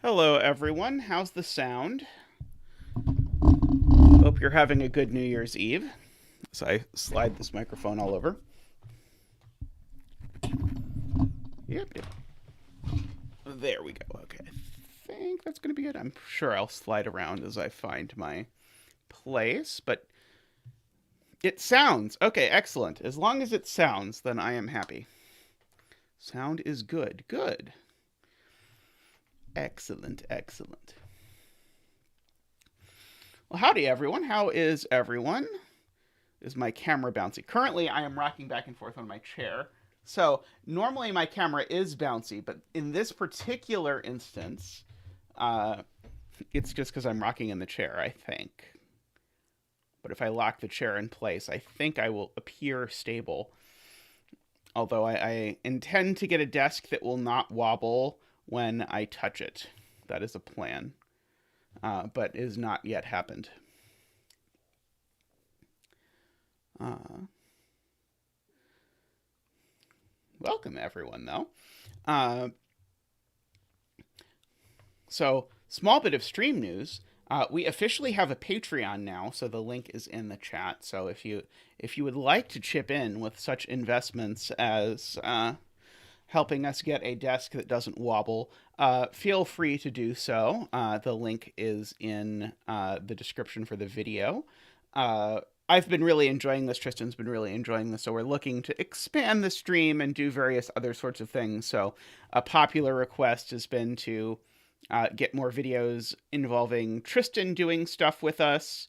Hello, everyone. How's the sound? Hope you're having a good New Year's Eve. So I slide this microphone all over. Yep. There we go. Okay. I think that's going to be good. I'm sure I'll slide around as I find my place, but it sounds. Okay, excellent. As long as it sounds, then I am happy. Sound is good. Good. Excellent. Well, howdy, everyone. How is everyone? Is my camera bouncy? Currently, I am rocking back and forth on my chair. So, normally my camera is bouncy, but in this particular instance, it's just because I'm rocking in the chair, I think. But if I lock the chair in place, I think I will appear stable. Although I intend to get a desk that will not wobble when I touch it. That is a plan. But is not yet happened. Welcome, everyone, though. So, small bit of stream news. We officially have a Patreon now, so the link is in the chat. So if you would like to chip in with such investments as helping us get a desk that doesn't wobble, feel free to do so. The link is in the description for the video. I've been really enjoying this. Tristan's been really enjoying this. So we're looking to expand the stream and do various other sorts of things. So a popular request has been to get more videos involving Tristan doing stuff with us.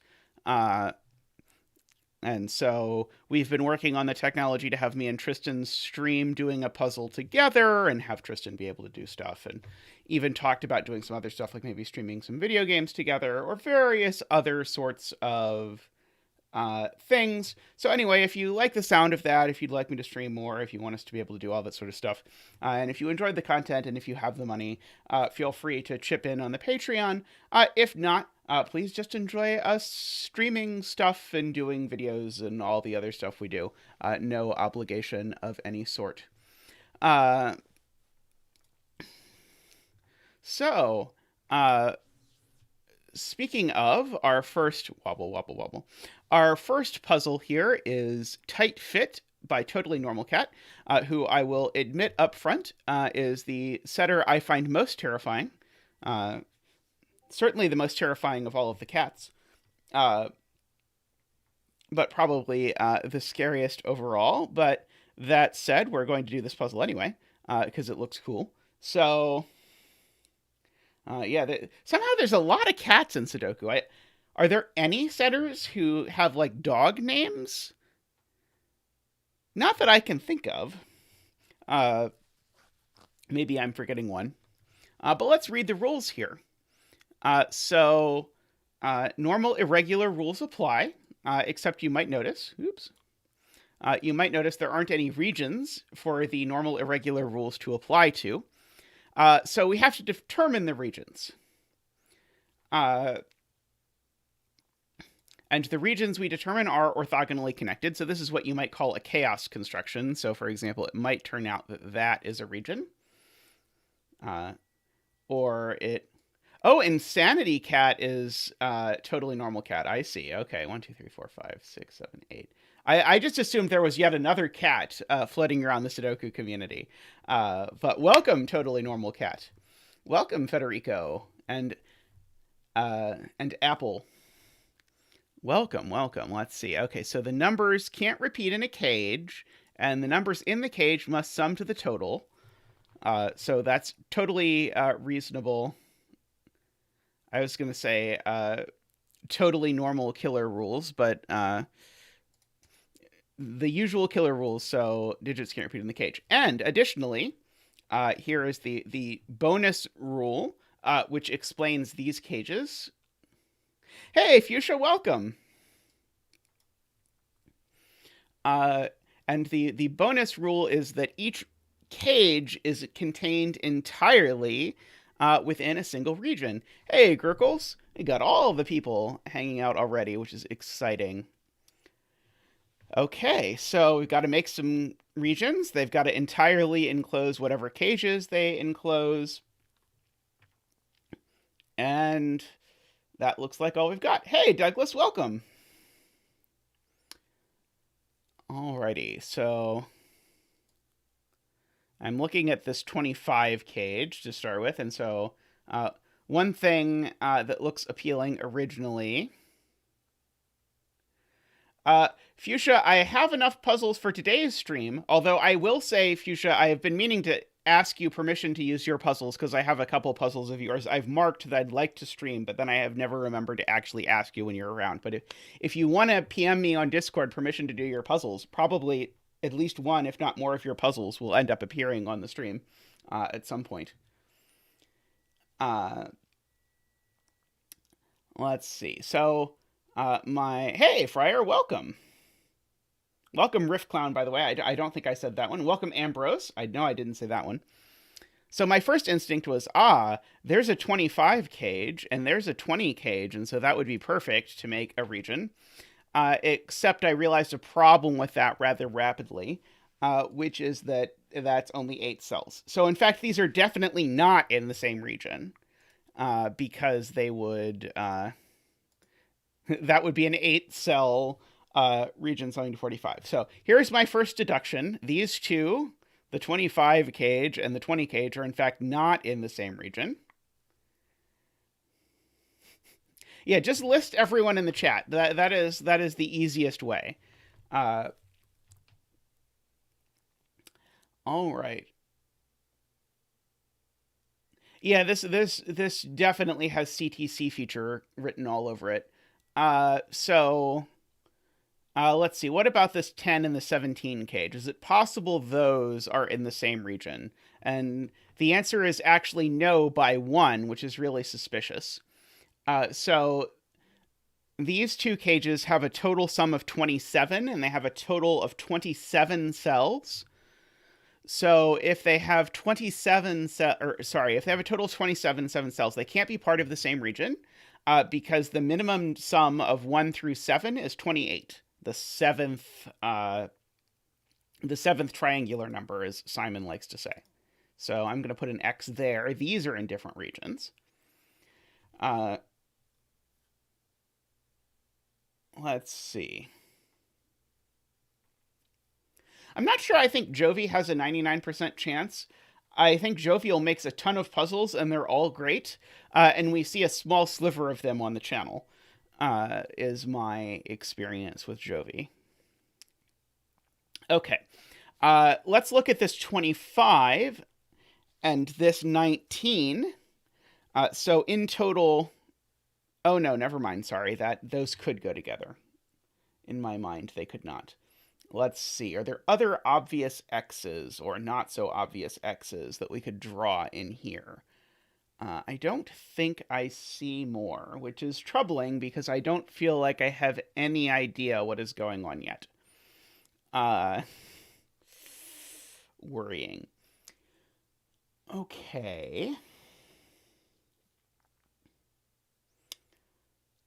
And so we've been working on the technology to have me and Tristan stream doing a puzzle together and have Tristan be able to do stuff, and even talked about doing some other stuff like maybe streaming some video games together or various other sorts of things. So anyway, if you like the sound of that, if you'd like me to stream more, if you want us to be able to do all that sort of stuff, and if you enjoyed the content and if you have the money, feel free to chip in on the Patreon. If not, please just enjoy us streaming stuff and doing videos and all the other stuff we do. No obligation of any sort. So, speaking of our first wobble, our first puzzle here is Tight Fit by TotallyNormalCat, who I will admit up front is the setter I find most terrifying. Certainly the most terrifying of all of the cats, but probably the scariest overall. But that said, we're going to do this puzzle anyway because it looks cool. So somehow there's a lot of cats in Sudoku. Are there any setters who have like dog names? Not that I can think of. Maybe I'm forgetting one. But let's read the rules here. Normal irregular rules apply, except you might notice, you might notice there aren't any regions for the normal irregular rules to apply to. So we have to determine the regions. And the regions we determine are orthogonally connected. So this is what you might call a chaos construction. So for example, it might turn out that that is a region. Insanity cat is totally normal cat. I see. Okay, 1, 2, 3, 4, 5, 6, 7, 8. I just assumed there was yet another cat floating around the Sudoku community. But welcome, Totally Normal Cat. Welcome, Federico and Apple. Welcome. Let's see. Okay, so the numbers can't repeat in a cage, and the numbers in the cage must sum to the total. So that's totally reasonable. I was going to say totally normal killer rules, but the usual killer rules, so digits can't repeat in the cage. And additionally, here is the bonus rule, which explains these cages. Hey, Fuchsia, welcome. And the bonus rule is that each cage is contained entirely within a single region. Hey, grkles, we got all the people hanging out already, which is exciting. Okay, so we've got to make some regions. They've got to entirely enclose whatever cages they enclose. And that looks like all we've got. Hey, Douglas, welcome. Alrighty, so I'm looking at this 25 cage to start with, and so one thing that looks appealing originally. Fuchsia, I have enough puzzles for today's stream, although I will say, Fuchsia, I have been meaning to ask you permission to use your puzzles because I have a couple puzzles of yours I've marked that I'd like to stream, but then I have never remembered to actually ask you when you're around. But if you want to PM me on Discord permission to do your puzzles, probably at least one, if not more, of your puzzles will end up appearing on the stream at some point. Let's see. So, hey, Friar, welcome. Welcome, Riff Clown, by the way. I don't think I said that one. Welcome, Ambrose. I know I didn't say that one. So my first instinct was, there's a 25 cage, and there's a 20 cage, and so that would be perfect to make a region. Except I realized a problem with that rather rapidly, which is that that's only 8 cells. So in fact, these are definitely not in the same region, because they would... that would be an 8-cell region selling to 45. So here's my first deduction. These two, the 25 cage and the 20 cage, are in fact not in the same region. Yeah, just list everyone in the chat. That is the easiest way. All right. Yeah, this definitely has CTC feature written all over it. So let's see. What about this 10 and the 17 cage? Is it possible those are in the same region? And the answer is actually no by 1, which is really suspicious. So these two cages have a total sum of 27, and they have a total of 27 cells. So if they have 27 if they have a total of 27 cells, they can't be part of the same region. Because the minimum sum of 1 through 7 is 28. The seventh triangular number, as Simon likes to say. So I'm going to put an X there. These are in different regions. Let's see. I'm not sure I think Jovi has a 99% chance. I think Jovial makes a ton of puzzles, and they're all great. And we see a small sliver of them on the channel, is my experience with Jovi. Okay. Let's look at this 25 and this 19. So in total... Oh, no, never mind. Sorry. Those could go together. In my mind, they could not. Let's see. Are there other obvious X's or not so obvious X's that we could draw in here? I don't think I see more, which is troubling because I don't feel like I have any idea what is going on yet. Worrying. Okay.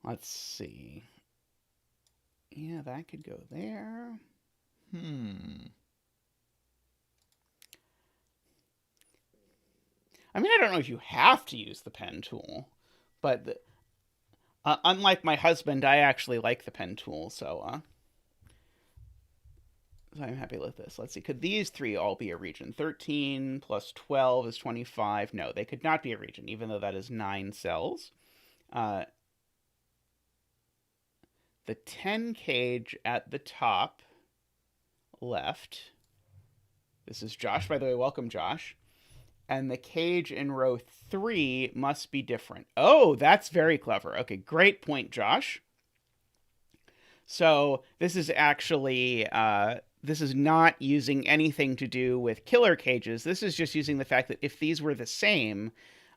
Let's see. Yeah, that could go there. I mean, I don't know if you have to use the pen tool, but unlike my husband, I actually like the pen tool, so I'm happy with this. Let's see. Could these 3 all be a region? 13 plus 12 is 25. No, they could not be a region, even though that is 9 cells. The 10 cage at the top left. This is Josh, by the way. Welcome, Josh. And the cage in row 3 must be different. Oh, that's very clever. Okay, great point, Josh. So this is actually, this is not using anything to do with killer cages. This is just using the fact that if these were the same,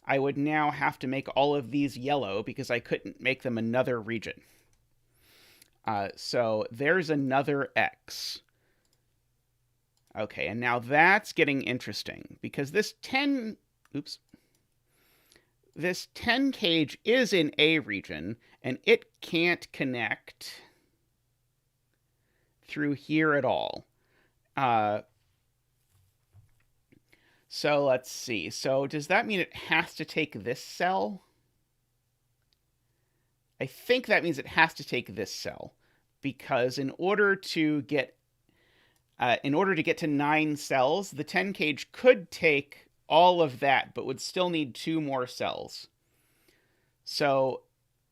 I would now have to make all of these yellow because I couldn't make them another region. So there's another X. Okay, and now that's getting interesting because this 10 cage is in A region and it can't connect through here at all. So let's see. So does that mean it has to take this cell? I think that means it has to take this cell, because in order to get to 9 cells, the 10 cage could take all of that, but would still need 2 more cells. So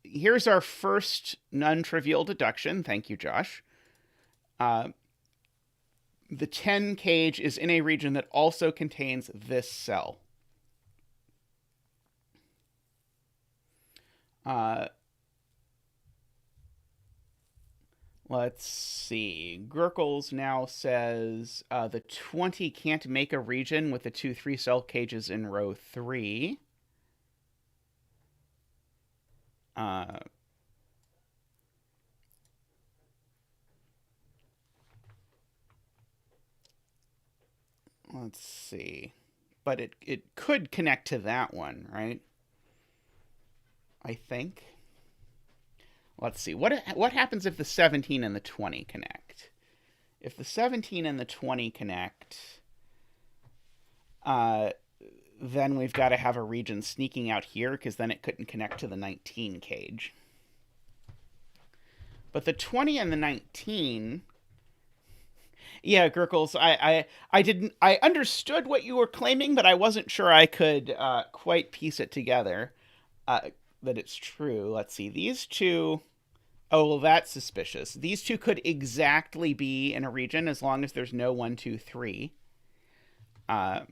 here's our first non-trivial deduction. Thank you, Josh. The 10 cage is in a region that also contains this cell. Let's see. grkles now says the 20 can't make a region with the 2 3-cell cages in row 3. Let's see. But it could connect to that one, right? I think. Let's see. What happens if the 17 and the 20 connect? If the 17 and the 20 connect, then we've got to have a region sneaking out here, because then it couldn't connect to the 19 cage. But the 20 and the 19... Yeah, grkles, I understood what you were claiming, but I wasn't sure I could quite piece it together that it's true. Let's see. These two... Oh, well, that's suspicious. These two could exactly be in a region as long as there's no 1, 2, 3. Oh,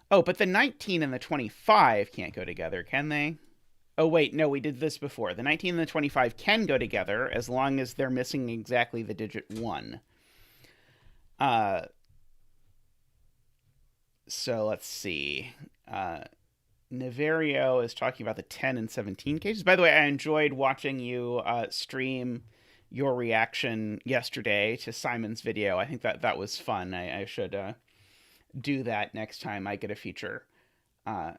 but the 19 and the 25 can't go together, can they? Oh, wait, no, we did this before. The 19 and the 25 can go together as long as they're missing exactly the digit 1. So let's see. Niverio is talking about the 10 and 17 cases. By the way, I enjoyed watching you stream your reaction yesterday to Simon's video. I think that was fun. I should do that next time I get a feature. Okay,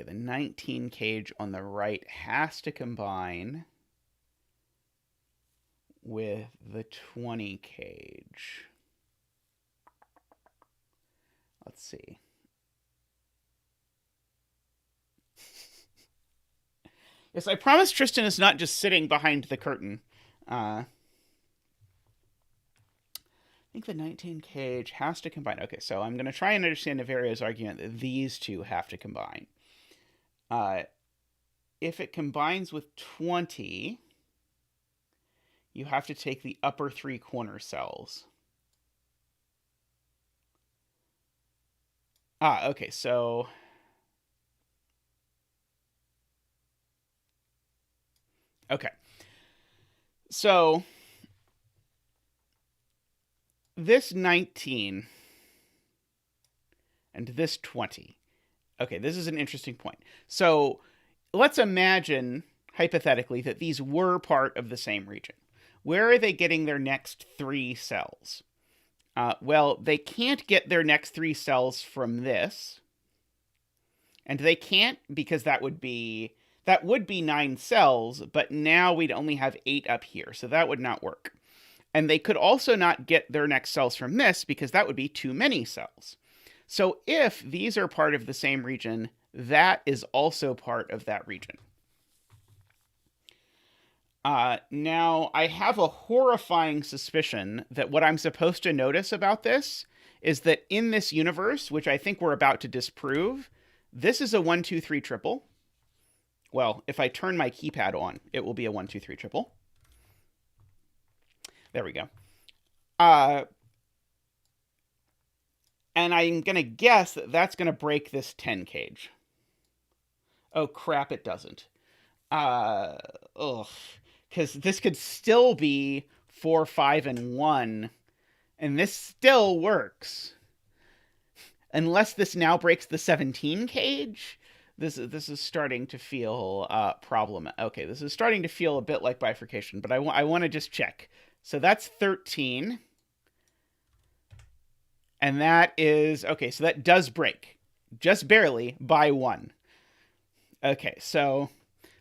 the 19 cage on the right has to combine with the 20 cage. Let's see. Yes, I promise Tristan is not just sitting behind the curtain. I think the 19 cage has to combine. Okay, so I'm going to try and understand Niverio's argument that these two have to combine. If it combines with 20, you have to take the upper 3 corner cells. Okay, so... Okay. So this 19 and this 20. Okay, this is an interesting point. So let's imagine, hypothetically, that these were part of the same region. Where are they getting their next 3 cells? Well, they can't get their next 3 cells from this. And they can't, because that would be 9 cells, but now we'd only have 8 up here, so that would not work. And they could also not get their next cells from this, because that would be too many cells. So if these are part of the same region, that is also part of that region. Now, I have a horrifying suspicion that what I'm supposed to notice about this is that in this universe, which I think we're about to disprove, this is a 1, 2, 3 triple. Well, if I turn my keypad on, it will be a 1, 2, 3 triple. There we go. And I'm going to guess that that's going to break this 10 cage. Oh, crap, it doesn't. Because this could still be 4, 5, and 1. And this still works. Unless this now breaks the 17 cage. This is starting to feel okay, this is starting to feel a bit like bifurcation, but I want to just check. So that's 13. And that is... Okay, so that does break. Just barely by 1. Okay, so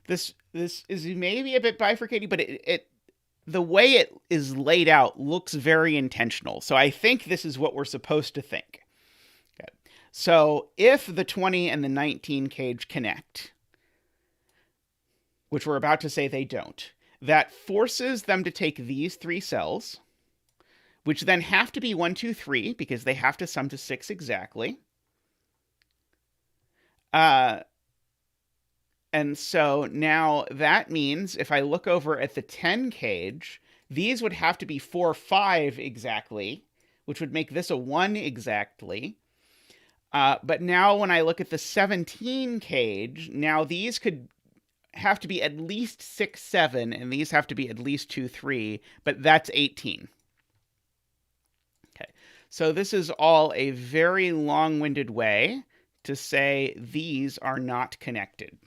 this is maybe a bit bifurcating, but the way it is laid out looks very intentional. So I think this is what we're supposed to think. Okay. So if the 20 and the 19 cage connect, which we're about to say they don't, that forces them to take these 3 cells, which then have to be 1, 2, 3, because they have to sum to 6 exactly. And so now that means if I look over at the 10 cage, these would have to be 4, 5 exactly, which would make this a 1 exactly. But now when I look at the 17 cage, now these could have to be at least 6, 7, and these have to be at least 2, 3, but that's 18. Okay, so this is all a very long-winded way to say these are not connected.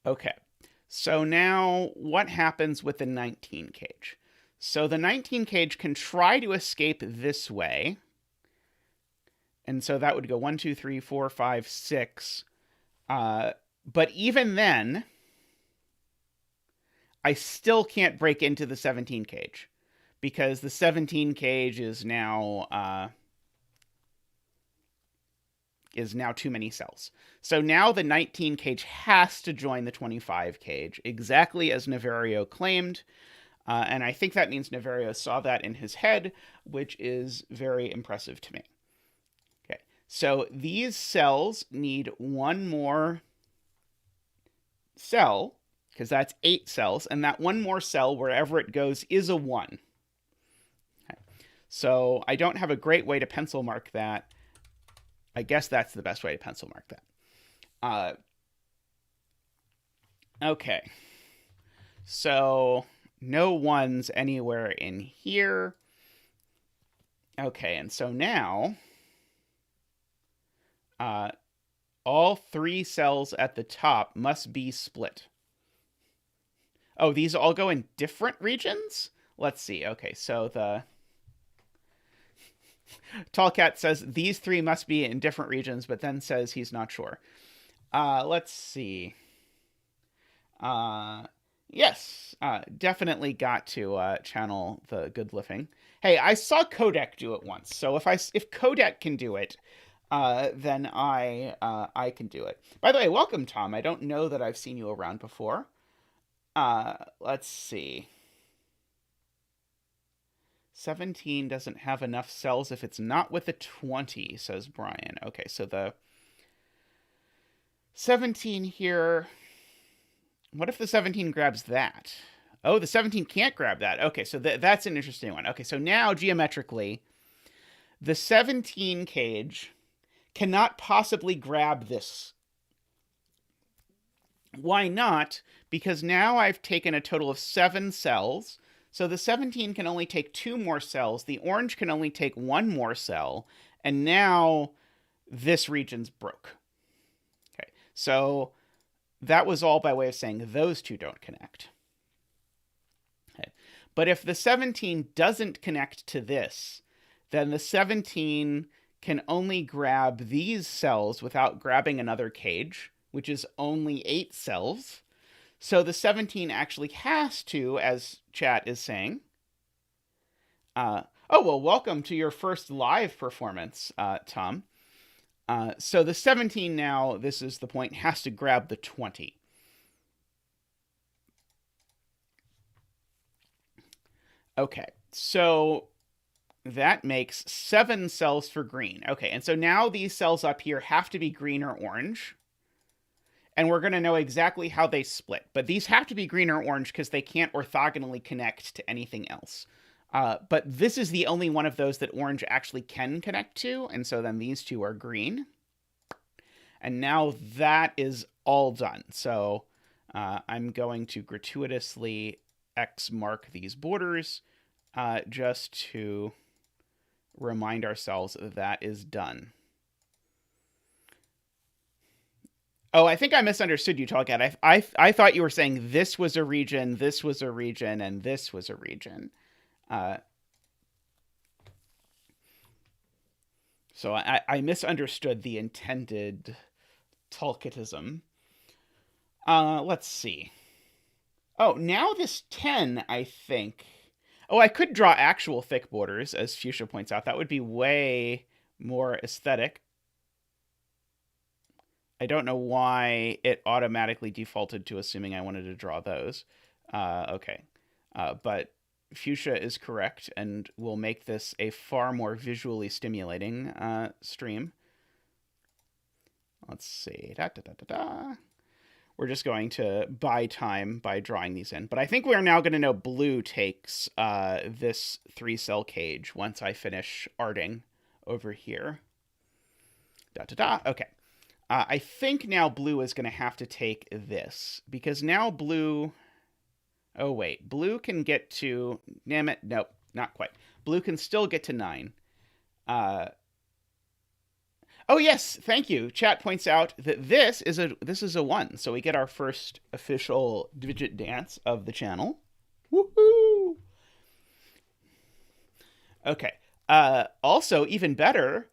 Okay, so now what happens with the 19 cage? So the 19 cage can try to escape this way. And so that would go 1, 2, 3, 4, 5, 6. But even then, I still can't break into the 17 cage because the 17 cage is now too many cells. So now the 19 cage has to join the 25 cage, exactly as Niverio claimed. And I think that means Niverio saw that in his head, which is very impressive to me. Okay, so these cells need one more cell, because that's 8 cells, and that one more cell, wherever it goes, is a 1. Okay. So I don't have a great way to pencil mark that. I guess that's the best way to pencil mark that. Okay. So no 1s anywhere in here. Okay, and so now all 3 cells at the top must be split. Oh, these all go in different regions? Let's see. Okay, so the TallCat says these 3 must be in different regions, but then says he's not sure. Let's see. Yes, definitely got to channel the good living. Hey, I saw Codec do it once, so if Codec can do it, then I can do it. By the way, welcome, Tom. I don't know that I've seen you around before. Let's see. 17 doesn't have enough cells if it's not with the 20, says Brian. Okay, so the 17 here. What if the 17 grabs that? Oh, the 17 can't grab that. Okay, so that's an interesting one. Okay, so now geometrically, the 17 cage cannot possibly grab this. Why not? Because now I've taken a total of 7 cells. So the 17 can only take 2 more cells. The orange can only take 1 more cell. And now this region's broke. Okay, so that was all by way of saying those 2 don't connect. Okay. But if the 17 doesn't connect to this, then the 17 can only grab these cells without grabbing another cage, which is only 8 cells. So the 17 actually has to, as chat is saying. Oh, well, welcome to your first live performance, Tom. So the 17 now, this is the point, has to grab the 20. Okay, so that makes 7 cells for green. Okay, and so now these cells up here have to be green or orange. And we're going to know exactly how they split. But these have to be green or orange because they can't orthogonally connect to anything else. But this is the only one of those that orange actually can connect to. And so then these 2 are green. And now that is all done. So I'm going to gratuitously X mark these borders just to remind ourselves that is done. Oh, I think I misunderstood you, TallCat. I thought you were saying this was a region, this was a region, and this was a region. So I misunderstood the intended TallCatism. Let's see. Oh, now this 10, I think. Oh, I could draw actual thick borders, as Fuchsia points out. That would be way more aesthetic. I don't know why it automatically defaulted to assuming I wanted to draw those. Okay. But fuchsia is correct, and will make this a far more visually stimulating stream. Let's see. Da, da, da, da, da. We're just going to buy time by drawing these in. But I think we are now going to know blue takes this 3-cell cage once I finish arting over here. Da, da, da. Okay. I think now blue is going to have to take this, because now blue... Oh, wait. Blue can get to... Damn it. Nope, not quite. Blue can still get to 9. Oh, yes. Thank you. Chat points out that this is a 1. So we get our first official digit dance of the channel. Woohoo! Okay. Also, even better...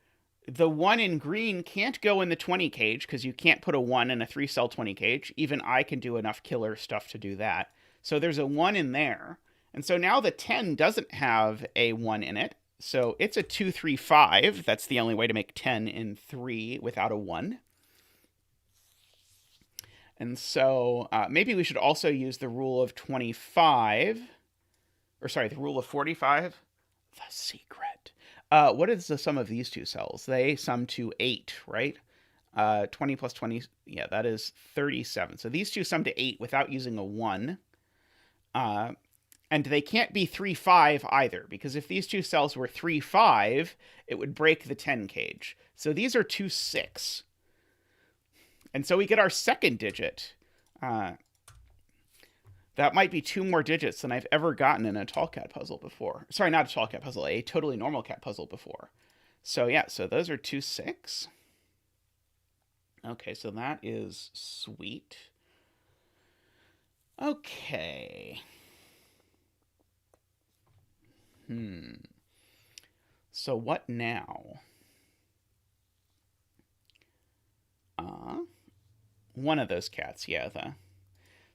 The 1 in green can't go in the 20 cage, because you can't put a 1 in a 3-cell 20 cage. Even I can do enough killer stuff to do that. So there's a 1 in there. And so now the 10 doesn't have a 1 in it. So it's a 2, 3, 5. That's the only way to make 10 in 3 without a 1. And so maybe we should also use the rule of 25. Or sorry, the rule of 45. The secret. What is the sum of these two cells? They sum to 8, right? 20 plus 20, yeah, that is 37. So these two sum to 8 without using a 1. And they can't be 3, 5 either, because if these two cells were 3, 5, it would break the 10 cage. So these are 2, 6. And so we get our second digit. That might be 2 more digits than I've ever gotten in a TotallyNormalCat puzzle before. Sorry, not a TotallyNormalCat puzzle, a TotallyNormalCat puzzle before. So yeah, so those are 2, 6. Okay, so that is sweet. Okay. So what now? One of those cats, yeah,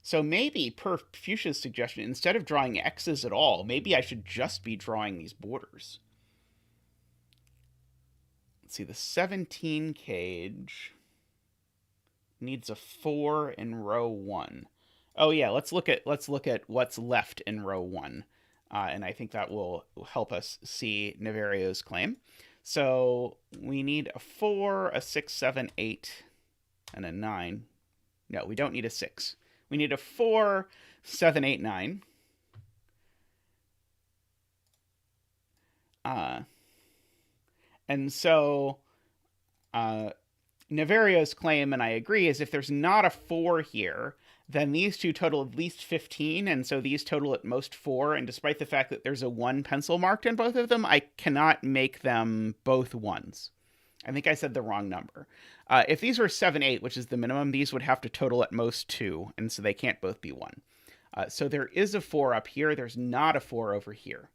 So maybe, per Fuchsia's suggestion, instead of drawing X's at all, maybe I should just be drawing these borders. Let's see, the 17 cage needs a 4 in row 1. Oh yeah, let's look at what's left in row 1. And I think that will help us see Niverio's claim. So we need a 4, a 6, 7, 8, and a 9. No, we don't need a 6. We need a 4, 7, 8, 9. And so Niverio's claim, and I agree, is if there's not a 4 here, then these two total at least 15, and so these total at most 4, and despite the fact that there's a 1 pencil marked in both of them, I cannot make them both 1s. I think I said the wrong number. If these were 7, 8, which is the minimum, these would have to total at most 2, and so they can't both be 1. So there is a 4 up here. There's not a 4 over here.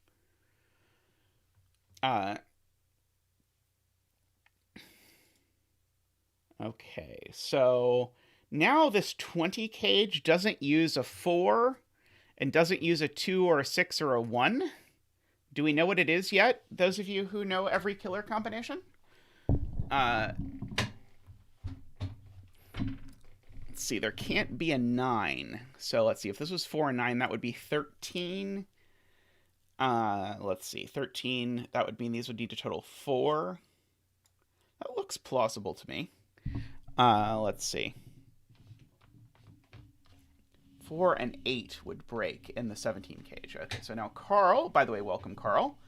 Okay, so now this 20 cage doesn't use a 4 and doesn't use a 2 or a 6 or a 1. Do we know what it is yet? Those of you who know every killer combination? Let's see, there can't be a 9. So let's see, if this was 4 and 9, that would be 13. Let's see, 13, that would mean these would need to total 4. That looks plausible to me. Let's see. 4 and 8 would break in the 17 cage. Okay, so now Carl, by the way, welcome Carl.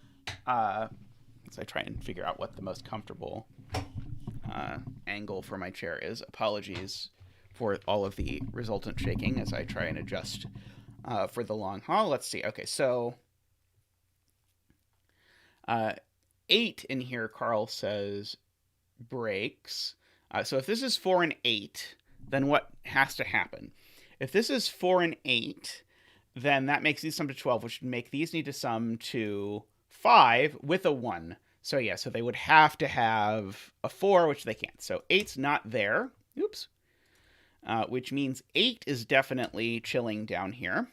As I try and figure out what the most comfortable angle for my chair is. Apologies for all of the resultant shaking as I try and adjust for the long haul. Let's see. Okay, so 8 in here, Carl says, breaks. So if this is 4 and 8, then what has to happen? If this is 4 and 8, then that makes these sum to 12, which would make these need to sum to 5 with a 1. So yeah, so they would have to have a 4, which they can't. So 8's not there. Oops. Which means 8 is definitely chilling down here.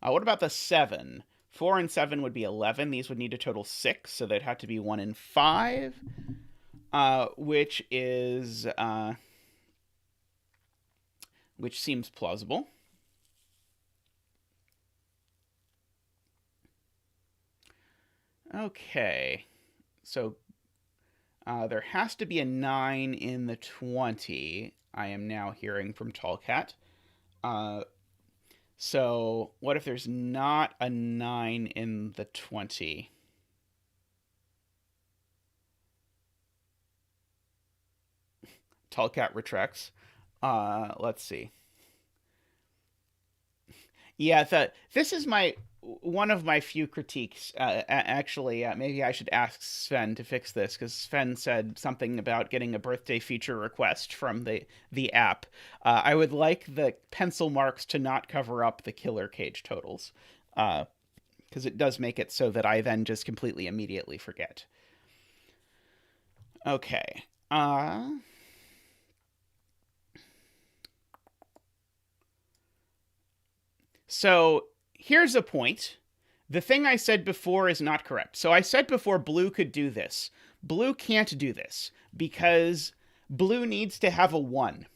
What about the 7? 4 and 7 would be 11. These would need to total 6, so they'd have to be 1 and 5. Which is which seems plausible. Okay, so there has to be a 9 in the 20, I am now hearing from TallCat. So what if there's not a 9 in the 20? TallCat retracts. Let's see. Yeah, this is one of my few critiques. Actually, maybe I should ask Sven to fix this, because Sven said something about getting a birthday feature request from the app. I would like the pencil marks to not cover up the killer cage totals, because it does make it so that I then just completely immediately forget. Okay. So here's a point. The thing I said before is not correct. So I said before blue could do this. Blue can't do this because blue needs to have a 1.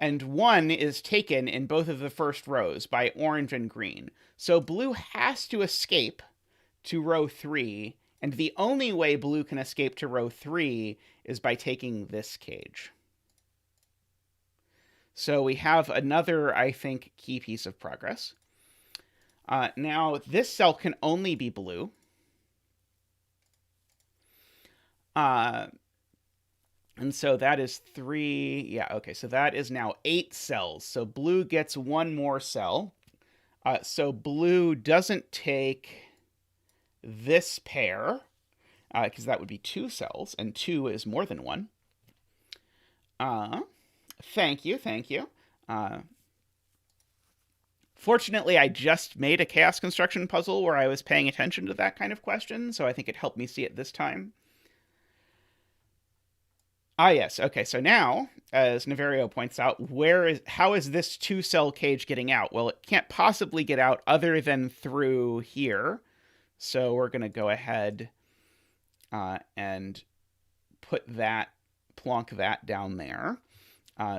And 1 is taken in both of the first rows by orange and green. So blue has to escape to row 3, and the only way blue can escape to row 3 is by taking this cage. So we have another, I think, key piece of progress. Now, this cell can only be blue. And so that is 3. Yeah, okay, so that is now 8 cells. So blue gets 1 more cell. So blue doesn't take this pair, because that would be 2 cells, and 2 is more than 1. Thank you. Fortunately, I just made a chaos construction puzzle where I was paying attention to that kind of question, so I think it helped me see it this time. Yes. Okay, so now, as Niverio points out, how is this 2-cell cage getting out? Well, it can't possibly get out other than through here. So we're going to go ahead and plonk that down there.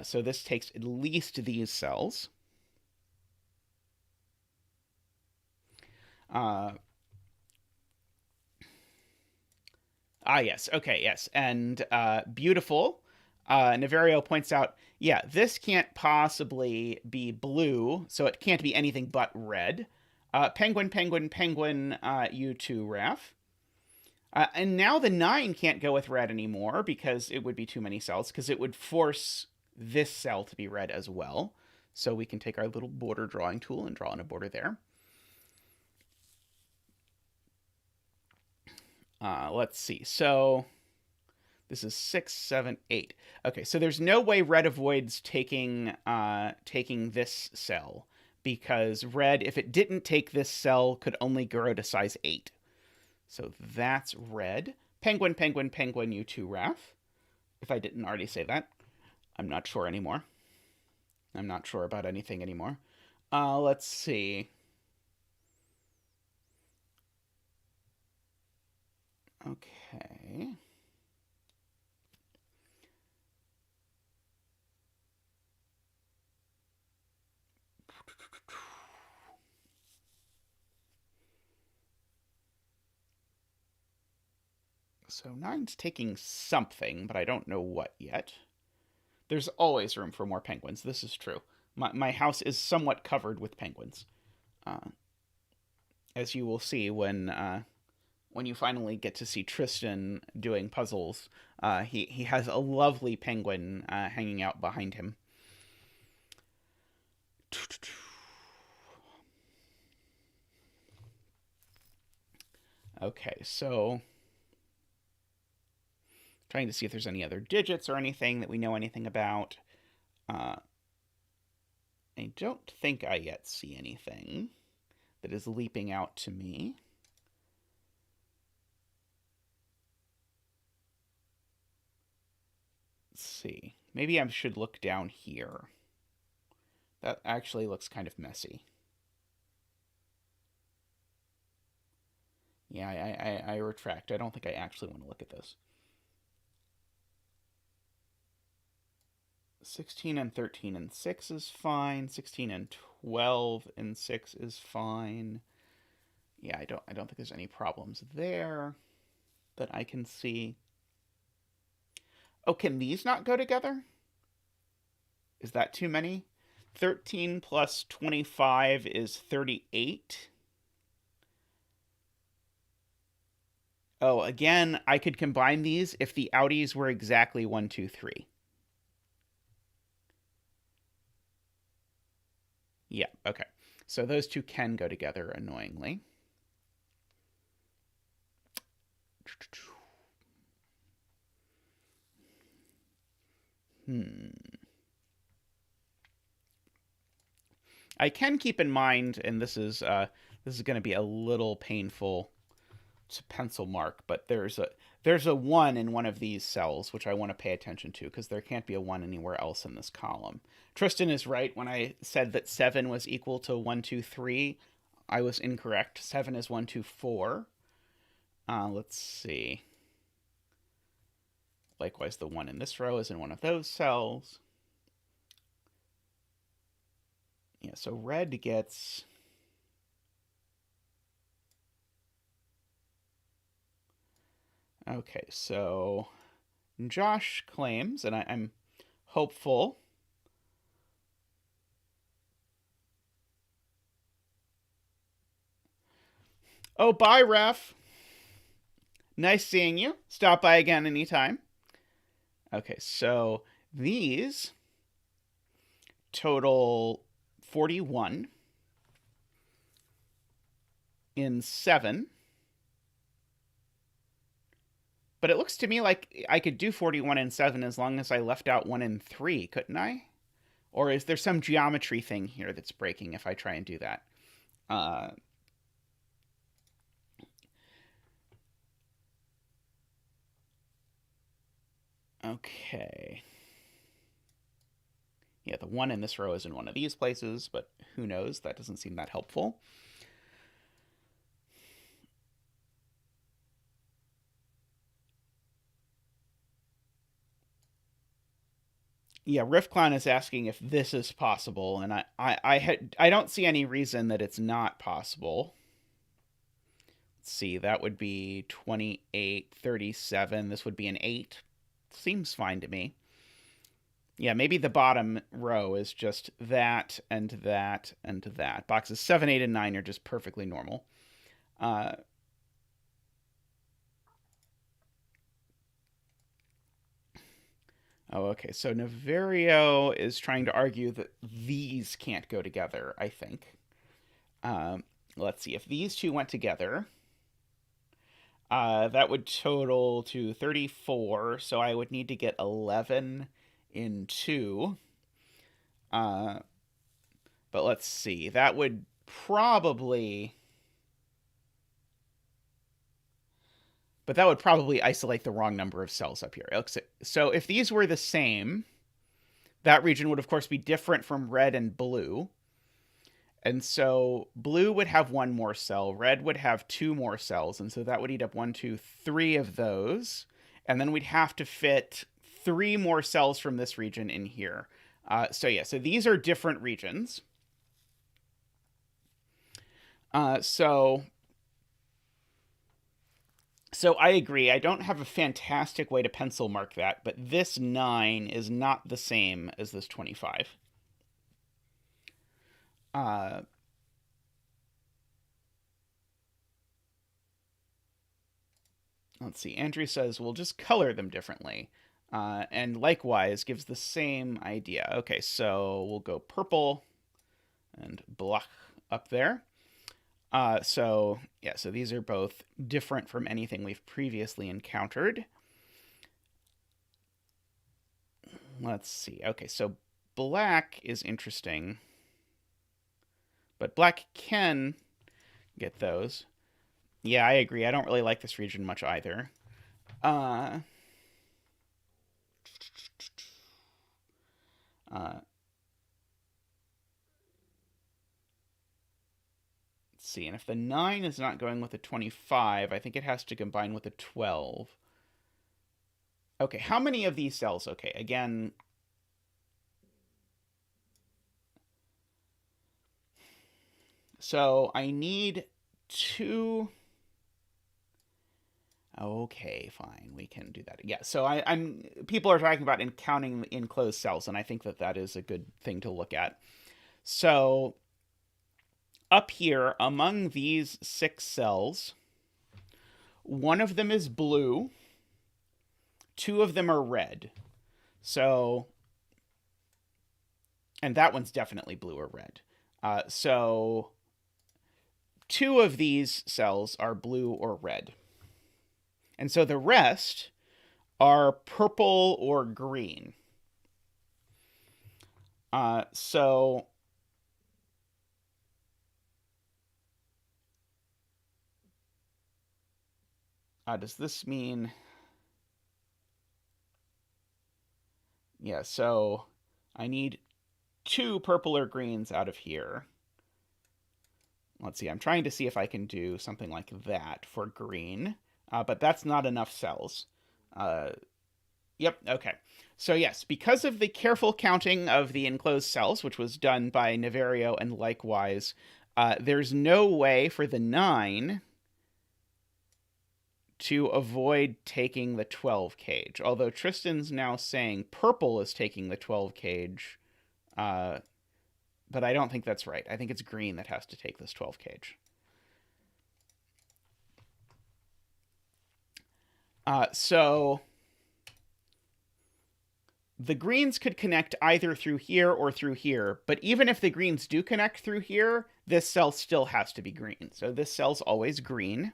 So this takes at least these cells. Yes. Okay, yes. And beautiful. Niverio points out, yeah, this can't possibly be blue, so it can't be anything but red. Penguin, you too, Raph. And now the 9 can't go with red anymore because it would be too many cells, because it would force this cell to be red as well. So we can take our little border drawing tool and draw in a border there. Let's see. So this is 6, 7, 8. Okay, so there's no way red avoids taking this cell, because red, if it didn't take this cell, could only grow to size 8. So that's red. Penguin, you too, Raph. If I didn't already say that. I'm not sure anymore. I'm not sure about anything anymore. Let's see. Okay. So 9's taking something, but I don't know what yet. There's always room for more penguins. This is true. My house is somewhat covered with penguins. As you will see when you finally get to see Tristan doing puzzles, he has a lovely penguin hanging out behind him. Okay, so trying to see if there's any other digits or anything that we know anything about. I don't think I yet see anything that is leaping out to me. Let's see. Maybe I should look down here. That actually looks kind of messy. Yeah, I retract. I don't think I actually want to look at this. 16 and 13 and 6 is fine. 16 and 12 and 6 is fine. Yeah, I don't think there's any problems there that I can see. Oh, can these not go together? Is that too many? 13 plus 25 is 38. Oh, again, I could combine these if the outies were exactly 1, 2, 3. Yeah, okay. So those two can go together, annoyingly. I can keep in mind, and this is going to be a little painful to pencil mark, but there's a 1 in one of these cells, which I want to pay attention to, because there can't be a 1 anywhere else in this column. Tristan is right. When I said that 7 was equal to 1, 2, 3, I was incorrect. 7 is 1, 2, 4. Let's see. Likewise, the 1 in this row is in one of those cells. Yeah, so red gets... Okay, so Josh claims, and I'm hopeful. Oh, bye, Ref. Nice seeing you. Stop by again anytime. Okay, so these total 41 in 7. But it looks to me like I could do 41 in 7 as long as I left out 1 in 3, couldn't I? Or is there some geometry thing here that's breaking if I try and do that? Okay. Yeah, the 1 in this row is in one of these places, but who knows? That doesn't seem that helpful. Yeah, Riffclown is asking if this is possible, and I don't see any reason that it's not possible. Let's see, that would be 28, 37. This would be an 8. Seems fine to me. Yeah, maybe the bottom row is just that and that and that. Boxes 7, 8, and 9 are just perfectly normal. Oh, okay. So Niverio is trying to argue that these can't go together, I think. Let's see. If these two went together, that would total to 34. So I would need to get 11 in 2. But let's see. That would probably... But that would probably isolate the wrong number of cells up here. So if these were the same, that region would, of course, be different from red and blue. And so blue would have 1 more cell, red would have 2 more cells, and so that would eat up 1, 2, 3 of those. And then we'd have to fit 3 more cells from this region in here. So these are different regions. So I agree. I don't have a fantastic way to pencil mark that, but this 9 is not the same as this 25. Let's see. Andrew says we'll just color them differently. And likewise gives the same idea. Okay, so we'll go purple and black up there. So these are both different from anything we've previously encountered. Let's see. Okay, so black is interesting. But black can get those. Yeah, I agree. I don't really like this region much either. Let's see. And if the 9 is not going with the 25, I think it has to combine with the 12. Okay, how many of these cells? Okay, again, So I need 2. Okay, fine, we can do that. Yeah, so I'm people are talking about counting enclosed cells, and I think that that is a good thing to look at. So up here, among these 6 cells, 1 of them is blue, 2 of them are red. So, and that one's definitely blue or red. So 2 of these cells are blue or red. And so the rest are purple or green. So does this mean... Yeah, so I need 2 purple or greens out of here. Let's see, I'm trying to see if I can do something like that for green, but that's not enough cells. Yep, okay. So yes, because of the careful counting of the enclosed cells, which was done by Niverio and likewise, there's no way for the 9 to avoid taking the 12 cage. Although Tristan's now saying purple is taking the 12 cage, but I don't think that's right. I think it's green that has to take this 12 cage. So the greens could connect either through here or through here, but even if the greens do connect through here, this cell still has to be green. So this cell's always green.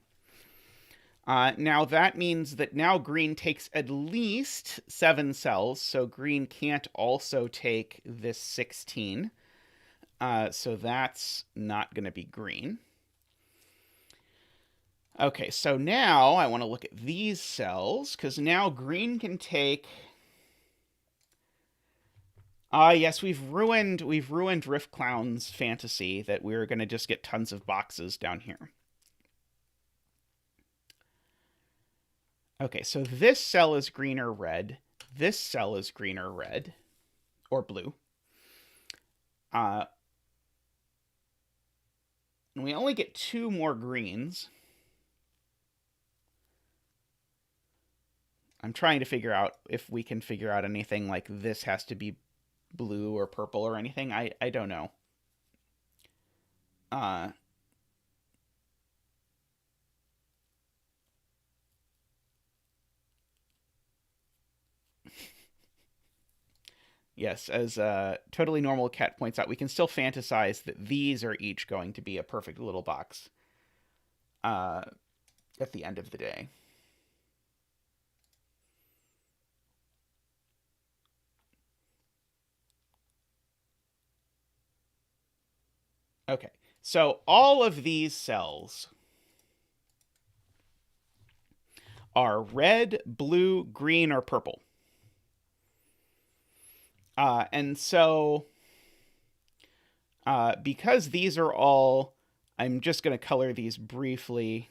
Now that means that now green takes at least 7 cells, so green can't also take this 16. So that's not going to be green. Okay, so now I want to look at these cells, because now green can take... yes, we've ruined Rift Clown's fantasy that we're going to just get tons of boxes down here. Okay, so this cell is green or red. This cell is green or red. Or blue. And we only get 2 more greens. I'm trying to figure out if we can figure out anything like this has to be blue or purple or anything. I don't know. Yes, as TotallyNormalCat points out, we can still fantasize that these are each going to be a perfect little box at the end of the day. Okay, so all of these cells are red, blue, green, or purple. And so, because these are all, I'm just going to color these briefly.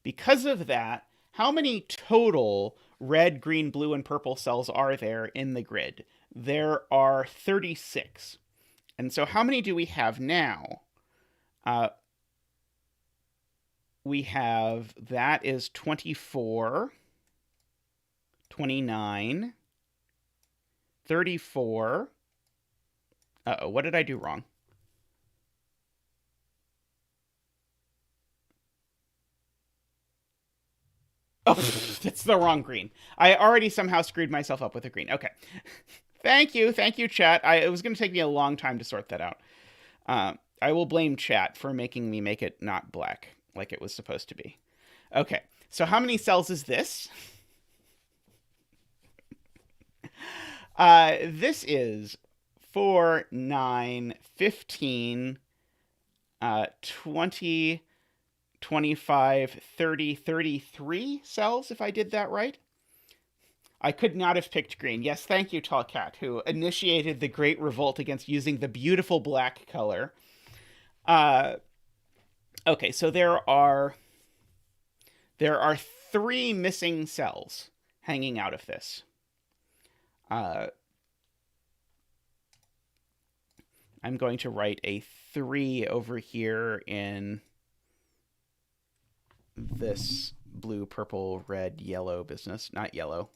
Because of that, how many total red, green, blue, and purple cells are there in the grid? There are 36. And so how many do we have now? We have, that is 24, 29, 34. Uh-oh, what did I do wrong? Oh, that's the wrong green. I already somehow screwed myself up with a green. Okay. Thank you, chat. It was going to take me a long time to sort that out. I will blame chat for making me make it not black like it was supposed to be. Okay, so how many cells is this? This is 4, 9, 15, 20, 25, 30, 33 cells, if I did that right. I could not have picked green. Yes, thank you, Tall Cat, who initiated the great revolt against using the beautiful black color. Okay, so there are 3 missing cells hanging out of this. I'm going to write a 3 over here in this blue, purple, red, yellow business. Not yellow.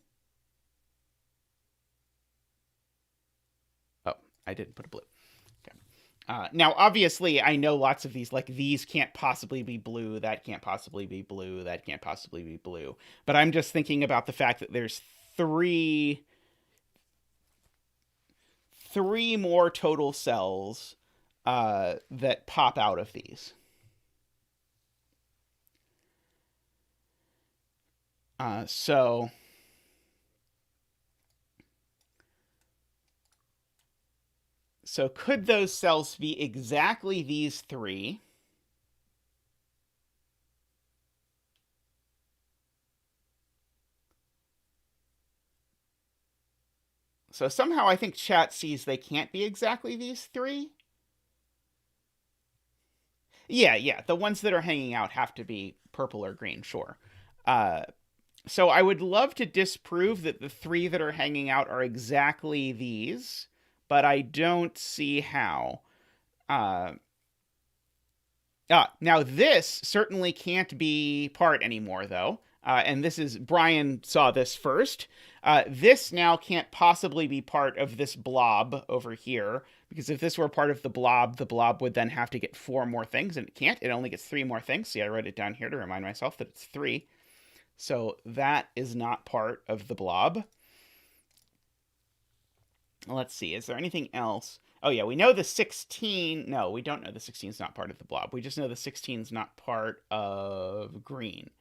Oh, I didn't put a blue. Okay. Now, obviously, I know lots of these, like these can't possibly be blue, that can't possibly be blue, that can't possibly be blue. But I'm just thinking about the fact that there's three more total cells that pop out of these. So could those cells be exactly these 3? So somehow I think chat sees they can't be exactly these 3. Yeah. The ones that are hanging out have to be purple or green, sure. So I would love to disprove that the 3 that are hanging out are exactly these, but I don't see how. Now this certainly can't be part anymore, though. And this is, Brian saw this first. This now can't possibly be part of this blob over here, because if this were part of the blob would then have to get 4 more things, and it can't. It only gets 3 more things. See, I wrote it down here to remind myself that it's 3. So that is not part of the blob. Let's see, is there anything else? Oh yeah, we know the 16. No, we don't know the 16 is not part of the blob. We just know the 16 is not part of green.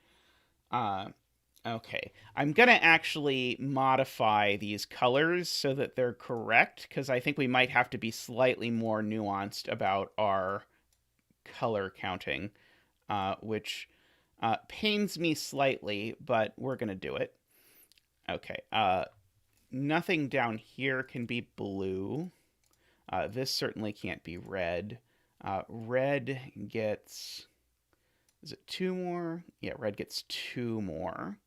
Okay, I'm gonna actually modify these colors so that they're correct, because I think we might have to be slightly more nuanced about our color counting, which pains me slightly, but we're gonna do it. Okay, nothing down here can be blue. This certainly can't be red. Red gets... Is it 2 more? Yeah, red gets 2 more.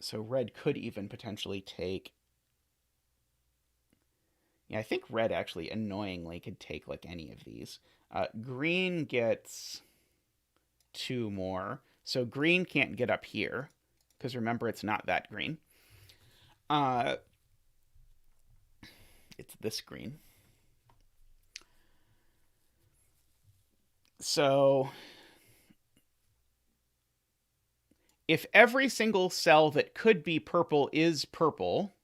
So red could even potentially take... Yeah, I think red actually annoyingly could take like any of these. Green gets 2 more. So green can't get up here, because remember, it's not that green. It's this green. So if every single cell that could be purple is purple,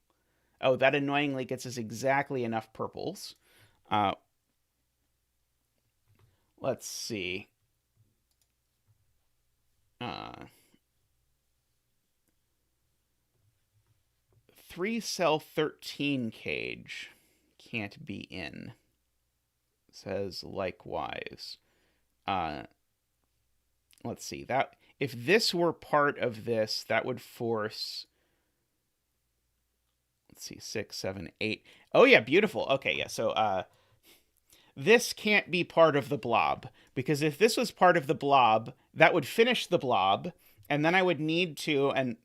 oh, that annoyingly gets us exactly enough purples. Let's see. 3-cell 13 cage can't be in. Says likewise. Let's see, that if this were part of this, that would force, let's see, 6, 7, 8. Oh yeah, beautiful. Okay, yeah, so this can't be part of the blob, because if this was part of the blob, that would finish the blob, and then I would need to, and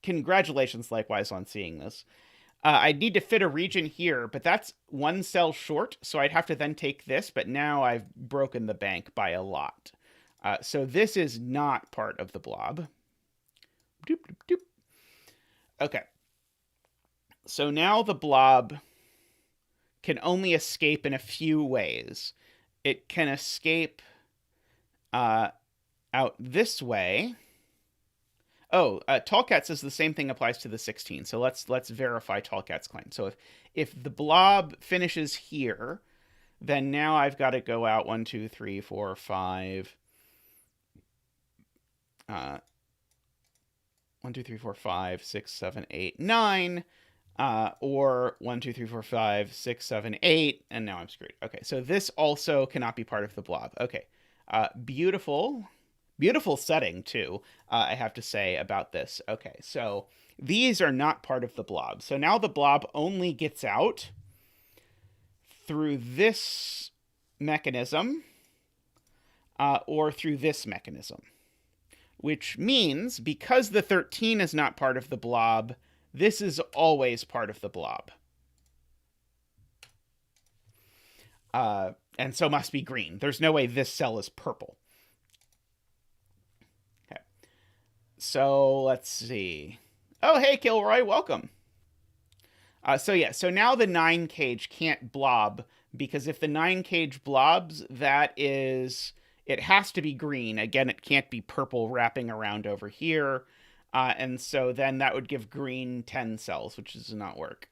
congratulations likewise on seeing this, I'd need to fit a region here, but that's 1 cell short, so I'd have to then take this, but now I've broken the bank by a lot. So this is not part of the blob. Doop, doop, doop. Okay. So now the blob can only escape in a few ways. It can escape out this way. Oh, TotallyNormalCat says the same thing applies to the 16. So let's verify TotallyNormalCat's claim. So if the blob finishes here, then now I've got to go out 1, 2, 3, 4, 5. 1, 2, 3, 4, 5, 6, 7, 8, 9. Or 1, 2, 3, 4, 5, 6, 7, 8, and now I'm screwed. Okay, so this also cannot be part of the blob. Okay, beautiful setting too, I have to say about this. Okay, so these are not part of the blob. So now the blob only gets out through this mechanism or through this mechanism, which means because the 13 is not part of the blob, this is always part of the blob. And so must be green. There's no way this cell is purple. Okay. So let's see. Oh, hey, Kilroy, welcome. So now the 9 cage can't blob, because if the 9 cage blobs, it has to be green. Again, it can't be purple wrapping around over here. And so then that would give green 10 cells, which does not work.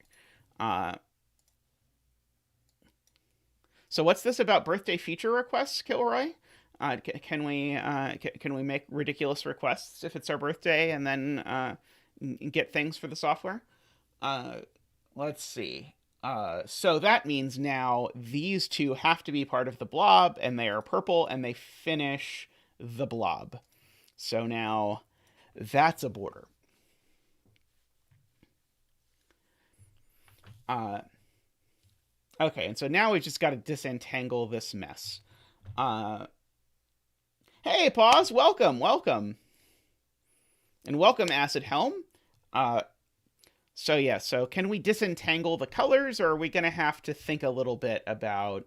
So what's this about birthday feature requests, Kilroy? Can we make ridiculous requests if it's our birthday and then get things for the software? Let's see. So that means now these two have to be part of the blob, and they are purple, and they finish the blob. So now that's a border. Okay, and so now we just got to disentangle this mess. Hey, Pause, welcome. And welcome, Acid Helm. So can we disentangle the colors, or are we going to have to think a little bit about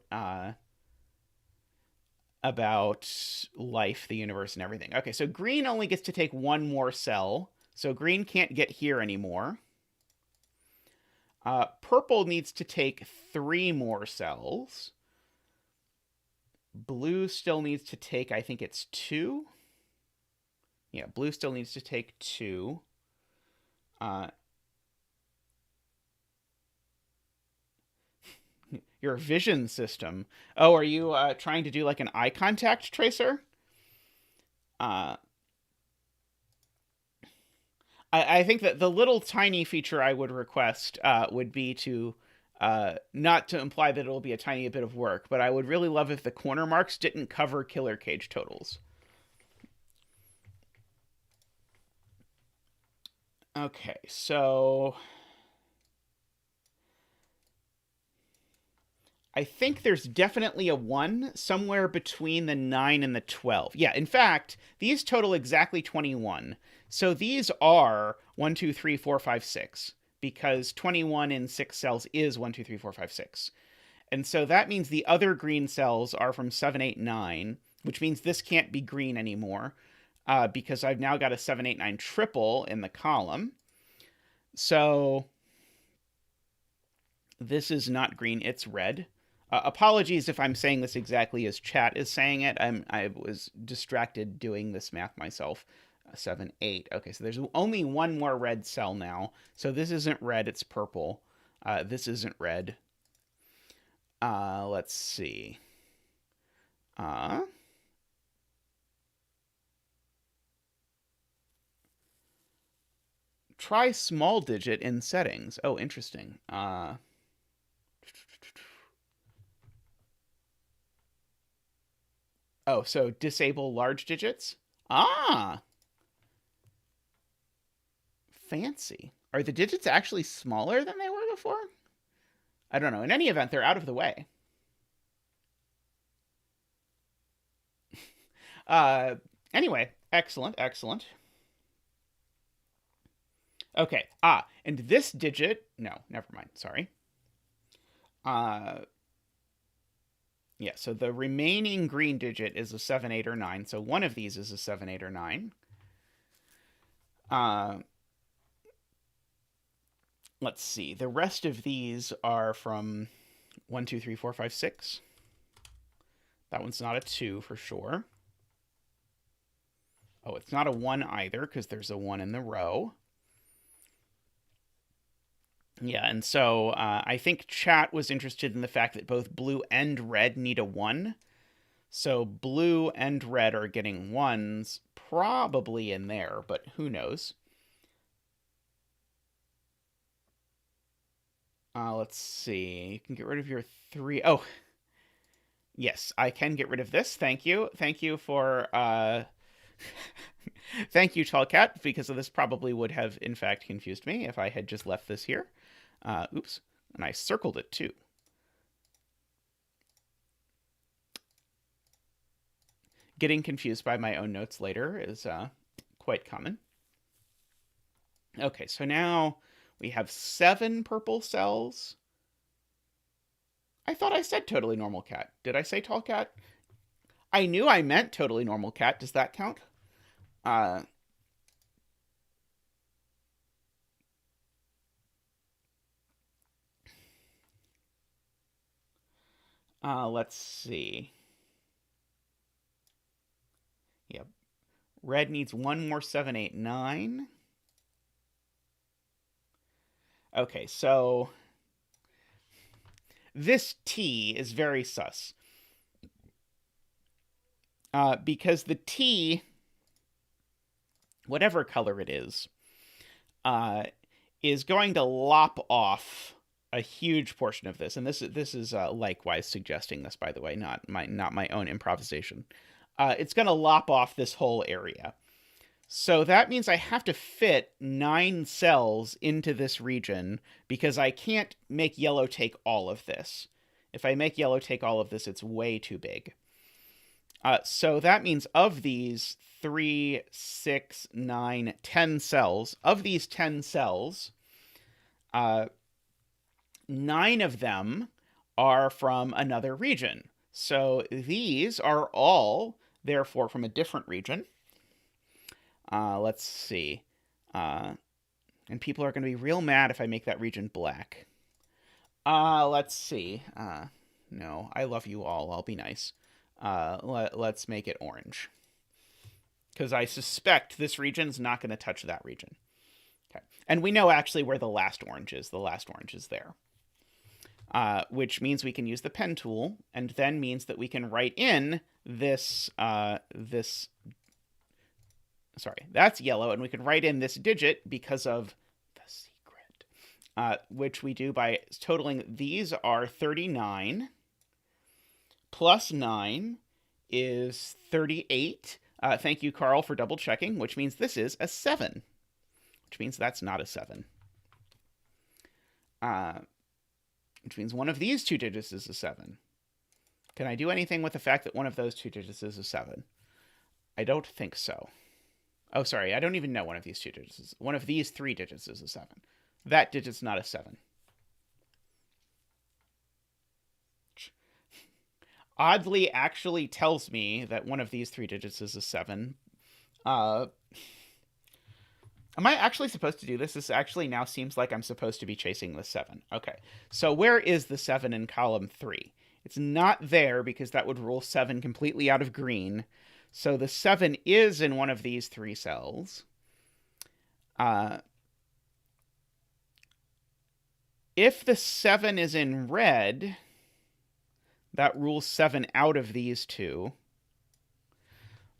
life, the universe, and everything? Okay, so green only gets to take one more cell, so green can't get here anymore. Purple needs to take 3 more cells. Blue still needs to take, I think it's 2. Yeah, blue still needs to take 2. Your vision system. Oh, are you trying to do like an eye contact tracer? I think that the little tiny feature I would request would be to, not to imply that it'll be a tiny bit of work, but I would really love if the corner marks didn't cover killer cage totals. Okay, so I think there's definitely a 1 somewhere between the 9 and the 12. Yeah, in fact, these total exactly 21. So these are 1, 2, 3, 4, 5, 6, because 21 in 6 cells is 1, 2, 3, 4, 5, 6. And so that means the other green cells are from 7, 8, 9, which means this can't be green anymore, because I've now got a 7, 8, 9 triple in the column. So this is not green, it's red. Apologies if I'm saying this exactly as chat is saying it. I was distracted doing this math myself. 7, 8. Okay, so there's only one more red cell now. So this isn't red, it's purple. This isn't red. Let's see. Try small digit in settings. Oh, interesting. Oh, so disable large digits? Ah! Fancy. Are the digits actually smaller than they were before? I don't know. In any event, they're out of the way. Anyway, excellent. Okay. And this digit... No, never mind. Sorry. Yeah, so the remaining green digit is a 7, 8, or 9. So one of these is a 7, 8, or 9. Let's see. The rest of these are from 1, 2, 3, 4, 5, 6. That one's not a 2 for sure. Oh, it's not a 1 either, because there's a 1 in the row. Yeah, and so I think chat was interested in the fact that both blue and red need a 1. So blue and red are getting 1s probably in there, but who knows? Let's see. You can get rid of your 3. Oh, yes, I can get rid of this. Thank you. Thank you for... Thank you, TallCat, because this probably would have, in fact, confused me if I had just left this here. Oops. And I circled it, too. Getting confused by my own notes later is quite common. Okay, so now We have 7 purple cells. I thought I said totally normal cat. Did I say tall cat? I knew I meant totally normal cat. Does that count? Let's see. Yep. Red needs 1 more 7, 8, 9. Okay, so this T is very sus. Because the T, whatever color it is going to lop off a huge portion of this. And this is likewise suggesting this, by the way, not my own improvisation. It's going to lop off this whole area. So that means I have to fit 9 cells into this region because I can't make yellow take all of this. If I make yellow take all of this, it's way too big. So that means of these 3, 6, 9, 10 cells, of these 10 cells, 9 of them are from another region. So these are all, therefore, from a different region. Let's see. And people are going to be real mad if I make that region black. Let's see. No, I love you all. I'll be nice. Let's make it orange. Because I suspect this region's not going to touch that region. Okay. And we know actually where the last orange is. The last orange is there. Which means we can use the pen tool, and then means that we can write in this, sorry, that's yellow, and we can write in this digit because of the secret, which we do by totaling. These are 39, plus 9 is 38. Thank you, Carl, for double checking, which means this is a 7, which means that's not a 7. Which means one of these 2 digits is a 7. Can I do anything with the fact that one of those 2 digits is a 7? I don't think so. Oh, sorry, I don't even know one of these 2 digits is. One of these 3 digits is a 7. That digit's not a 7. Oddly actually tells me that one of these 3 digits is a 7. Am I actually supposed to do this? This actually now seems like I'm supposed to be chasing the 7. Okay, so where is the 7 in column 3? It's not there because that would rule 7 completely out of green. So the 7 is in one of these 3 cells. If the 7 is in red, that rules 7 out of these 2.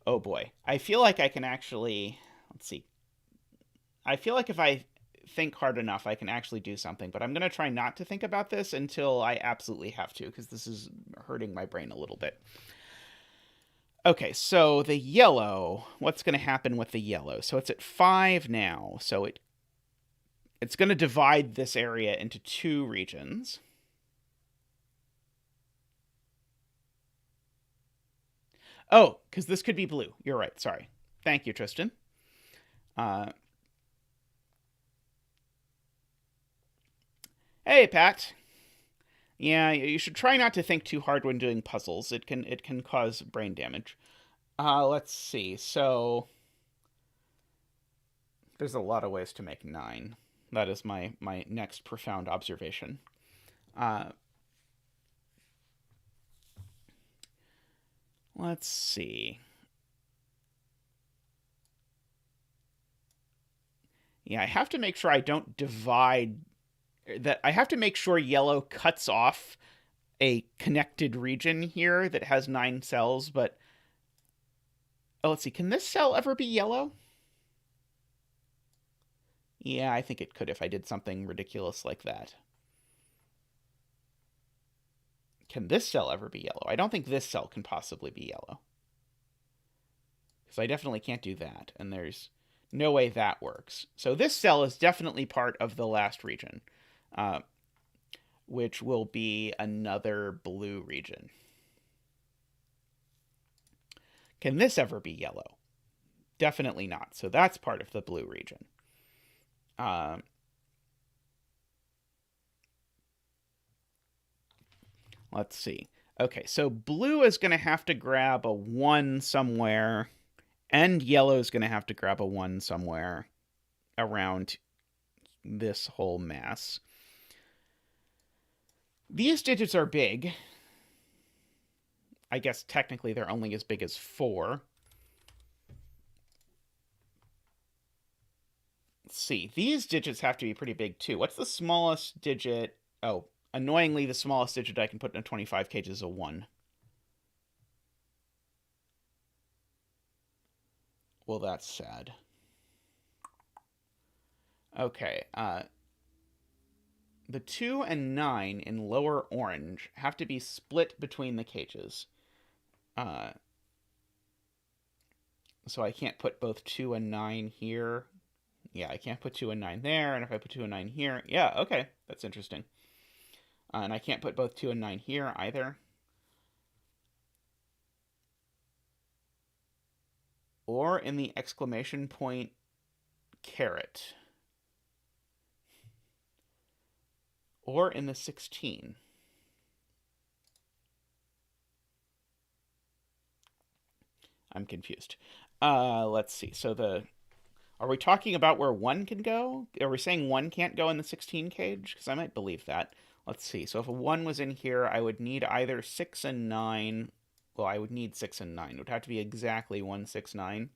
Oh boy. I feel like I can actually... Let's see. I feel like if I think hard enough, I can actually do something. But I'm going to try not to think about this until I absolutely have to, because this is hurting my brain a little bit. Okay, so the yellow, what's going to happen with the yellow? So it's at 5 now. So it's going to divide this area into 2 regions. Oh, because this could be blue. You're right. Sorry. Thank you, Tristan. Hey, Pat. Yeah, you should try not to think too hard when doing puzzles. It can cause brain damage. Let's see. So there's a lot of ways to make 9. That is my next profound observation. Let's see. Yeah, I have to make sure I don't divide... that I have to make sure yellow cuts off a connected region here that has 9 cells, but... Oh, let's see. Can this cell ever be yellow? Yeah, I think it could if I did something ridiculous like that. Can this cell ever be yellow? I don't think this cell can possibly be yellow. Because I definitely can't do that, and there's no way that works. So this cell is definitely part of the last region, which will be another blue region. Can this ever be yellow? Definitely not. So that's part of the blue region. Let's see. Okay, so blue is going to have to grab a 1 somewhere, and yellow is going to have to grab a 1 somewhere around this whole mass. These digits are big. I guess technically they're only as big as 4. Let's see. These digits have to be pretty big too. What's the smallest digit? Oh, annoyingly, the smallest digit I can put in a 25 cage is a 1. Well, that's sad. Okay, the 2 and 9 in lower orange have to be split between the cages. So I can't put both 2 and 9 here. Yeah, I can't put 2 and 9 there, and if I put 2 and 9 here... Yeah, okay, that's interesting. And I can't put both 2 and 9 here either. Or in the exclamation point caret. Or in the 16. I'm confused. Let's see. So are we talking about where 1 can go? Are we saying 1 can't go in the 16 cage? Because I might believe that. Let's see. So if a 1 was in here, I would need either 6 and 9. Well, I would need 6 and 9. It would have to be exactly 1, 6, 9.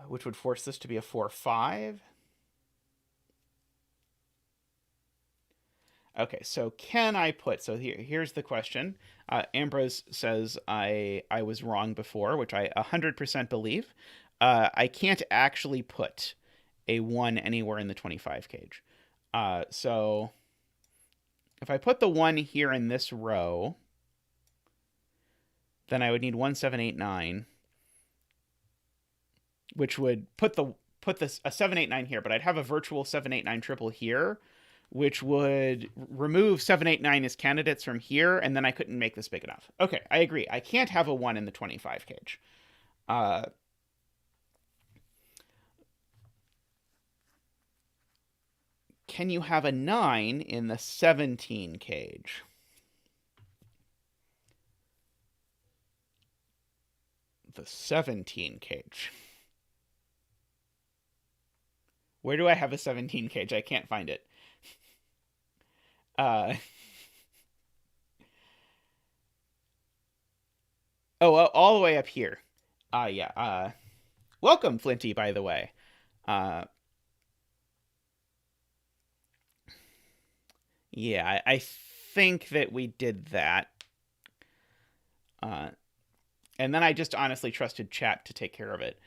Which would force this to be a 4, 5. Okay, so can I put... So here's the question. Ambrose says I was wrong before, which I 100% believe. I can't actually put a 1 anywhere in the 25 cage. So if I put the 1 here in this row, then I would need 1, 7, 8, 9, which would put a 7, 8, 9 here, but I'd have a virtual 7, 8, 9 triple here, which would remove 7, 8, 9 as candidates from here, and then I couldn't make this big enough. Okay, I agree. I can't have a 1 in the 25 cage. Can you have a 9 in the 17 cage? The 17 cage. Where do I have a 17 cage? I can't find it. Oh, all the way up here. Yeah. Welcome, Flinty, by the way. Yeah, I think that we did that. And then I just honestly trusted chat to take care of it.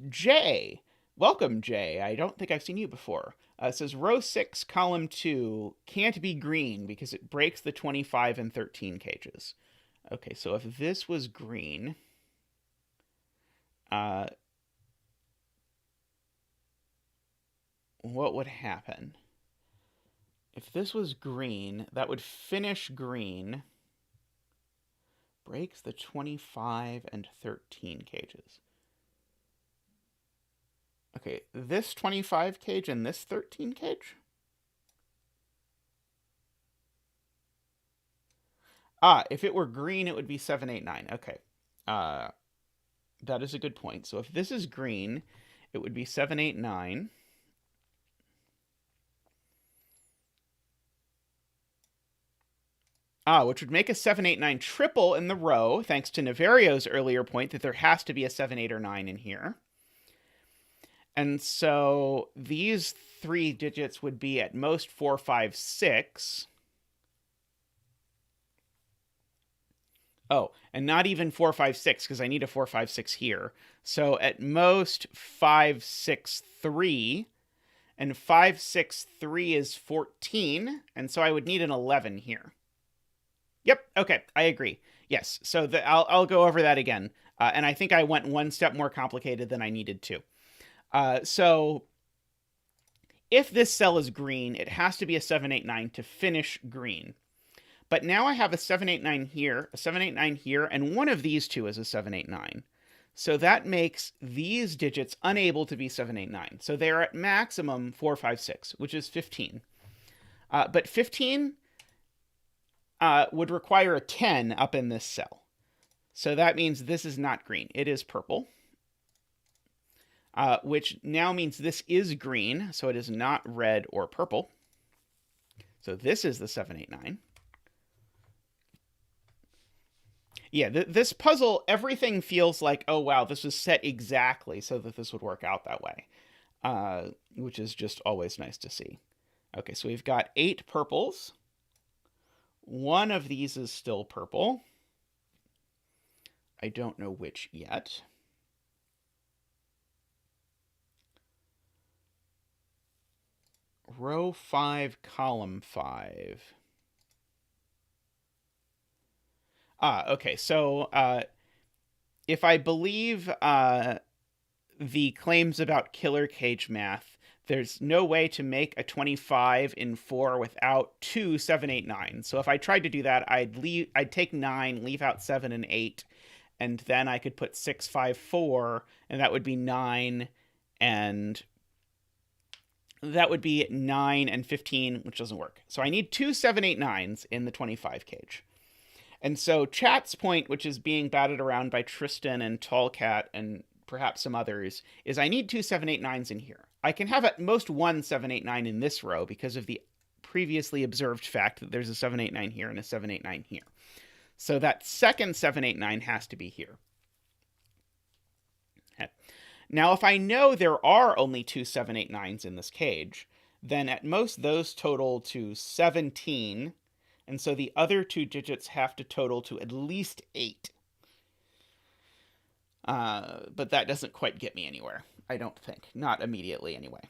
Jay. Welcome, Jay. I don't think I've seen you before. It says row 6, column 2 can't be green because it breaks the 25 and 13 cages. Okay, so if this was green, what would happen? If this was green, that would finish green, breaks the 25 and 13 cages. Okay, this 25 cage and this 13 cage? If it were green, it would be 7, 8, 9. Okay. That is a good point. So if this is green, it would be 7, 8, 9. Which would make a 7, 8, 9 triple in the row, thanks to Niverio's earlier point that there has to be a 7, 8, or 9 in here. And so these 3 digits would be at most 4, 5, 6. Oh, and not even 4, 5, 6, because I need a 4, 5, 6 here. So at most 5, 6, 3. And 5, 6, 3 is 14. And so I would need an 11 here. Yep, okay, I agree. Yes, so I'll go over that again. And I think I went one step more complicated than I needed to. So if this cell is green, it has to be a 7, 8, 9 to finish green. But now I have a 7, 8, 9 here, a 7, 8, 9 here, and one of these two is a 7, 8, 9. So that makes these digits unable to be 7, 8, 9. So they're at maximum 4, 5, 6, which is 15. But 15, would require a 10 up in this cell. So that means this is not green. It is purple, which now means this is green, so it is not red or purple. So this is the 789. Yeah, this puzzle, everything feels like, oh, wow, this was set exactly so that this would work out that way, which is just always nice to see. Okay, so we've got 8 purples. One of these is still purple. I don't know which yet. Row 5, column 5. Okay, so if I believe the claims about killer cage math, there's no way to make a 25 in 4 without 2 7, 8, 9. So if I tried to do that, I'd take 9, leave out 7 and 8, and then I could put 6, 5, 4, and that would be 9, and that would be 9 and 15, which doesn't work. So I need 2 7, 8, 9s in the 25 cage. And so chat's point, which is being batted around by Tristan and TotallyNormalCat and perhaps some others, is I need 2 7, 8, 9s in here. I can have at most 1 7, 8, 9 in this row because of the previously observed fact that there's a 7, 8, 9 here and a 7, 8, 9 here. So that second 7, 8, 9 has to be here. Okay. Now, if I know there are only 2 7, 8, 9s in this cage, then at most those total to 17, and so the other 2 digits have to total to at least 8. But that doesn't quite get me anywhere, I don't think. Not immediately, anyway.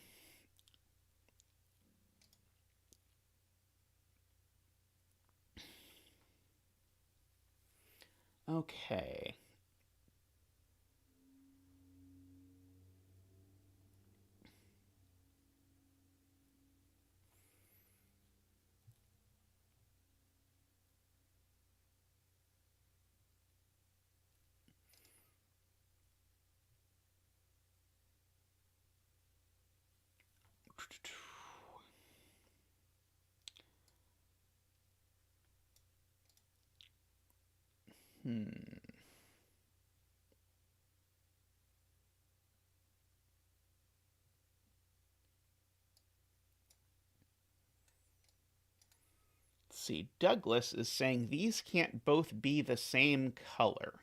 Okay. Let's see, Douglas is saying these can't both be the same color.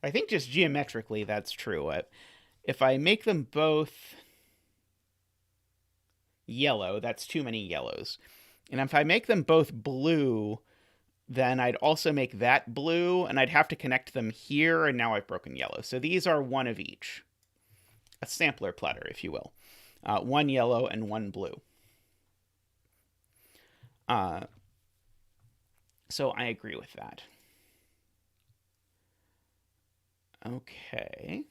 I think just geometrically that's true. If I make them both yellow, that's too many yellows. And if I make them both blue, then I'd also make that blue, and I'd have to connect them here, and now I've broken yellow. So these are one of each. A sampler platter, if you will. 1 yellow and 1 blue. So I agree with that. Okay.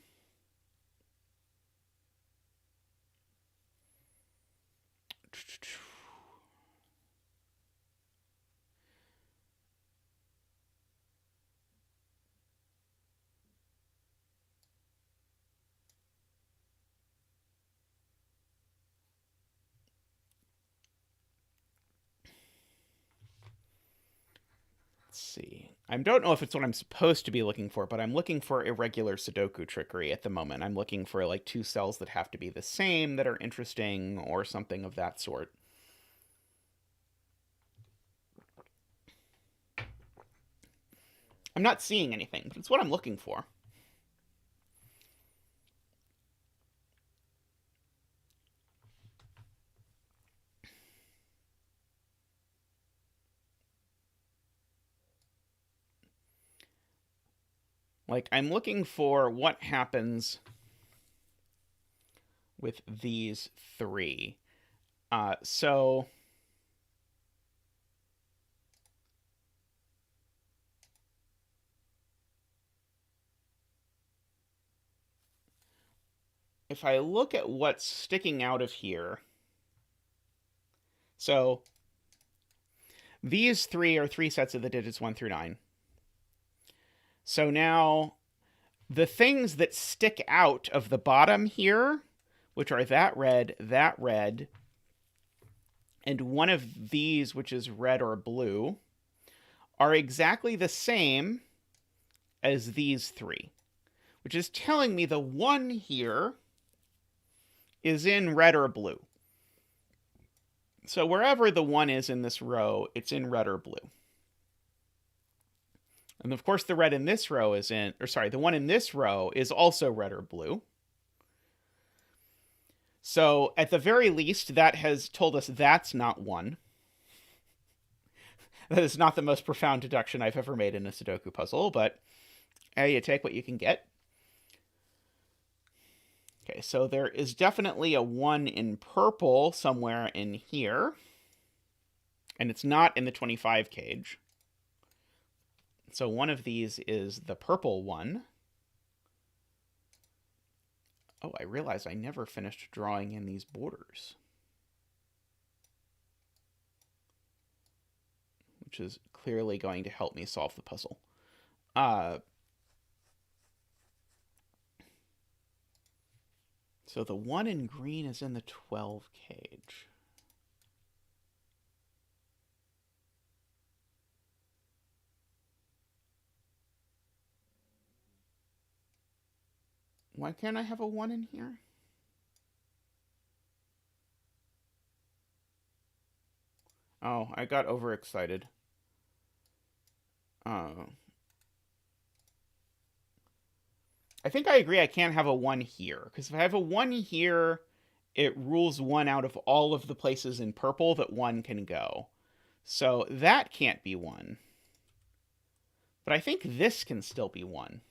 See. I don't know if it's what I'm supposed to be looking for, but I'm looking for irregular Sudoku trickery at the moment. I'm looking for like 2 cells that have to be the same that are interesting or something of that sort. I'm not seeing anything, but it's what I'm looking for. Like, I'm looking for what happens with these 3. So if I look at what's sticking out of here, so these 3 are 3 sets of the digits 1 through 9. So now the things that stick out of the bottom here, which are that red, and one of these, which is red or blue, are exactly the same as these three, which is telling me the one here is in red or blue. So wherever the one is in this row, it's in red or blue. And of course, the red in this row is in, or sorry, the one in this row is also red or blue. So at the very least, that has told us that's not one. That is not the most profound deduction I've ever made in a Sudoku puzzle, but hey, you take what you can get. Okay, so there is definitely a 1 in purple somewhere in here. And it's not in the 25 cage. So one of these is the purple one. Oh, I realize I never finished drawing in these borders. Which is clearly going to help me solve the puzzle. So the one in green is in the 12 cage. Why can't I have a 1 in here? Oh, I got overexcited. I think I agree I can't have a 1 here, because if I have a 1 here, it rules 1 out of all of the places in purple that 1 can go. So that can't be 1. But I think this can still be 1.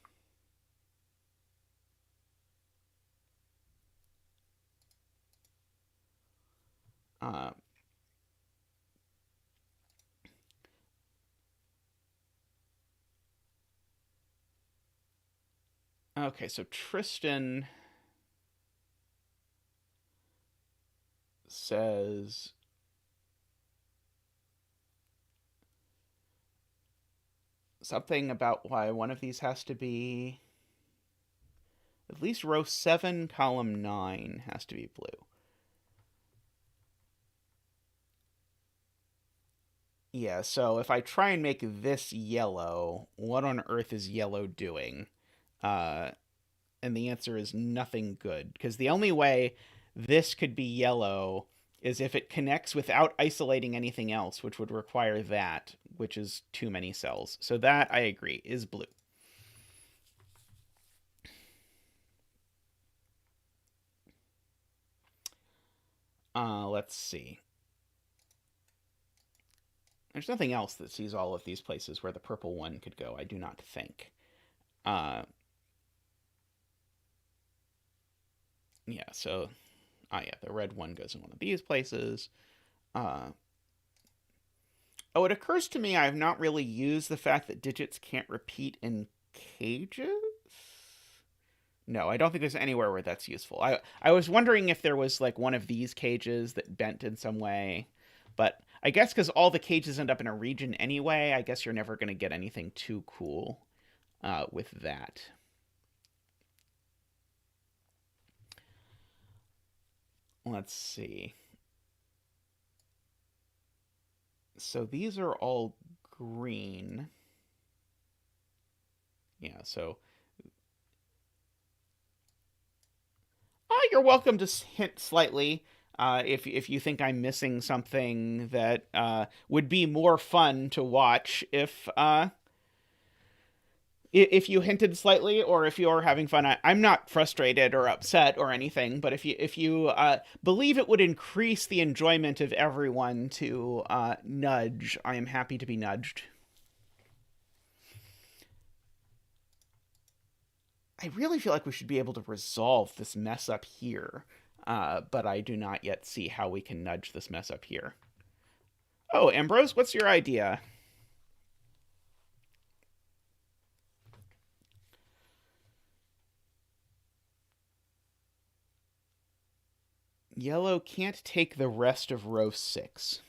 Okay, so Tristan says something about why one of these has to be at least row 7, column 9 has to be blue. Yeah, so if I try and make this yellow, what on earth is yellow doing? And the answer is nothing good, because the only way this could be yellow is if it connects without isolating anything else, which would require that, which is too many cells. So that, I agree, is blue. Let's see. There's nothing else that sees all of these places where the purple one could go, I do not think. Yeah, so... yeah, the red one goes in one of these places. Oh, it occurs to me I have not really used the fact that digits can't repeat in cages? No, I don't think there's anywhere where that's useful. I was wondering if there was, like, one of these cages that bent in some way. But I guess because all the cages end up in a region anyway, I guess you're never going to get anything too cool with that. Let's see. So these are all green. Yeah, so... you're welcome to hint slightly if you think I'm missing something that would be more fun to watch if you hinted slightly, or if you're having fun. I'm not frustrated or upset or anything, but if you believe it would increase the enjoyment of everyone to nudge, I am happy to be nudged. I really feel like we should be able to resolve this mess up here, but I do not yet see how we can nudge this mess up here. Oh, Ambrose, what's your idea? Yellow can't take the rest of row 6.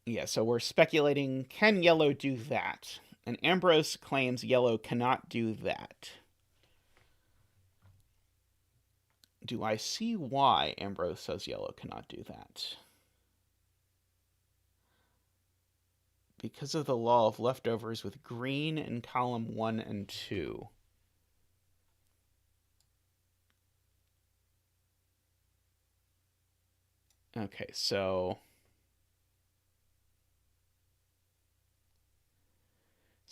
Yeah, so we're speculating, can yellow do that? And Ambrose claims yellow cannot do that. Do I see why Ambrose says yellow cannot do that? Because of the law of leftovers with green in column 1 and 2. Okay, so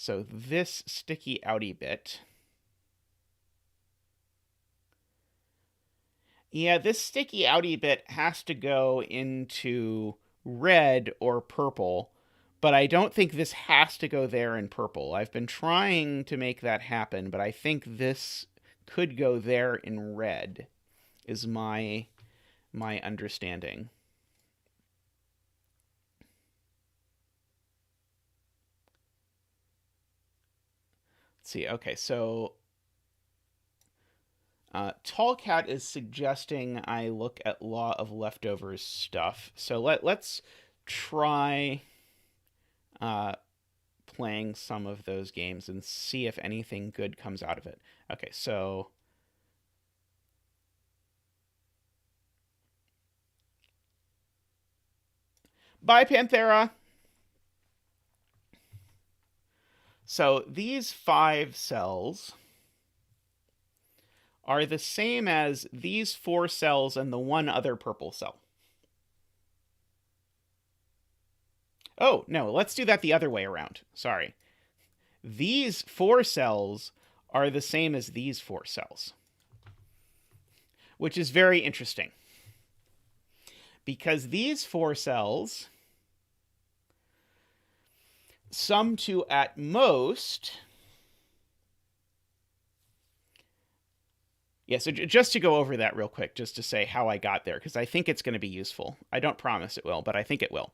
this sticky outy bit. Yeah, this sticky outy bit has to go into red or purple, but I don't think this has to go there in purple. I've been trying to make that happen, but I think this could go there in red, is my understanding. Let's see. Okay, so TallCat is suggesting I look at law of leftovers stuff. So let's try playing some of those games and see if anything good comes out of it. Okay, so bye, Panthera. So these 5 cells are the same as these 4 cells and the one other purple cell. Oh, no, let's do that the other way around. Sorry. These 4 cells are the same as these 4 cells, which is very interesting. Because these 4 cells sum to, at most... Yeah, so just to go over that real quick, just to say how I got there, because I think it's going to be useful. I don't promise it will, but I think it will.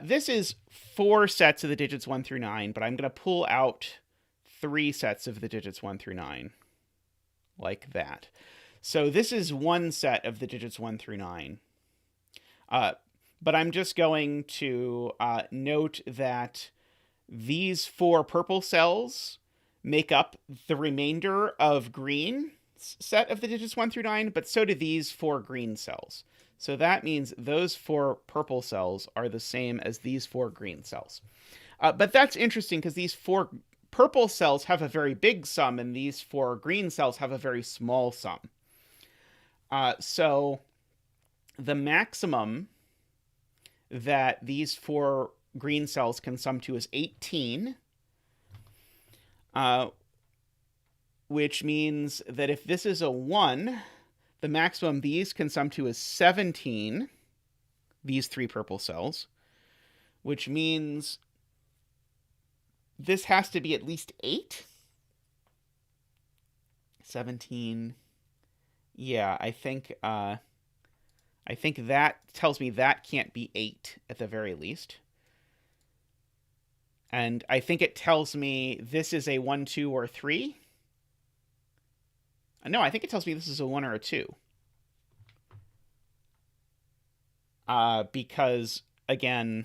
This is 4 sets of the digits 1 through 9, but I'm going to pull out 3 sets of the digits 1 through 9, like that. So this is 1 set of the digits 1 through 9. But I'm just going to note that these 4 purple cells make up the remainder of green set of the digits 1 through 9, but so do these 4 green cells. So that means those 4 purple cells are the same as these 4 green cells. But that's interesting because these 4 purple cells have a very big sum and these 4 green cells have a very small sum. So the maximum that these 4 green cells can sum to is 18. Which means that if this is a 1, the maximum these can sum to is 17, these 3 purple cells, which means this has to be at least 8? 17. Yeah, I think that tells me that can't be 8 at the very least. And I think it tells me this is a 1, 2, or 3. No, I think it tells me this is a 1 or a 2. Because, again,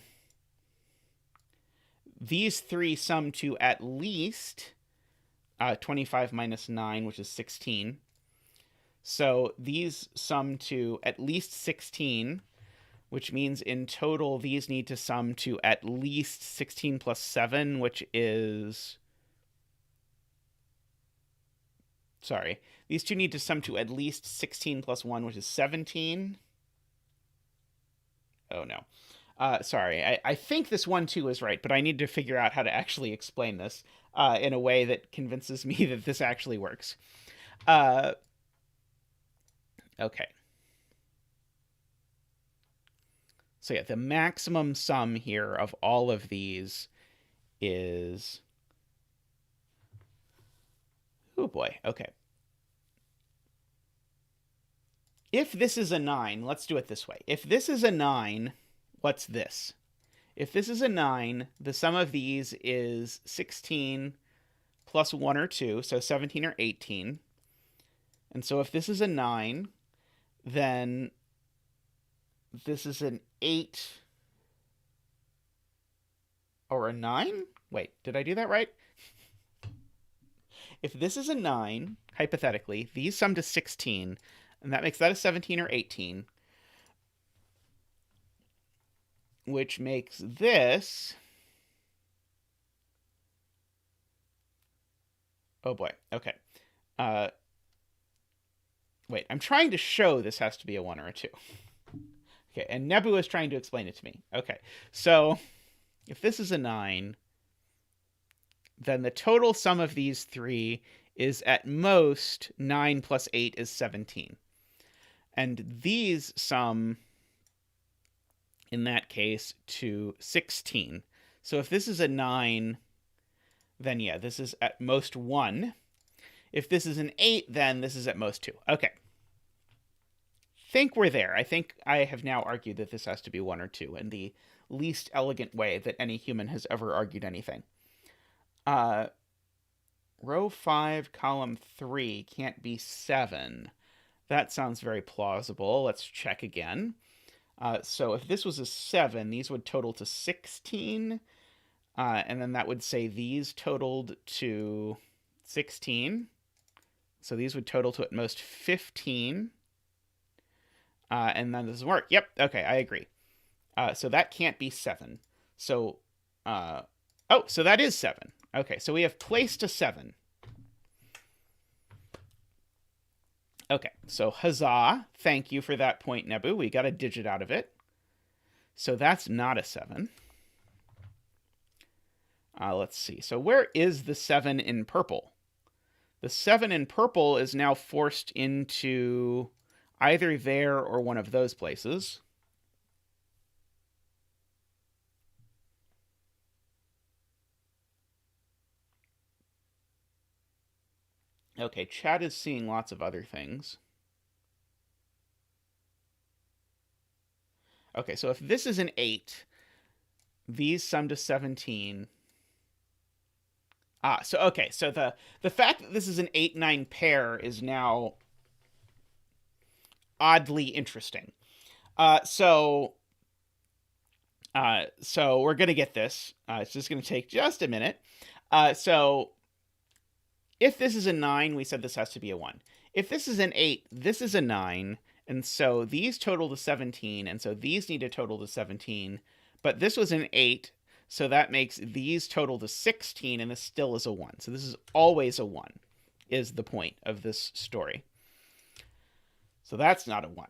these 3 sum to at least 25 minus 9, which is 16. So these sum to at least 16, which means in total these need to sum to at least 16 plus 7, which is... Sorry. These two need to sum to at least 16 plus 1, which is 17. Oh, no. Sorry. I think this 1, 2 is right, but I need to figure out how to actually explain this in a way that convinces me that this actually works. Okay. So yeah, the maximum sum here of all of these is... Oh, boy. Okay. If this is a 9, let's do it this way. If this is a 9, what's this? If this is a 9, the sum of these is 16 plus 1 or 2, so 17 or 18. And so if this is a 9, then this is an 8 or a 9? Wait, did I do that right? If this is a 9, hypothetically, these sum to 16, And that makes that a 17 or 18. Which makes this... Oh boy, okay. Wait, I'm trying to show this has to be a 1 or a 2. Okay, and Nebu is trying to explain it to me. Okay, so if this is a 9, then the total sum of these three is at most 9 plus 8 is 17. And these sum, in that case, to 16. So if this is a 9, then yeah, this is at most 1. If this is an 8, then this is at most 2. Okay. Think we're there. I think I have now argued that this has to be 1 or 2 in the least elegant way that any human has ever argued anything. Row 5, column 3 can't be 7. That sounds very plausible. Let's check again. So if this was a 7, these would total to 16. And then that would say these totaled to 16. So these would total to at most 15. And then this doesn't work. Yep. Okay, I agree. So that can't be 7. So, so that is 7. Okay, so we have placed a 7. Okay, so huzzah. Thank you for that point, Nebu. We got a digit out of it. So that's not a 7. Let's see. So where is the 7 in purple? The 7 in purple is now forced into either there or one of those places. Okay, chat is seeing lots of other things. Okay, so if this is an 8, these sum to 17. So the fact that this is an 8-9 pair is now oddly interesting. So we're going to get this. It's just going to take just a minute. So if this is a 9, we said this has to be a 1. If this is an 8, this is a 9. And so these total to 17. And so these need to total to 17. But this was an 8. So that makes these total to 16. And this still is a 1. So this is always a 1, is the point of this story. So that's not a 1.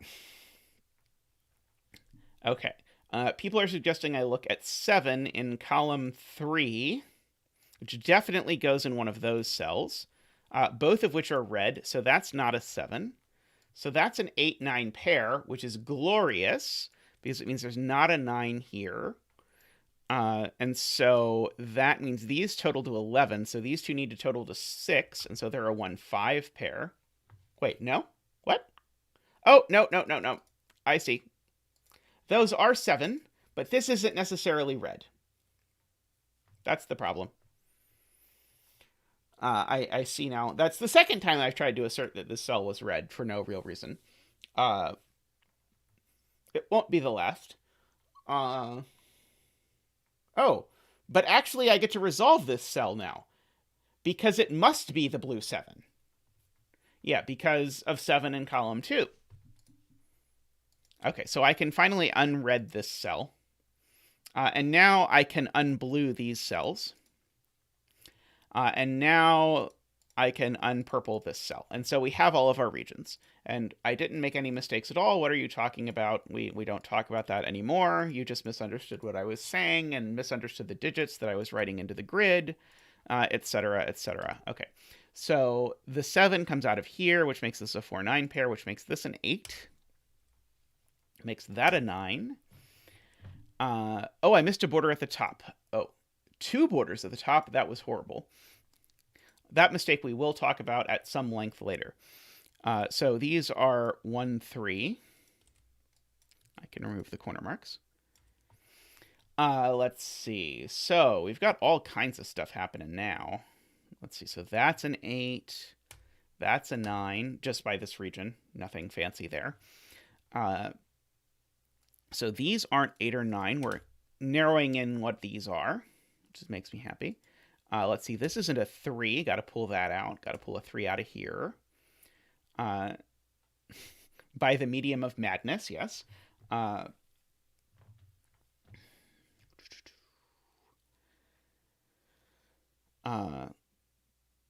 Okay. People are suggesting I look at 7 in column 3, which definitely goes in one of those cells, both of which are red, so that's not a 7. So that's an 8-9 pair, which is glorious, because it means there's not a 9 here. And so that means these total to 11, so these two need to total to 6, and so they're a 1-5 pair. Wait, no? What? Oh, no. I see. Those are 7, but this isn't necessarily red. That's the problem. I see now. That's the second time I've tried to assert that this cell was red for no real reason. It won't be the last. Oh, but actually I get to resolve this cell now, because it must be the blue 7. Yeah, because of 7 in column 2. Okay, so I can finally unred this cell. And now I can unblue these cells. And now I can unpurple this cell. And so we have all of our regions. And I didn't make any mistakes at all. What are you talking about? We don't talk about that anymore. You just misunderstood what I was saying and misunderstood the digits that I was writing into the grid, etc., etc. Okay, so the 7 comes out of here, which makes this a 4-9 pair, which makes this an 8. Makes that a 9. I missed a border at the top. Oh, 2 borders at the top. That was horrible. That mistake we will talk about at some length later. So these are 1, 3. I can remove the corner marks. Let's see. So we've got all kinds of stuff happening now. Let's see. So that's an 8. That's a 9, just by this region. Nothing fancy there. So these aren't 8 or 9. We're narrowing in what these are, which just makes me happy. Let's see. This isn't a 3. Got to pull that out. Got to pull a 3 out of here. By the medium of madness, yes. Uh, uh,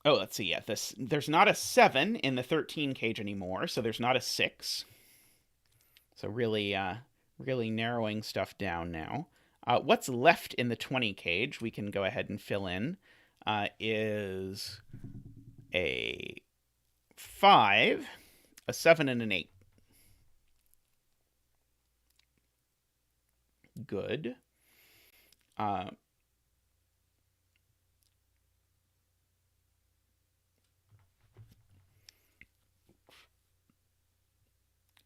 oh, let's see. Yeah, there's not a 7 in the 13 cage anymore, so there's not a 6. So really narrowing stuff down now. What's left in the 20 cage, we can go ahead and fill in, is a 5, a 7, and an 8. Good.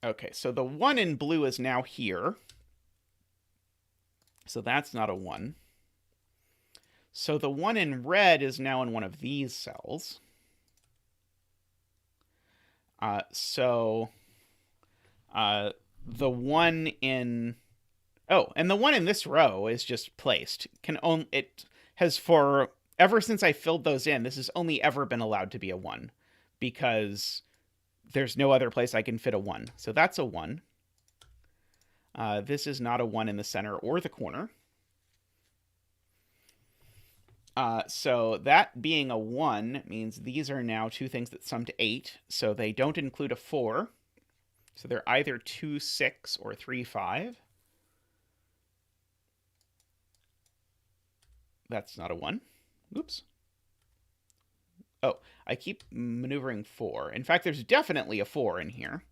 Okay, so the 1 in blue is now here. So that's not a 1. So the 1 in red is now in one of these cells. So the 1 in... Oh, and the 1 in this row is just placed. It has for... Ever since I filled those in, this has only ever been allowed to be a 1. Because there's no other place I can fit a 1. So that's a 1. This is not a 1 in the center or the corner. So that being a 1 means these are now two things that sum to 8. So they don't include a 4. So they're either 2, 6 or 3, 5. That's not a 1. Oops. Oh, I keep maneuvering 4. In fact, there's definitely a 4 in here.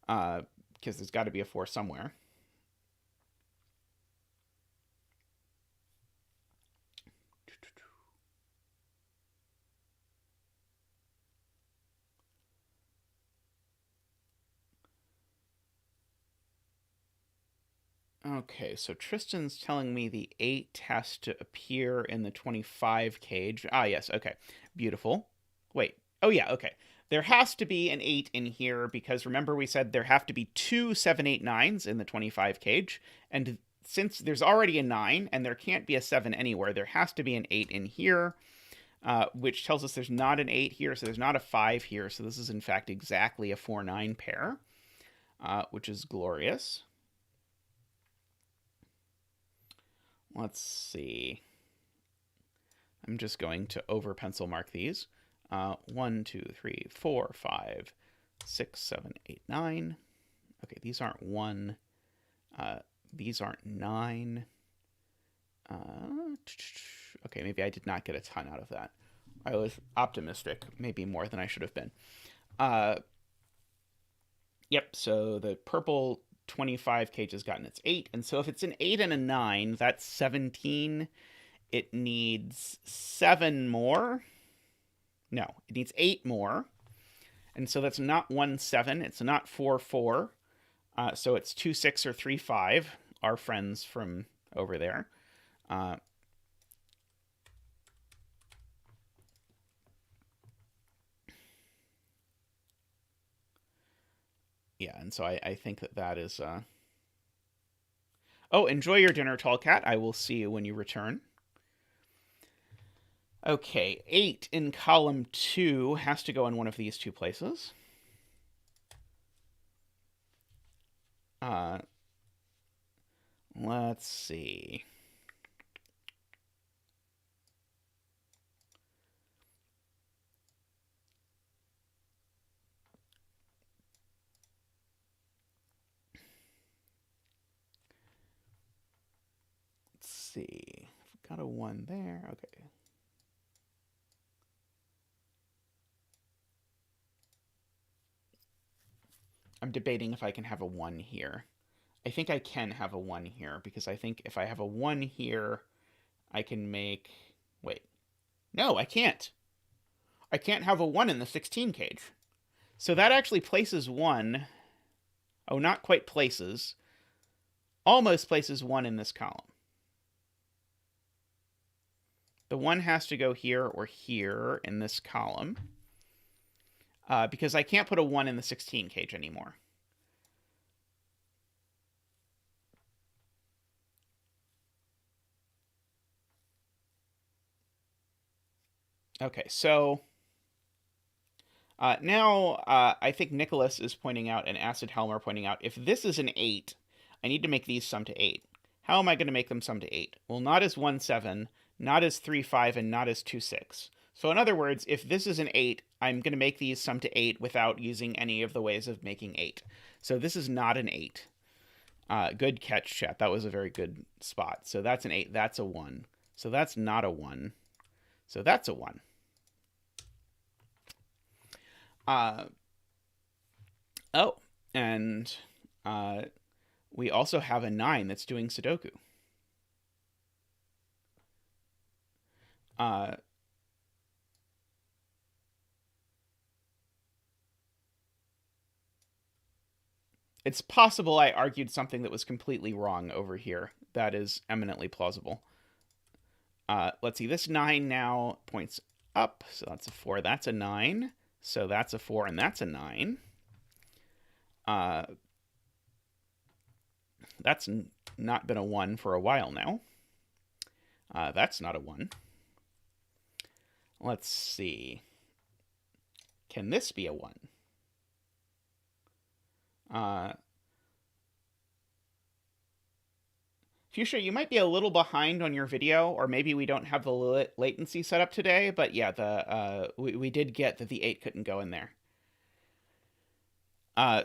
Because there's got to be a 4 somewhere. Okay, so Tristan's telling me the 8 has to appear in the 25 cage. Ah, yes, okay. Beautiful. Wait. Oh, yeah, okay. There has to be an 8 in here because remember we said there have to be 2 7, 8, 9s in the 25 cage. And since there's already a 9 and there can't be a 7 anywhere, there has to be an 8 in here, which tells us there's not an 8 here, so there's not a 5 here. So this is, in fact, exactly a 4-9 pair, which is glorious. Let's see. I'm just going to over pencil mark these. 1, 2, 3, 4, 5, 6, 7, 8, 9. Okay, these aren't 1. These aren't 9. Okay, maybe I did not get a ton out of that. I was optimistic, maybe more than I should have been. Yep, so the purple 25 cage has gotten its 8. And so if it's an 8 and a 9, that's 17. It needs 7 more. No, it needs 8 more. And so that's not 1, 7. It's not 4, 4. So it's 2, 6 or 3, 5. Our friends from over there. Yeah, and so I think that is... Oh, enjoy your dinner, tall cat. I will see you when you return. Okay, 8 in column 2 has to go in one of these two places. Let's see. See. I've got a 1 there. Okay. I'm debating if I can have a 1 here. I think I can have a 1 here because I think if I have a 1 here, I can make... Wait. No, I can't. I can't have a 1 in the 16 cage. So that actually places 1... Oh, not quite places. Almost places 1 in this column. The 1 has to go here or here in this column. Because I can't put a 1 in the 16 cage anymore. Okay, so Now, I think Nicholas is pointing out, and Acid Helmer pointing out, if this is an 8, I need to make these sum to 8. How am I going to make them sum to 8? Well, not as 1, 7, not as 3, 5, and not as 2, 6. So in other words, if this is an 8, I'm going to make these sum to 8 without using any of the ways of making 8. So this is not an 8. Good catch, chat. That was a very good spot. So that's an 8. That's a 1. So that's not a 1. So that's a 1. Oh, and we also have a 9 that's doing Sudoku. It's possible I argued something that was completely wrong over here. That is eminently plausible. Let's see. This 9 now points up, so that's a 4. That's a 9. So that's a 4, and that's a 9. That's not been a 1 for a while now. That's not a 1. Let's see. Can this be a 1? Fuchsia, you might be a little behind on your video, or maybe we don't have the latency set up today, but yeah, we did get that the 8 couldn't go in there.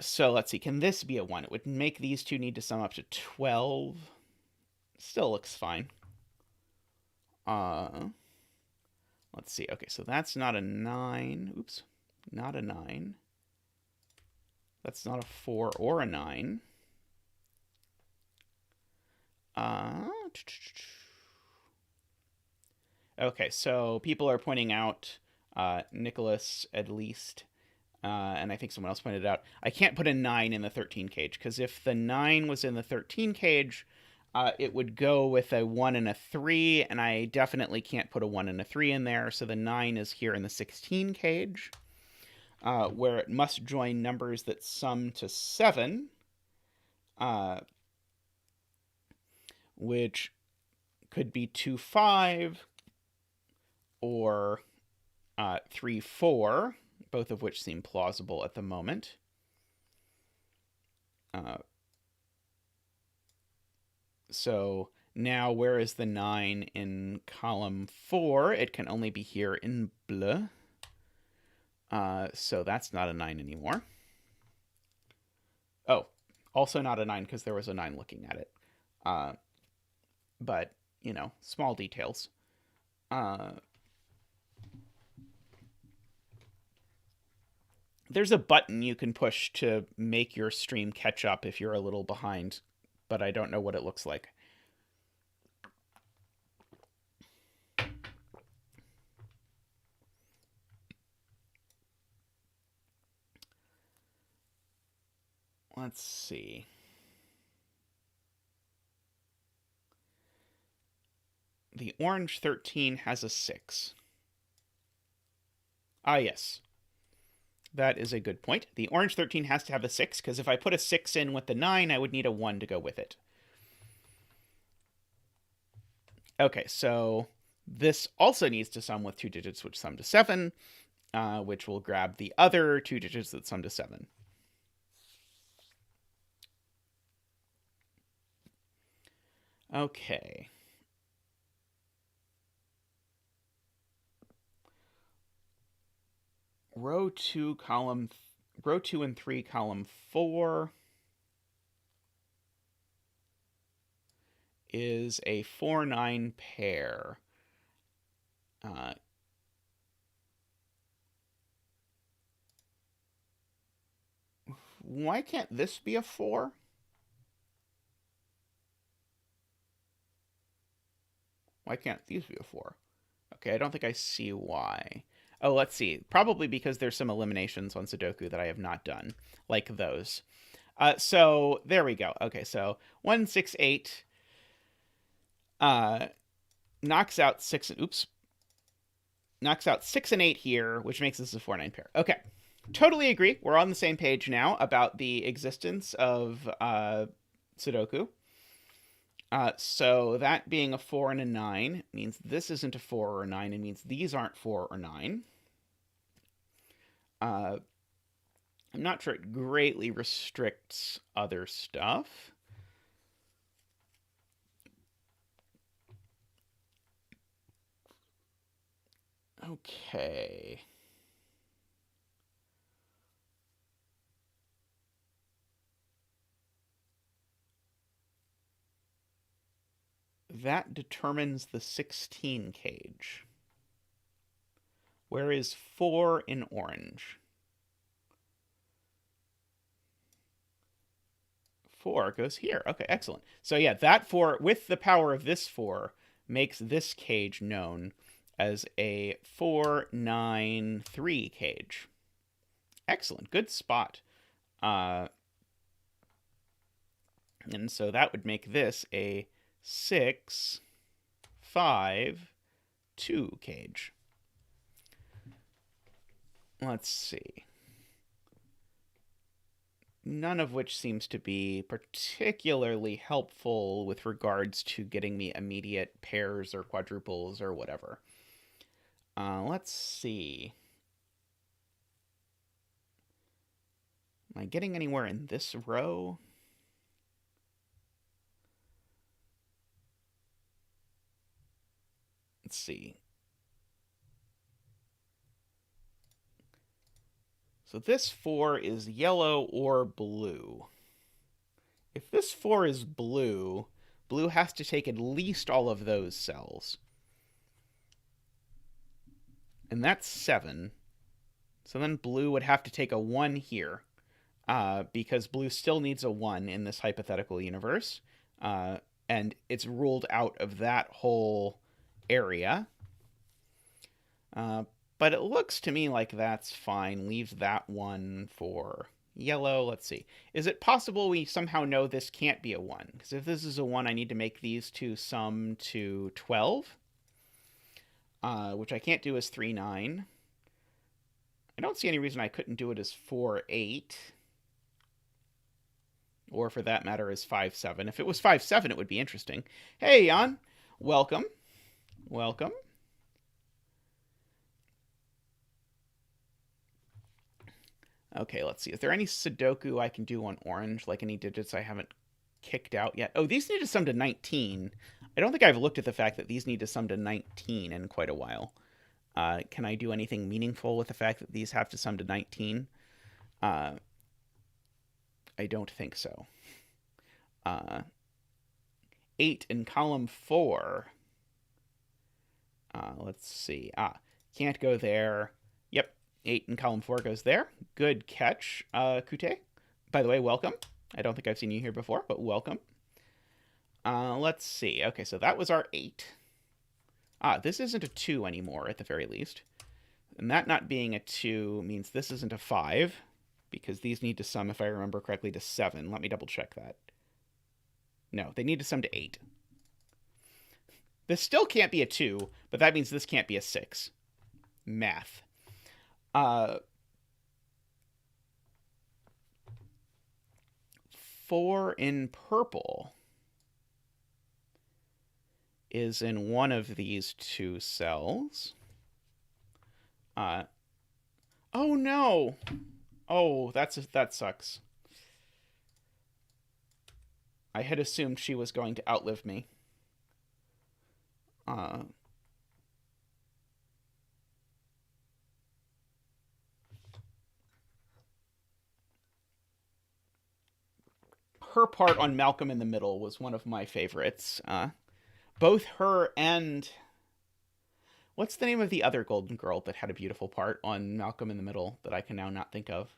So let's see, can this be a 1? It would make these two need to sum up to 12. Still looks fine. Let's see, okay, so that's not a 9. Oops, not a 9. That's not a 4 or a 9. Okay, so people are pointing out, Nicholas at least, and I think someone else pointed out, I can't put a 9 in the 13 cage, because if the 9 was in the 13 cage, it would go with a 1 and a 3, and I definitely can't put a 1 and a 3 in there, so the 9 is here in the 16 cage, where it must join numbers that sum to 7, which could be 2, 5, or 3, 4, both of which seem plausible at the moment. So now where is the 9 in column 4? It can only be here in bleu. So that's not a 9 anymore. Oh, also not a 9 because there was a 9 looking at it. But, you know, small details. There's a button you can push to make your stream catch up if you're a little behind, but I don't know what it looks like. Let's see. The orange 13 has a 6. Ah, yes. That is a good point. The orange 13 has to have a 6, because if I put a 6 in with the 9, I would need a 1 to go with it. Okay, so this also needs to sum with 2 digits which sum to 7, which will grab the other 2 digits that sum to 7. Okay. Row 2 and 3, column 4 is a 4-9 pair. Why can't this be a 4? Why can't these be a 4? Okay, I don't think I see why. Oh, let's see. Probably because there's some eliminations on Sudoku that I have not done, like those. So there we go. Okay, so 1, 6, 8 knocks out 6. Oops. Knocks out 6 and 8 here, which makes this a 4-9 pair. Okay, totally agree. We're on the same page now about the existence of Sudoku. So that being a 4 and a 9 means this isn't a 4 or a 9. It means these aren't 4 or 9. I'm not sure it greatly restricts other stuff. Okay. That determines the 16 cage. Where is 4 in orange? 4 goes here. Okay, excellent. So yeah, that 4, with the power of this 4, makes this cage known as a 4-9-3 cage. Excellent. Good spot. And so that would make this a 6-5-2 cage. Let's see. None of which seems to be particularly helpful with regards to getting me immediate pairs or quadruples or whatever. Let's see. Am I getting anywhere in this row? Let's see. So this 4 is yellow or blue. If this 4 is blue, blue has to take at least all of those cells. And that's 7. So then blue would have to take a 1 here, because blue still needs a 1 in this hypothetical universe. And it's ruled out of that whole area. But it looks to me like that's fine. Leave that 1 for yellow. Let's see. Is it possible we somehow know this can't be a 1? Because if this is a 1, I need to make these two sum to 12, which I can't do as 3-9. I don't see any reason I couldn't do it as 4-8. Or for that matter, as 5-7. If it was 5-7, it would be interesting. Hey, Jan. Welcome. Welcome. Okay, let's see. Is there any Sudoku I can do on orange? Like any digits I haven't kicked out yet? Oh, these need to sum to 19. I don't think I've looked at the fact that these need to sum to 19 in quite a while. Can I do anything meaningful with the fact that these have to sum to 19? I don't think so. 8 in column 4. Let's see. Can't go there. Yep, 8 in column 4 goes there. Good catch, Kute. By the way, welcome. I don't think I've seen you here before, but welcome. Let's see. Okay, so that was our 8. This isn't a 2 anymore, at the very least. And that not being a 2 means this isn't a 5, because these need to sum, if I remember correctly, to 7. Let me double check that. No, they need to sum to 8. This still can't be a 2, but that means this can't be a 6. Math. 4 in purple is in one of these two cells. Oh no! Oh, that sucks. I had assumed she was going to outlive me. Her part on Malcolm in the Middle was one of my favorites. Both her and... What's the name of the other Golden Girl that had a beautiful part on Malcolm in the Middle that I can now not think of?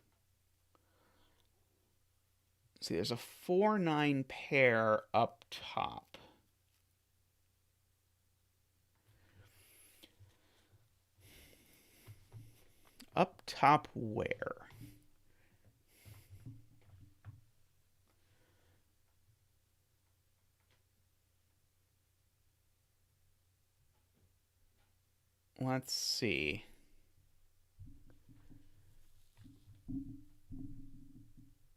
See, there's a 4-9 pair up top. Up top where? Let's see.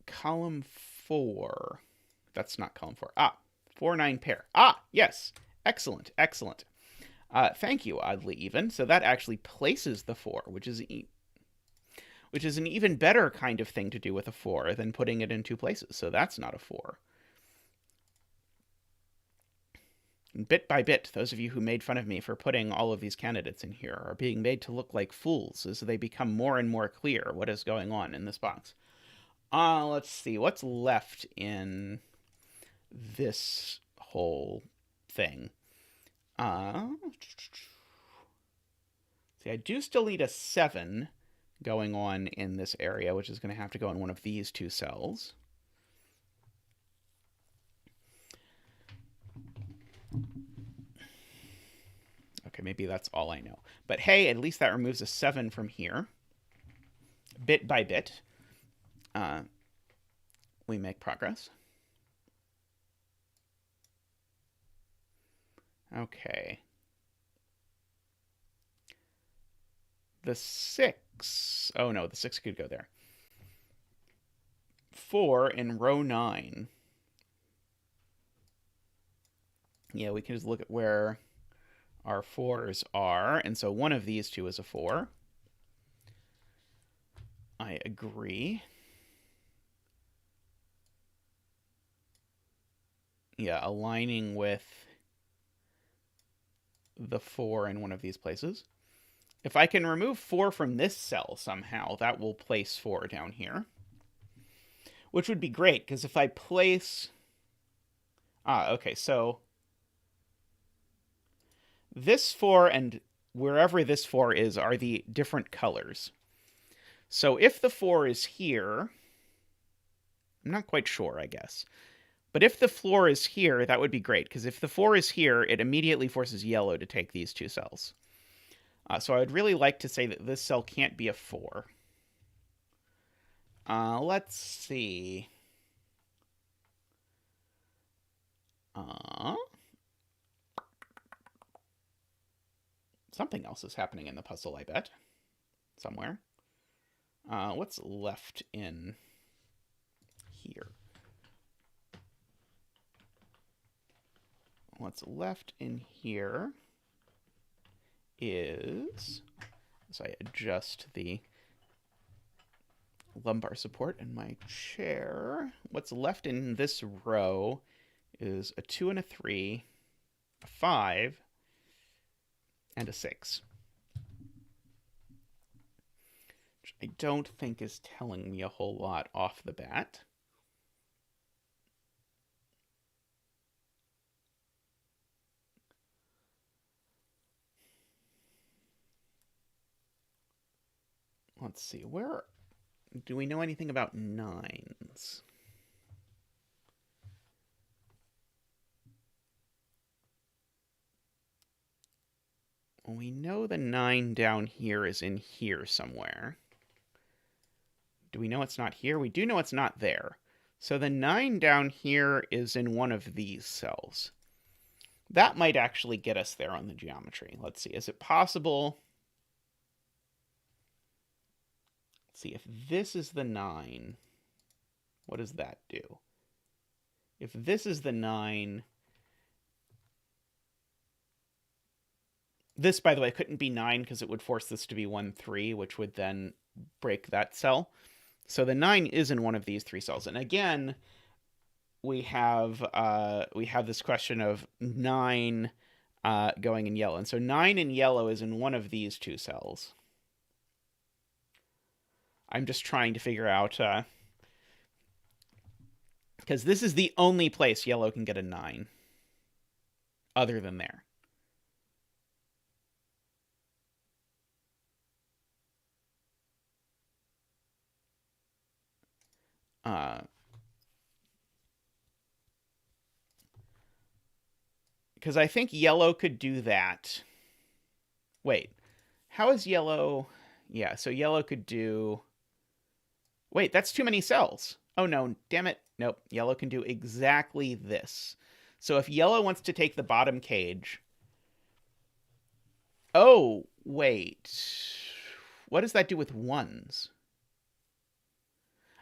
Column 4. That's not column 4. 4-9 pair. Yes. Excellent. Excellent. Thank you, oddly even. So that actually places the 4, which is which is an even better kind of thing to do with a 4 than putting it in 2 places. So that's not a 4. And bit by bit, those of you who made fun of me for putting all of these candidates in here are being made to look like fools as they become more and more clear what is going on in this box. Let's see. What's left in this whole thing? See, I do still need a 7 going on in this area, which is going to have to go in one of these 2 cells. Okay, maybe that's all I know. But hey, at least that removes a 7 from here. Bit by bit, we make progress. Okay. The 6. Oh, no, the 6 could go there. 4 in row 9. Yeah, we can just look at where our 4s are. And so one of these 2 is a 4. I agree. Yeah, aligning with the 4 in one of these places. If I can remove 4 from this cell somehow, that will place 4 down here. Which would be great, because if I place... okay, so... this 4 and wherever this 4 is are the different colors. So if the 4 is here... I'm not quite sure, I guess. But if the floor is here, that would be great, because if the 4 is here, it immediately forces yellow to take these 2 cells. So I would really like to say that this cell can't be a 4. Let's see. Something else is happening in the puzzle, I bet. Somewhere. What's left in here? What's left in here is, as I adjust the lumbar support in my chair, what's left in this row is a 2 and a 3, a 5, and a 6. Which I don't think is telling me a whole lot off the bat. Let's see, where... do we know anything about 9s? Well, we know the 9 down here is in here somewhere. Do we know it's not here? We do know it's not there. So the 9 down here is in one of these cells. That might actually get us there on the geometry. Let's see, is it possible... see, if this is the 9, what does that do? If this is the 9... this, by the way, couldn't be 9 because it would force this to be 1, 3, which would then break that cell. So the 9 is in one of these 3 cells. And again, we have this question of 9 going in yellow. And so 9 in yellow is in one of these 2 cells. I'm just trying to figure out... because this is the only place yellow can get a 9. Other than there. Because I think yellow could do that. Wait, how is yellow... yeah, so yellow could do... wait, that's too many cells. Oh, no, damn it. Nope, yellow can do exactly this. So if yellow wants to take the bottom cage... oh, wait. What does that do with 1s?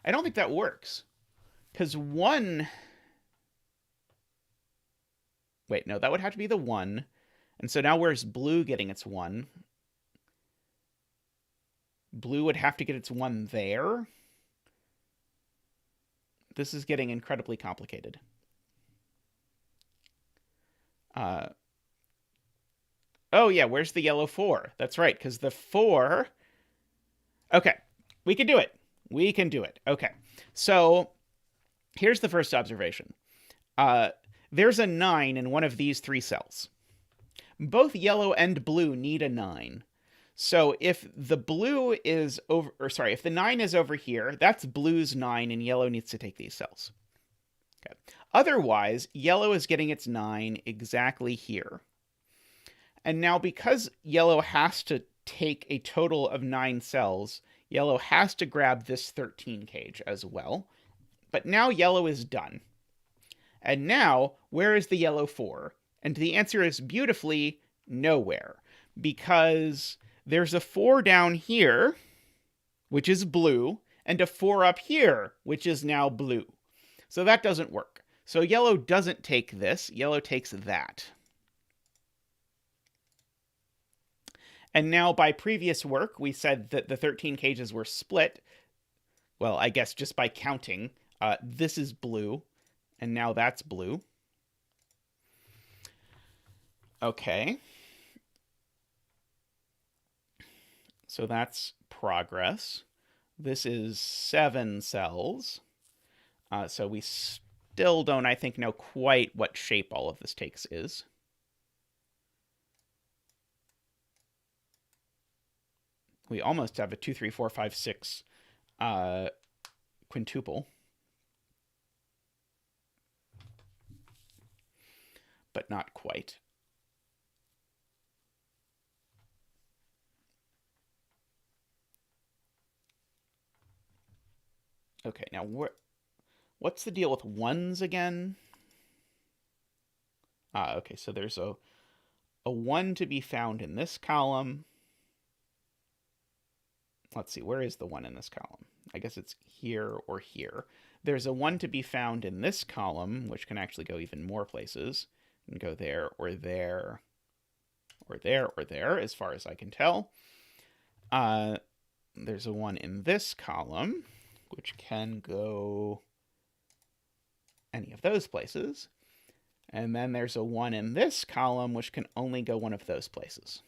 I don't think that works. Because 1... wait, no, that would have to be the 1. And so now where's blue getting its 1? blue would have to get its 1 there. This is getting incredibly complicated. Oh, yeah, where's the yellow 4? That's right, because the 4... Okay, we can do it. We can do it. Okay, so here's the first observation. There's a 9 in one of these 3 cells. Both yellow and blue need a 9. So if the blue is over, or sorry, if the 9 is over here, that's blue's 9, and yellow needs to take these cells. Okay. Otherwise, yellow is getting its 9 exactly here. And now because yellow has to take a total of 9 cells, yellow has to grab this 13 cage as well. But now yellow is done. And now, where is the yellow 4? And the answer is beautifully nowhere. Because there's a 4 down here, which is blue, and a 4 up here, which is now blue. So that doesn't work. So yellow doesn't take this. Yellow takes that. And now by previous work, we said that the 13 cages were split. Well, I guess just by counting. This is blue, and now that's blue. Okay. So that's progress. This is 7 cells. So we still don't, I think, know quite what shape all of this takes is. We almost have a 2, 3, 4, 5, 6 quintuple. But not quite. Okay, now what's the deal with 1s again? Okay, so there's a 1 to be found in this column. Let's see, where is the 1 in this column? I guess it's here or here. There's a 1 to be found in this column, which can actually go even more places. And go there, or there, or there, or there, as far as I can tell. There's a 1 in this column, which can go any of those places. And then there's a 1 in this column, which can only go one of those places.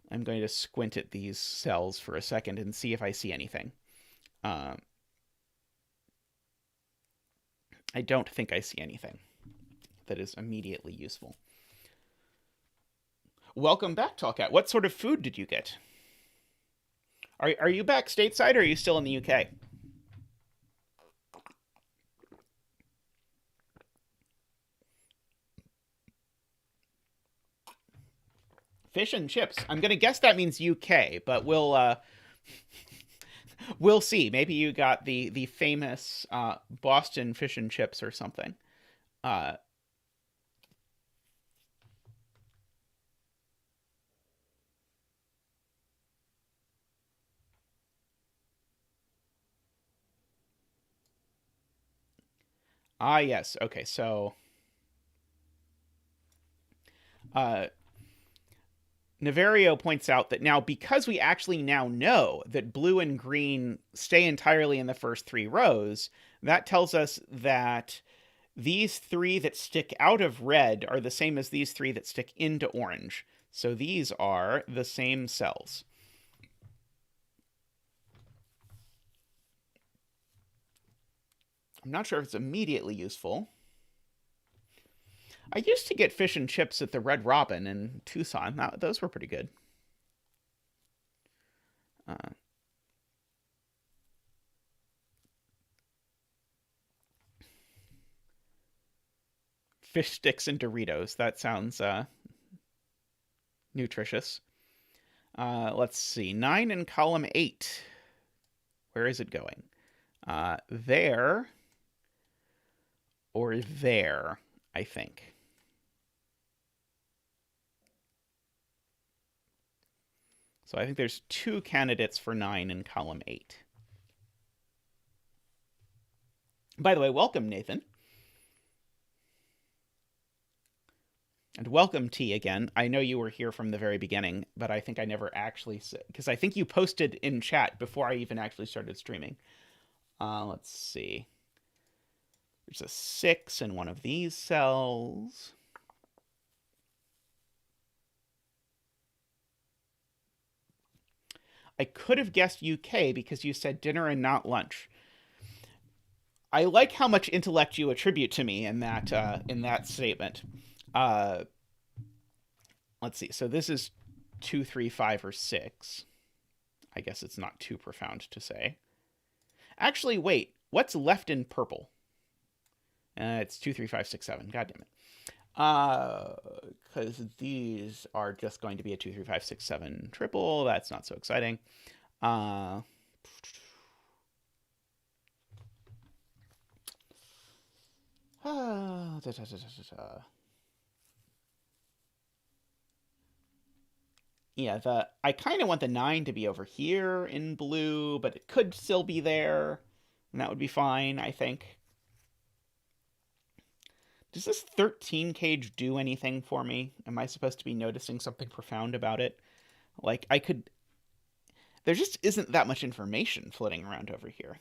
I'm going to squint at these cells for a second and see if I see anything. I don't think I see anything that is immediately useful. Welcome back, TotallyNormalCat. What sort of food did you get? Are you back stateside, or are you still in the UK? Fish and chips. I'm going to guess that means UK, but we'll see. Maybe you got the famous Boston fish and chips or something. Yes. Okay, so Niverio points out that now, because we actually now know that blue and green stay entirely in the first 3 rows, that tells us that these 3 that stick out of red are the same as these 3 that stick into orange. So these are the same cells. I'm not sure if it's immediately useful. I used to get fish and chips at the Red Robin in Tucson. Those were pretty good. Fish sticks and Doritos. That sounds nutritious. Let's see. 9 in column 8. Where is it going? There or there, I think. So I think there's 2 candidates for 9 in column 8. By the way, welcome, Nathan. And welcome, T, again. I know you were here from the very beginning, but I think I never actually said, because I think you posted in chat before I even actually started streaming. Let's see. There's a 6 in one of these cells. I could have guessed UK because you said dinner and not lunch. I like how much intellect you attribute to me in that statement. Uh, let's see. So this is 2, 3, 5, or 6. I guess it's not too profound to say. Actually, wait. What's left in purple? It's 2, 3, 5, 6, 7. God damn it. Because these are just going to be a 2, 3, 5, 6, 7 triple. That's not so exciting. Yeah, I kind of want the 9 to be over here in blue, but it could still be there, and that would be fine, I think. Does this 13 cage do anything for me? Am I supposed to be noticing something profound about it? Like, I could... There just isn't that much information floating around over here.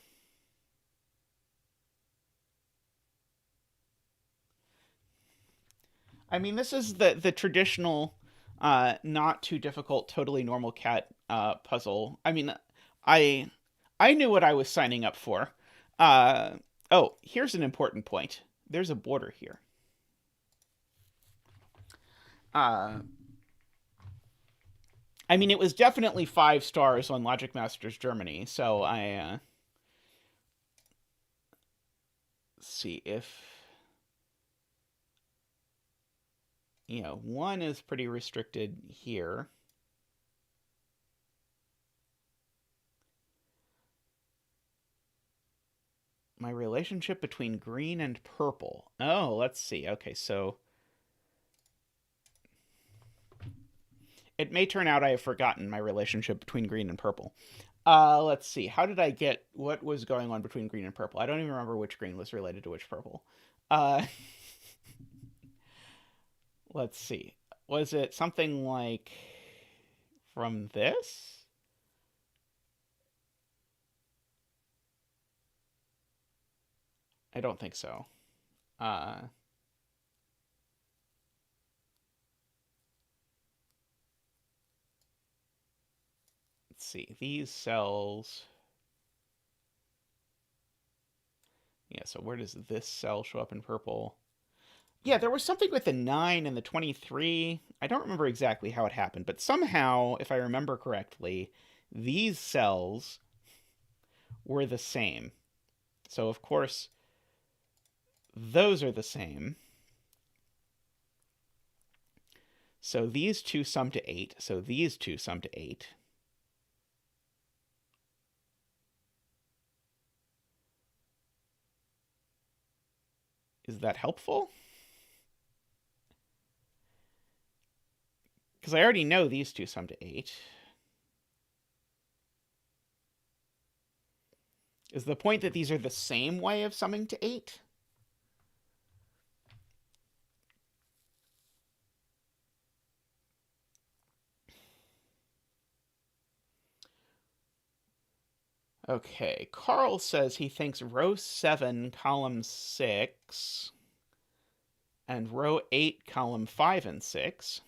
I mean, this is the traditional, not too difficult, TotallyNormalCat puzzle. I mean, I I knew what I was signing up for. Uh, oh, here's an important point. There's a border here. Uh, I mean, it was definitely 5 stars on Logic Masters Germany, so I see if 1 is pretty restricted here. My relationship between green and purple. Oh, let's see. Okay, so it may turn out I have forgotten my relationship between green and purple. Let's see. How did I get what was going on between green and purple? I don't even remember which green was related to which purple. Uh, let's see. Was it something like from this? I don't think so. Let's see. These cells. Yeah, so where does this cell show up in purple? Yeah, there was something with the 9 and the 23. I don't remember exactly how it happened, but somehow, if I remember correctly, these cells were the same. So, of course, those are the same. So these two sum to 8. So these two sum to 8. Is that helpful? Because I already know these two sum to 8. Is the point that these are the same way of summing to 8? Okay, Carl says he thinks row 7, column 6, and row 8, column 5 and 6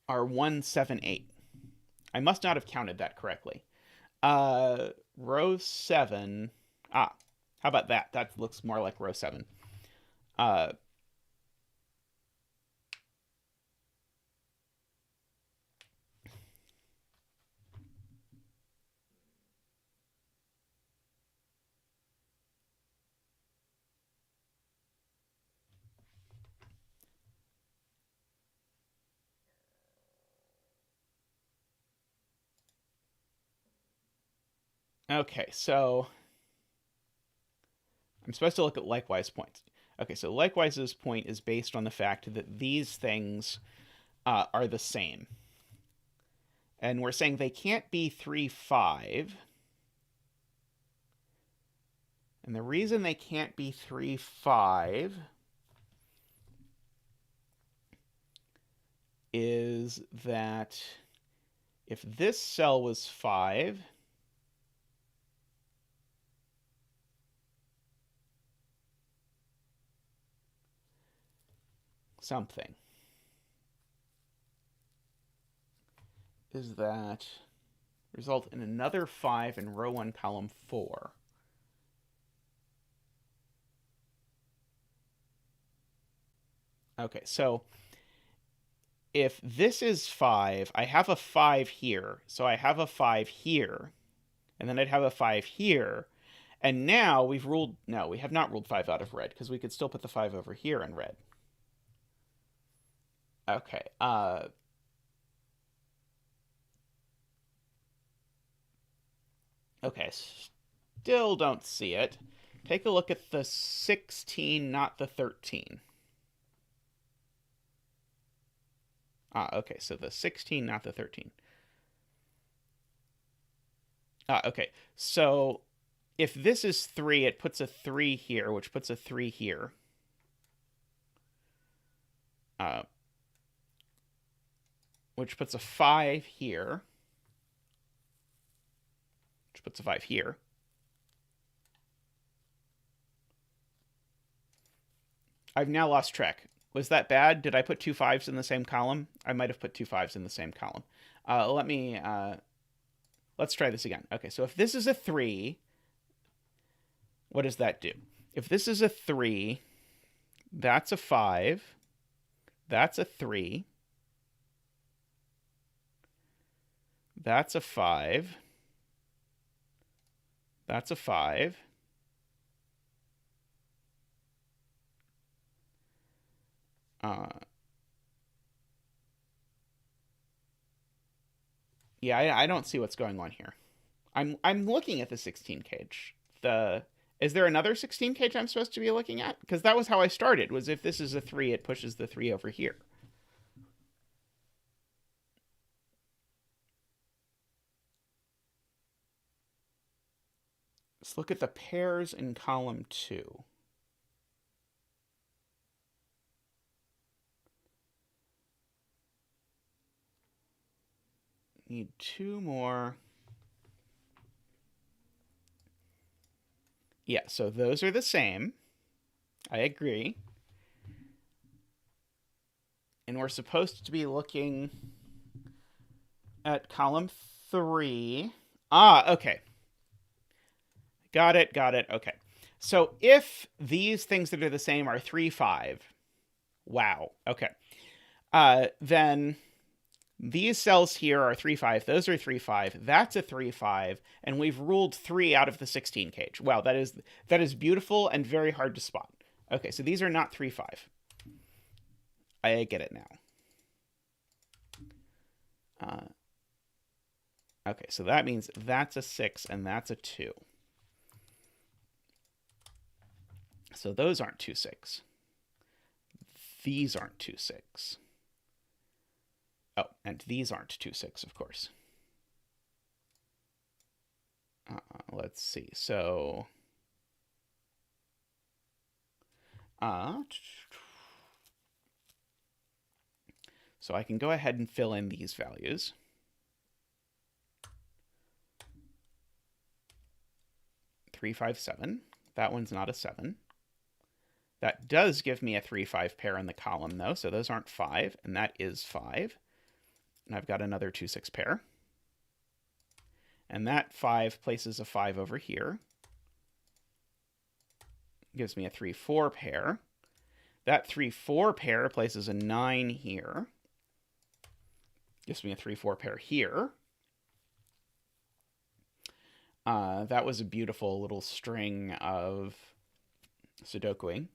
are 1, 7, 8. I must not have counted that correctly. Row 7. How about that? That looks more like row 7. Okay, so I'm supposed to look at likewise points. Okay, so likewise's point is based on the fact that these things are the same. And we're saying they can't be 3, 5 And the reason they can't be 3, 5 is that if this cell was 5, something, is that result in another 5 in row 1, column 4. Okay, so if this is 5, I have a 5 here, so I have a 5 here, and then I'd have a 5 here, and now we've ruled, no, we have not ruled 5 out of red, because we could still put the 5 over here in red. Okay, okay, still don't see it. Take a look at the 16, not the 13. Okay, so the 16, not the 13. Okay, so if this is 3, it puts a 3 here, which puts a 3 here. Which puts a 5 here. Which puts a 5 here. I've now lost track. Was that bad? Did I put 2 5s in the same column? I might have put 2 5s in the same column. Let's try this again. Okay, so if this is a 3, what does that do? If this is a 3, that's a 5, that's a 3, that's a 5, that's a 5, yeah, I don't see what's going on here. I'm looking at the 16 cage. Is there another 16 cage I'm supposed to be looking at? Because that was how I started, was if this is a 3, it pushes the 3 over here. Let's look at the pairs in column 2. Need 2 more. Yeah, so those are the same. I agree. And we're supposed to be looking at column 3. Okay. Got it. Okay. So if these things that are the same are 3, 5, wow. Okay. Then these cells here are 3, 5. Those are 3, 5. That's a 3, 5. And we've ruled 3 out of the 16 cage. Wow, that is beautiful and very hard to spot. Okay, so these are not 3, 5. I get it now. Okay, so that means that's a 6 and that's a 2. So those aren't 2, 6. These aren't 2, 6. Oh, and these aren't 2, 6, of course. Let's see. So, so I can go ahead and fill in these values. Three, 5, 7. That one's not a 7. That does give me a 3, 5 pair in the column, though, so those aren't 5, and that is 5. And I've got another 2, 6 pair. And that 5 places a 5 over here. Gives me a 3, 4 pair. That 3, 4 pair places a 9 here. Gives me a 3, 4 pair here. That was a beautiful little string of Sudokuing.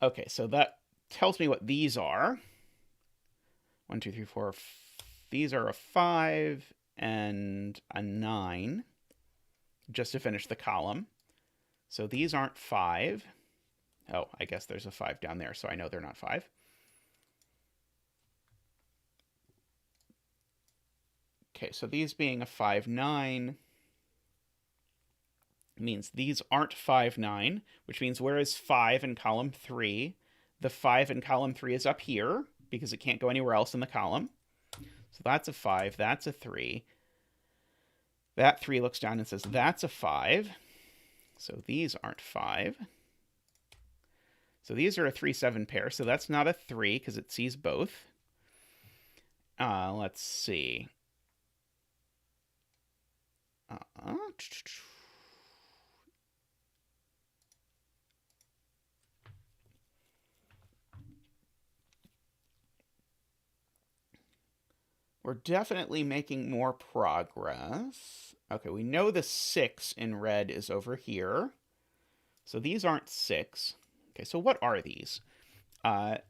Okay, so that tells me what these are. 1, 2, 3, 4. These are a 5 and a 9, just to finish the column. So these aren't 5. Oh, I guess there's a 5 down there, so I know they're not 5. Okay, so these being a 5, 9, means these aren't 5, 9, which means where is 5 in column 3? The 5 in column 3 is up here because it can't go anywhere else in the column. So that's a 5, that's a 3. That 3 looks down and says that's a 5. So these aren't 5. So these are a 3, 7 pair, so that's not a 3 because it sees both. Let's see. We're definitely making more progress. Okay, we know the 6 in red is over here. So these aren't 6. Okay, so what are these? They're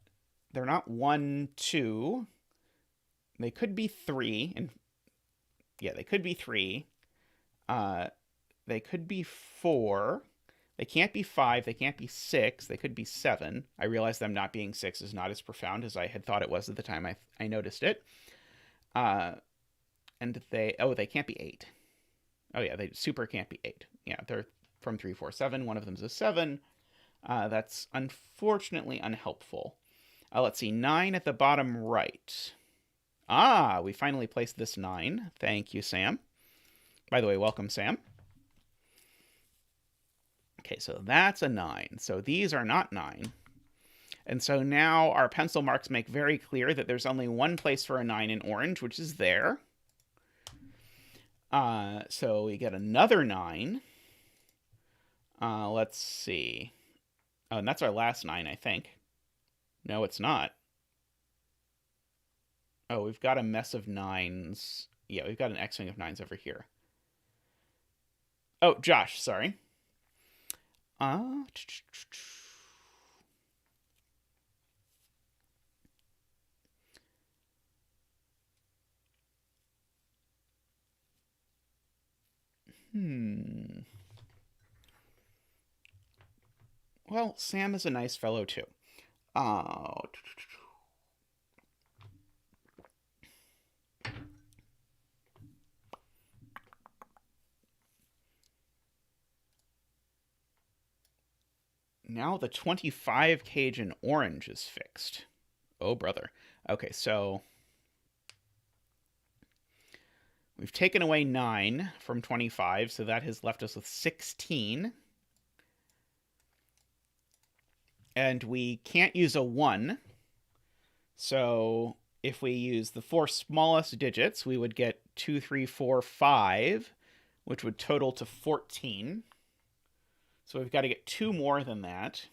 not 1, 2. They could be 3. And yeah, they could be 3. They could be 4. They can't be 5. They can't be 6. They could be 7. I realize them not being 6 is not as profound as I had thought it was at the time I noticed it. And they can't be 8. Oh yeah, they super can't be 8. Yeah, they're from 3, 4, 7. One of them's a 7. That's unfortunately unhelpful. Let's see, 9 at the bottom right. We finally placed this 9. Thank you, Sam. By the way, welcome, Sam. Okay, so that's a 9. So these are not 9. And so now our pencil marks make very clear that there's only one place for a 9 in orange, which is there. So we get another 9. Let's see. Oh, and that's our last 9, I think. No, it's not. Oh, we've got a mess of 9s. Yeah, we've got an X-wing of 9s over here. Oh, Josh, sorry. Well, Sam is a nice fellow, too. Now the 25 cage in orange is fixed. Oh, brother. Okay, so we've taken away 9 from 25, so that has left us with 16. And we can't use a 1. So if we use the 4 smallest digits, we would get 2, 3, 4, 5, which would total to 14. So we've got to get 2 more than that.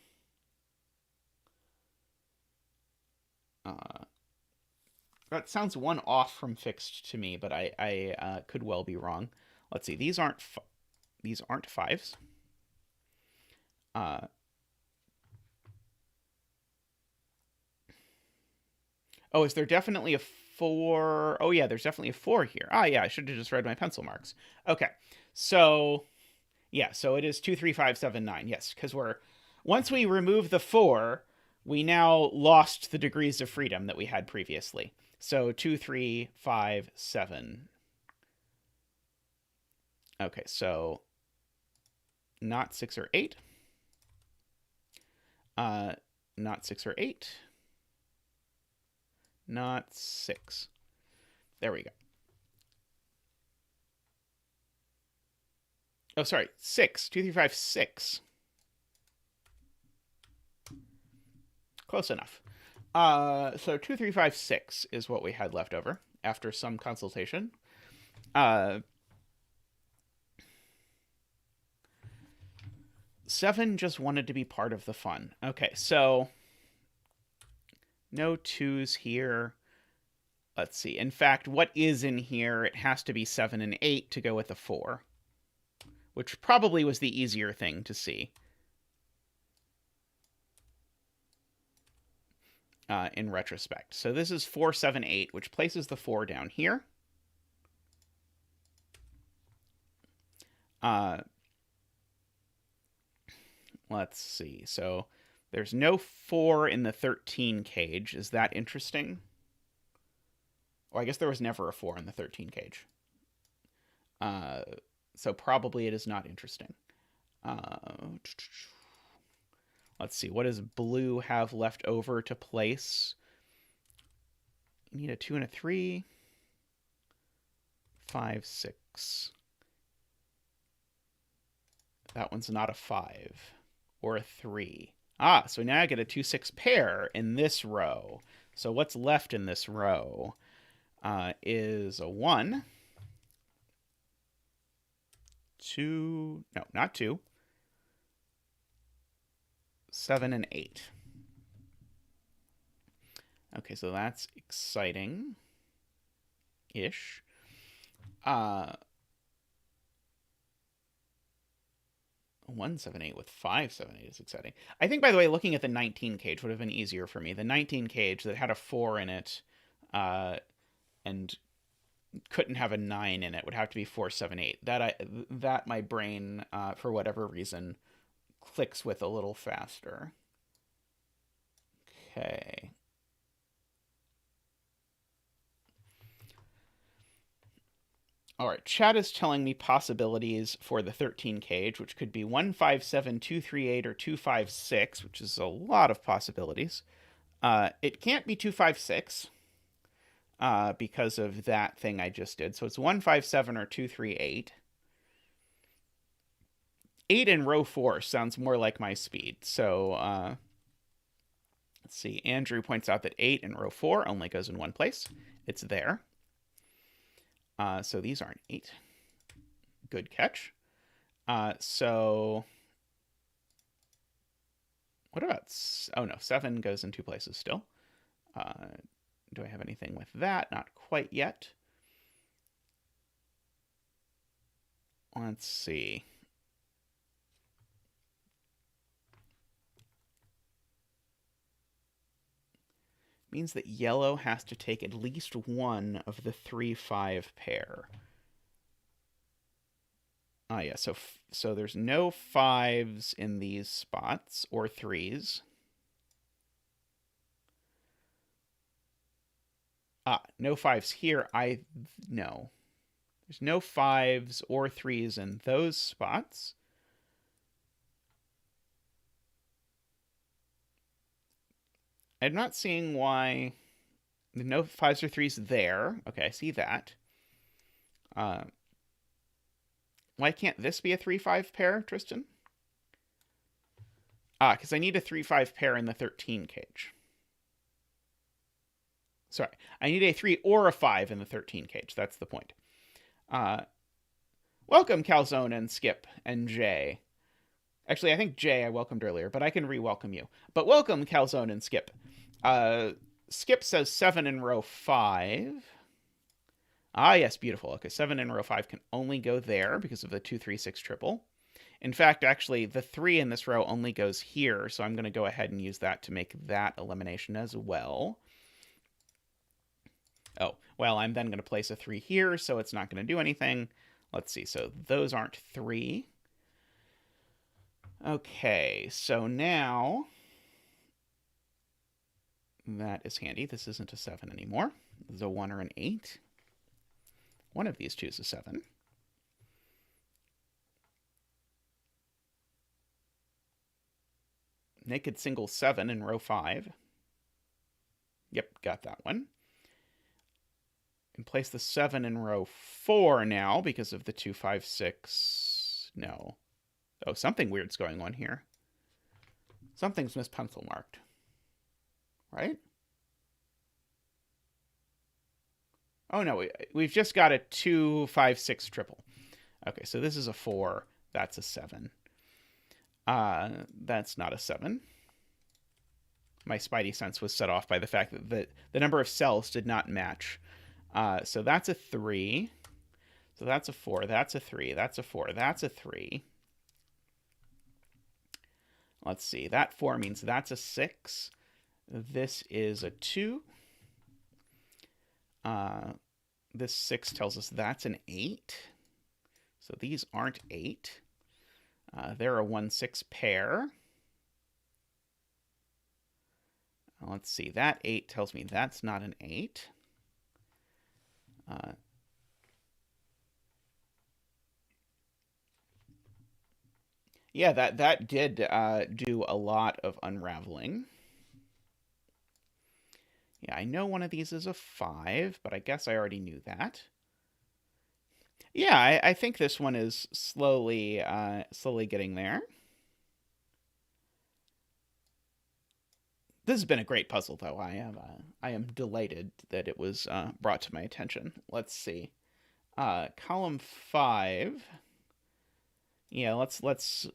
That sounds 1 off from fixed to me, but I could well be wrong. Let's see. These aren't 5s. Oh, is there definitely a 4? Oh, yeah, there's definitely a 4 here. Yeah, I should have just read my pencil marks. Okay, so yeah, so it is 2, 3, 5, 7, 9. Yes, because once we remove the 4, we now lost the degrees of freedom that we had previously. So 2, 3, 5, 7. Okay, so not 6 or 8. Not 6 or 8. Not 6. There we go. Oh, sorry, 6. 2, 3, 5, 6. Close enough. So 2, 3, 5, 6 is what we had left over after some consultation. 7 just wanted to be part of the fun. Okay, so no 2s here. Let's see. In fact, what is in here? It has to be 7 and 8 to go with the 4, which probably was the easier thing to see. In retrospect. So this is 4, 7, 8, which places the 4 down here. Let's see. So there's no 4 in the 13 cage. Is that interesting? Well, I guess there was never a 4 in the 13 cage. So probably it is not interesting. Let's see. What does blue have left over to place? You need a 2 and a 3. 5, 6. That one's not a 5 or a 3. So now I get a 2, 6 pair in this row. So what's left in this row is a 1, 2, no, not 2, 7, and 8. Okay, so that's exciting-ish. 178 with 578 is exciting. I think, by the way, looking at the 19 cage would have been easier for me. The 19 cage that had a 4 in it and couldn't have a 9 in it would have to be 478. That my brain, for whatever reason, clicks with a little faster. Okay. All right, chat is telling me possibilities for the 13 cage, which could be 157, 238, or 256, which is a lot of possibilities. It can't be 256 because of that thing I just did. So it's 157 or 238. 8 in row 4 sounds more like my speed. So let's see. Andrew points out that 8 in row 4 only goes in one place. It's there. So these aren't 8. Good catch. So what about... Oh, no. 7 goes in 2 places still. Do I have anything with that? Not quite yet. Let's see. Means that yellow has to take at least one of the 3-5 pair. Yeah, so there's no 5s in these spots, or 3s. No 5s here. No. There's no 5s or 3s in those spots. I'm not seeing why no 5s or 3s there. Okay, I see that. Why can't this be a 3-5 pair, Tristan? Because I need a 3-5 pair in the 13 cage. Sorry, I need a 3 or a 5 in the 13 cage. That's the point. Welcome, Calzone and Skip and Jay. Actually, I think Jay I welcomed earlier, but I can re-welcome you. But welcome, Calzone and Skip. Skip says 7 in row 5. Yes, beautiful. Okay, 7 in row 5 can only go there because of the 2, 3, 6 triple. In fact, actually, the 3 in this row only goes here, so I'm going to go ahead and use that to make that elimination as well. Oh, well, I'm then going to place a 3 here, so it's not going to do anything. Let's see, so those aren't 3. Okay, so now... That is handy. This isn't a 7 anymore. This is a 1 or an 8. One of these two is a 7. Naked single 7 in row 5. Yep, got that one. And place the 7 in row 4 now because of the 2, 5, 6. No. Oh, something weird's going on here. Something's mispencil marked. Right? Oh, no, we've just got a 2, 5, 6 triple. Okay, so this is a 4. That's a 7. That's not a 7. My spidey sense was set off by the fact that the number of cells did not match. So that's a 3. So that's a 4. That's a 3. That's a 4. That's a 3. Let's see. That 4 means that's a 6. This is a 2. This 6 tells us that's an 8. So these aren't 8. They're a 1, 6 pair. Let's see. That 8 tells me that's not an 8. Yeah, that did do a lot of unraveling. Yeah, I know one of these is a 5, but I guess I already knew that. Yeah, I think this one is slowly getting there. This has been a great puzzle, though. I am delighted that it was brought to my attention. Let's see, column 5. Yeah, let's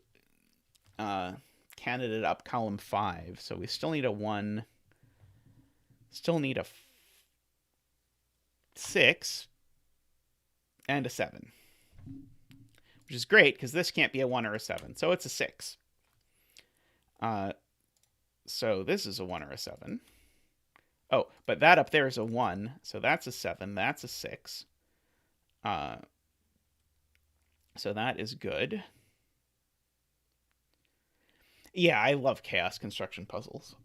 candidate up column 5. So we still need a 1. Still need a 6 and a 7, which is great because this can't be a 1 or a 7, so it's a 6. So this is a 1 or a 7. Oh, but that up there is a 1, so that's a 7. That's a 6. So that is good. Yeah, I love chaos construction puzzles.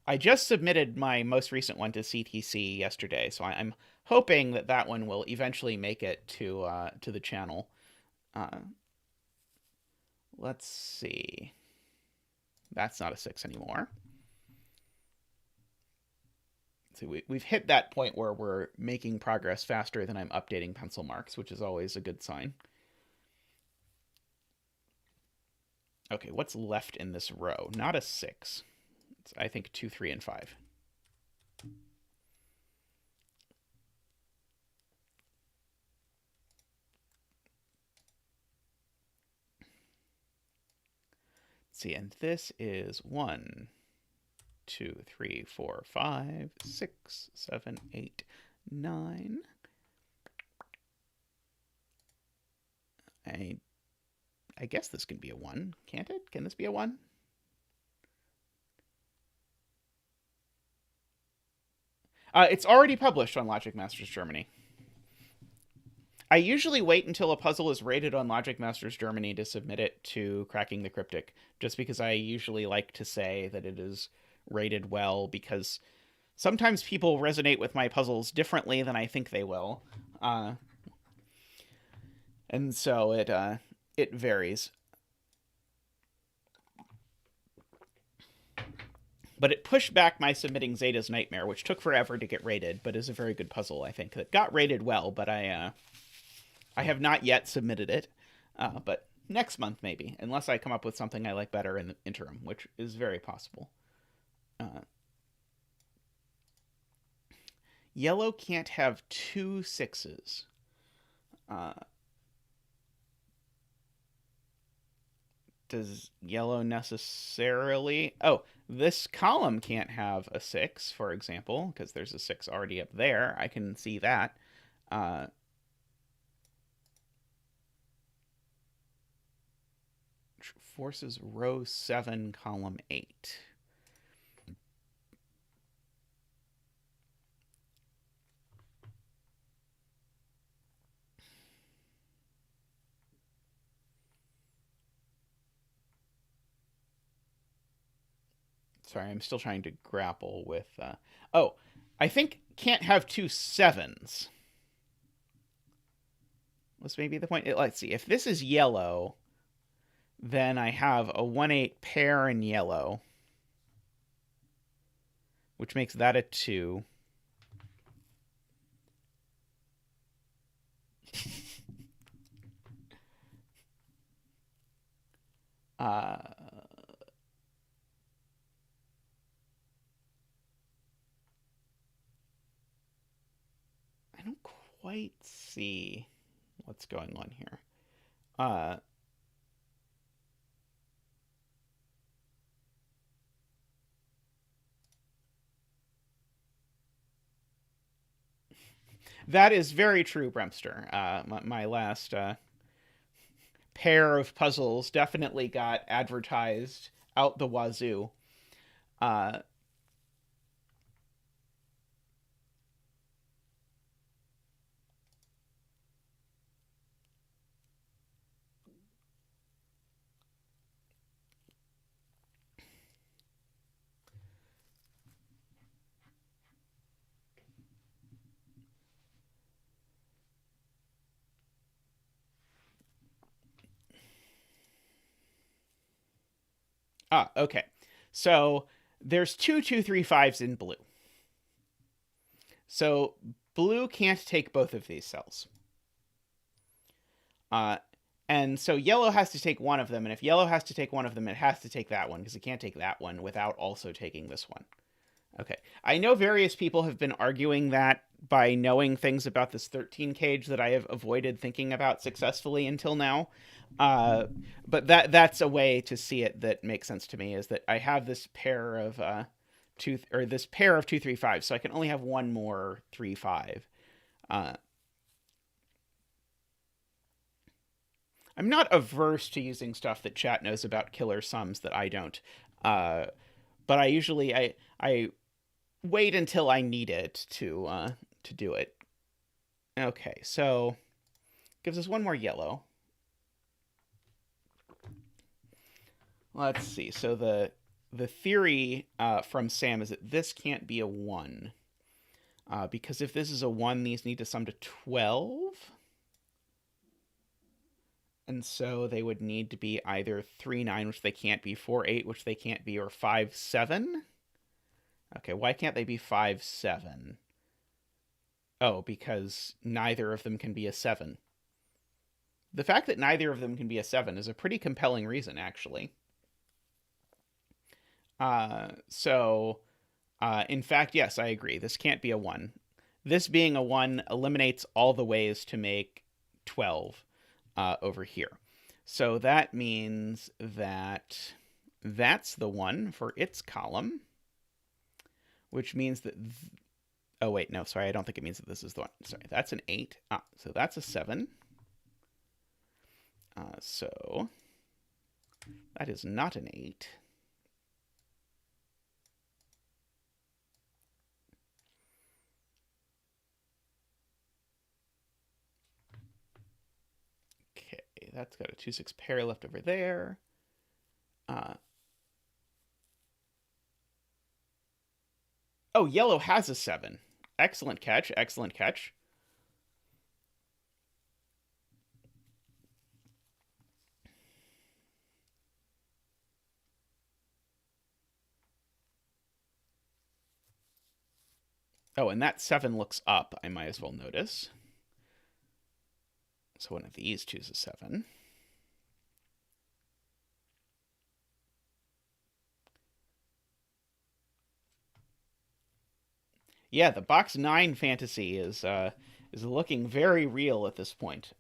I just submitted my most recent one to CTC yesterday, so I'm hoping that that one will eventually make it to the channel. Let's see. That's not a 6 anymore. So we've hit that point where we're making progress faster than I'm updating pencil marks, which is always a good sign. Okay, what's left in this row? Not a 6. It's, I think, 2, 3, and 5. Let's see, and this is 1, 2, 3, 4, 5, 6, 7, 8, 9. I guess this can be a 1, can't it? Can this be a 1? It's already published on Logic Masters Germany. I usually wait until a puzzle is rated on Logic Masters Germany to submit it to Cracking the Cryptic, just because I usually like to say that it is rated well, because sometimes people resonate with my puzzles differently than I think they will. And so it varies. But it pushed back my submitting Zeta's Nightmare, which took forever to get rated, but is a very good puzzle, I think. That got rated well, but I have not yet submitted it. But next month, maybe, unless I come up with something I like better in the interim, which is very possible. Yellow can't have 2 6s. Does yellow necessarily... Oh, this column can't have a 6, for example, because there's a 6 already up there. I can see that. Forces row 7, column 8. Sorry, I'm still trying to grapple with... Oh, I think can't have 2 7s. Was maybe the point. Let's see. If this is yellow, then I have a 1-8 pair in yellow, which makes that a 2. I don't quite see what's going on here. That is very true, Bremster. My last pair of puzzles definitely got advertised out the wazoo. Okay. So there's 2, 2, 3, 5s in blue. So blue can't take both of these cells. And so yellow has to take one of them, and if yellow has to take one of them, it has to take that one, because it can't take that one without also taking this one. Okay. I know various people have been arguing that by knowing things about this 13 cage that I have avoided thinking about successfully until now. But that's a way to see it that makes sense to me, is that I have this pair of this pair of 2, 3, 5, so I can only have one more 3, 5. I'm not averse to using stuff that chat knows about killer sums that I don't. But I usually I wait until I need it to do it. Okay, so gives us one more yellow. Let's see. So the theory from Sam is that this can't be a 1. Because if this is a 1, these need to sum to 12. And so they would need to be either 3, 9, which they can't be, 4, 8, which they can't be, or 5, 7. Okay, why can't they be 5, 7? Oh, because neither of them can be a 7. The fact that neither of them can be a 7 is a pretty compelling reason, actually. In fact, yes, I agree. This can't be a 1. This being a 1 eliminates all the ways to make 12 over here. So that means that that's the 1 for its column, which means that... oh, wait, no, sorry, I don't think it means that this is the 1. Sorry, that's an 8. So that's a 7. So that is not an 8. Okay, that's got a 2, 6 pair left over there. Oh, yellow has a 7. Excellent catch, excellent catch. Oh, and that 7 looks up, I might as well notice. So one of these chooses 7. Yeah, the box 9 fantasy is looking very real at this point.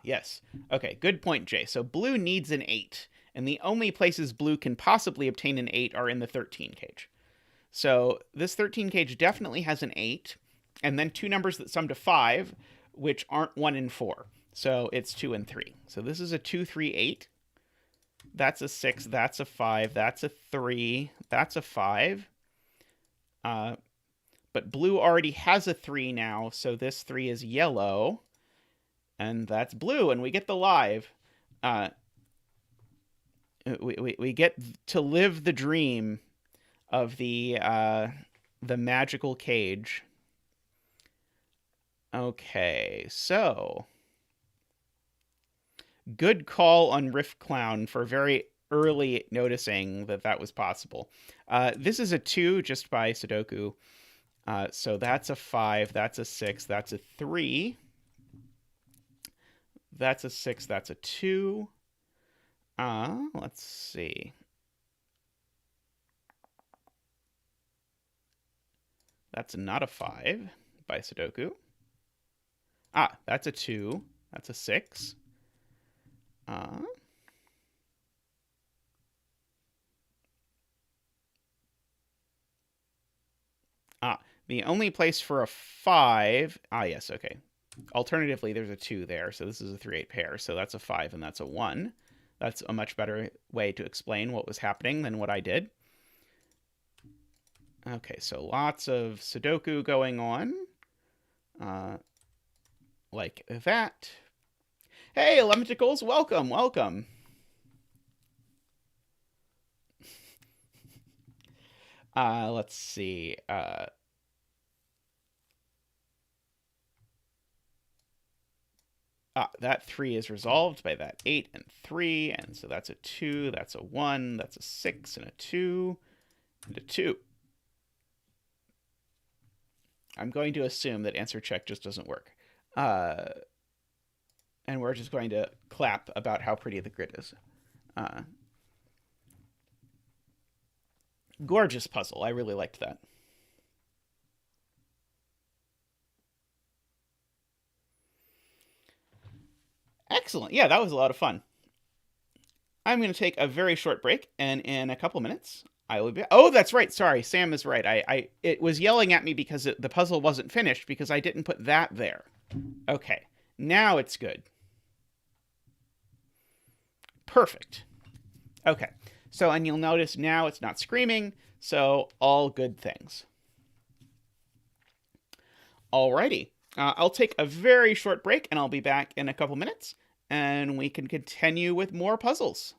Yes. Okay, good point, Jay. So blue needs an 8, and the only places blue can possibly obtain an 8 are in the 13 cage. So this 13 cage definitely has an 8, and then 2 numbers that sum to 5, which aren't 1 and 4. So it's 2 and 3. So this is a 2, 3, 8. That's a 6. That's a 5. That's a 3. That's a 5. But blue already has a 3 now, so this 3 is yellow. And that's blue, and we get the live. We get to live the dream of the magical cage. Okay, so good call on Riff Clown for very early noticing that was possible. This is a 2 just by Sudoku. So that's a 5, that's a 6, that's a 3. That's a 6, that's a 2. Let's see. That's not a 5 by Sudoku. That's a 2. That's a 6. The only place for a 5... yes, okay. Alternatively, there's a 2 there, so this is a 3, 8 pair, so that's a 5 and that's a 1. That's a much better way to explain what was happening than what I did. Okay, so lots of Sudoku going on. Like that. Hey, Lemticles, welcome, welcome. Let's see. That 3 is resolved by that 8 and 3, and so that's a 2, that's a 1, that's a 6, and a 2, and a 2. I'm going to assume that answer check just doesn't work. And we're just going to clap about how pretty the grid is. Gorgeous puzzle. I really liked that. Excellent. Yeah, that was a lot of fun. I'm going to take a very short break, and in a couple minutes, I will be. Oh, that's right. Sorry, Sam is right. It was yelling at me because the puzzle wasn't finished because I didn't put that there. Okay, now it's good. Perfect. Okay, so and you'll notice now it's not screaming, so all good things. Alrighty, I'll take a very short break, and I'll be back in a couple minutes, and we can continue with more puzzles.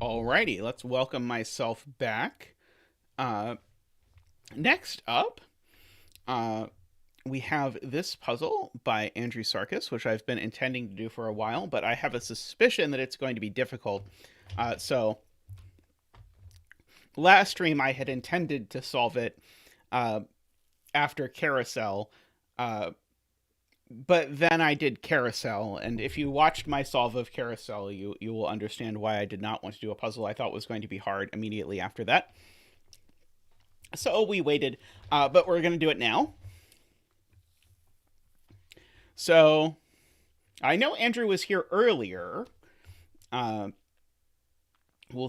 Alrighty, let's welcome myself back. Uh, Next up, we have this puzzle by Andrewsarchus, which I've been intending to do for a while, but I have a suspicion that it's going to be difficult. So last stream I had intended to solve it after Carousel, but then I did Carousel, and if you watched my solve of Carousel, you will understand why I did not want to do a puzzle I thought was going to be hard immediately after that. So we waited, but we're going to do it now. So I know Andrew was here earlier. We'll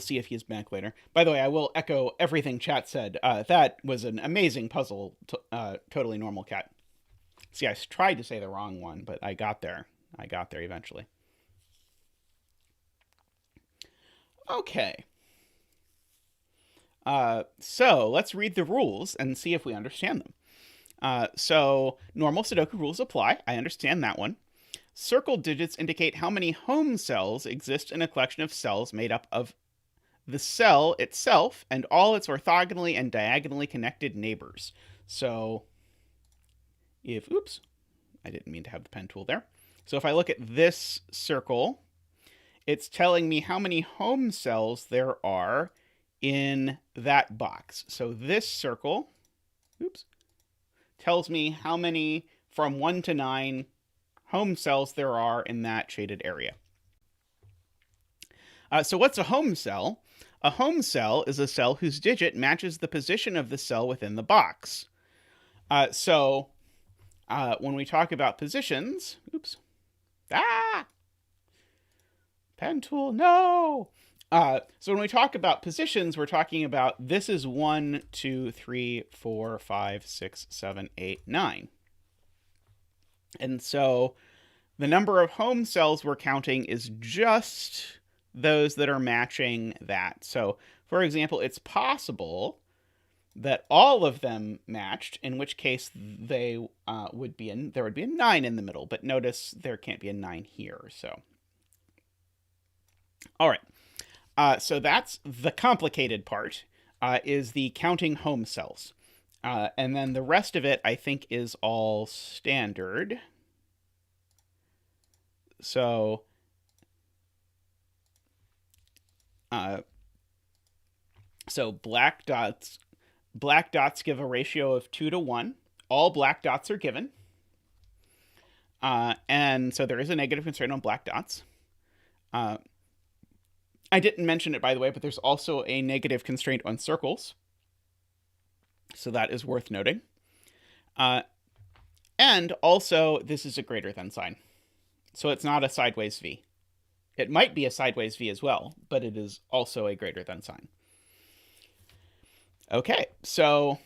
see if he's back later. By the way, I will echo everything chat said. That was an amazing puzzle, TotallyNormalCat. See, I tried to say the wrong one, but I got there. I got there eventually. Okay. So let's read the rules and see if we understand them. So normal Sudoku rules apply. I understand that one. Circle digits indicate how many home cells exist in a collection of cells made up of the cell itself and all its orthogonally and diagonally connected neighbors. So if, oops, I didn't mean to have the pen tool there. So if I look at this circle, it's telling me how many home cells there are in that box. So this circle, oops, tells me how many from 1 to 9 home cells there are in that shaded area. So what's a home cell? A home cell is a cell whose digit matches the position of the cell within the box. So when we talk about positions, oops, pen tool, no. So when we talk about positions, we're talking about this is 1, 2, 3, 4, 5, 6, 7, 8, 9. And so the number of home cells we're counting is just those that are matching that. So, for example, it's possible that all of them matched, in which case they there would be a 9 in the middle. But notice there can't be a 9 here. So, all right. So that's the complicated part, is the counting home cells. And then the rest of it, I think, is all standard. So black dots give a ratio of 2 to 1. All black dots are given. And so there is a negative constraint on black dots. I didn't mention it, by the way, but there's also a negative constraint on circles. So that is worth noting. And also, this is a greater than sign. So it's not a sideways V. It might be a sideways V as well, but it is also a greater than sign. Okay, so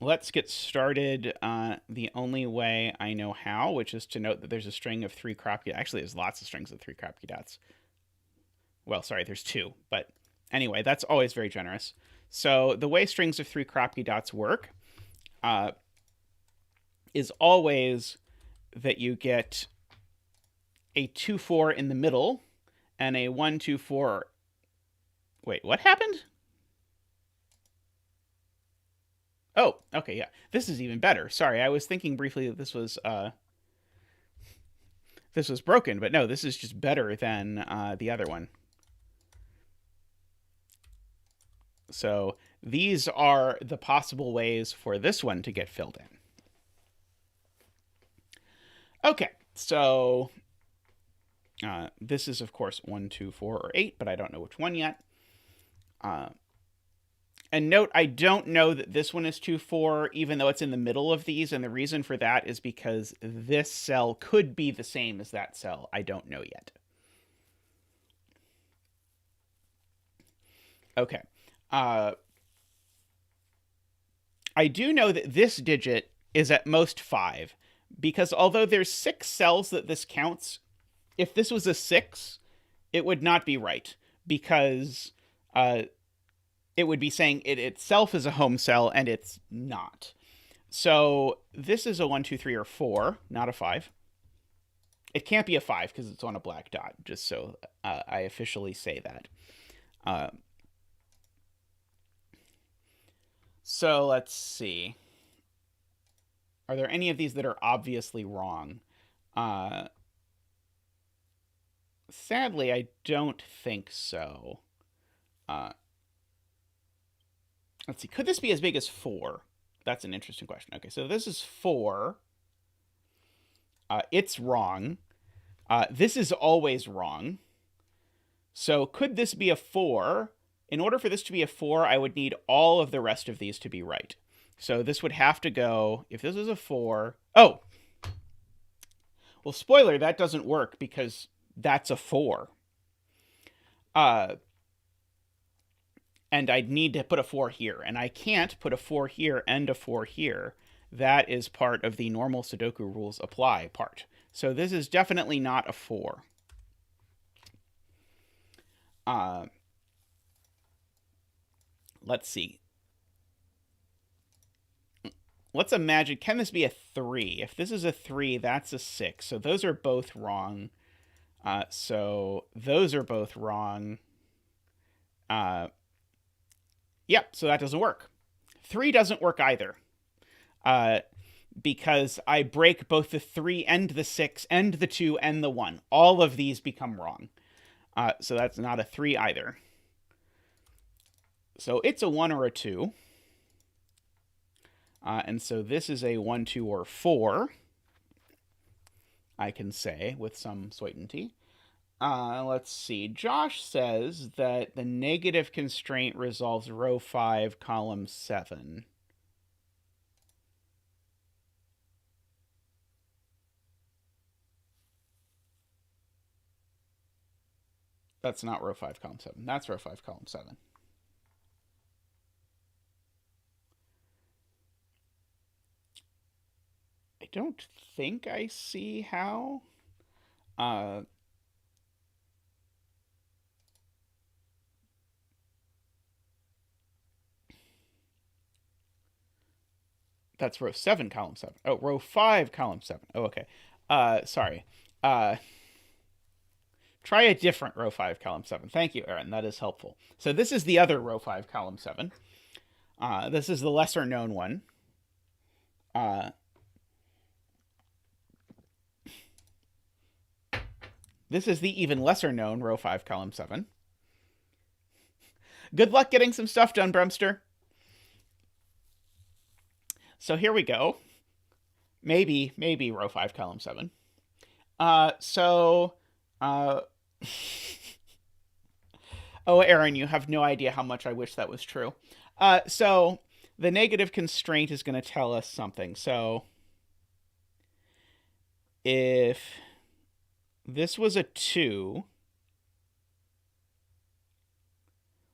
let's get started the only way I know how, which is to note that there's a string of 3 Kropke. Actually, there's lots of strings of 3 Kropke dots. Well, sorry, there's 2. But anyway, that's always very generous. So the way strings of 3 Kropke dots work is always that you get a 2, 4 in the middle and a 1, 2, 4. Wait, what happened? Oh, okay, yeah. This is even better. Sorry, I was thinking briefly that this was broken, but no, this is just better than the other one. So these are the possible ways for this one to get filled in. Okay, so this is, of course, 1, 2, 4, or 8, but I don't know which one yet. And note, I don't know that this one is 2, 4, even though it's in the middle of these, and the reason for that is because this cell could be the same as that cell. I don't know yet. Okay. I do know that this digit is at most 5, because although there's 6 cells that this counts, if this was a 6, it would not be right, because it would be saying it itself is a home cell, and it's not. So this is a 1, 2, 3, or 4, not a 5. It can't be a 5 because it's on a black dot, just so I officially say that. So let's see. Are there any of these that are obviously wrong? Sadly, I don't think so. Let's see. Could this be as big as 4? That's an interesting question. Okay, so this is 4. It's wrong. This is always wrong. So could this be a 4? In order for this to be a 4, I would need all of the rest of these to be right. So this would have to go, if this was a 4... Oh! Well, spoiler, that doesn't work because that's a 4. And I'd need to put a 4 here. And I can't put a 4 here and a 4 here. That is part of the normal Sudoku rules apply part. So this is definitely not a 4. let's see. Let's imagine, can this be a 3? If this is a 3, that's a 6. So those are both wrong. So those are both wrong. Yep, so that doesn't work. 3 doesn't work either. Because I break both the 3 and the 6 and the 2 and the 1. All of these become wrong. So that's not a 3 either. So it's a 1 or a 2. And so this is a 1, 2, or 4, I can say with some certainty. Let's see. Josh says that the negative constraint resolves row 5, column 7. That's not row 5, column 7. That's row 5, column 7. I don't think I see how. That's row 7, column 7. Oh, row 5, column 7. Oh, okay. Sorry. Try a different row 5, column 7. Thank you, Aaron. That is helpful. So this is the other row 5, column 7. This is the lesser known one. This is the even lesser known row 5, column 7. Good luck getting some stuff done, Bremster. So here we go. Maybe row 5, column 7. Oh, Aaron, you have no idea how much I wish that was true. So the negative constraint is going to tell us something. So if this was a 2,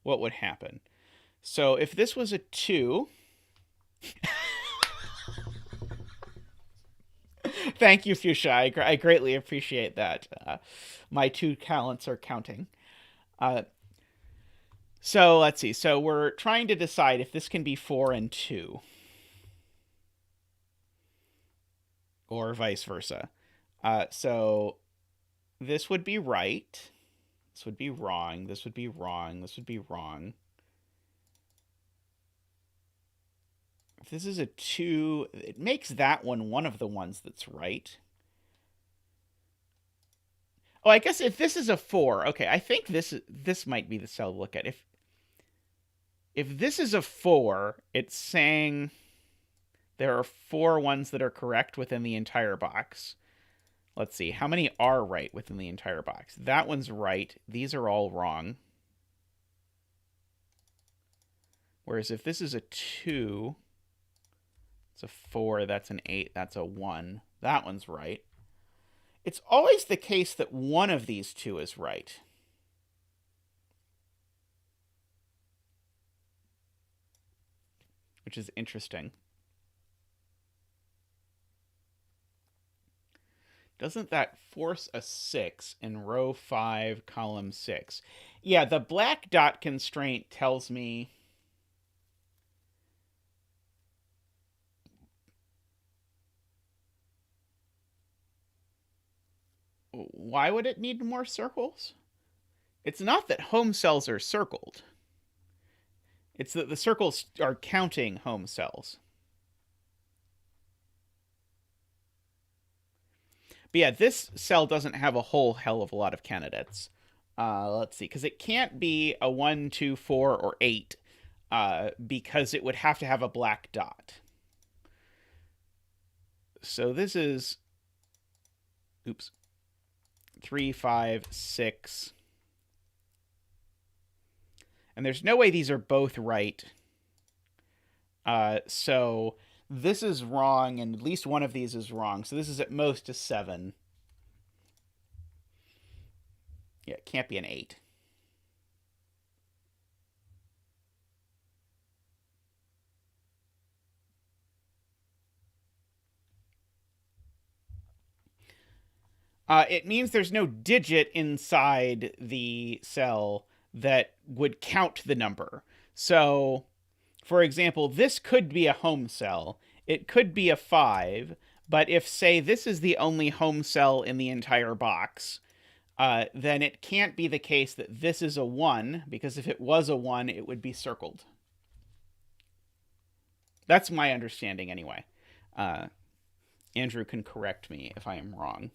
what would happen? So if this was a 2... Thank you, Fuchsia. I greatly appreciate that. My 2 talents are counting. So let's see. So we're trying to decide if this can be 4 and 2. Or vice versa. So this would be right. This would be wrong. This would be wrong. This would be wrong. If this is a 2, it makes that one of the ones that's right. Oh, I guess if this is a 4, okay, I think this might be the cell to look at. If this is a 4, it's saying there are 4 ones that are correct within the entire box. Let's see, how many are right within the entire box? That one's right. These are all wrong. Whereas if this is a 2... it's a 4, that's an 8, that's a 1. That one's right. It's always the case that one of these 2 is right. Which is interesting. Doesn't that force a 6 in row 5, column 6? Yeah, the black dot constraint tells me... Why would it need more circles? It's not that home cells are circled. It's that the circles are counting home cells. But yeah, this cell doesn't have a whole hell of a lot of candidates. Let's see, because it can't be a 1, 2, 4, or 8, because it would have to have a black dot. So this is... oops. 3, 5, 6. And there's no way these are both right. So this is wrong, and at least one of these is wrong. So this is at most a 7. Yeah, it can't be an 8. It means there's no digit inside the cell that would count the number. So, for example, this could be a home cell. It could be a 5, but if, say, this is the only home cell in the entire box, then it can't be the case that this is a 1, because if it was a 1, it would be circled. That's my understanding anyway. Andrew can correct me if I am wrong.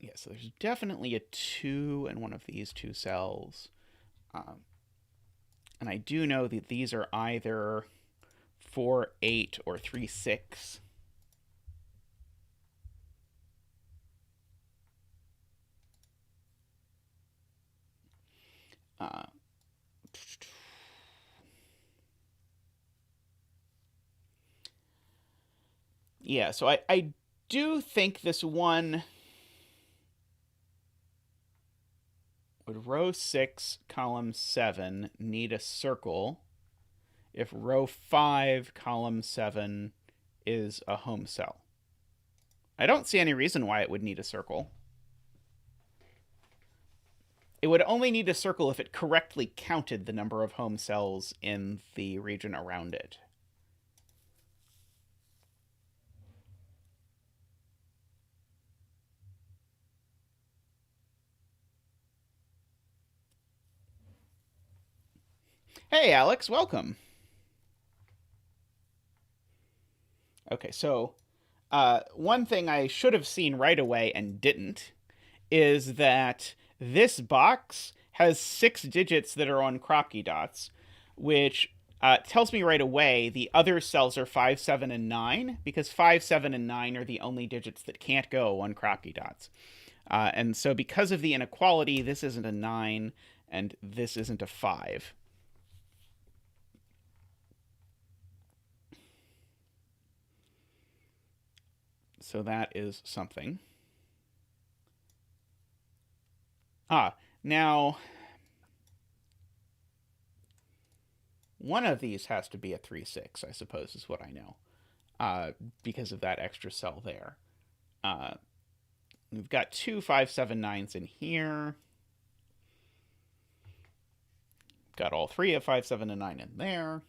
Yeah, so there's definitely a 2 in one of these two cells. And I do know that these are either 4, 8 or 3, 6. Yeah, so I do think this one would row 6, column 7 need a circle if row 5, column 7 is a home cell. I don't see any reason why it would need a circle. It would only need a circle if it correctly counted the number of home cells in the region around it. Hey, Alex, welcome. Okay, so one thing I should have seen right away and didn't is that this box has 6 digits that are on Kropke dots, which tells me right away the other cells are 5, 7, and 9, because 5, 7, and 9 are the only digits that can't go on Kropke dots. And so because of the inequality, this isn't a 9, and this isn't a 5. So that is something. Now, one of these has to be a 3, 6, I suppose, is what I know, because of that extra cell there. We've got 2, 5, 7, 9s in here. Got all 3 of 5, 7, and 9 in there.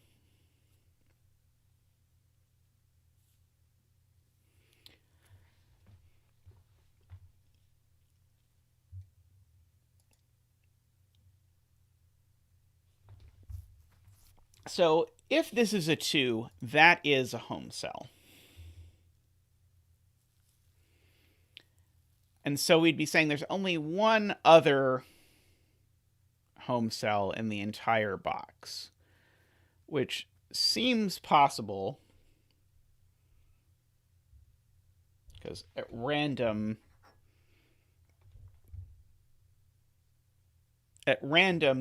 So if this is a 2, that is a home cell. And so we'd be saying there's only one other home cell in the entire box, which seems possible because at random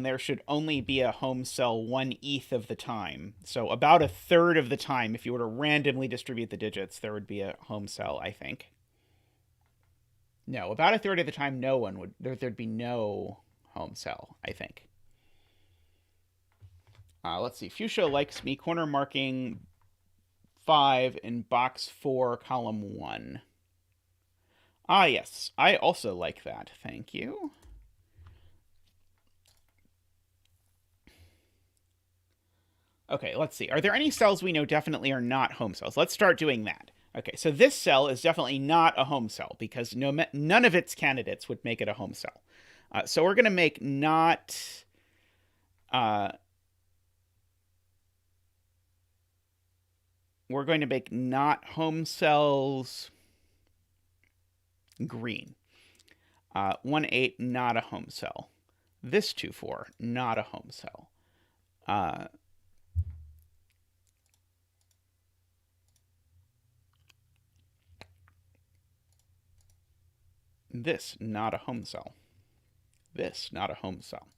there should only be a home cell 1/8 of the time. So about a third of the time, if you were to randomly distribute the digits, there would be a home cell, I think. No, about a third of the time, no one would. There'd be no home cell, I think. Let's see. Fuchsia likes me corner marking 5 in box 4, column 1. Ah, yes. I also like that. Thank you. Okay, let's see. Are there any cells we know definitely are not home cells? Let's start doing that. Okay, so this cell is definitely not a home cell because none of its candidates would make it a home cell. So we're going to make not... we're going to make not home cells green. 1, 8, not a home cell. This 2, 4, not a home cell. This, not a home cell. This, not a home cell.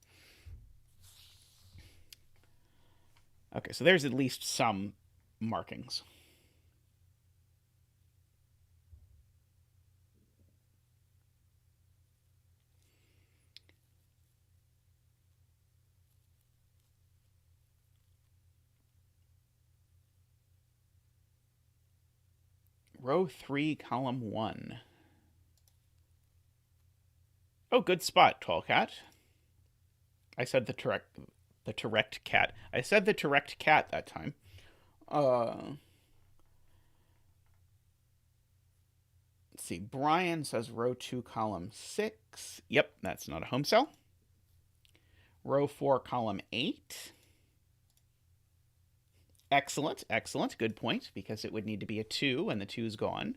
Okay, so there's at least some markings. Row 3, column 1. Oh, good spot, TotallyNormalCat. I said the correct cat. I said the correct cat that time. Let's see. Brian says row 2, column 6. Yep, that's not a home cell. Row 4, column 8. Excellent, excellent. Good point, because it would need to be a 2, and the 2 is gone.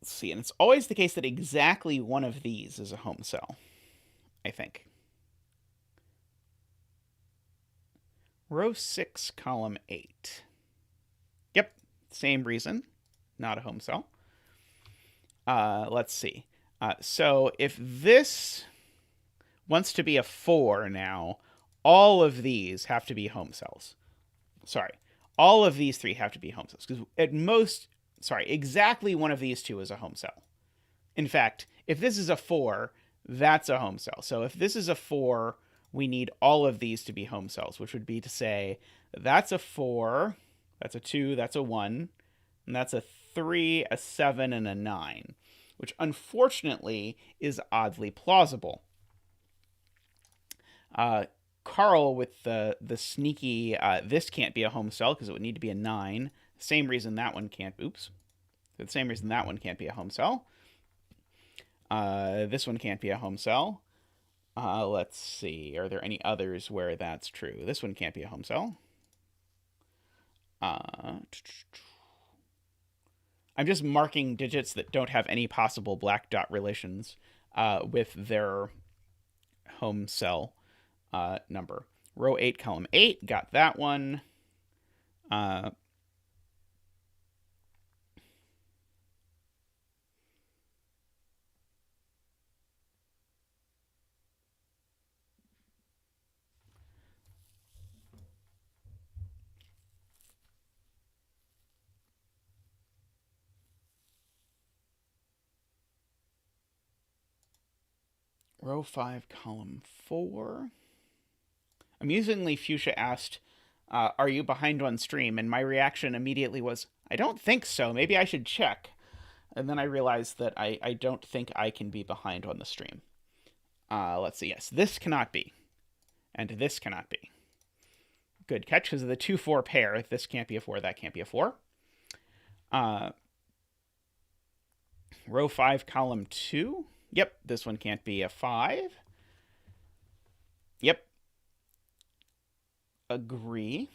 Let's see, and it's always the case that exactly one of these is a home cell, I think. Row 6, column 8. Yep, same reason, not a home cell. Let's see. So if this wants to be a 4 now, all of these have to be home cells. Sorry, all of these 3 have to be home cells, because at most, exactly one of these 2 is a home cell. In fact, if this is a 4, that's a home cell. So if this is a 4, we need all of these to be home cells, which would be to say that's a 4, that's a 2, that's a 1, and that's a 3, a 7, and a 9, which unfortunately is oddly plausible. Carl with the sneaky, this can't be a home cell because it would need to be a 9. Same reason that one can't, the same reason that one can't be a home cell. This one can't be a home cell. Let's see. Are there any others where that's true? This one can't be a home cell. I'm just marking digits that don't have any possible black dot relations with their home cell number. Row 8, column 8, got that one. Row 5, column 4. Amusingly, Fuchsia asked, are you behind on stream? And my reaction immediately was, I don't think so. Maybe I should check. And then I realized that I don't think I can be behind on the stream. Let's see. Yes, this cannot be. And this cannot be. Good catch, because of the 2-4 pair. This can't be a 4, that can't be a 4. Row 5, column 2. Yep, this one can't be a 5. Yep. Agree.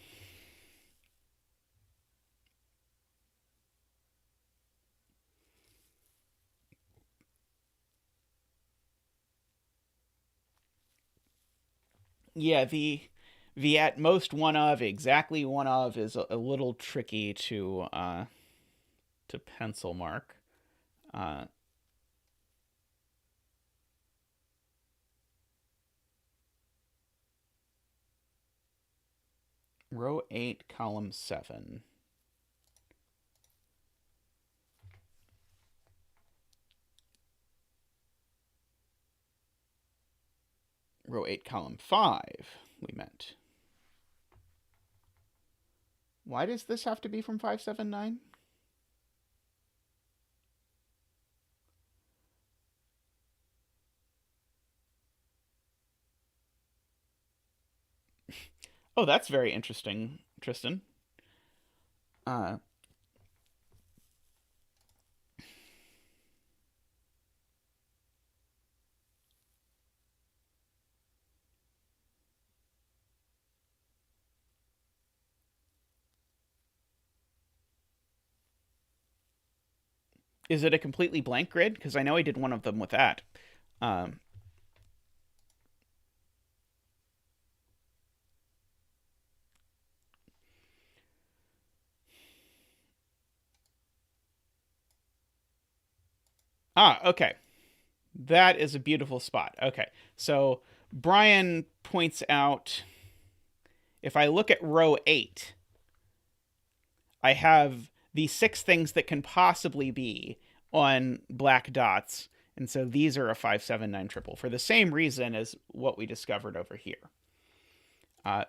Yeah, the at most one of, exactly one of is a little tricky to pencil mark. Row 8, column 7. Row 8, column 5, we meant. Why does this have to be from 579? Oh, that's very interesting, Tristan. Is it a completely blank grid? Because I know I did one of them with that. Okay. That is a beautiful spot. Okay. So Brian points out, if I look at row 8, I have the 6 things that can possibly be on black dots. And so these are a 5, 7, 9 triple for the same reason as what we discovered over here.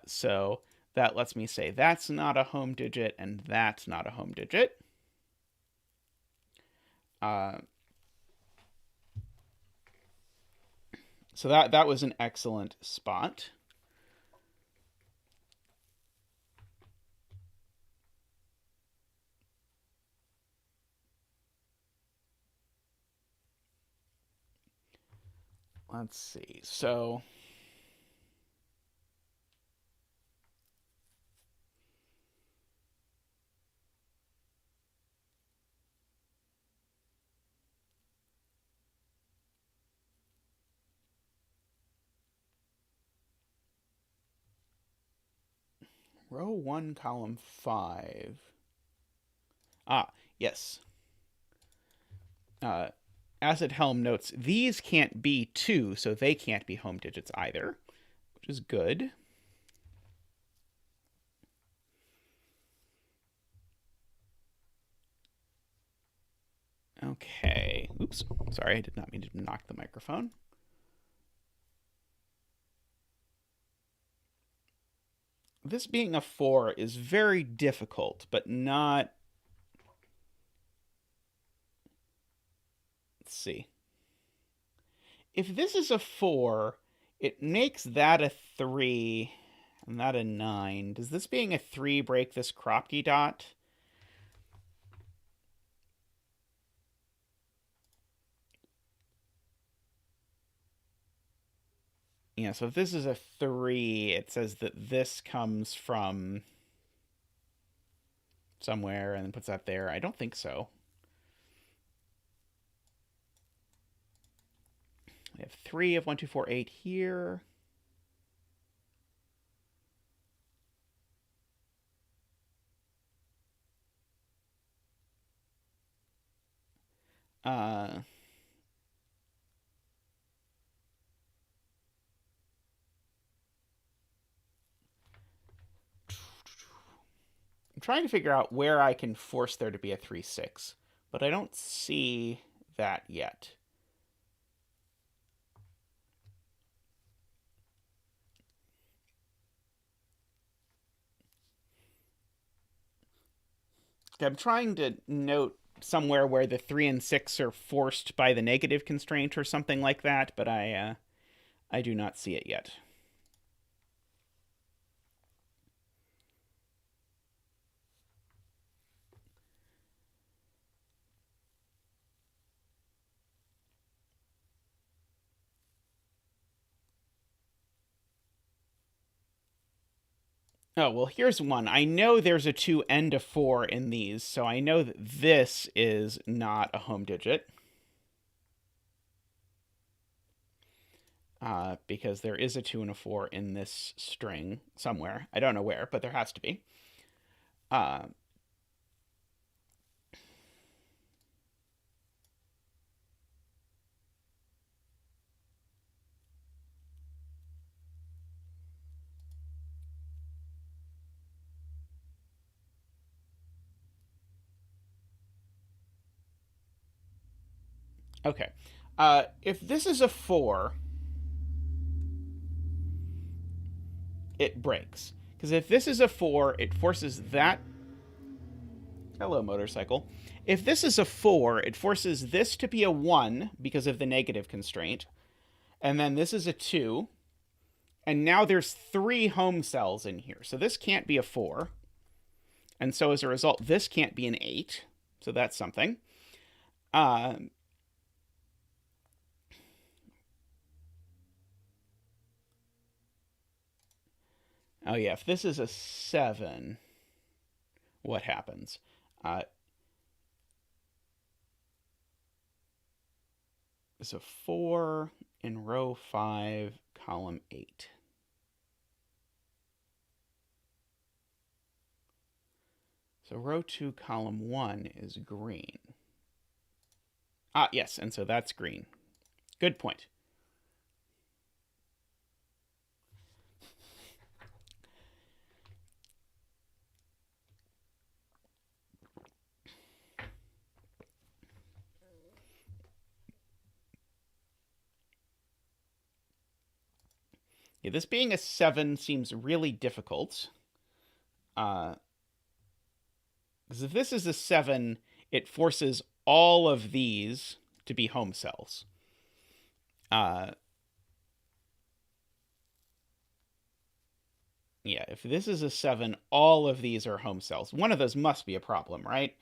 So that lets me say that's not a home digit and that's not a home digit. So that was an excellent spot. Let's see. So row 1, column 5. Yes. Acid Helm notes these can't be 2, so they can't be home digits either, which is good. Okay. Oops. Sorry, I did not mean to knock the microphone. This being a 4 is very difficult, but not... Let's see. If this is a 4, it makes that a 3 and that a 9. Does this being a 3 break this Kropke dot? Yeah, so if this is a 3, it says that this comes from somewhere and then puts that there. I don't think so. We have 3 of 1, 2, 4, 8 here. I'm trying to figure out where I can force there to be a 3, 6, but I don't see that yet. I'm trying to note somewhere where the 3 and 6 are forced by the negative constraint or something like that, but I do not see it yet. Oh, well, here's one. I know there's a 2 and a 4 in these, so I know that this is not a home digit. Because there is a 2 and a 4 in this string somewhere. I don't know where, but there has to be. Okay. If this is a 4, it breaks. Because if this is a 4, it forces that... Hello, motorcycle. If this is a 4, it forces this to be a 1 because of the negative constraint. And then this is a 2. And now there's 3 home cells in here. So this can't be a 4. And so as a result, this can't be an 8. So that's something. Oh, yeah, if this is a 7, what happens? It's a 4 in row 5, column 8. So row 2, column 1 is green. Yes, and so that's green. Good point. Yeah, this being a 7 seems really difficult. Because if this is a 7, it forces all of these to be home cells. Yeah, if this is a 7, all of these are home cells. One of those must be a problem, right?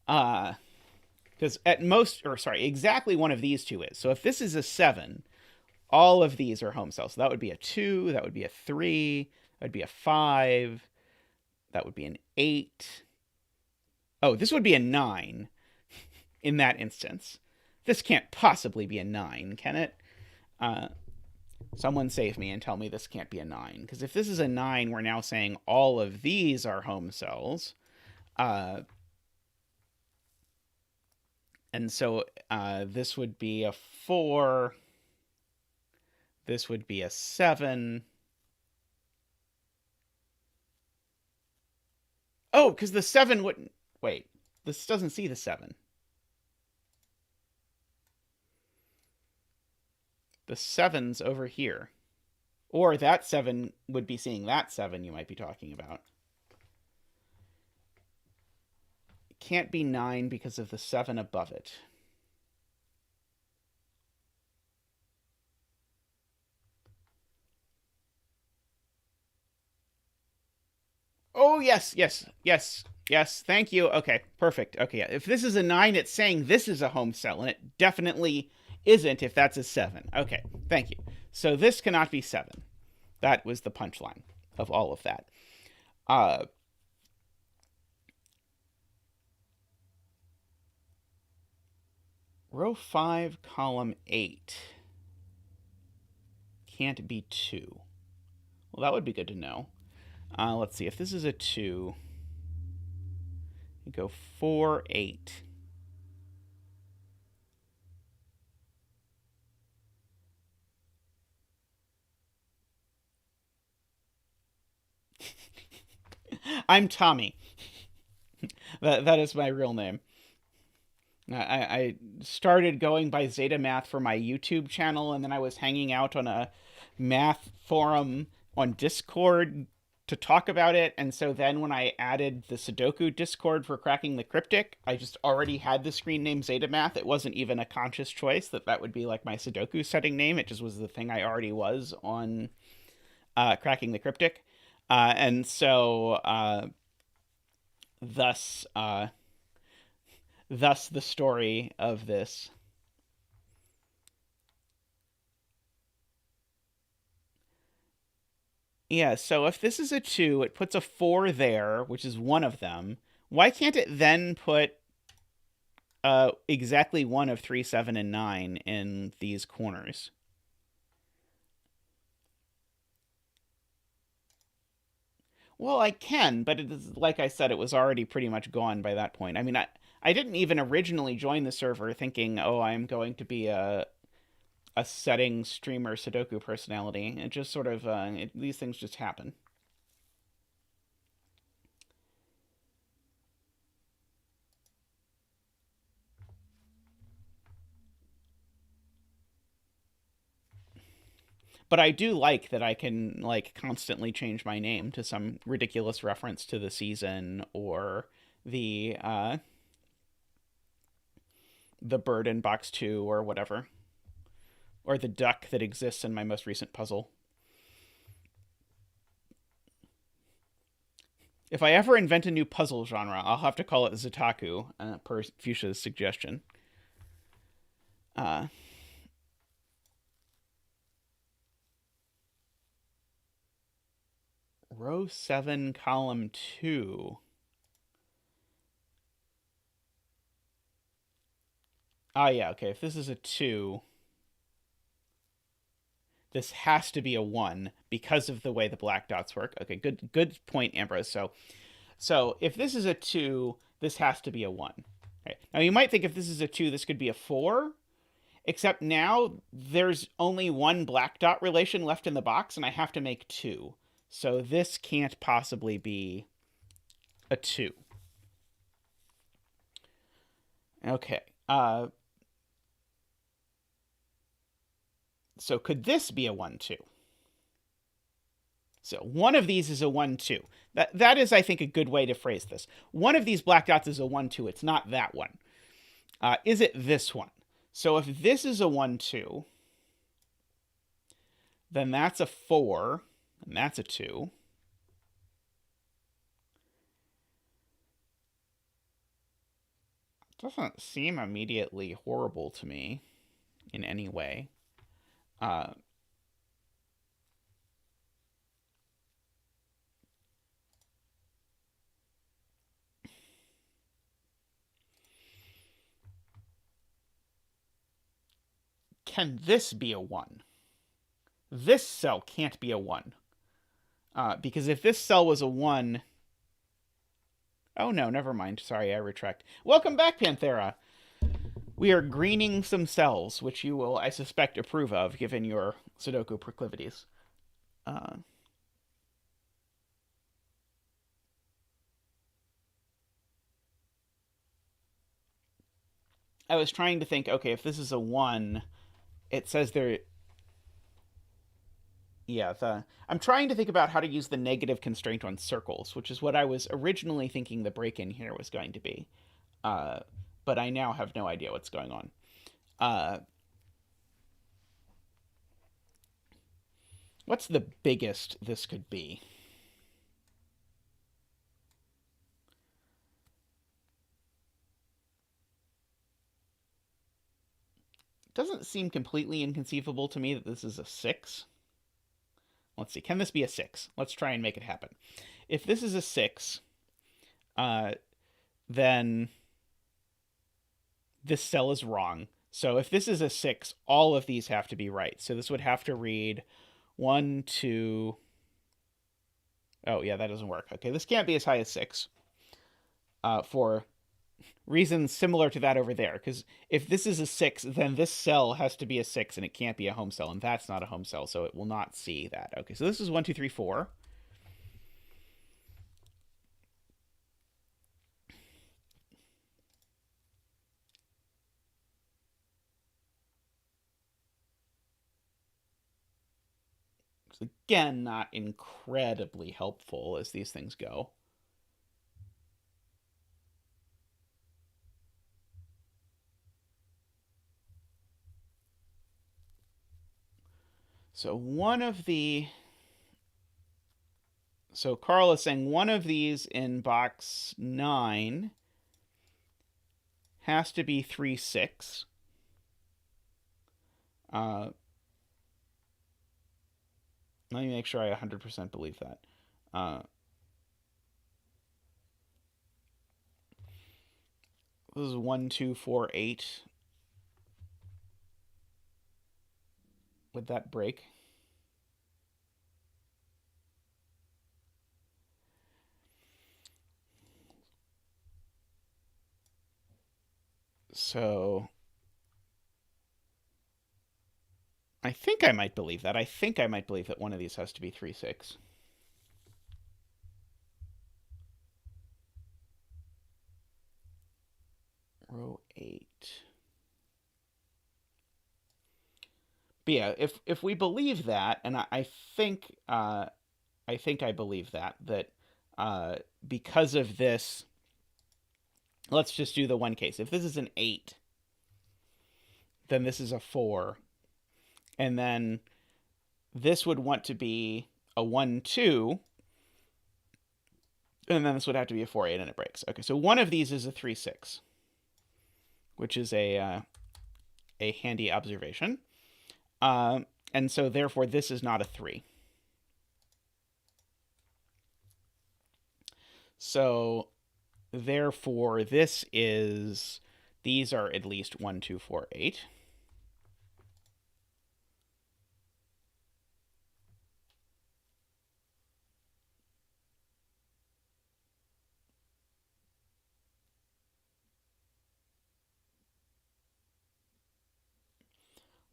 Because at most, or sorry, exactly one of these two is. So if this is a 7, all of these are home cells. So that would be a 2, that would be a 3, that would be a 5, that would be an 8. Oh, this would be a 9 in that instance. This can't possibly be a 9, can it? Someone save me and tell me this can't be a 9. Because if this is a 9, we're now saying all of these are home cells. And so this would be a 4. This would be a 7. Oh, because the 7 wouldn't... Wait, this doesn't see the 7. The 7's over here. Or that 7 would be seeing that 7 you might be talking about. It can't be 9 because of the 7 above it. Oh, yes, yes, yes, yes. Thank you. Okay, perfect. Okay, if this is a 9, it's saying this is a home cell, and it definitely isn't if that's a 7. Okay, thank you. So this cannot be 7. That was the punchline of all of that. Row 5, column 8 can't be 2. Well, that would be good to know. Let's see. If this is a 2, you go 4, 8. I'm Tommy. That is my real name. I started going by zetamath for my YouTube channel, and then I was hanging out on a math forum on Discord to talk about it. And so then when I added the Sudoku Discord for cracking the cryptic, I just already had the screen name zetamath. It wasn't even a conscious choice that would be like my Sudoku setting name. It just was the thing I already was on cracking the cryptic. And so thus the story of this. Yeah, so if this is a 2, it puts a 4 there, which is one of them. Why can't it then put exactly one of 3, 7, and 9 in these corners? Well, I can, but it is, like I said, it was already pretty much gone by that point. I mean, I didn't even originally join the server thinking, oh, I'm going to be a setting streamer Sudoku personality. It just sort of these things just happen. But I do like that I can like constantly change my name to some ridiculous reference to the season or the uh the bird in box 2 or whatever, or the duck that exists in my most recent puzzle. If I ever invent a new puzzle genre, I'll have to call it Zetaku, per Fuchsia's suggestion. Uh, row 7, column 2. Ah, yeah, okay. If this is a 2, this has to be a 1 because of the way the black dots work. Okay, good point, Ambrose. So if this is a 2, this has to be a 1. Okay. Now you might think if this is a 2, this could be a 4, except now there's only one black dot relation left in the box, and I have to make 2. So this can't possibly be a 2. Okay. So could this be a 1, 2? So one of these is a 1, 2. That is, I think, a good way to phrase this. One of these black dots is a 1, 2. It's not that one. Is it this one? So if this is a 1, 2, then that's a 4, and that's a 2. Doesn't seem immediately horrible to me in any way. Can this be a 1? This cell can't be a 1. Because if this cell was a 1... Oh, no, never mind. Sorry, I retract. Welcome back, Panthera. We are greening some cells, which you will, I suspect, approve of, given your Sudoku proclivities. I was trying to think, okay, if this is a 1, it says there... Yeah, I'm trying to think about how to use the negative constraint on circles, which is what I was originally thinking the break-in here was going to be. But I now have no idea what's going on. What's the biggest this could be? It doesn't seem completely inconceivable to me that this is a 6. Let's see. Can this be a 6? Let's try and make it happen. If this is a 6, then this cell is wrong. So if this is a 6, all of these have to be right. So this would have to read 1, 2... Oh, yeah, that doesn't work. Okay, this can't be as high as 6 for reasons similar to that over there. Because if this is a 6, then this cell has to be a 6, and it can't be a home cell, and that's not a home cell, so it will not see that. Okay, so this is 1, 2, 3, 4. Again, not incredibly helpful as these things go. So one of the... So Carl is saying one of these in box 9 has to be 3, 6. Let me make sure I 100% believe that. This is 1, 2, 4, 8. Would that break? So I think I might believe that. I think I might believe that one of these has to be 3, 6. Row 8. But yeah, if we believe that, and I think I believe that because of this, let's just do the one case. If this is an 8, then this is a 4, and then this would want to be a 1, 2, and then this would have to be a 4, 8, and it breaks. Okay, so one of these is a 3, 6, which is a handy observation. And so therefore this is not a 3. So therefore this is... These are at least 1, 2, 4, 8.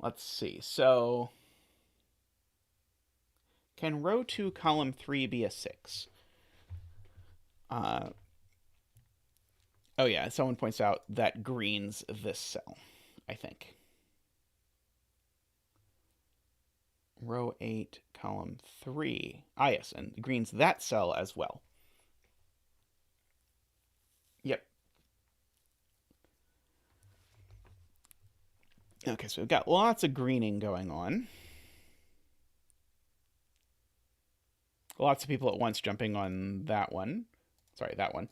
Let's see. So can row 2, column 3 be a 6? Oh yeah, someone points out that greens this cell, I think. row 8, column 3. Ah, yes, and green's that cell as well. Yep. Okay, so we've got lots of greening going on. Lots of people at once jumping on that one. Sorry, that one.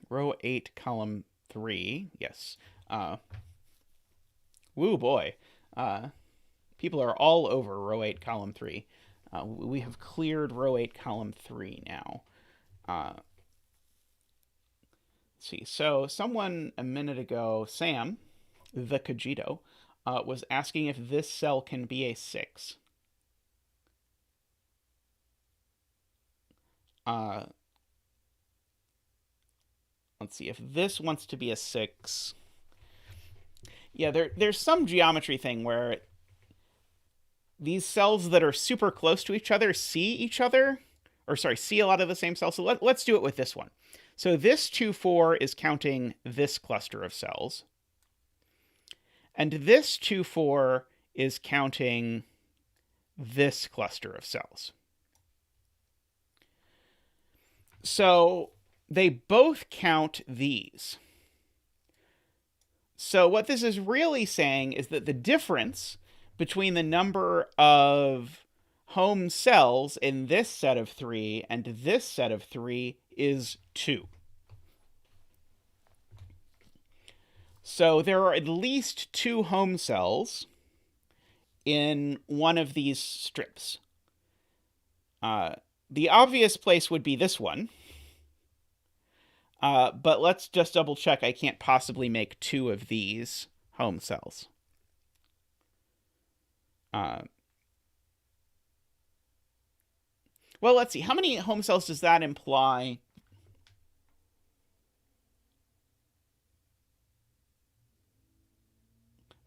Row 8, column 3. Yes. Woo, boy. People are all over row 8, column 3. We have cleared row 8, column 3 now. Let's see. So someone a minute ago, Sam, the Cogito, was asking if this cell can be a 6. Let's see. If this wants to be a 6... Yeah, there's some geometry thing where these cells that are super close to each other see each other, or sorry, see a lot of the same cells. So let's do it with this one. So this 2, 4 is counting this cluster of cells. And this 2, 4 is counting this cluster of cells. So they both count these. So what this is really saying is that the difference between the number of home cells in this set of 3 and this set of 3 is 2. So there are at least 2 home cells in one of these strips. The obvious place would be this one. But let's just double check. I can't possibly make 2 of these home cells. Well, let's see. How many home cells does that imply?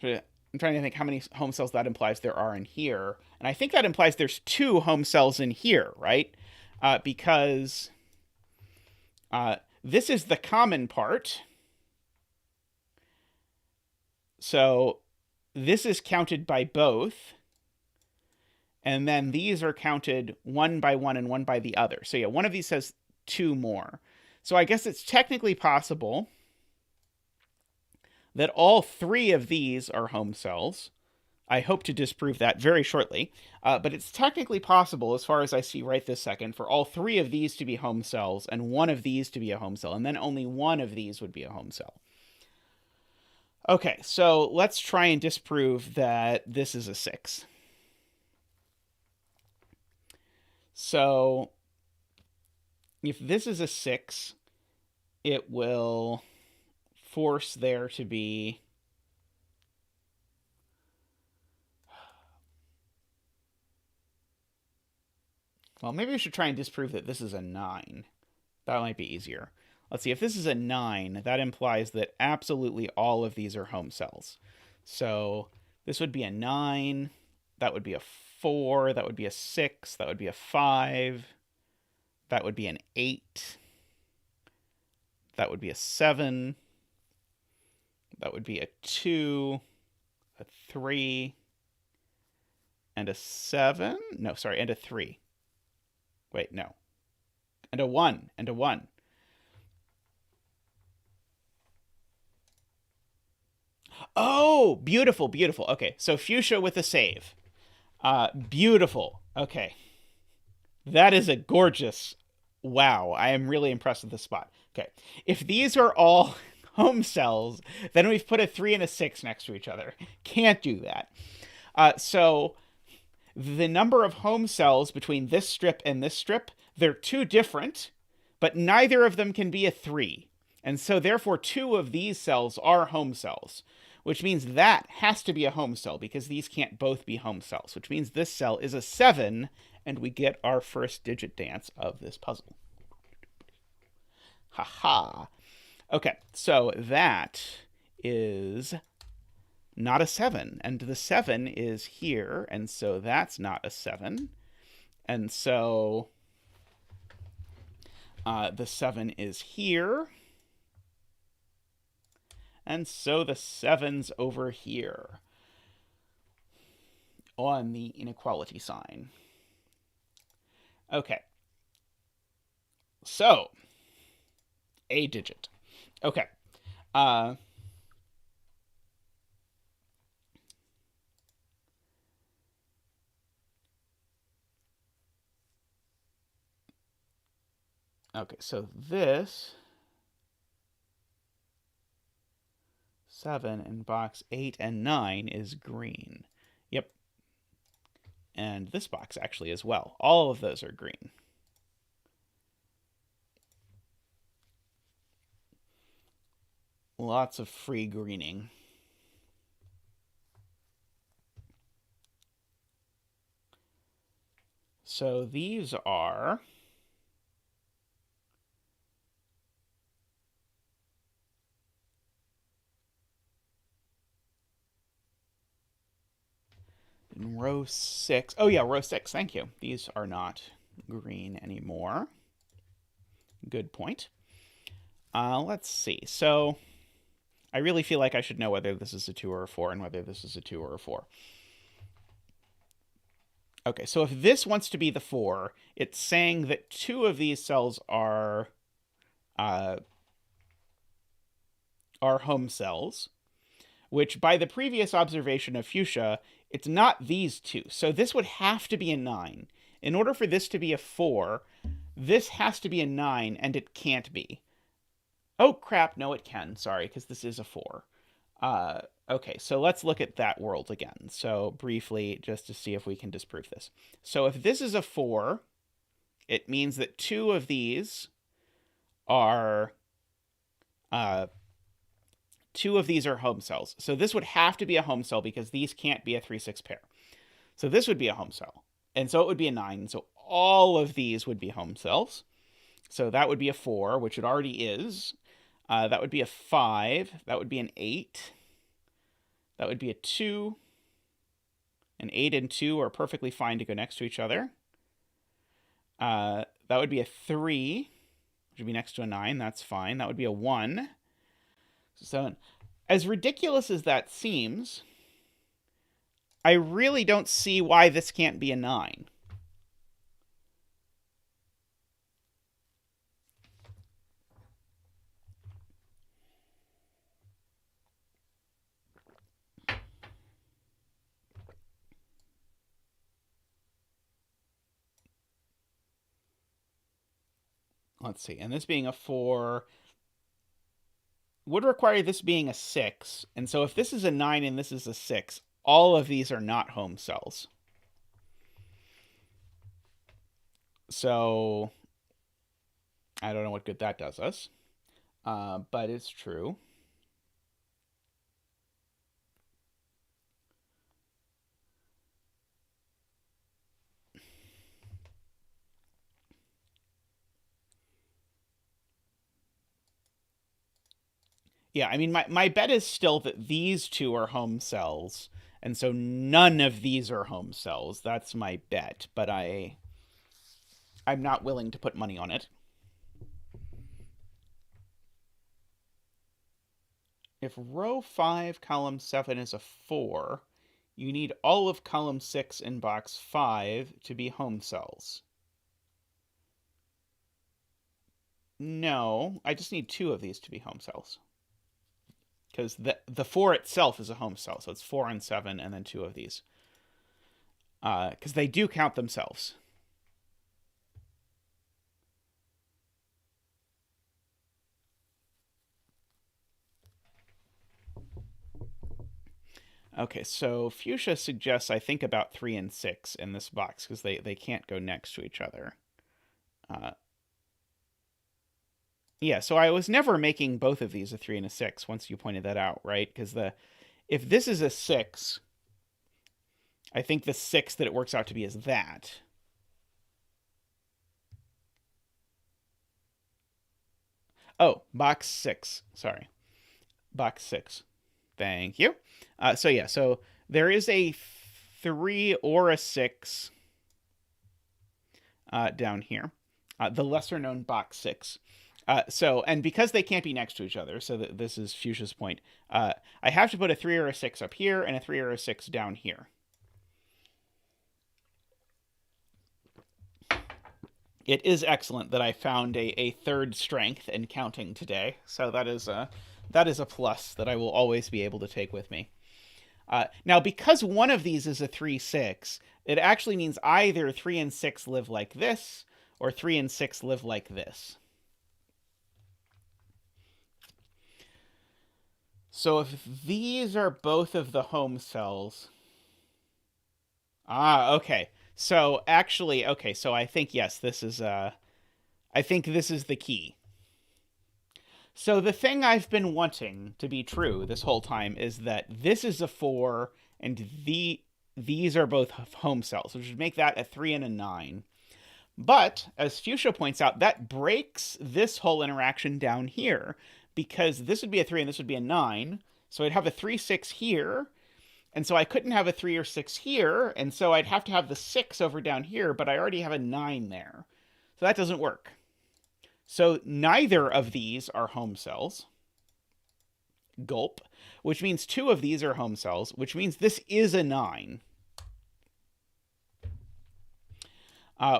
I'm trying to think how many home cells that implies there are in here. And I think that implies there's 2 home cells in here, right? Because this is the common part. So this is counted by both. And then these are counted one by one and one by the other. So yeah, one of these has 2 more. So I guess it's technically possible that all 3 of these are home cells. I hope to disprove that very shortly. But it's technically possible, as far as I see right this second, for all 3 of these to be home cells and one of these to be a home cell. And then only one of these would be a home cell. Okay, so let's try and disprove that this is a 6. So if this is a 6, it will force there to be... Well, maybe we should try and disprove that this is a 9. That might be easier. Let's see, if this is a 9, that implies that absolutely all of these are home cells. So this would be a 9, that would be a 4, that would be a 6, that would be a 5, that would be an 8, that would be a 7, that would be a 2, a 3, and a 7? No, sorry, and a 3. Wait, no. And a 1, and a 1. Oh, beautiful, beautiful. Okay, so fuchsia with a save. Beautiful. Okay. That is a gorgeous... Wow, I am really impressed with the spot. Okay, if these are all home cells, then we've put a 3 and a 6 next to each other. Can't do that. So the number of home cells between this strip and this strip, they're 2 different, but neither of them can be a 3. And so therefore 2 of these cells are home cells, which means that has to be a home cell because these can't both be home cells, which means this cell is a 7, and we get our first digit dance of this puzzle. Haha. Okay, so that is not a 7, and the 7 is here, and so that's not a 7. And so the 7 is here. And so the 7's over here on the inequality sign. Okay. So, a digit. Okay. Okay, so this 7 in box 8 and 9 is green. Yep. And this box actually as well. All of those are green. Lots of free greening. So these are in row 6. Oh yeah, row 6. Thank you. These are not green anymore. Good point. Let's see. So I really feel like I should know whether this is a 2 or a 4 and whether this is a 2 or a 4. Okay, so if this wants to be the 4, it's saying that 2 of these cells are home cells, which by the previous observation of fuchsia, it's not these 2. So this would have to be a 9. In order for this to be a 4, this has to be a 9, and it can't be. Oh, crap. No, it can. Sorry, because this is a 4. Okay, so let's look at that world again. So briefly, just to see if we can disprove this. So if this is a 4, it means that 2 of these are home cells. So this would have to be a home cell because these can't be a 3-6 pair. So this would be a home cell. And so it would be a 9. So all of these would be home cells. So that would be a 4, which it already is. That would be a 5. That would be an 8. That would be a 2. An 8 and 2 are perfectly fine to go next to each other. That would be a 3, which would be next to a 9. That's fine. That would be a 1. So, as ridiculous as that seems, I really don't see why this can't be a 9. Let's see. And this being a 4 would require this being a 6. And so if this is a 9 and this is a 6, all of these are not home cells. So I don't know what good that does us, but it's true. Yeah, I mean, my bet is still that these 2 are home cells, and so none of these are home cells. That's my bet, but I'm not willing to put money on it. If row 5, column 7 is a 4, you need all of column 6 in box 5 to be home cells. No, I just need 2 of these to be home cells. Because the 4 itself is a home cell, so it's 4 and 7, and then 2 of these. Because they do count themselves. Okay, so fuchsia suggests I think about 3 and 6 in this box, because they can't go next to each other. Yeah, so I was never making both of these a 3 and a 6 once you pointed that out, right? Because if this is a 6, I think the 6 that it works out to be is that. Oh, box 6. Sorry. Box 6. Thank you. So there is a 3 or a 6 down here. The lesser known box 6. And because they can't be next to each other, so this is Fuchsia's point, I have to put a 3 or a 6 up here and a 3 or a 6 down here. It is excellent that I found a third strength in counting today, so that is a plus that I will always be able to take with me. Now, because one of these is a 3-6, it actually means either 3 and 6 live like this, or 3 and 6 live like this. So if these are both of the home cells... okay. So actually, okay, so I think, yes, this is, I think this is the key. So the thing I've been wanting to be true this whole time is that this is a 4, and these are both home cells, which would make that a 3 and a 9. But, as Fuchsia points out, that breaks this whole interaction down here, because this would be a 3 and this would be a 9, so I'd have a 3-6 here, and so I couldn't have a 3 or 6 here, and so I'd have to have the 6 over down here, but I already have a 9 there. So that doesn't work. So neither of these are home cells. Gulp. Which means 2 of these are home cells, which means this is a 9.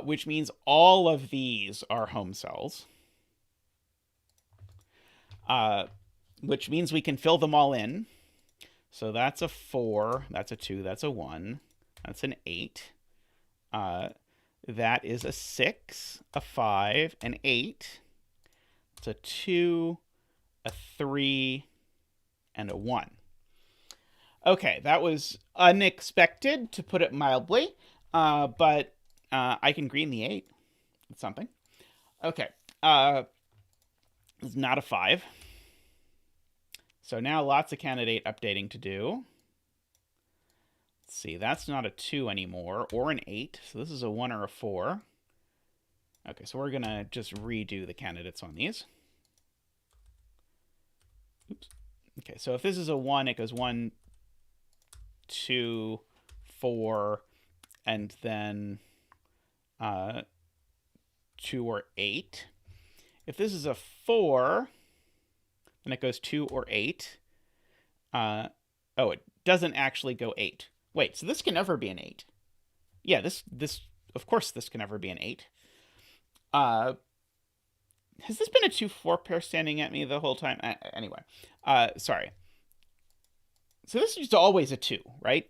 Which means all of these are home cells. Which means we can fill them all in. So that's a 4, that's a 2, that's a 1, that's an 8. That is a 6, a 5, an 8. It's a 2, a 3, and a 1. Okay, that was unexpected, to put it mildly, but I can green the 8. It's something. Okay, it's not a 5. So now lots of candidate updating to do. Let's see, that's not a 2 anymore, or an 8. So this is a 1 or a 4. Okay, so we're going to just redo the candidates on these. Oops. Okay, so if this is a 1, it goes 1, 2, 4, and then 2 or 8. If this is a 4... and it goes 2 or 8. Oh, it doesn't actually go 8. Wait, so this can never be an 8. Yeah, this of course this can never be an 8. Has this been a 2-4 pair standing at me the whole time? Anyway, sorry. So this is always a 2, right?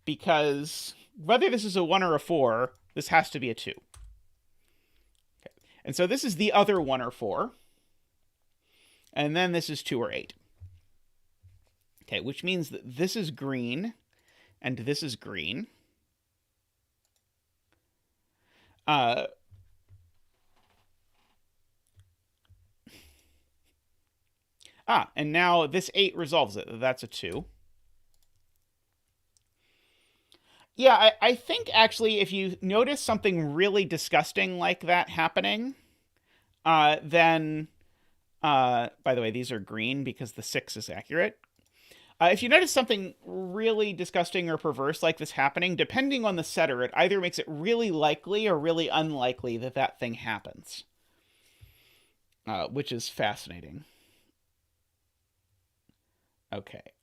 Because whether this is a 1 or a 4, this has to be a 2. Okay. And so this is the other 1 or 4. And then this is 2 or 8. Okay, which means that this is green, and this is green. And now this 8 resolves it. That's a 2. Yeah, I think actually if you notice something really disgusting like that happening, then... by the way, these are green because the 6 is accurate. If you notice something really disgusting or perverse like this happening, depending on the setter, it either makes it really likely or really unlikely that that thing happens. Which is fascinating. Okay,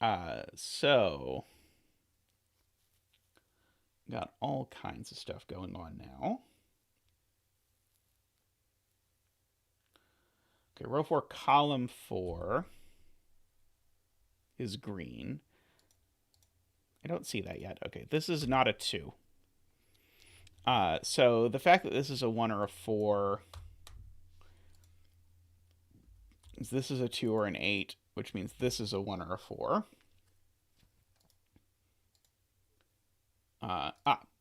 so... got all kinds of stuff going on now. Okay, row 4, column 4 is green. I don't see that yet. Okay, this is not a 2. So the fact that this is a 1 or a 4 is this is a 2 or an 8, which means this is a 1 or a 4.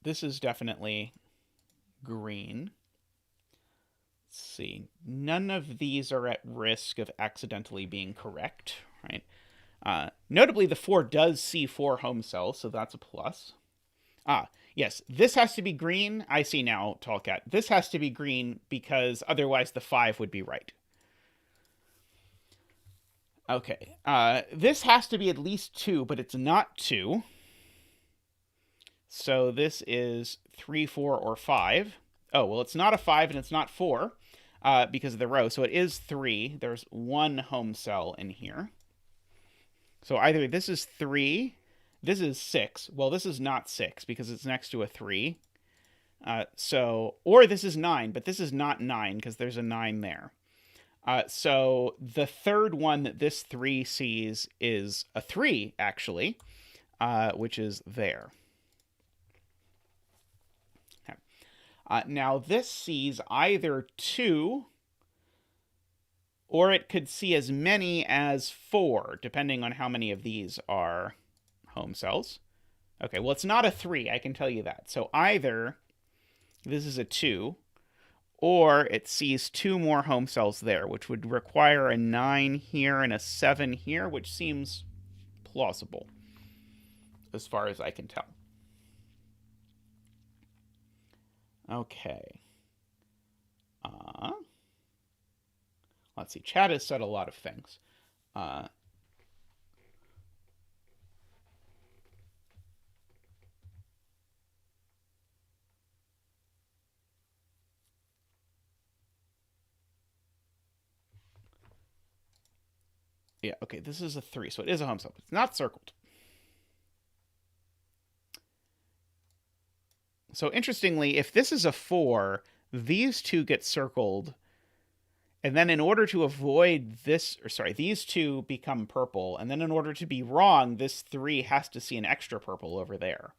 This is definitely green. Let's see. None of these are at risk of accidentally being correct, right? Notably, the 4 does see 4 home cells, so that's a plus. Yes, this has to be green. I see now, TotallyNormalCat. This has to be green because otherwise the 5 would be right. Okay, this has to be at least 2, but it's not 2. So this is 3, 4, or 5. Oh, well, it's not a 5 and it's not 4. because of the row. So it is 3. There's 1 home cell in here. So either this is 3, this is 6. Well, this is not 6 because it's next to a 3. Or this is 9, but this is not 9 because there's a 9 there. So the third one that this 3 sees is a 3, actually, which is there. Okay. Now this sees either 2, or it could see as many as 4, depending on how many of these are home cells. Okay, well, it's not a 3, I can tell you that. So either this is a 2, or it sees 2 more home cells there, which would require a 9 here and a 7 here, which seems plausible, as far as I can tell. Okay. Let's see. Chat has said a lot of things. Yeah, okay, this is a 3, so it is a home cell, but it's not circled. So interestingly, if this is a 4, these 2 get circled, and then in order to avoid this, or sorry, these 2 become purple, and then in order to be wrong, this 3 has to see an extra purple over there.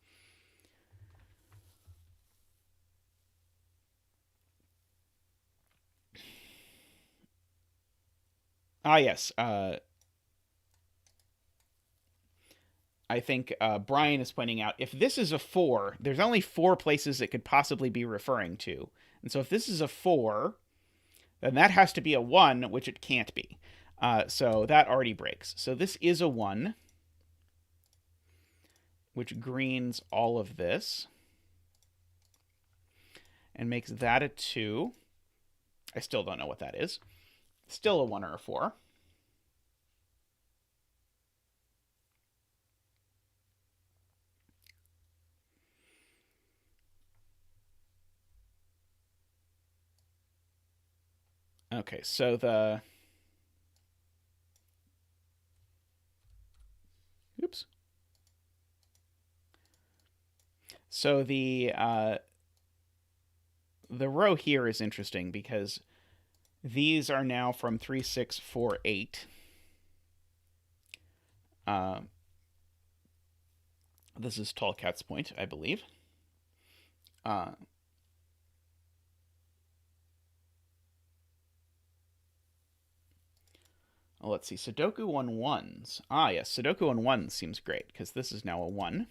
Ah, yes. I think Brian is pointing out, if this is a 4, there's only 4 places it could possibly be referring to. And so if this is a 4, then that has to be a 1, which it can't be. So that already breaks. So this is a 1, which greens all of this and makes that a 2. I still don't know what that is. Still a 1 or a 4. Okay, so the... Oops. So the row here is interesting because these are now from 3, 6, 4, 8. This is Tall Cat's point, I believe. Let's see. Sudoku on 1s. Ah, yes. Sudoku on 1s seems great because this is now a 1.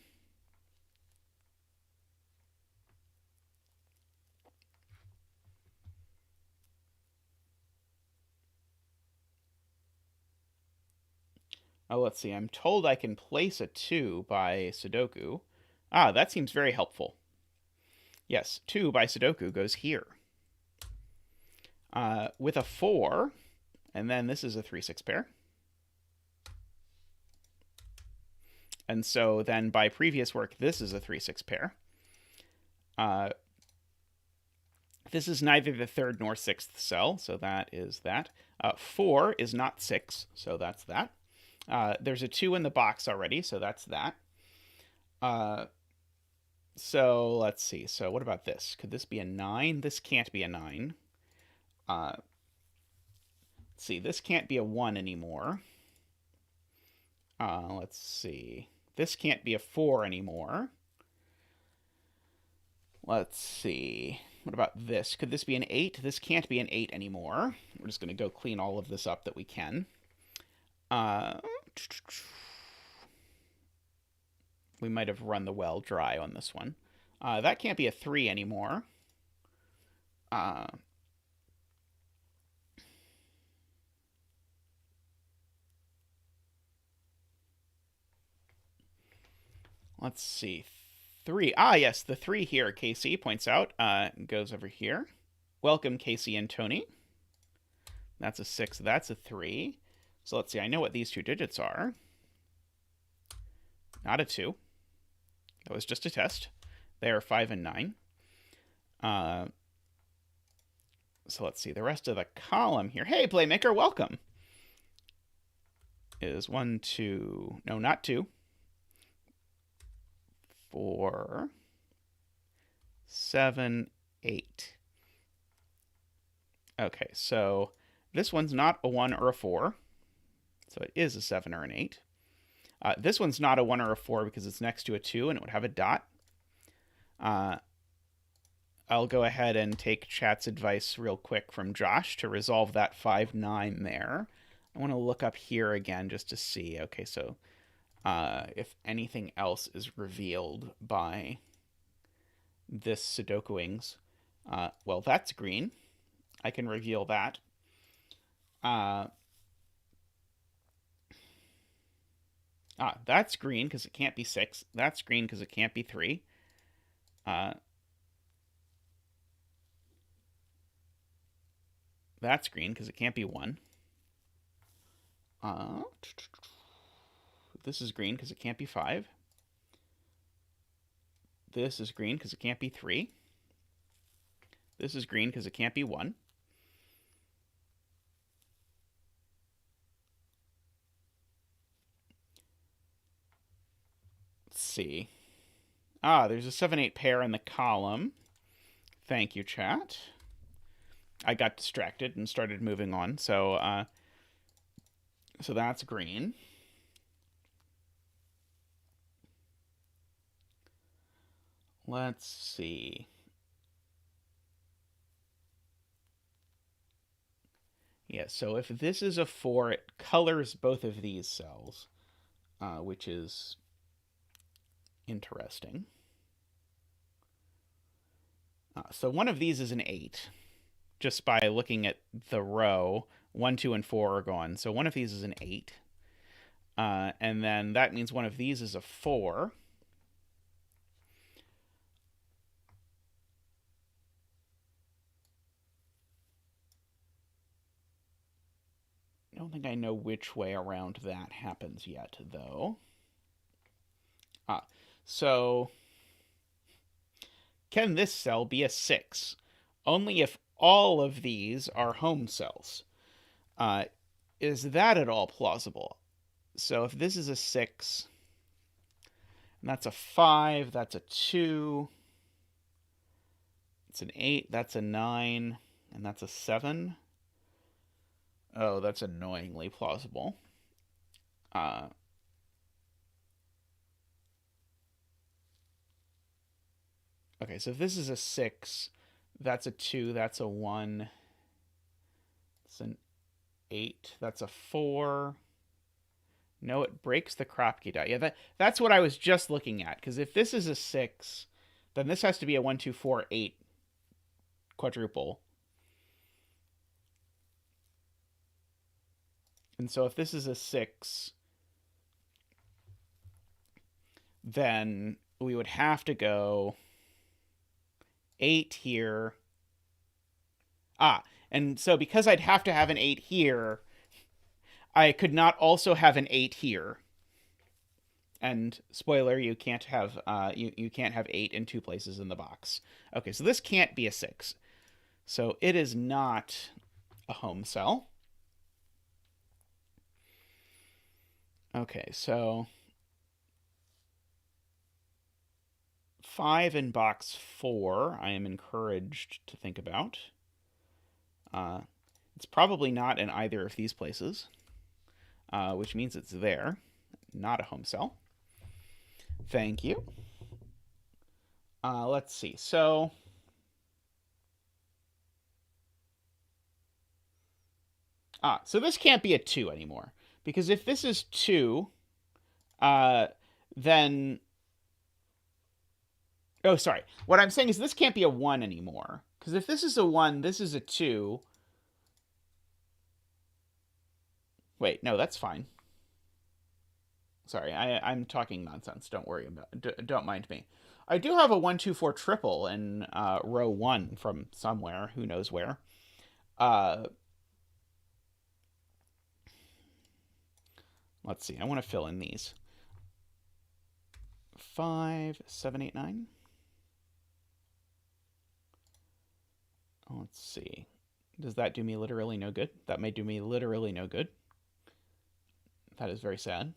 Oh, let's see. I'm told I can place a 2 by Sudoku. Ah, that seems very helpful. Yes, 2 by Sudoku goes here. With a 4, and then this is a 3, 6 pair. And so then by previous work, this is a 3, 6 pair. This is neither the 3rd nor 6th cell, so that is that. 4 is not 6, so that's that. There's a 2 in the box already, so that's that. So let's see. So what about this? Could this be a 9? This can't be a 9. Let's see. This can't be a 1 anymore. Let's see. This can't be a 4 anymore. Let's see. What about this? Could this be an 8? This can't be an 8 anymore. We're just going to go clean all of this up that we can. We might have run the well dry on this one. That can't be a 3 anymore. Let's see. 3. Ah, yes, the 3 here, Casey points out, goes over here. Welcome, Casey and Tony. That's a 6. That's a 3. So let's see. I know what these 2 digits are. Not a 2. That was just a test. They are 5 and 9. So let's see, the rest of the column here. Hey, Playmaker, welcome. Is 1, 2, no, not 2, 4, 7, 8. Okay, so this one's not a 1 or a 4, so it is a 7 or an 8. This one's not a 1 or a 4 because it's next to a 2 and it would have a dot. I'll go ahead and take chat's advice real quick from Josh to resolve that 5, 9 there. I want to look up here again just to see. Okay, so if anything else is revealed by this Sudokuings. Well, that's green. I can reveal that. That's green because it can't be 6. That's green because it can't be 3. That's green because it can't be 1. This is green because it can't be 5. This is green because it can't be 3. This is green because it can't be 1. Let's see. There's a 7, 8 pair in the column. Thank you, chat. I got distracted and started moving on. So that's green. Let's see. Yeah, so if this is a 4, it colors both of these cells, which is interesting. So one of these is an 8, just by looking at the row. 1, 2, and 4 are gone. So one of these is an 8. And then that means one of these is a 4. I don't think I know which way around that happens yet, though. So can this cell be a 6? Only if all of these are home cells. Is that at all plausible? So if this is a 6, and that's a 5, that's a 2, it's an 8, that's a 9, and that's a 7. Oh, that's annoyingly plausible. Okay, so if this is a 6, that's a 2, that's a 1, it's an 8, that's a 4. No, it breaks the Kropke die. Yeah, that's what I was just looking at, because if this is a 6, then this has to be a 1, 2, 4, 8 quadruple. And so if this is a 6, then we would have to go 8 here. And so because I'd have to have an 8 here, I could not also have an 8 here. And spoiler, you can't have you can't have 8 in 2 places in the box. Okay, so this can't be a 6. So it is not a home cell. Okay, so 5 in box 4, I am encouraged to think about. It's probably not in either of these places, which means it's there. Not a home cell. Thank you. Let's see. So this can't be a 2 anymore. Because if this is 2, then... Oh, sorry. What I'm saying is this can't be a 1 anymore. Because if this is a 1, this is a 2. Wait, no, that's fine. Sorry, I'm talking nonsense. Don't worry about it. Don't mind me. I do have a 1, 2, 4 triple in row 1 from somewhere. Who knows where. Let's see. I want to fill in these. 5, 7, 8, 9. Let's see. Does that do me literally no good? That may do me literally no good. That is very sad.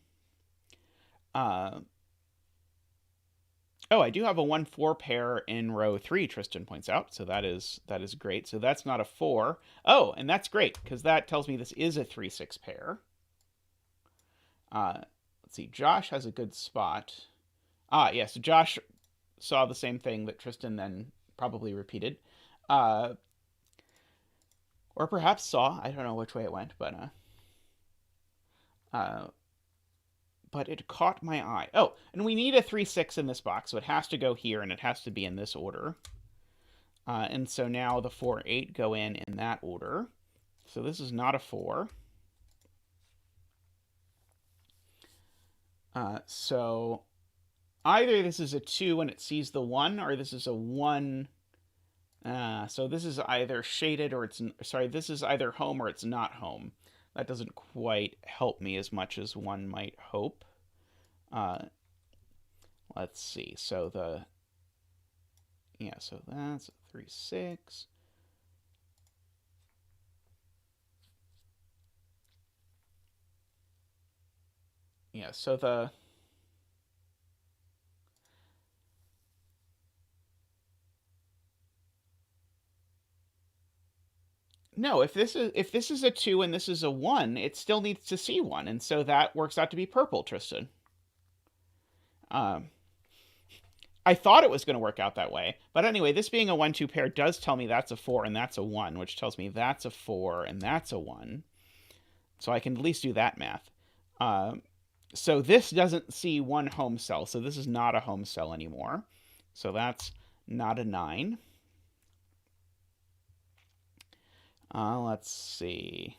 Oh, I do have a 1-4 pair in row 3, Tristan points out. So that is great. So that's not a 4. Oh, and that's great, because that tells me this is a 3-6 pair. Let's see. Josh has a good spot. Yes. So Josh saw the same thing that Tristan then probably repeated. Or perhaps saw. I don't know which way it went, but it caught my eye. Oh, and we need a 3-6 in this box, so it has to go here, and it has to be in this order. And so now the 4-8 go in that order. So this is not a 4. So either this is a 2 and it sees the 1, or this is a 1. So this is either shaded or it's... Sorry, this is either home or it's not home. That doesn't quite help me as much as one might hope. Let's see. So the... Yeah, so that's a 3-6. Yeah, so the... No, if this is a 2 and this is a 1, it still needs to see 1, and so that works out to be purple, Tristan. I thought it was going to work out that way, but anyway, this being a 1-2 pair does tell me that's a 4 and that's a 1, which tells me that's a 4 and that's a 1. So I can at least do that math. So this doesn't see 1 home cell, so this is not a home cell anymore. So that's not a 9. Let's see.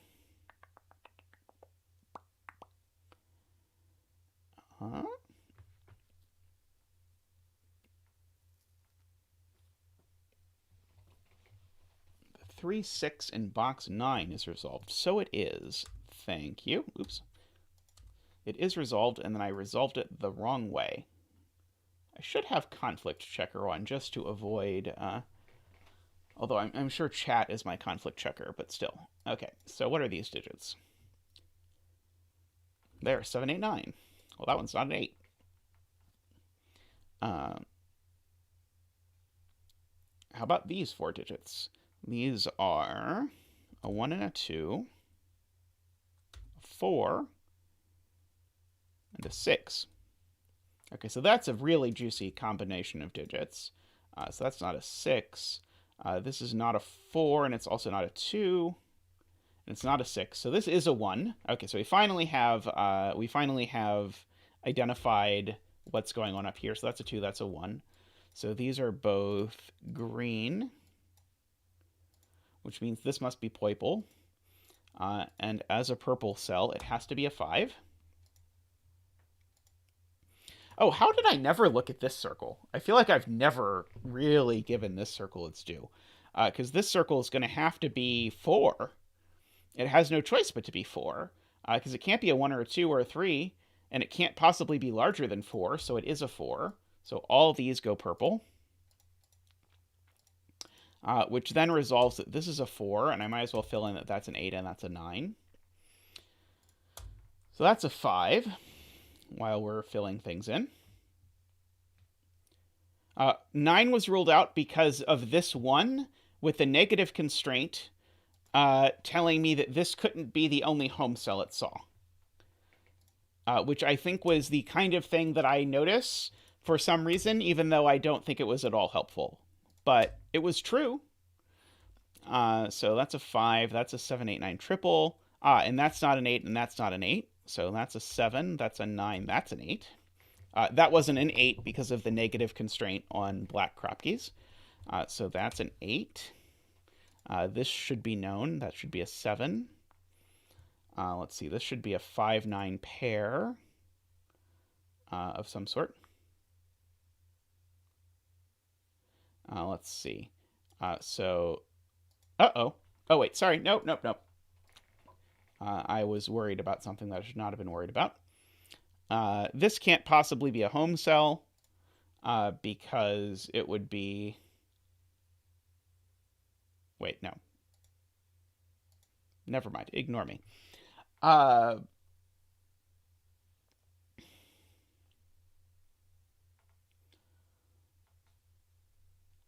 The 3-6 in box 9 is resolved. So it is. Thank you. Oops. It is resolved, and then I resolved it the wrong way. I should have conflict checker on just to avoid... although I'm sure chat is my conflict checker, but still. Okay, so what are these digits? There, 7, 8, 9. Well, that one's not an 8. How about these 4 digits? These are a 1 and a 2, a 4, and a 6. Okay, so that's a really juicy combination of digits. So that's not a 6. This is not a 4, and it's also not a 2, and it's not a 6. So this is a 1. Okay, so we finally have identified what's going on up here. So that's a 2, that's a 1. So these are both green, which means this must be purple. And as a purple cell, it has to be a 5. Oh, how did I never look at this circle? I feel like I've never really given this circle its due. Because this circle is going to have to be 4. It has no choice but to be 4. Because it can't be a 1 or a 2 or a 3. And it can't possibly be larger than 4, so it is a 4. So all of these go purple. Which then resolves that this is a 4, and I might as well fill in that that's an 8 and that's a 9. So that's a 5. While we're filling things in. 9 was ruled out because of this 1 with the negative constraint telling me that this couldn't be the only home cell it saw. Which I think was the kind of thing that I notice for some reason, even though I don't think it was at all helpful. But it was true. So that's a 5, that's a 7, 8, 9 triple. And that's not an 8, and that's not an 8. So that's a 7, that's a 9, that's an 8. That wasn't an 8 because of the negative constraint on black Kropkes. So that's an 8. This should be known. That should be a 7. Let's see. This should be a 5, 9 pair of some sort. Let's see. Uh-oh. Oh, wait. Sorry. Nope. I was worried about something that I should not have been worried about. This can't possibly be a home cell because it would be... Wait, no. Never mind. Ignore me.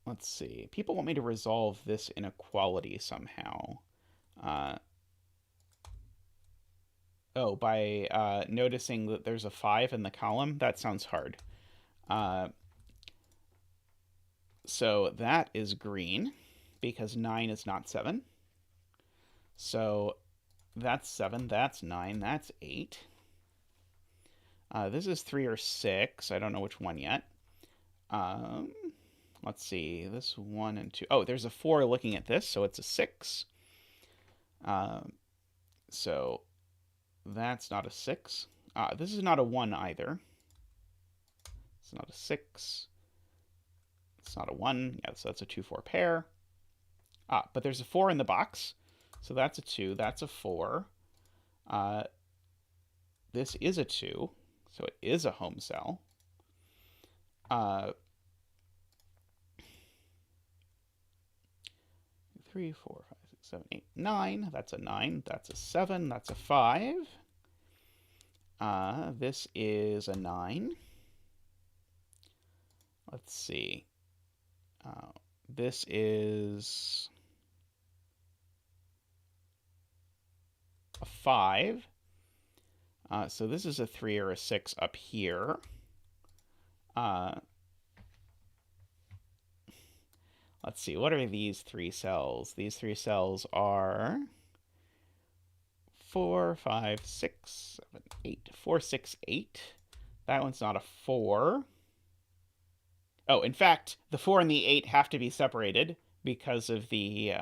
Let's see. People want me to resolve this inequality somehow. By noticing that there's a 5 in the column? That sounds hard. So that is green, because 9 is not 7. So that's 7, that's 9, that's 8. This is 3 or 6. I don't know which one yet. Let's see. This 1 and 2. Oh, there's a 4 looking at this, so it's a 6. So that's not a 6. This is not a 1 either. It's not a 6. It's not a 1. Yeah, so that's a 2-4 pair. But there's a 4 in the box. So that's a 2. That's a 4. This is a 2. So it is a home cell. 3, 4, 5, 6, 7, 8, 9. That's a 9. That's a 7. That's a 5. This is a 9. Let's see. This is a 5. So this is a 3 or a 6 up here. Let's see, what are these 3 cells? These 3 cells are 4, 5, 6, 7, 8. 4, 6, 8. That one's not a 4. Oh, in fact, the 4 and the 8 have to be separated because of the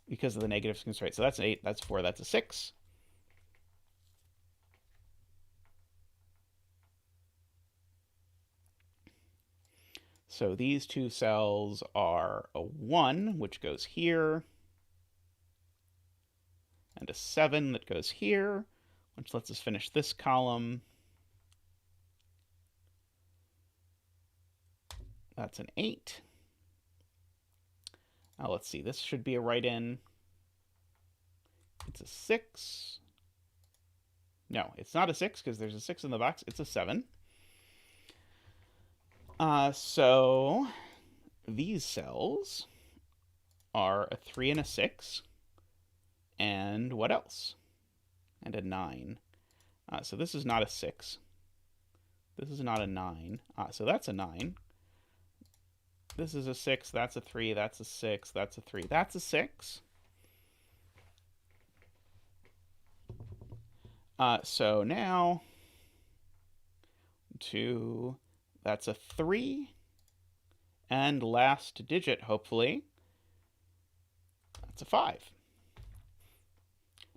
negative constraint. So that's an 8, that's a 4, that's a 6. So these 2 cells are a 1, which goes here, and a 7 that goes here, which lets us finish this column. That's an 8. Now let's see, this should be a write-in. It's a 6. No, it's not a 6 because there's a 6 in the box. It's a 7. So these cells are a 3 and a 6. And what else? And a 9. So this is not a 6. This is not a 9. So that's a 9. This is a 6. That's a 3. That's a 6. That's a 3. That's a 6. So now 2. That's a 3. And last digit, hopefully, that's a 5.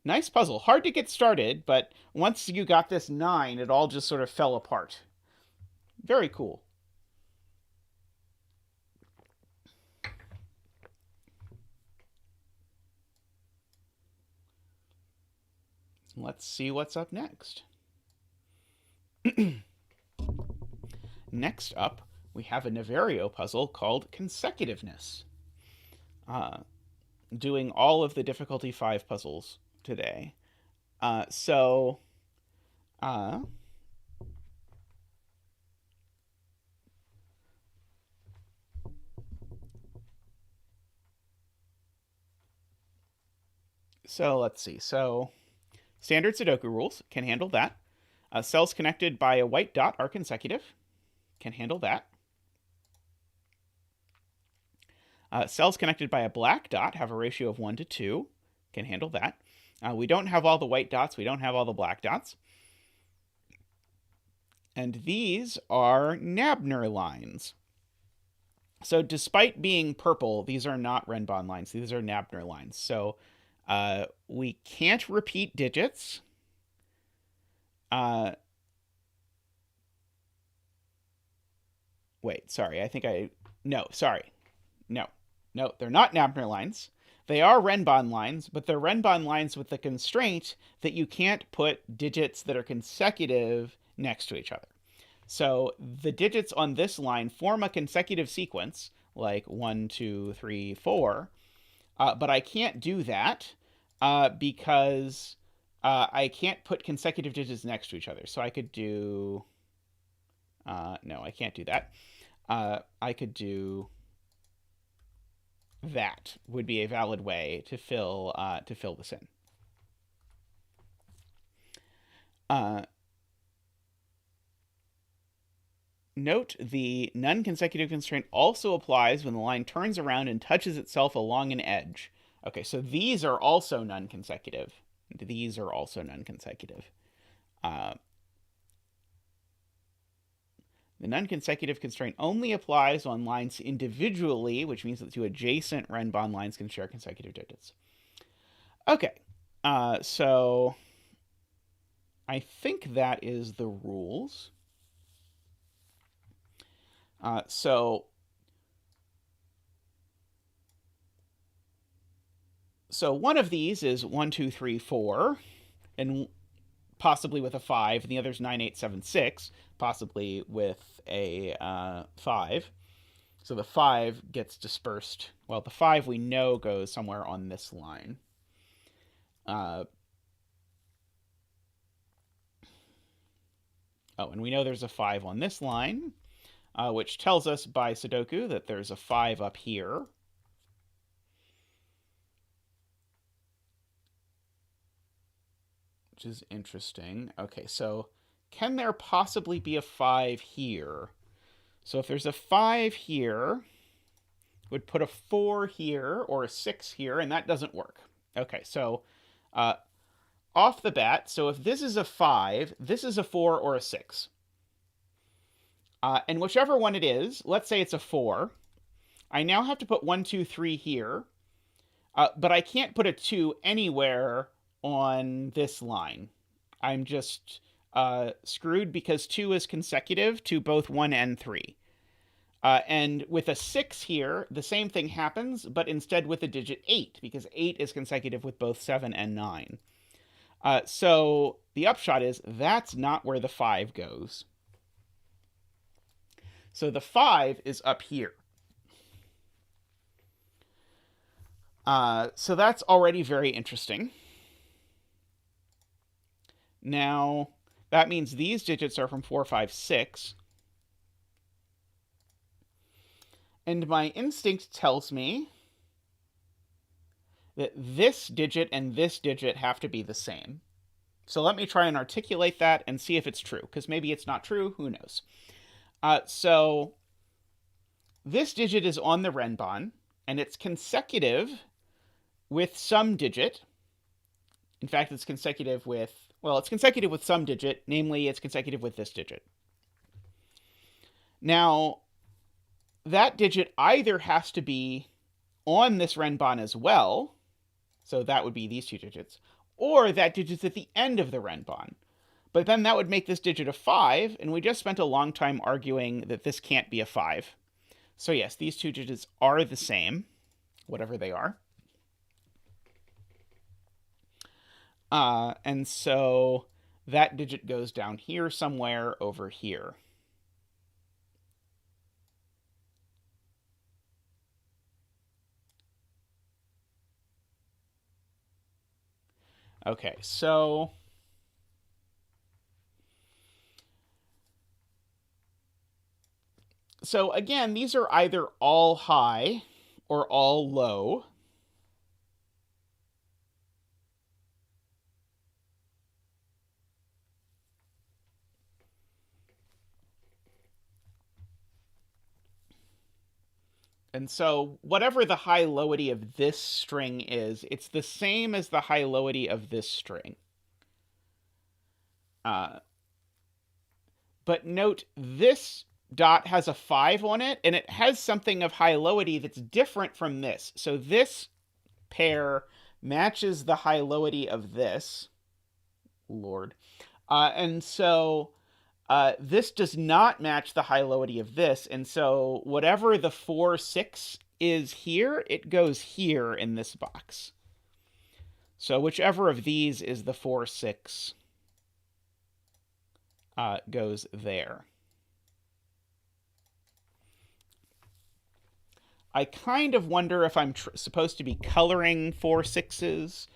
Nice puzzle. Hard to get started, but once you got this 9, it all just sort of fell apart. Very cool. Let's see what's up next. Next up, we have a Niverio puzzle called Consecutiveness. Doing all of the difficulty 5 puzzles today. So let's see. So standard Sudoku rules can handle that. Cells connected by a white dot are consecutive. Can handle that. Cells connected by a black dot have a ratio of 1 to 2. Can handle that. We don't have all the white dots. We don't have all the black dots. And these are Nabner lines. So despite being purple, these are not Renbon lines. These are Nabner lines. So we can't repeat digits. Wait, sorry. No, they're not Nabner lines. They are Renbon lines, but they're Renbon lines with the constraint that you can't put digits that are consecutive next to each other. So the digits on this line form a consecutive sequence, like 1, 2, 3, 4, but I can't do that because I can't put consecutive digits next to each other. So I could do... no, I can't do that. I could do... that would be a valid way to fill this in. Note the non-consecutive constraint also applies when the line turns around and touches itself along an edge. Okay, so these are also non-consecutive. These are also non-consecutive. The non-consecutive constraint only applies on lines individually, which means that two adjacent Renbon lines can share consecutive digits. Okay, so I think that is the rules. So one of these is 1, 2, 3, 4, and possibly with a 5, and the other's 9, 8, 7, 6, possibly with a 5. So the 5 gets dispersed. Well, the 5 we know goes somewhere on this line. Oh, and we know there's a 5 on this line, which tells us by Sudoku that there's a 5 up here. Which is interesting. Okay, so can there possibly be a 5 here? So if there's a 5 here, would put a 4 here or a 6 here, and that doesn't work. Okay, so off the bat, so if this is a 5, this is a 4 or a 6. And whichever one it is, let's say it's a 4, I now have to put 1, 2, 3 here, but I can't put a 2 anywhere on this line. I'm just screwed because 2 is consecutive to both 1 and 3. And with a 6 here, the same thing happens, but instead with the digit 8, because 8 is consecutive with both 7 and 9. So the upshot is that's not where the 5 goes. So the 5 is up here. So that's already very interesting. Now, that means these digits are from 4, 5, 6. And my instinct tells me that this digit and this digit have to be the same. So let me try and articulate that and see if it's true, because maybe it's not true, who knows. So this digit is on the Renbon, and it's consecutive with some digit. In fact, it's consecutive with, well, it's consecutive with some digit, namely it's consecutive with this digit. Now, that digit either has to be on this Renbon as well, so that would be these two digits, or that digit's at the end of the Renbon. But then that would make this digit a 5, and we just spent a long time arguing that this can't be a 5. So yes, these two digits are the same, whatever they are. And so that digit goes down here somewhere over here. Okay, so again, these are either all high or all low. And so whatever the high-lowity of this string is, it's the same as the high-lowity of this string. But note, this dot has a 5 on it, and it has something of high-lowity that's different from this. So this pair matches the high-lowity of this. Lord. And so this does not match the high-lowity of this, and so whatever the 4, 6 is here, it goes here in this box. So whichever of these is the 4, 6 goes there. I kind of wonder if I'm supposed to be coloring 4, 6s.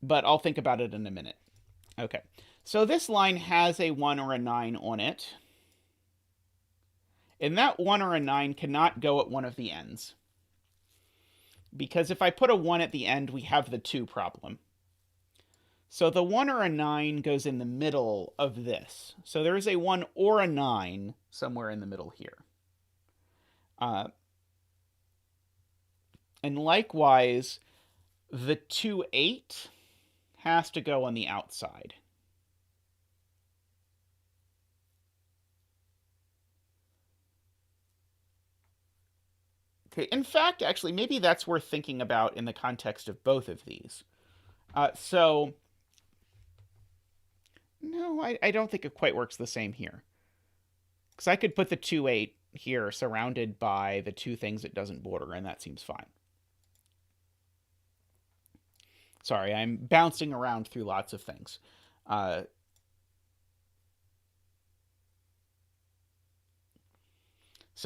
but I'll think about it in a minute. Okay, so this line has a 1 or a 9 on it. And that 1 or a 9 cannot go at one of the ends. Because if I put a 1 at the end, we have the 2 problem. So the 1 or a 9 goes in the middle of this. So there is a 1 or a 9 somewhere in the middle here. And likewise, the 2, 8 has to go on the outside. Okay, in fact, actually, maybe that's worth thinking about in the context of both of these. So, no, I don't think it quite works the same here. Because I could put the 2, 8 here surrounded by the 2 things it doesn't border, and that seems fine. Sorry, I'm bouncing around through lots of things. So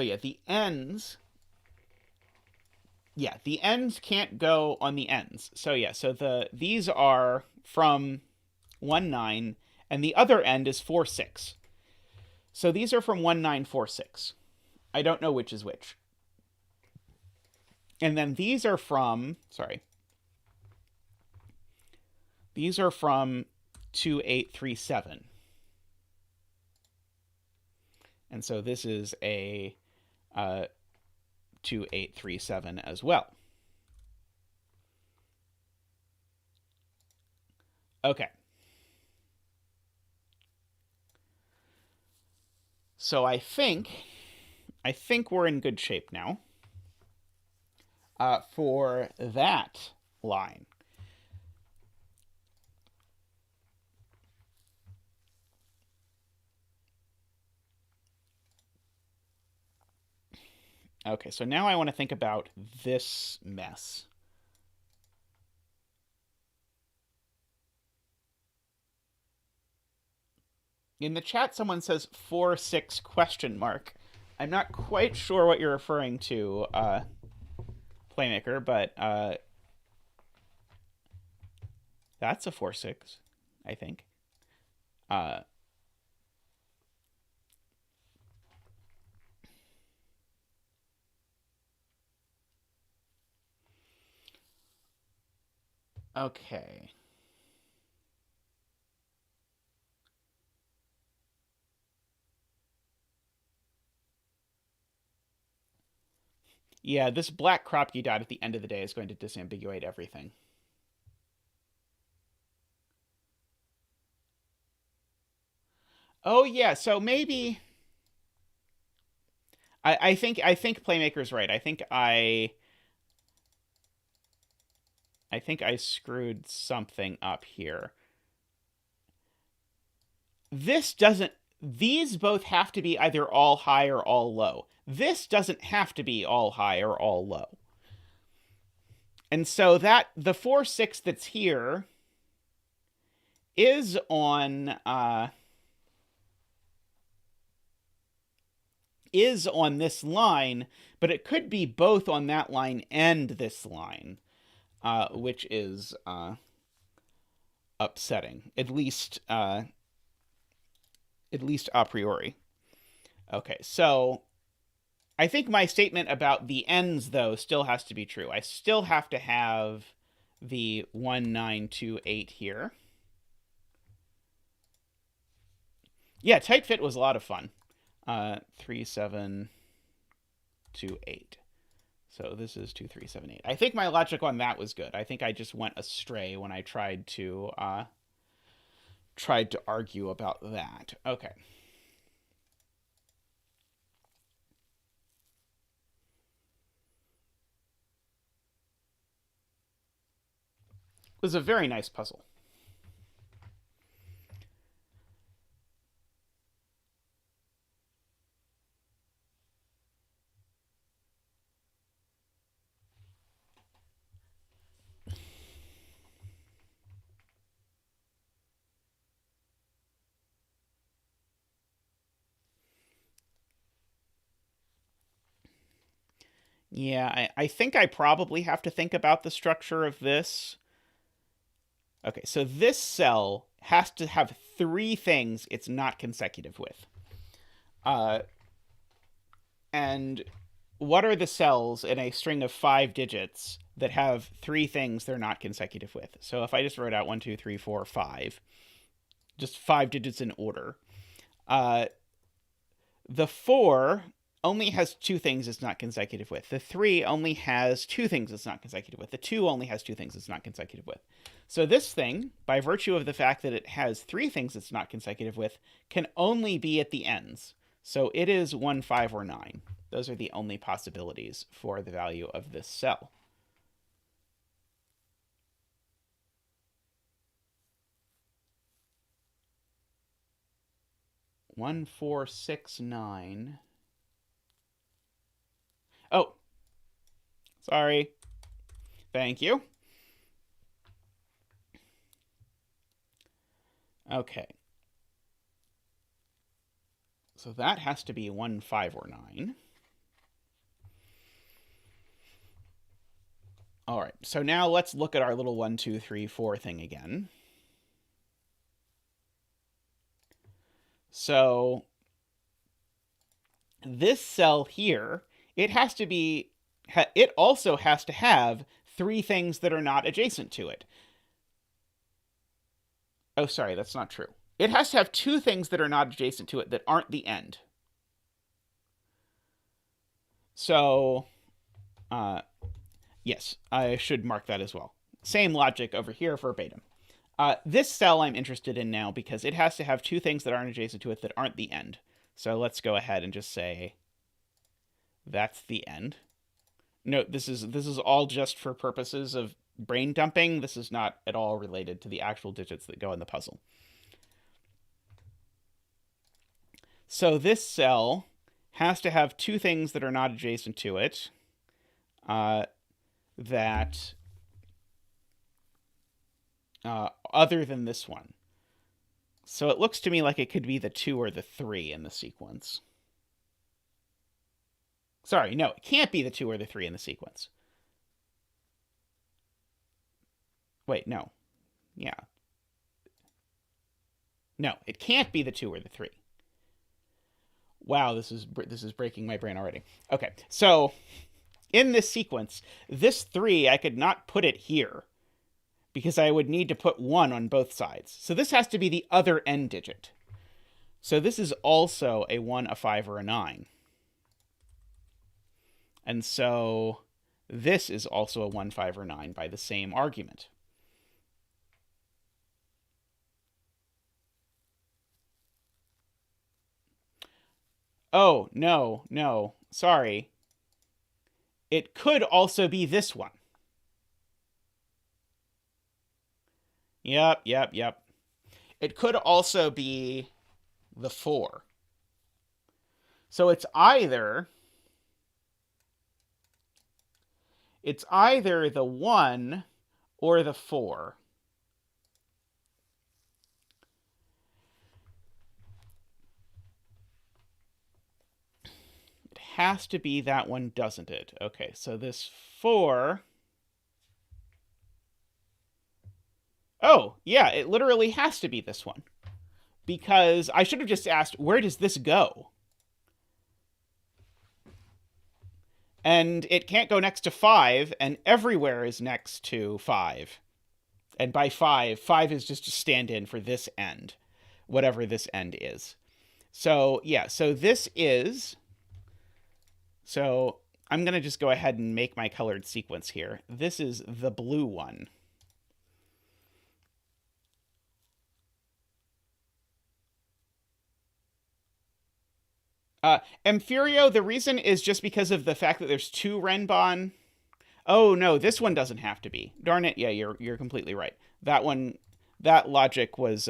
yeah, the ends... Yeah, the ends can't go on the ends. So yeah, so these are from 1, 9, and the other end is 4, 6. So these are from 1, 9, 4, 6. I don't know which is which. And then these are from... Sorry. These are from 2, 8, 3, 7. And so this is a 2, 8, 3, 7 as well. Okay. So I think we're in good shape now for that line. Okay, so now I want to think about this mess. In the chat, someone says 4, 6 question mark. I'm not quite sure what you're referring to, Playmaker, but that's a 4, 6, I think. Okay. Yeah, this black Kropke dot at the end of the day is going to disambiguate everything. Oh yeah, so maybe I think Playmaker's right. I think I screwed something up here. This doesn't... These both have to be either all high or all low. This doesn't have to be all high or all low. And so that the 4, 6 that's here is on this line, but it could be both on that line and this line, which is upsetting, at least a priori. Okay, so I think my statement about the ends, though, still has to be true. I still have to have the 1, 9, 2, 8 here. Yeah, tight fit was a lot of fun. 3, 7, 2, 8. So this is 2, 3, 7, 8. I think my logic on that was good. I think I just went astray when I tried to argue about that. Okay. It was a very nice puzzle. Yeah, I think I probably have to think about the structure of this. Okay, so this cell has to have three things it's not consecutive with. And what are the cells in a string of 5 digits that have three things they're not consecutive with? So if I just wrote out 1, 2, 3, 4, 5, just 5 digits in order, uh, the 4 only has two things it's not consecutive with. The 3 only has two things it's not consecutive with. The 2 only has two things it's not consecutive with. So this thing, by virtue of the fact that it has three things it's not consecutive with, can only be at the ends. So it is 1, 5, or 9. Those are the only possibilities for the value of this cell. One, 4, 6, 9. Oh, sorry. Thank you. Okay. So that has to be 1, 5, or 9. All right, so now let's look at our little 1, 2, 3, 4 thing again. So this cell here, it also has to have three things that are not adjacent to it. Oh, sorry, that's not true. It has to have two things that are not adjacent to it that aren't the end. So, yes, I should mark that as well. Same logic over here verbatim. This cell I'm interested in now because it has to have two things that aren't adjacent to it that aren't the end. So let's go ahead and just say that's the end. Note, this is all just for purposes of brain dumping. This is not at all related to the actual digits that go in the puzzle. So this cell has to have two things that are not adjacent to it that other than this one. So it looks to me like it could be the 2 or the 3 in the sequence. Sorry, no, it can't be the 2 or the 3 in the sequence. Wait, no. Yeah. No, it can't be the 2 or the 3. Wow, this is breaking my brain already. Okay, so in this sequence, this 3, I could not put it here because I would need to put 1 on both sides. So this has to be the other end digit. So this is also a 1, a 5, or a 9. And so this is also a 1, 5, or 9 by the same argument. Oh, no, sorry. It could also be this one. Yep. It could also be the 4. So it's either the 1 or the 4. It has to be that one, doesn't it? Okay, so this 4... Oh, yeah, it literally has to be this one. Because I should have just asked, where does this go? And it can't go next to 5, and everywhere is next to 5. And by 5 is just a stand-in for this end, whatever this end is. So, yeah, so this is... So I'm going to just go ahead and make my colored sequence here. This is the blue one. Niverio, the reason is just because of the fact that there's 2 Renbon. Oh, no, this one doesn't have to be. Darn it, yeah, you're completely right. That one, that logic was...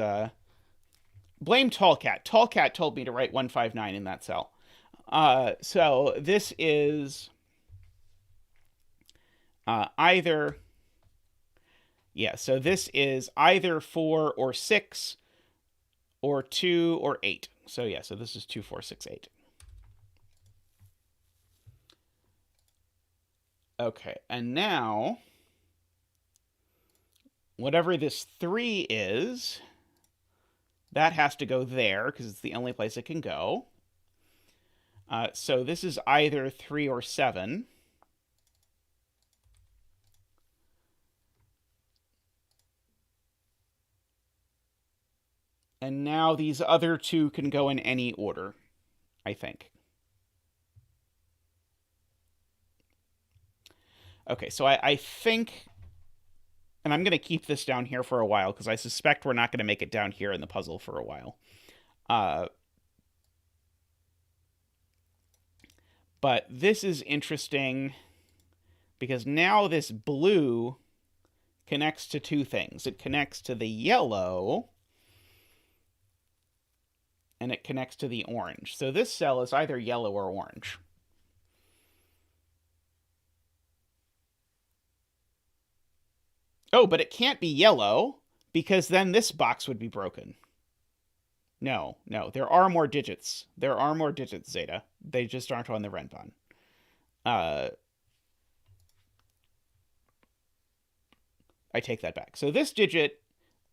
Blame TotallyNormalCat. TotallyNormalCat told me to write 159 in that cell. So this is either... Yeah, so this is either 4 or 6, or 2 or 8. So yeah, so this is 2, 4, 6, 8. Okay, and now, whatever this 3 is, that has to go there, because it's the only place it can go. So this is either 3 or 7. And now these other 2 can go in any order, I think. Okay, so I think... And I'm going to keep this down here for a while, because I suspect we're not going to make it down here in the puzzle for a while. But this is interesting, because now this blue connects to 2 things. It connects to the yellow, and it connects to the orange. So this cell is either yellow or orange. Oh, but it can't be yellow, because then this box would be broken. No, there are more digits. There are more digits, Zeta. They just aren't on the Renban. I take that back. So this digit,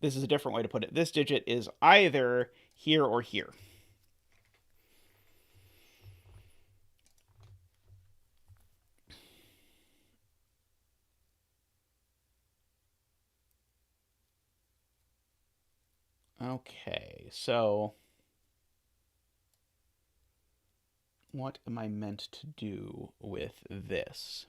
this is a different way to put it. This digit is either here or here. Okay, so what am I meant to do with this?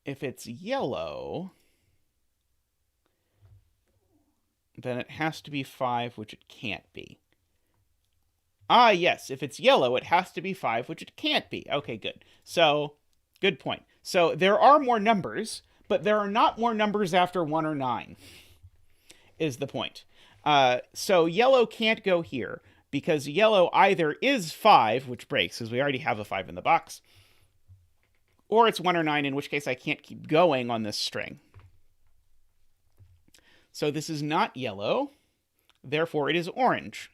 If it's yellow, then it has to be 5, which it can't be. Ah, yes, if it's yellow, it has to be 5, which it can't be. Okay, good. So, good point. So, there are more numbers, but there are not more numbers after 1 or 9, is the point. So, yellow can't go here, because yellow either is 5, which breaks, because we already have a 5 in the box, or it's 1 or 9, in which case I can't keep going on this string. So this is not yellow, therefore it is orange.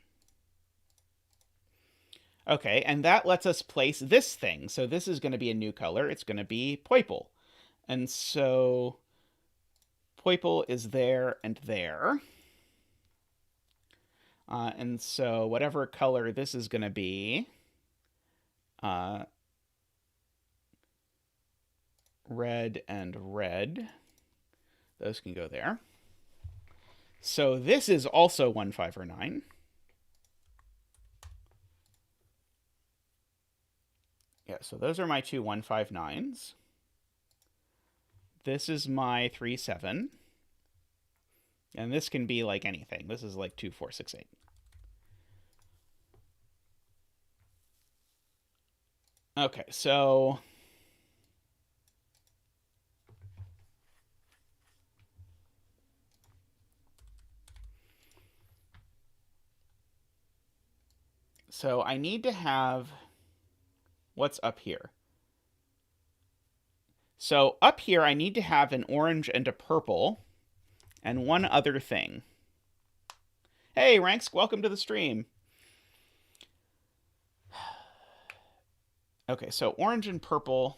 Okay, and that lets us place this thing. So this is going to be a new color. It's going to be purple. And so purple is there and there. And so whatever color this is going to be, red and red, those can go there. So this is also 1, 5, or 9. Yeah, so those are my 2 1, 5, 9s. This is my 3, 7. And this can be like anything. This is like 2, 4, 6, 8. Okay, so... So I need to have... What's up here? So up here, I need to have an orange and a purple, and one other thing. Hey, Ranks, welcome to the stream. Okay, so orange and purple.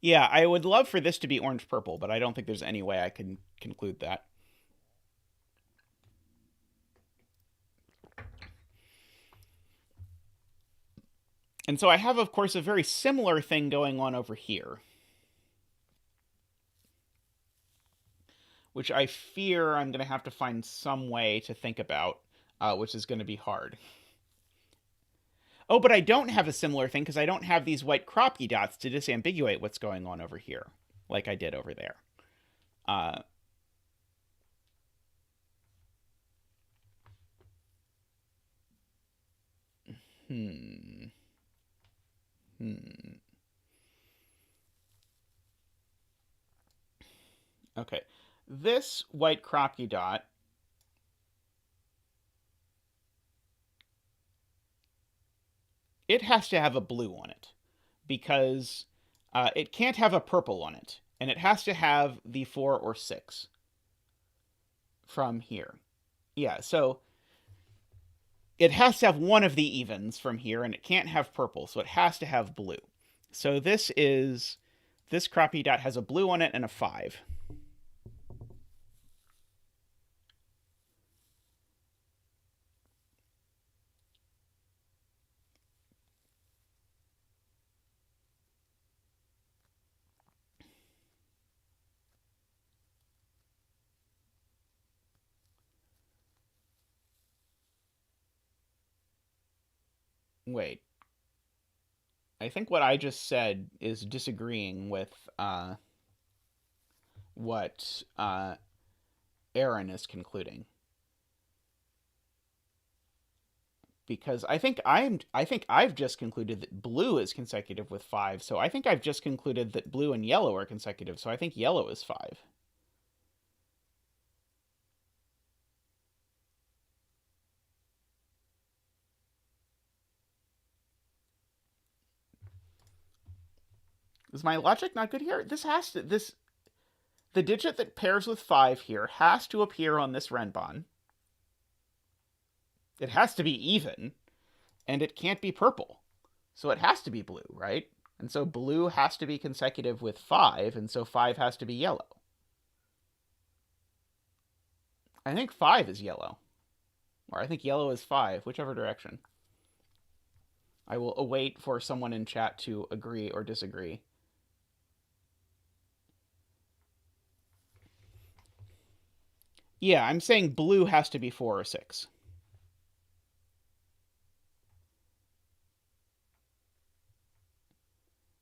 Yeah, I would love for this to be orange-purple, but I don't think there's any way I can conclude that. And so I have, of course, a very similar thing going on over here, which I fear I'm going to have to find some way to think about, which is going to be hard. Oh, but I don't have a similar thing because I don't have these white croppy dots to disambiguate what's going on over here, like I did over there. Okay. This white croppy dot, it has to have a blue on it because it can't have a purple on it. And it has to have the 4 or 6 from here. Yeah, so it has to have one of the evens from here, and it can't have purple, so it has to have blue. So this croppy dot has a blue on it and a 5. Wait. I think what I just said is disagreeing with what Aaron is concluding. Because I think I've just concluded that blue is consecutive with 5. So I think I've just concluded that blue and yellow are consecutive. So I think yellow is 5. Is my logic not good here? The digit that pairs with 5 here has to appear on this renbon. It has to be even, and it can't be purple. So it has to be blue, right? And so blue has to be consecutive with 5, and so 5 has to be yellow. I think 5 is yellow. Or I think yellow is 5, whichever direction. I will await for someone in chat to agree or disagree. Yeah, I'm saying blue has to be 4 or 6.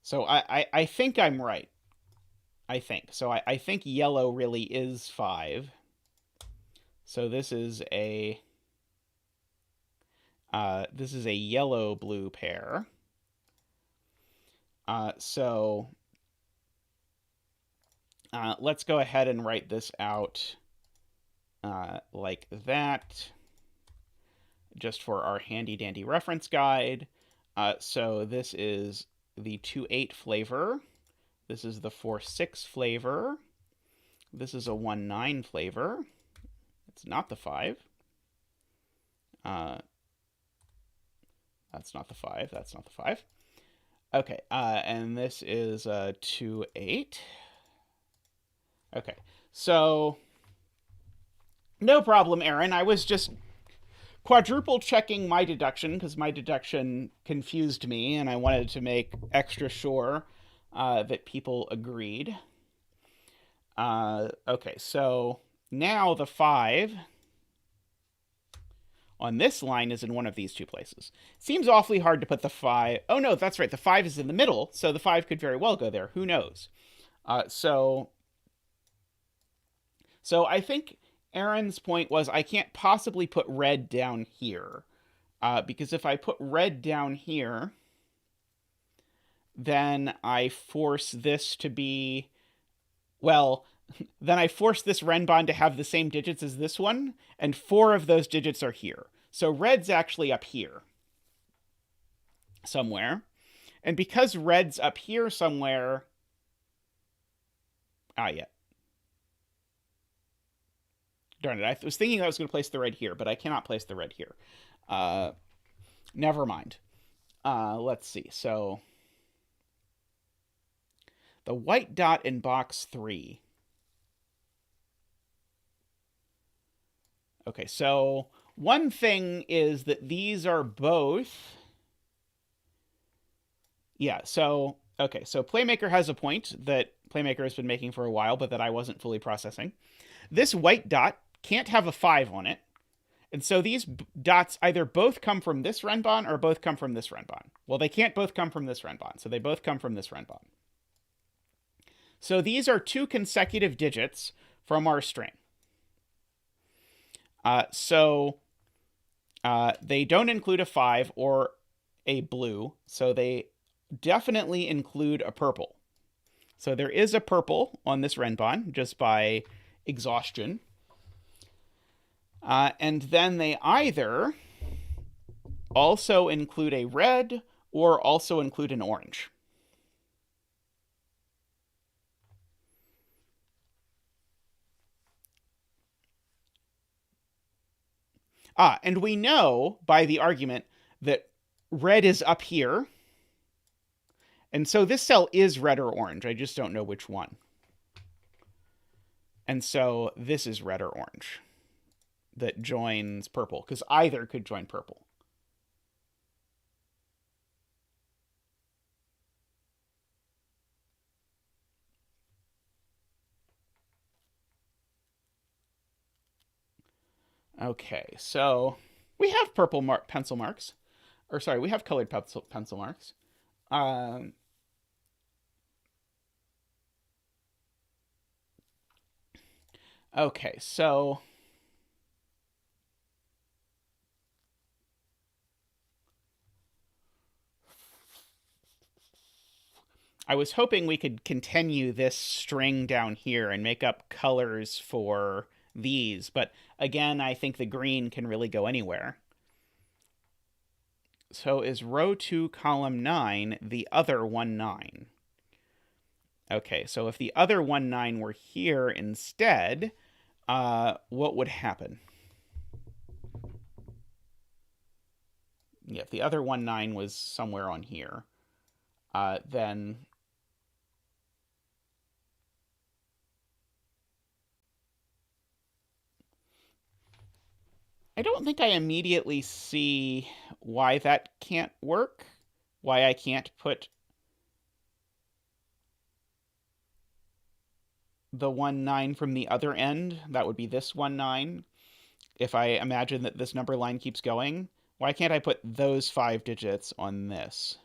So I think I'm right. I think. So I think yellow really is 5. So this is a yellow-blue pair. So let's go ahead and write this out like that, just for our handy-dandy reference guide. So this is the 2-8 flavor. This is the 4-6 flavor. This is a 1-9 flavor. It's not the 5. That's not the 5. That's not the 5. Okay, and this is a 2-8. Okay, so no problem, Aaron. I was just quadruple checking my deduction because my deduction confused me, and I wanted to make extra sure that people agreed. Okay, so now the 5 on this line is in one of these two places. Seems awfully hard to put the 5. Oh, no, that's right. The 5 is in the middle, so the 5 could very well go there. Who knows? So I think Aaron's point was I can't possibly put red down here. Because if I put red down here, then I force this to be, well, then I force this renbon to have the same digits as this one, and 4 of those digits are here. So red's actually up here somewhere. And because red's up here somewhere... yeah. Darn it, I was thinking I was going to place the red here, but I cannot place the red here. Never mind. Let's see. So the white dot in box 3. Okay, so one thing is that these are both... Yeah, so... Okay, so Playmaker has a point that Playmaker has been making for a while, but that I wasn't fully processing. This white dot can't have a 5 on it. And so these dots either both come from this renbon or both come from this renbon. Well, they can't both come from this renbon, so they both come from this renbon. So these are 2 consecutive digits from our string. So they don't include a 5 or a blue, so they definitely include a purple. So there is a purple on this Renbon just by exhaustion. And then they either also include a red or also include an orange. And we know by the argument that red is up here. And so this cell is red or orange. I just don't know which one. And so this is red or orange that joins purple, because either could join purple. Okay, so we have purple pencil marks. Or sorry, we have colored pencil marks. Okay, so I was hoping we could continue this string down here and make up colors for these, but again, I think the green can really go anywhere. So is row 2, column 9 the other 1, 9? Okay, so if the other 1, 9 were here instead, what would happen? Yeah, if the other 1, 9 was somewhere on here, then I don't think I immediately see why that can't work, why I can't put the 1, 9 from the other end. That would be this 1, 9. If I imagine that this number line keeps going, why can't I put those 5 digits on this?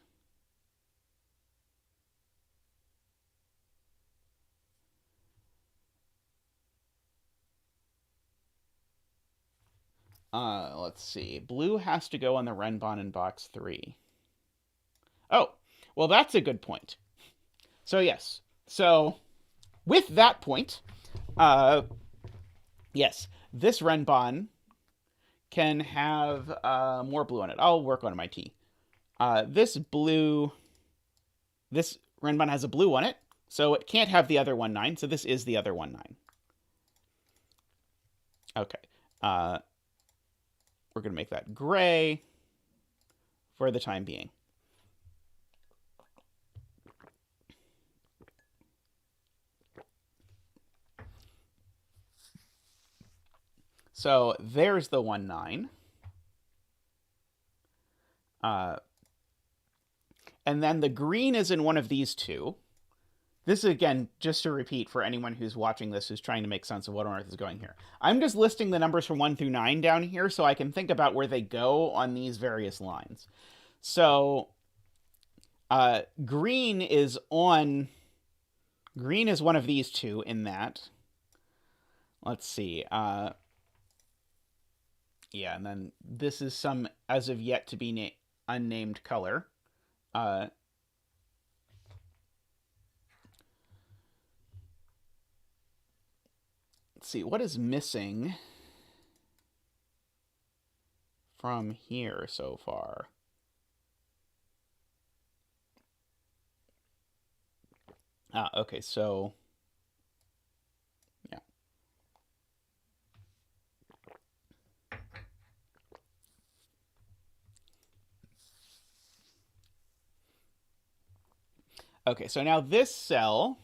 Let's see. Blue has to go on the Renbon in box 3. Oh, well, that's a good point. So, yes. So, with that point, yes, this Renbon can have more blue on it. I'll work on my T. This Renbon has a blue on it, so it can't have the other 1, 9, so this is the other 1, 9. Okay. We're going to make that gray for the time being. So there's the 1, 9. And then the green is in one of these two. This is, again, just to repeat for anyone who's watching this who's trying to make sense of what on earth is going here. I'm just listing the numbers from 1 through 9 down here so I can think about where they go on these various lines. So green is one of these two in that. Let's see. Yeah, and then this is some as of yet to be unnamed color. Let's see, what is missing from here so far? Okay, so yeah. Okay, so now this cell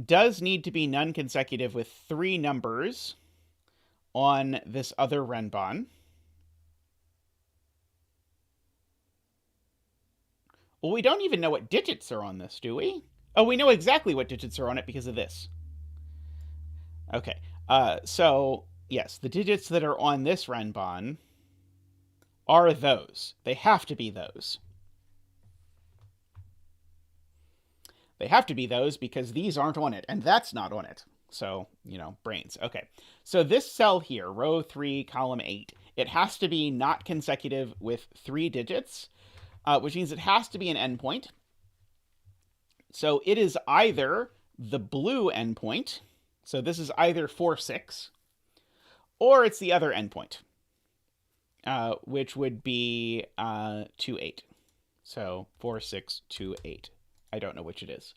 does need to be non-consecutive with 3 numbers on this other Renbon. Well, we don't even know what digits are on this, do we? Oh, we know exactly what digits are on it because of this. Okay, so yes, the digits that are on this Renbon are those. They have to be those. They have to be those because these aren't on it, and that's not on it. So, brains. Okay. So this cell here, row 3, column 8, it has to be not consecutive with 3 digits, which means it has to be an endpoint. So it is either the blue endpoint, so this is either 4, 6, or it's the other endpoint, which would be 2, 8. So 4, 6, 2, 8. I don't know which it is.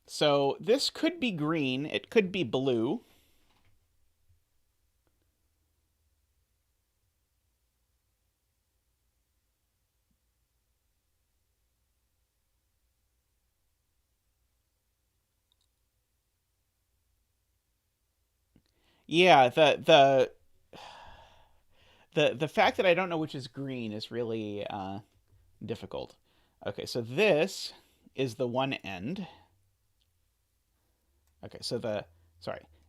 So this could be green. It could be blue. Yeah, the fact that I don't know which is green is really difficult. Okay, so this is the one end. Okay, so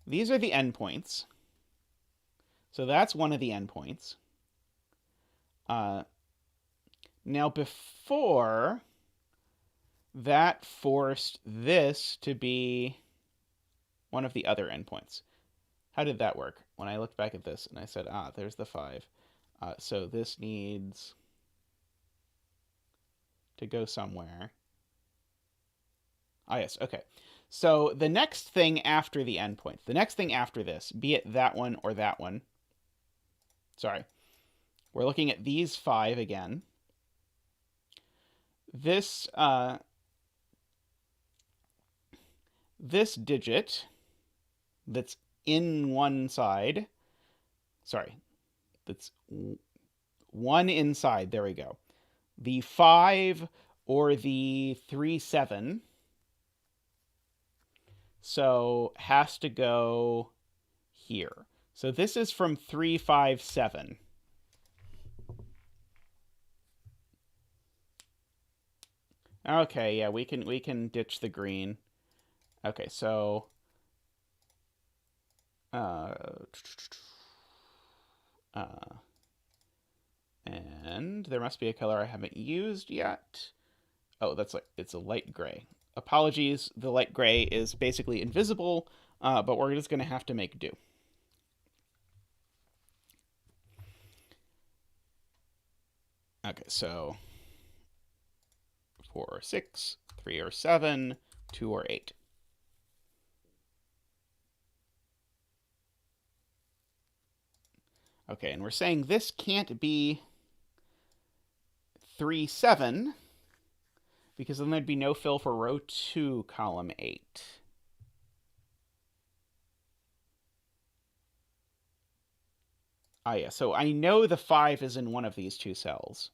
these are the endpoints. So that's one of the endpoints. Now before, that forced this to be one of the other endpoints. How did that work? When I looked back at this and I said, there's the 5. So this needs to go somewhere. Yes, okay. So the next thing after the endpoint, the next thing after this, be it that one or that one. Sorry. We're looking at these 5 again. This this digit that's in one side, that's one inside, there we go. The 5 or the 3, 7, so has to go here. So this is from 3, 5, 7. Okay, yeah, we can ditch the green. Okay, so and there must be a color I haven't used yet. Oh, it's a light gray. Apologies, the light gray is basically invisible, but we're just going to have to make do. Okay, so 4 or 6, 3 or 7, 2 or 8. Okay, and we're saying this can't be 3, 7, because then there'd be no fill for row 2, column 8. Yeah, so I know the 5 is in one of these 2 cells.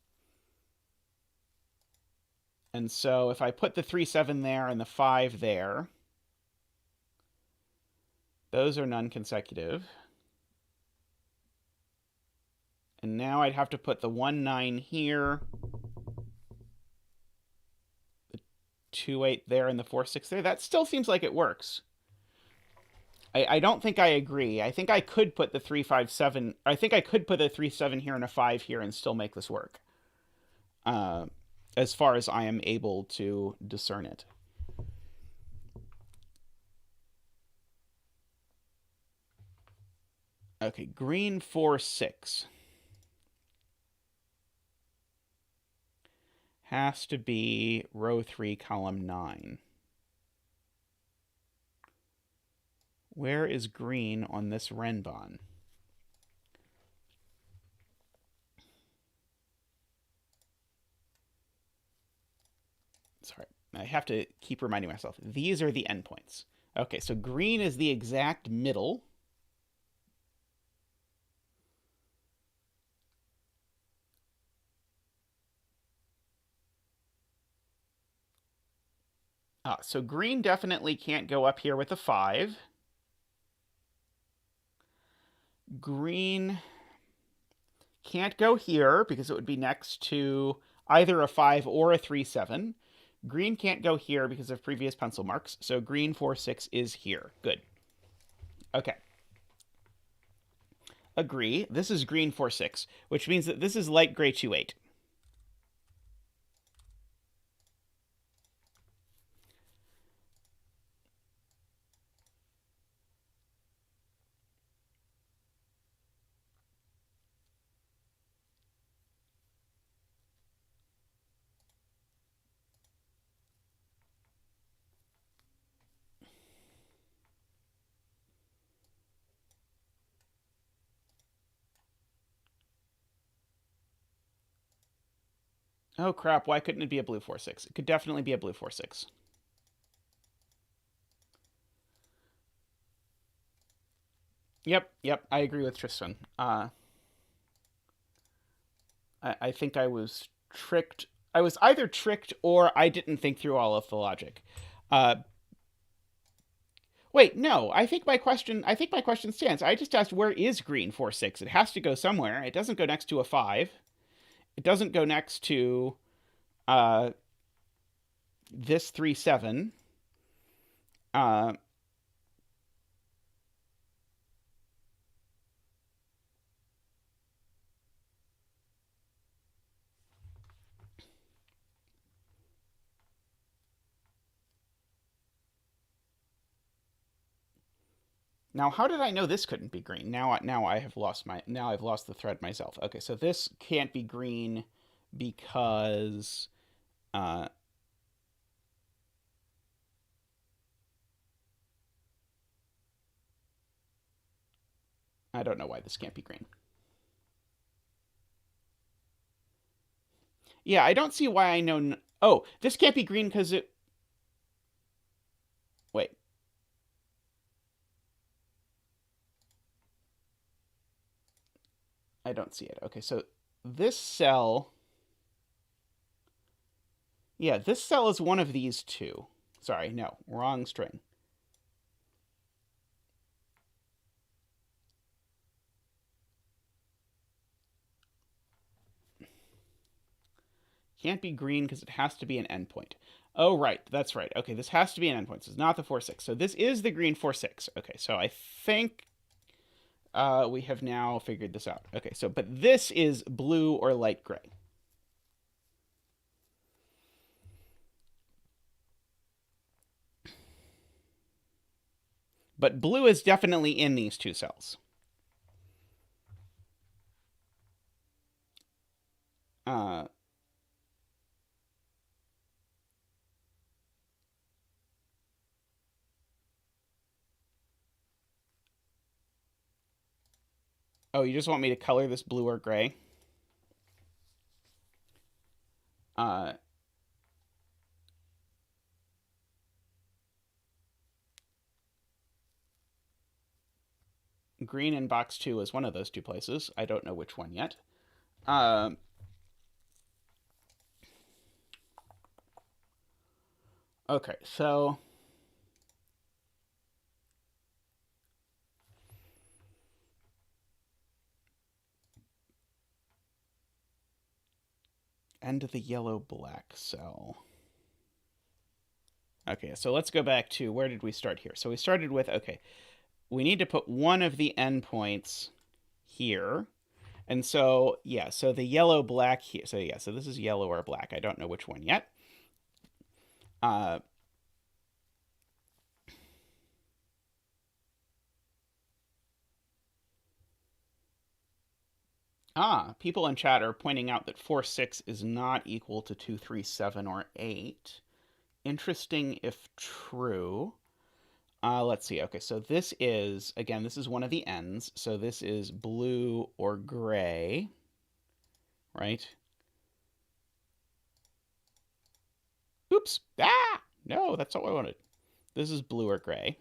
And so if I put the 3, 7 there and the 5 there, those are non-consecutive. And now I'd have to put the 1, 9 here, the 2, 8 there, and the 4, 6 there. That still seems like it works. I don't think I agree. I think I could put the 3, 5, 7. I think I could put a 3, 7 here and a 5 here and still make this work. As far as I am able to discern it. Okay, green 4, 6. Has to be row 3, column 9. Where is green on this Renbon? Sorry, I have to keep reminding myself. These are the endpoints. Okay, so green is the exact middle. So green definitely can't go up here with a 5. Green can't go here because it would be next to either a 5 or a 3, 7. Green can't go here because of previous pencil marks, so green 4, 6 is here. Good. Okay. Agree. This is green 4-6, which means that this is light gray 2-8. Oh crap, why couldn't it be a blue 4-6? It could definitely be a blue 4-6. Yep, I agree with Tristan. I think I was tricked. I was either tricked or I didn't think through all of the logic. Uh, Wait, no. I think my question stands. I just asked where is green 4-6. It has to go somewhere. It doesn't go next to a 5. It doesn't go next to uh, this 3-7. Uh, Now, how did I know this couldn't be green? Now I've lost the thread myself. Okay, so this can't be green because uh, I don't know why this can't be green. Yeah, I don't see why I know. Oh, this can't be green because it. Wait, I don't see it. Okay, so this cell. Yeah, this cell is one of these two. Sorry, no, wrong string. Can't be green because it has to be an endpoint. Oh, right. That's right. Okay, this has to be an endpoint. So it's not the 4-6. So this is the green 4-6. Okay, so I think we have now figured this out. Okay, so, but this is blue or light gray. But blue is definitely in these two cells. Uh, oh, you just want me to color this blue or gray? Uh, Green in box 2 is one of those two places. I don't know which one yet. Okay, so end of the yellow black cell. Okay, so let's go back to where did we start here? So we started with, okay, we need to put one of the endpoints here. And so, yeah, so the yellow black here. So, yeah, so this is yellow or black. I don't know which one yet. People in chat are pointing out that 4-6 is not equal to 2-3-7 or 8. Interesting if true. Let's see. Okay, so this is, again, this is one of the ends. So this is blue or gray, right? Oops. No, that's not what I wanted. This is blue or gray.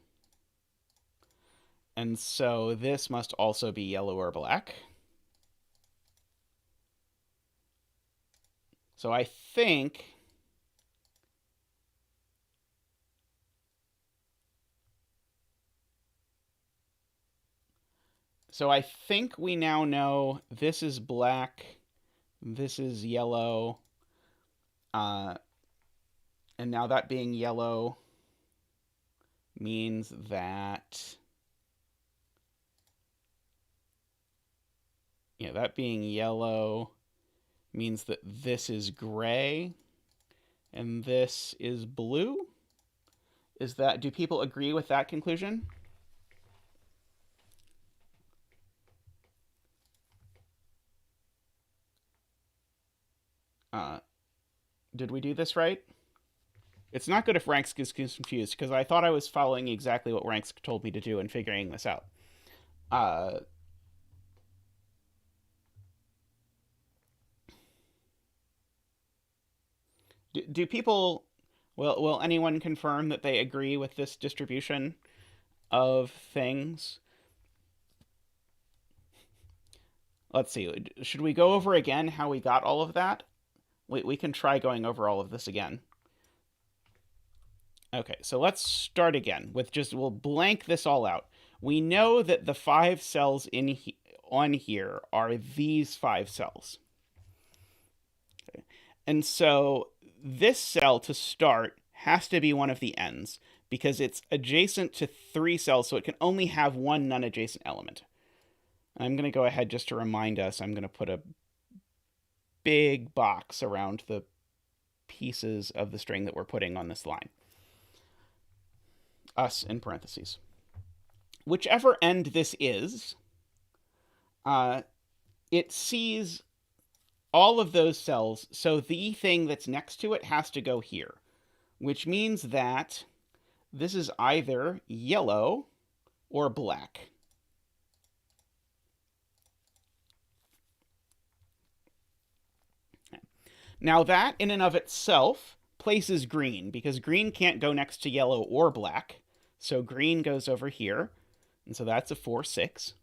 And so this must also be yellow or black. So I think we now know this is black, this is yellow, and now that being yellow means that Yeah, that being yellow means that this is gray and this is blue. Do people agree with that conclusion? Uh, did we do this right? It's not good if Ranks gets confused because I thought I was following exactly what Ranks told me to do and figuring this out. Uh, do people? Will anyone confirm that they agree with this distribution of things? Let's see. Should we go over again how we got all of that? We can try going over all of this again. Okay, so let's start again with we'll blank this all out. We know that the 5 cells on here are these 5 cells. Okay. And so this cell to start has to be one of the ends because it's adjacent to 3 cells, so it can only have one non-adjacent element. I'm going to go ahead just to remind us, I'm going to put a big box around the pieces of the string that we're putting on this line. Us in parentheses. Whichever end this is, it sees all of those cells, so the thing that's next to it has to go here, which means that this is either yellow or black. Now that, in and of itself, places green, because green can't go next to yellow or black. So green goes over here, and so that's a 4, 6.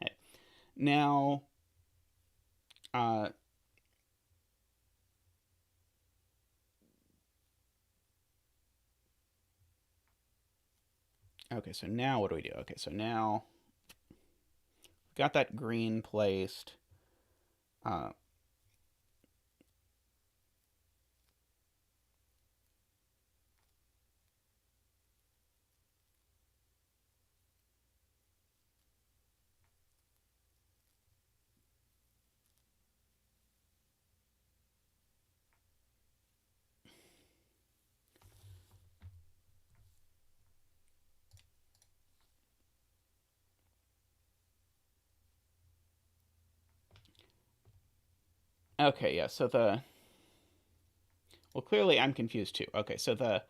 Okay. Now, okay, so now what do we do? Okay, so now we've got that green placed. Okay, yeah, so well, clearly I'm confused too. Okay, so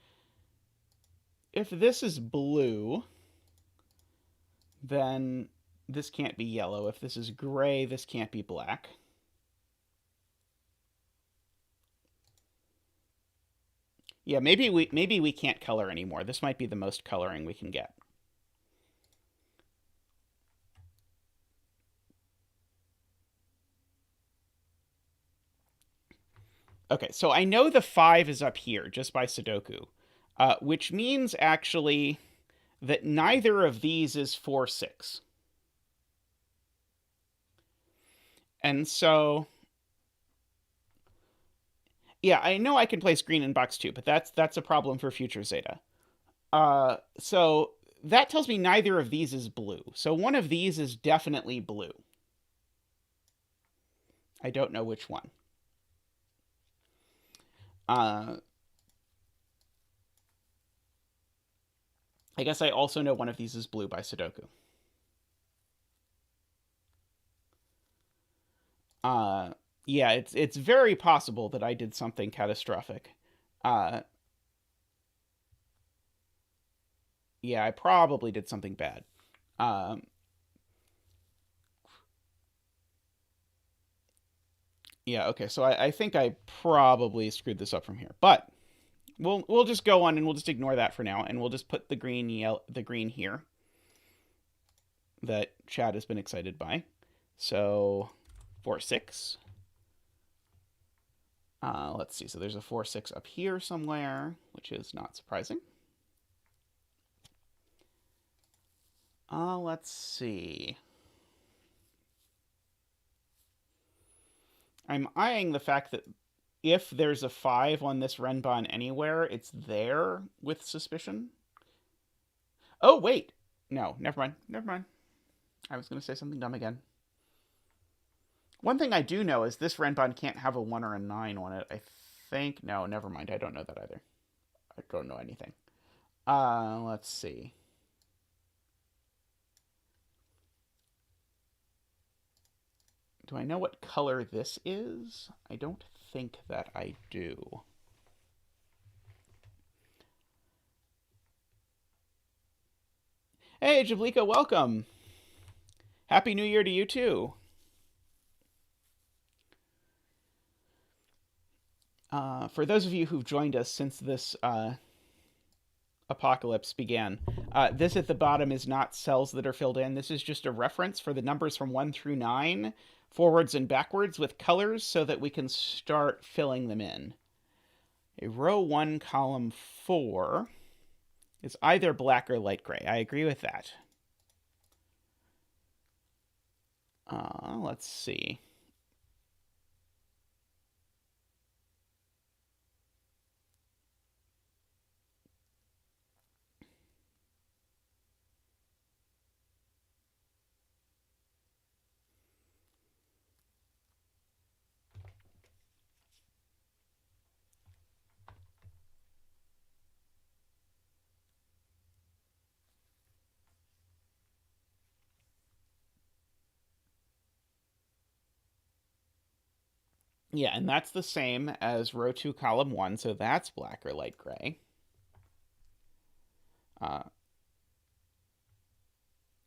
if this is blue, then this can't be yellow. If this is gray, this can't be black. Yeah, maybe we can't color anymore. This might be the most coloring we can get. Okay, so I know the 5 is up here just by Sudoku, which means actually that neither of these is 4, 6. And so, yeah, I know I can place green in box 2, but that's a problem for future Zeta. So that tells me neither of these is blue. So one of these is definitely blue. I don't know which one. I guess I also know one of these is blue by Sudoku. Yeah, it's very possible that I did something catastrophic. Yeah, I probably did something bad. Yeah, okay, so I think I probably screwed this up from here, but we'll just go on and we'll just ignore that for now, and we'll just put the green here that Chad has been excited by. So 4, 6. Let's see. So there's a 4, 6 up here somewhere, which is not surprising. Let's see. I'm eyeing the fact that if there's a 5 on this Renban anywhere, it's there with suspicion. Oh, wait. No, never mind. Never mind. I was going to say something dumb again. One thing I do know is this Renbon can't have a 1 or a 9 on it. I think. No, never mind. I don't know that either. I don't know anything. Let's see. Do I know what color this is? I don't think that I do. Hey, Jablika, welcome. Happy New Year to you, too. For those of you who've joined us since this apocalypse began, this at the bottom is not cells that are filled in. This is just a reference for the numbers from 1 through 9, forwards and backwards with colors so that we can start filling them in. A row 1, column 4 is either black or light gray. I agree with that. Let's see. Yeah, and that's the same as row 2, column 1, so that's black or light gray.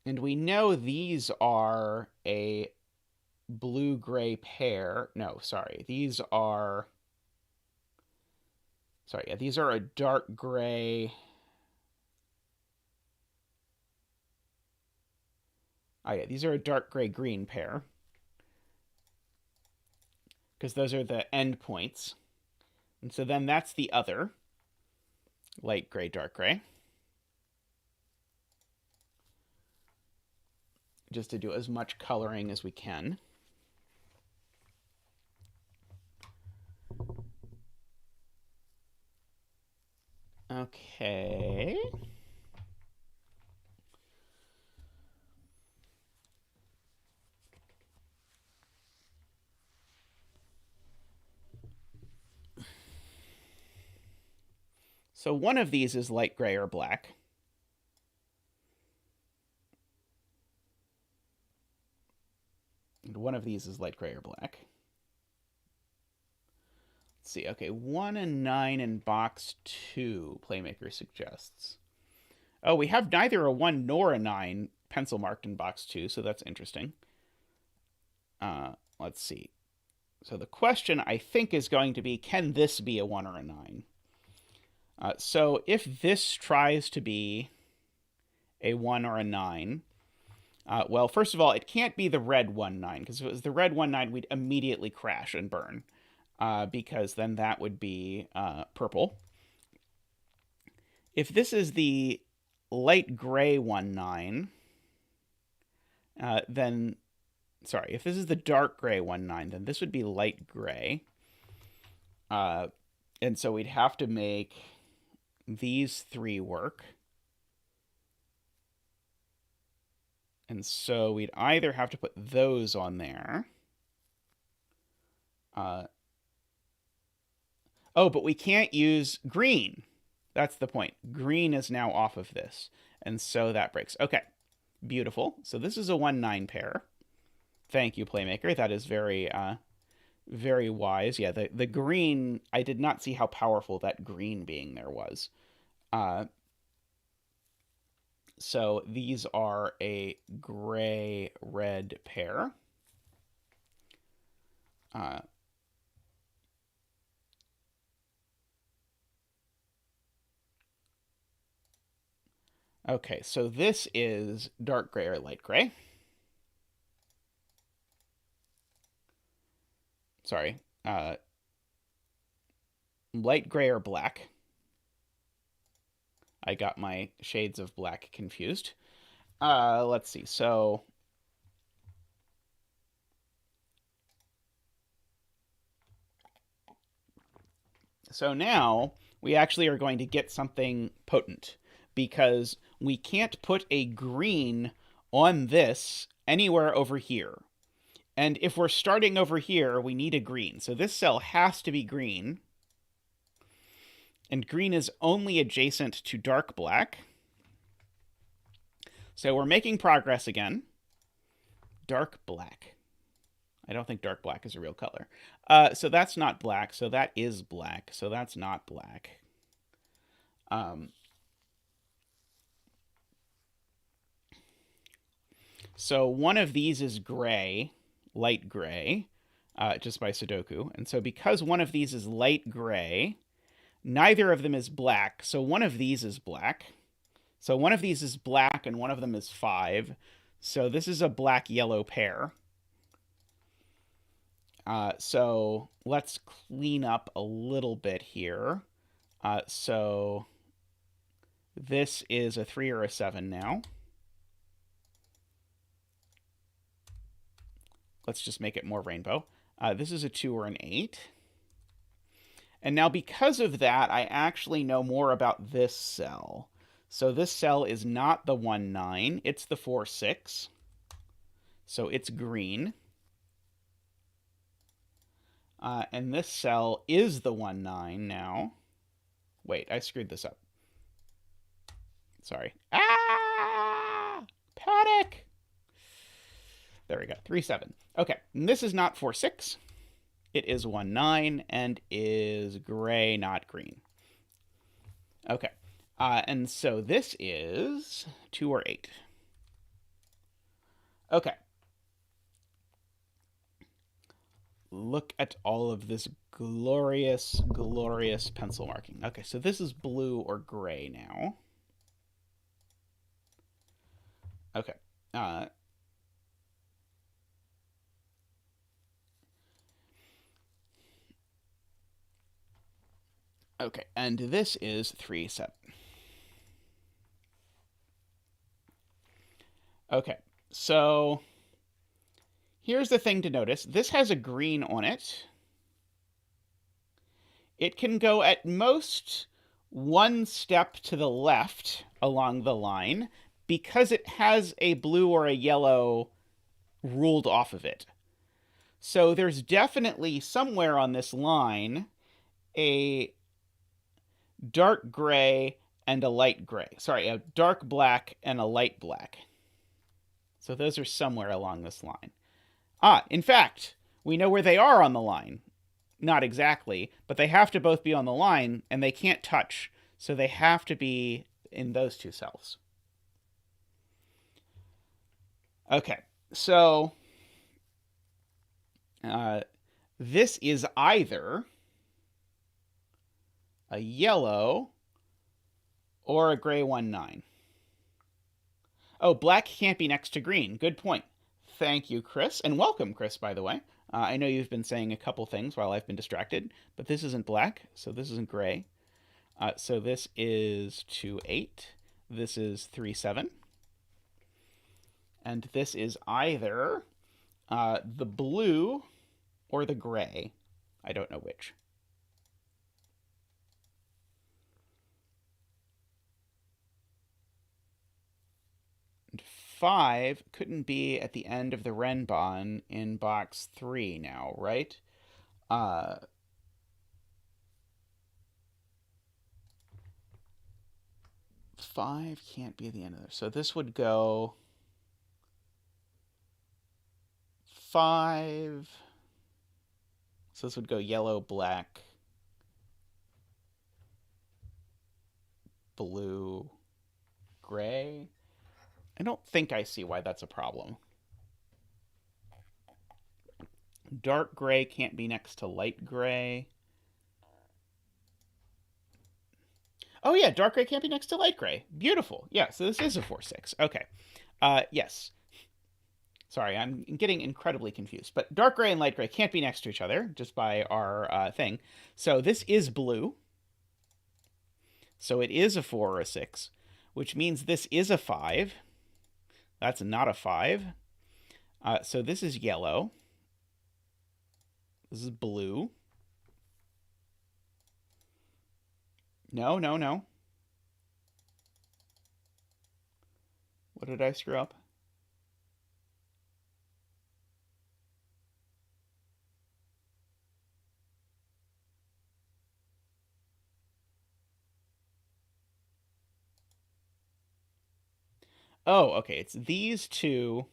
And we know these are a blue-gray pair. No, sorry. These are... Sorry, yeah, these are a dark gray... Oh, yeah, these are a dark gray-green pair. Because those are the end points. And so then that's the other. Light gray, dark gray. Just to do as much coloring as we can. Okay. So one of these is light gray or black. And one of these is light gray or black. Let's see. Okay, 1 and 9 in box 2, Playmaker suggests. Oh, we have neither a 1 nor a 9 pencil marked in box 2, so that's interesting. Let's see. So the question, I think, is going to be, can this be a 1 or a 9? So if this tries to be a 1 or a 9, well, first of all, it can't be the red 1-9, because if it was the red 1-9, we'd immediately crash and burn, because then that would be purple. If this is the light gray 1-9, then... Sorry, if this is the dark gray 1-9, then this would be light gray. And so we'd have to make these 3 work. And so we'd either have to put those on there. Oh, but we can't use green. That's the point. Green is now off of this. And so that breaks. Okay, beautiful. So this is a 1-9 pair. Thank you, Playmaker. That is very, very wise. Yeah, the green, I did not see how powerful that green being there was. So these are a gray-red pair. Okay, so this is dark gray or light gray. Sorry, light gray or black. I got my shades of black confused. Let's see. So now we actually are going to get something potent, because we can't put a green on this anywhere over here. And if we're starting over here, we need a green. So this cell has to be green. And green is only adjacent to dark black. So we're making progress again. Dark black. I don't think dark black is a real color. So that's not black. So that is black. So that's not black. So one of these is gray, light gray, just by Sudoku. And so because one of these is light gray, neither of them is black. So one of these is black. So one of these is black and one of them is 5. So this is a black-yellow pair. So let's clean up a little bit here. So this is a 3 or a 7 now. Let's just make it more rainbow. This is a 2 or an 8. And now because of that, I actually know more about this cell. So this cell is not the 1, 9. It's the 4, 6. So it's green. And this cell is the 1, 9 now. Wait, I screwed this up. Sorry. Ah! Panic! There we go. 3, 7. Okay, and this is not 4, 6. It is 1, 9 and is gray, not green. Okay, and so this is 2 or 8. Okay. Look at all of this glorious, glorious pencil marking. Okay, so this is blue or gray now. Okay. Okay, and this is 3, 7. Okay, so here's the thing to notice. This has a green on it. It can go at most 1 step to the left along the line because it has a blue or a yellow ruled off of it. So there's definitely somewhere on this line a dark gray and a light gray. Sorry, a dark black and a light black. So those are somewhere along this line. In fact, we know where they are on the line. Not exactly, but they have to both be on the line, and they can't touch. So they have to be in those 2 cells. Okay, so this is either a yellow or a gray 1, 9. Oh, black can't be next to green. Good point. Thank you, Chris. And welcome, Chris, by the way. I know you've been saying a couple things while I've been distracted, but this isn't black, so this isn't gray. So this is 2, 8. This is 3, 7. And this is either the blue or the gray. I don't know which. And 5 couldn't be at the end of the Renbon in box 3 now, right? 5 can't be at the end of there. So this would go 5. So this would go yellow, black, blue, gray. I don't think I see why that's a problem. Dark gray can't be next to light gray. Oh yeah, dark gray can't be next to light gray. Beautiful. Yeah, so this is a 4, 6. Okay. Yes. Sorry, I'm getting incredibly confused. But dark gray and light gray can't be next to each other, just by our thing. So this is blue. So it is a 4 or a 6, which means this is a 5. That's not a 5. So this is yellow. This is blue. No, no, no. What did I screw up? Oh, okay. It's these two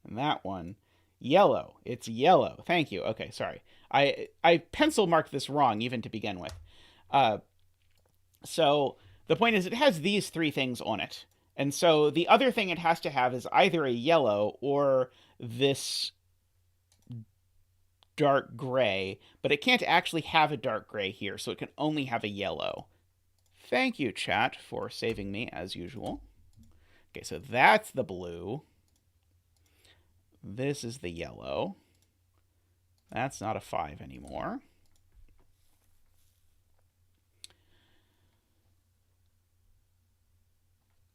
and that one. Yellow. It's yellow. Thank you. Okay, sorry. I pencil marked this wrong even to begin with. Uh, so the point is, it has these three things on it. And so the other thing it has to have is either a yellow or this dark gray, but it can't actually have a dark gray here, so it can only have a yellow. Thank you, chat, for saving me as usual. Okay, so that's the blue. This is the yellow. That's not a 5 anymore.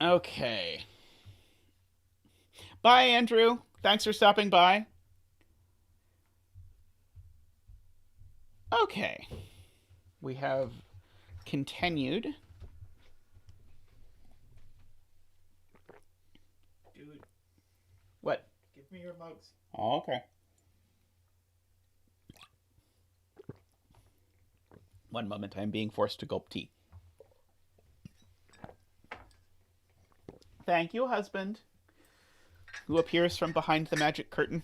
Okay. Bye, Andrew. Thanks for stopping by. Okay. We have continued. Dude. What? Give me your mugs. Oh, okay. One moment, I'm being forced to gulp tea. Thank you, husband, who appears from behind the magic curtain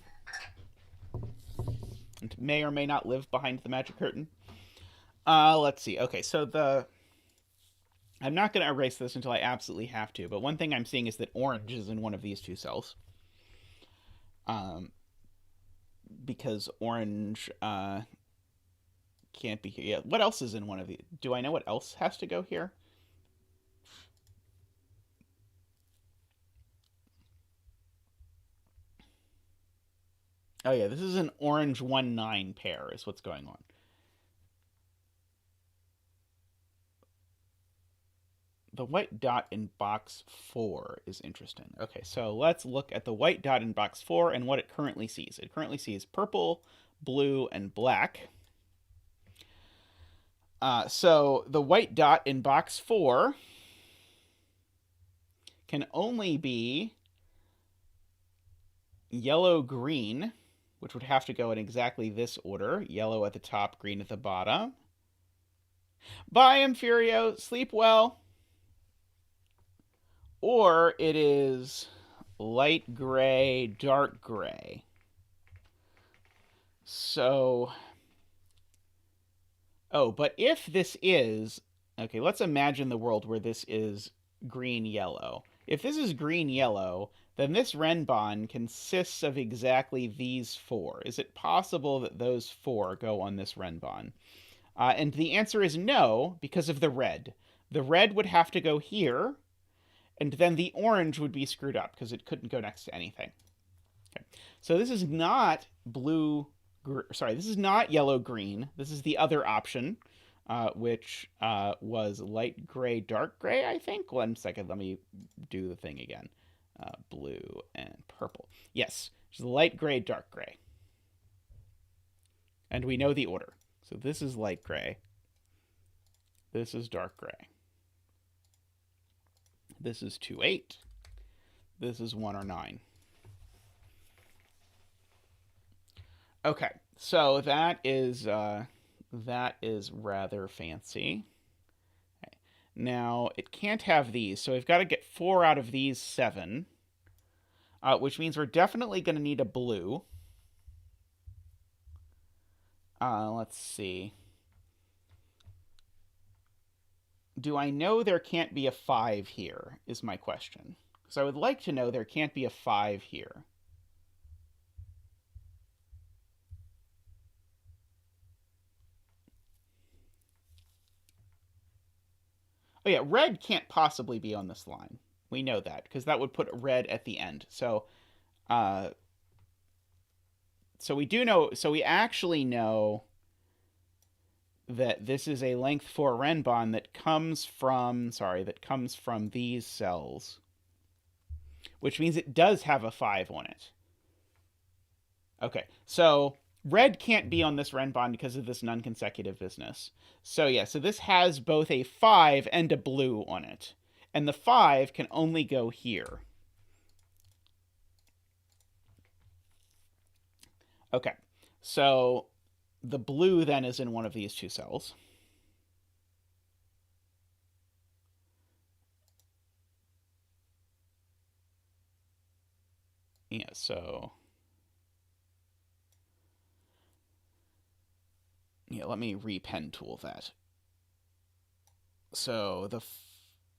and may or may not live behind the magic curtain. Let's see. Okay, so I'm not going to erase this until I absolutely have to, but one thing I'm seeing is that orange is in one of these two cells. Because orange can't be here. Yeah, what else is in one of these? Do I know what else has to go here? Oh yeah, this is an orange 1-9 pair is what's going on. The white dot in box 4 is interesting. Okay, so let's look at the white dot in box 4 and what it currently sees. It currently sees purple, blue, and black. So the white dot in box 4 can only be yellow-green, which would have to go in exactly this order. Yellow at the top, green at the bottom. Bye, Niverio. Sleep well. Or it is light gray, dark gray. So, oh, but if this is, okay, let's imagine the world where this is green-yellow. If this is green-yellow, then this Renbon consists of exactly these 4. Is it possible that those 4 go on this Renbon? And the answer is no, because of the red. The red would have to go here, and then the orange would be screwed up because it couldn't go next to anything. Okay. So this is not this is not yellow-green. This is the other option, which was light gray, dark gray, I think. 1 second, let me do the thing again. Blue and purple. Yes, it's light gray, dark gray. And we know the order. So this is light gray. This is dark gray. This is 2-8. This is 1 or 9. Okay, so that is rather fancy. Okay. Now it can't have these, so we've got to get 4 out of these 7, which means we're definitely going to need a blue. Let's see. Do I know there can't be a 5 here, is my question. So I would like to know there can't be a 5 here. Oh yeah, red can't possibly be on this line. We know that, because that would put red at the end. So we do know, so we actually know that this is a length 4 Renbon that comes from these cells, which means it does have a 5 on it. Okay, so red can't be on this Renbon because of this non-consecutive business. So yeah, so this has both a 5 and a blue on it, and the 5 can only go here. Okay, so the blue then is in one of these two cells. So yeah, let me repen tool that. So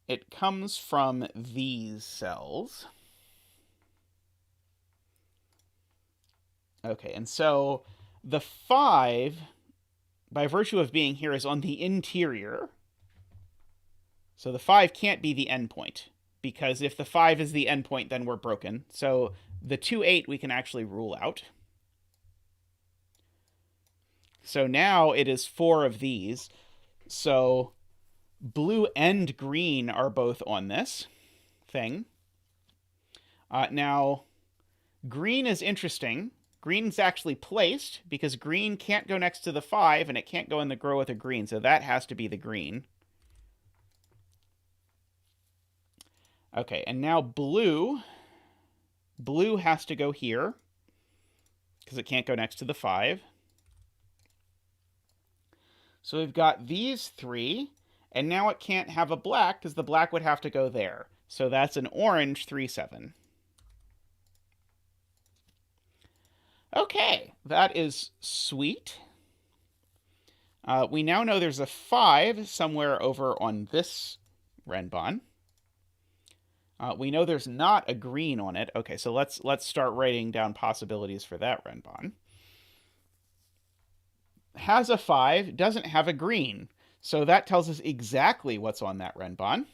it comes from these cells. Okay, and so the 5, by virtue of being here, is on the interior. So the 5 can't be the endpoint, because if the 5 is the endpoint, then we're broken. So the 2, 8 we can actually rule out. So now it is 4 of these. So blue and green are both on this thing. Now, green is interesting. Green's actually placed because green can't go next to the 5 and it can't go in the grow with a green. So that has to be the green. Okay, and now blue. Blue has to go here because it can't go next to the 5. So we've got these 3, and now it can't have a black because the black would have to go there. So that's an orange 3, 7. Okay, that is sweet. We now know there's a 5 somewhere over on this renbon. We know there's not a green on it. Okay, so let's start writing down possibilities for that renbon. Has a 5, doesn't have a green. So that tells us exactly what's on that renbon.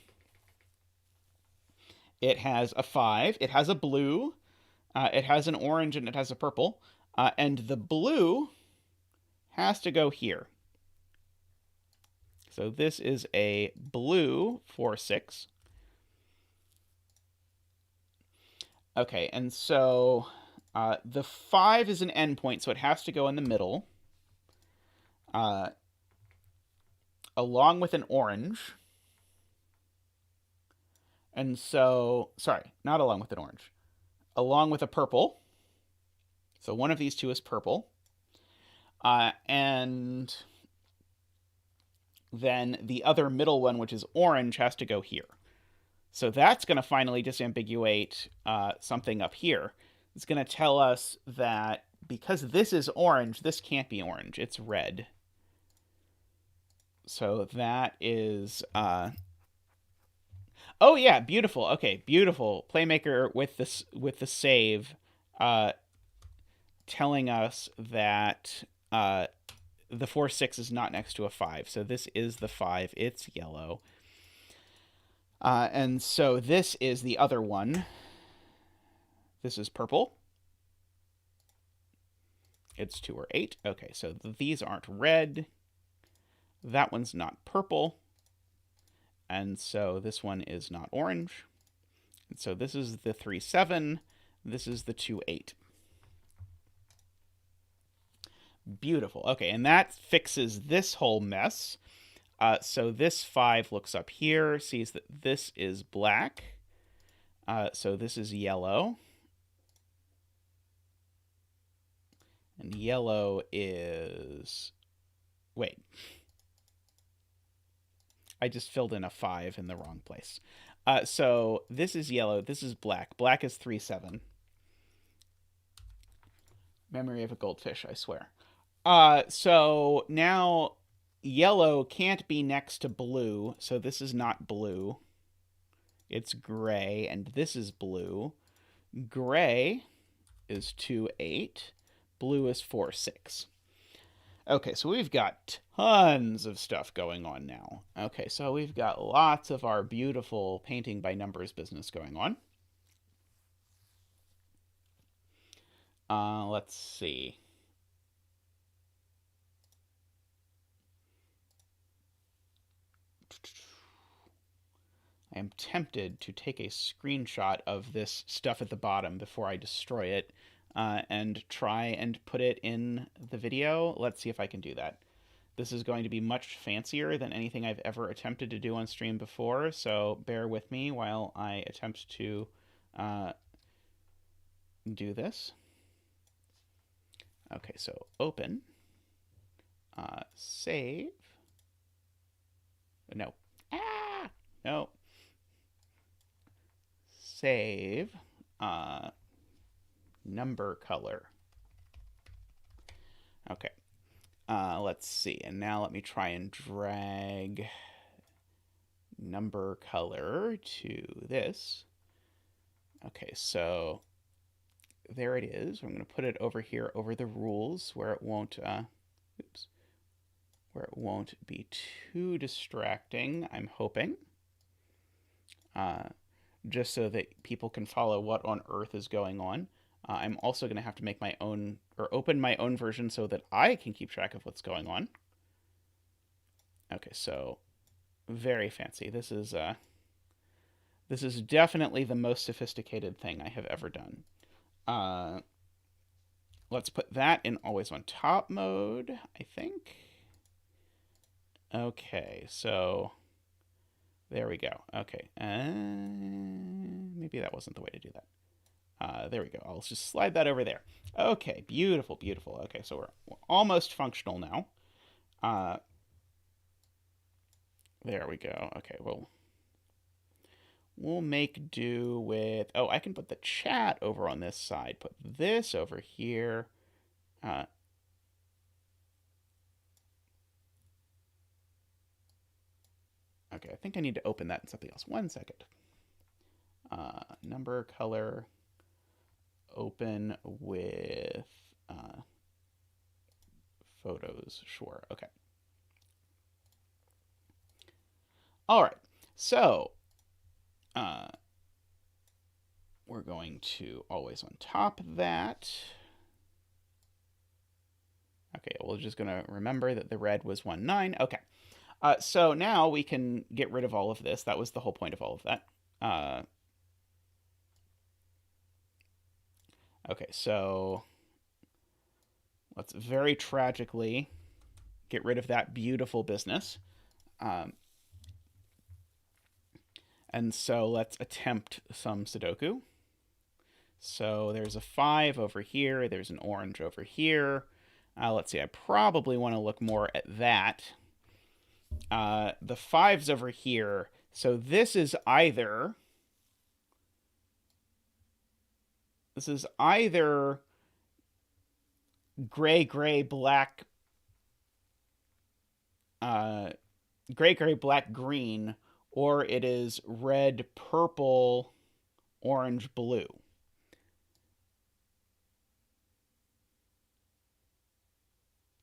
It has a 5, it has a blue, it has an orange, and it has a purple. And the blue has to go here. So this is a blue 4, 6. Okay, and so the 5 is an endpoint, so it has to go in the middle. Along with an orange. And so, sorry, not along with an orange. Along with a purple. So one of these two is purple. And then the other middle one, which is orange, has to go here. So that's going to finally disambiguate something up here. It's going to tell us that because this is orange, this can't be orange. It's red. So that is... Oh yeah, beautiful. Okay, beautiful. Playmaker with the save, telling us that the 4, 6 is not next to a 5. So this is the 5. It's yellow. And so this is the other one. This is purple. It's 2 or 8. Okay, so these aren't red. That one's not purple. And so this one is not orange. And so this is the 3, 7. This is the 2, 8. Beautiful. Okay, and that fixes this whole mess. So this 5 looks up here, sees that this is black. So this is yellow. And yellow is... Wait. I just filled in a 5 in the wrong place. So this is yellow. This is black. Black is 3, 7. Memory of a goldfish, I swear. So now yellow can't be next to blue. So this is not blue. It's gray. And this is blue. Gray is 2, 8. Blue is 4, 6. Okay, so we've got tons of stuff going on now. Okay, so we've got lots of our beautiful painting by numbers business going on. Let's see. I am tempted to take a screenshot of this stuff at the bottom before I destroy it. And try and put it in the video. Let's see if I can do that. This is going to be much fancier than anything I've ever attempted to do on stream before, so bear with me while I attempt to do this. Okay, so open, save. No. No. Save. number color. Okay. Let's see. And now let me try and drag number color to this. Okay, so there it is. I'm going to put it over here over the rules where it won't where it won't be too distracting, I'm hoping. Just so that people can follow what on earth is going on. I'm also going to have to make my own, or open my own version so that I can keep track of what's going on. Okay, so very fancy. This is definitely the most sophisticated thing I have ever done. Let's put that in always on top mode, I think. Okay, so there we go. Okay, maybe that wasn't the way to do that. There we go. I'll just slide that over there. Okay, beautiful, beautiful. Okay, so we're almost functional now. There we go. Okay, we'll make do with... Oh, I can put the chat over on this side. Put this over here. Okay, I think I need to open that in something else. 1 second. Number, color, open with photos. Sure. Okay. All right. So we're going to always on top of that. Okay, we're just going to remember that the red was 1, 9. Okay. So now we can get rid of all of this. That was the whole point of all of that. Okay, so let's very tragically get rid of that beautiful business. And so let's attempt some Sudoku. So there's a 5 over here. There's an orange over here. Let's see, I probably want to look more at that. The 5's over here. So this is either... gray, gray, black... gray, gray, black, green, or it is red, purple, orange, blue.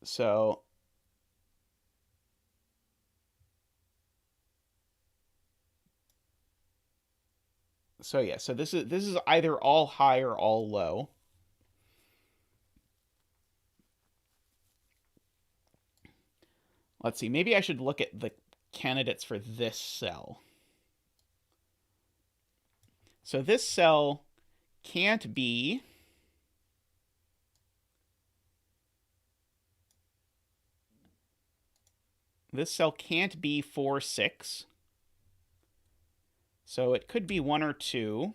So yeah, so this is either all high or all low. Let's see, maybe I should look at the candidates for this cell. So this cell can't be... This cell can't be 4, 6. So it could be 1 or 2.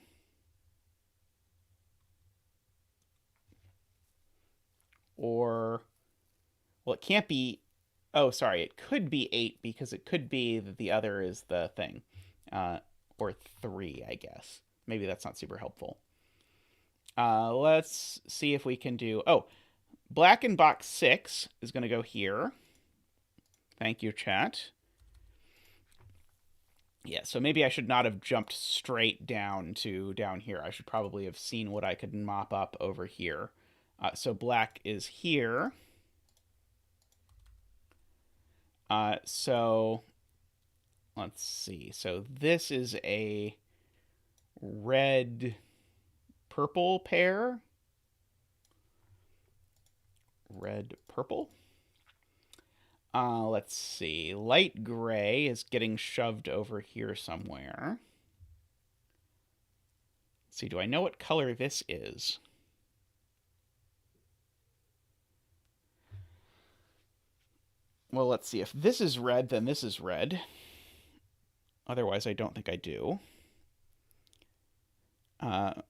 Or, well, it can't be... Oh, sorry, it could be 8 because it could be that the other is the thing. Or 3, I guess. Maybe that's not super helpful. Let's see if we can do... Oh, black in box 6 is going to go here. Thank you, chat. Yeah, so maybe I should not have jumped straight down to down here. I should probably have seen what I could mop up over here. So black is here. So let's see. So this is a red-purple pair. Red-purple. Let's see. Light gray is getting shoved over here somewhere. Let's see. Do I know what color this is? Well, let's see. If this is red, then this is red. Otherwise, I don't think I do. Let's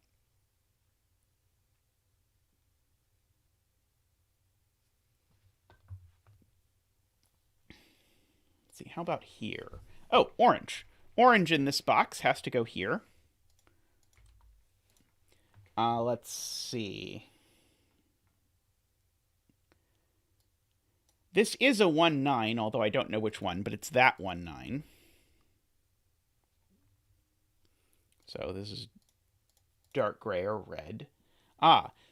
see. How about here? Oh, orange. Orange in this box has to go here. Let's see. This is a 1-9, although I don't know which one, but it's that 1-9. So this is dark gray or red.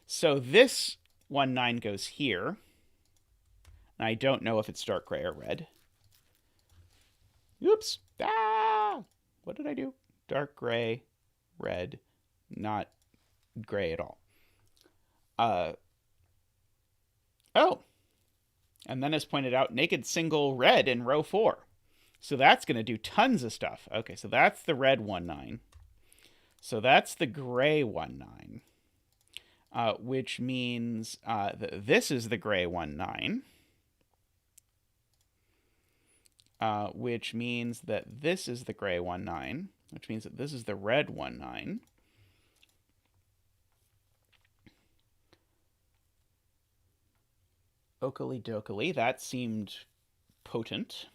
So this 1-9 goes here. I don't know if it's dark gray or red. Oops. What did I do? Dark gray, red, not gray at all. Oh. And then as pointed out, naked single red in row 4. So that's going to do tons of stuff. Okay, so that's the red 1-9. So that's the gray 1-9. Which means this is the gray 1-9. Which means that this is the gray 1-9. Which means that this is the red 1-9. Okily dokily, that seemed potent.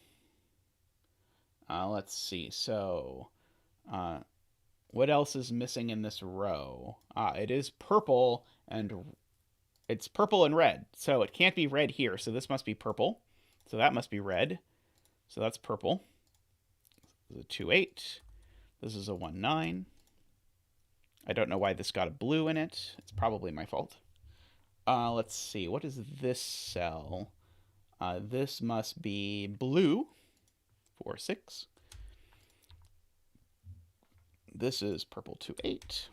Let's see. So, what else is missing in this row? It is purple, and it's purple and red. So it can't be red here. So this must be purple. So that must be red. So that's purple. This is a 2-8. This is a 1-9. I don't know why this got a blue in it. It's probably my fault. Let's see. What is this cell? This must be blue. 4-6. This is purple 2-8.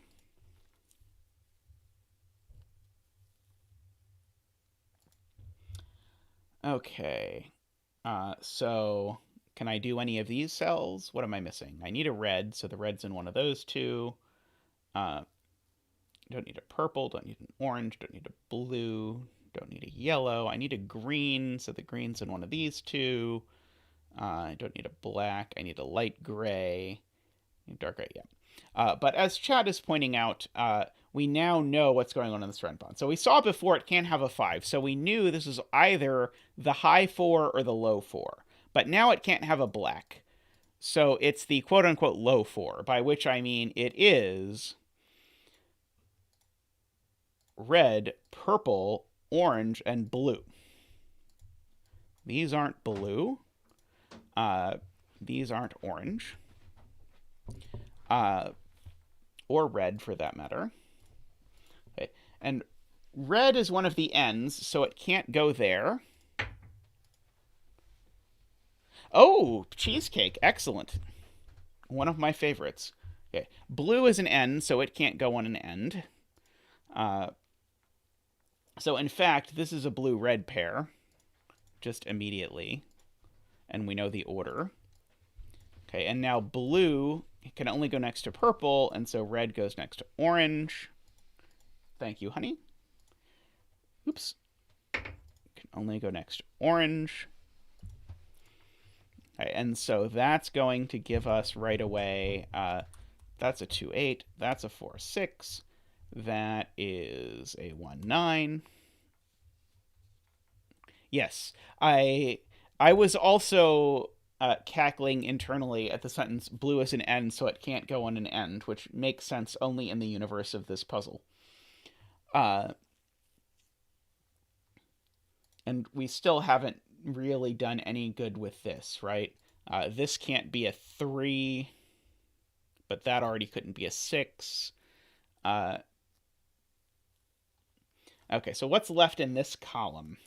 Okay. So can I do any of these cells? What am I missing? I need a red, so the red's in one of those two. Don't need a purple, don't need an orange, don't need a blue, don't need a yellow. I need a green, so the green's in one of these two. I don't need a black, I need a light gray. Dark gray, yeah. But as Chad is pointing out, we now know what's going on in the strand bond. So we saw before it can't have a 5, so we knew this is either the high 4 or the low 4. But now it can't have a black. So it's the quote-unquote low 4, by which I mean it is red, purple, orange, and blue. These aren't blue. These aren't orange. Or red, for that matter. Okay. And red is one of the ends, so it can't go there. Oh, cheesecake. Excellent. One of my favorites. Okay. Blue is an end, so it can't go on an end. So, in fact, this is a blue-red pair, just immediately. And we know the order. Okay, and now blue can only go next to purple, and so red goes next to orange. Thank you, honey. Oops. Can only go next to orange. Okay, and so that's going to give us right away, that's a 2-8, that's a 4-6, that is a 1-9. Yes, I was also cackling internally at the sentence blue is an end, so it can't go on an end, which makes sense only in the universe of this puzzle. And we still haven't really done any good with this, right? This can't be a 3, but that already couldn't be a 6. Okay, so what's left in this column?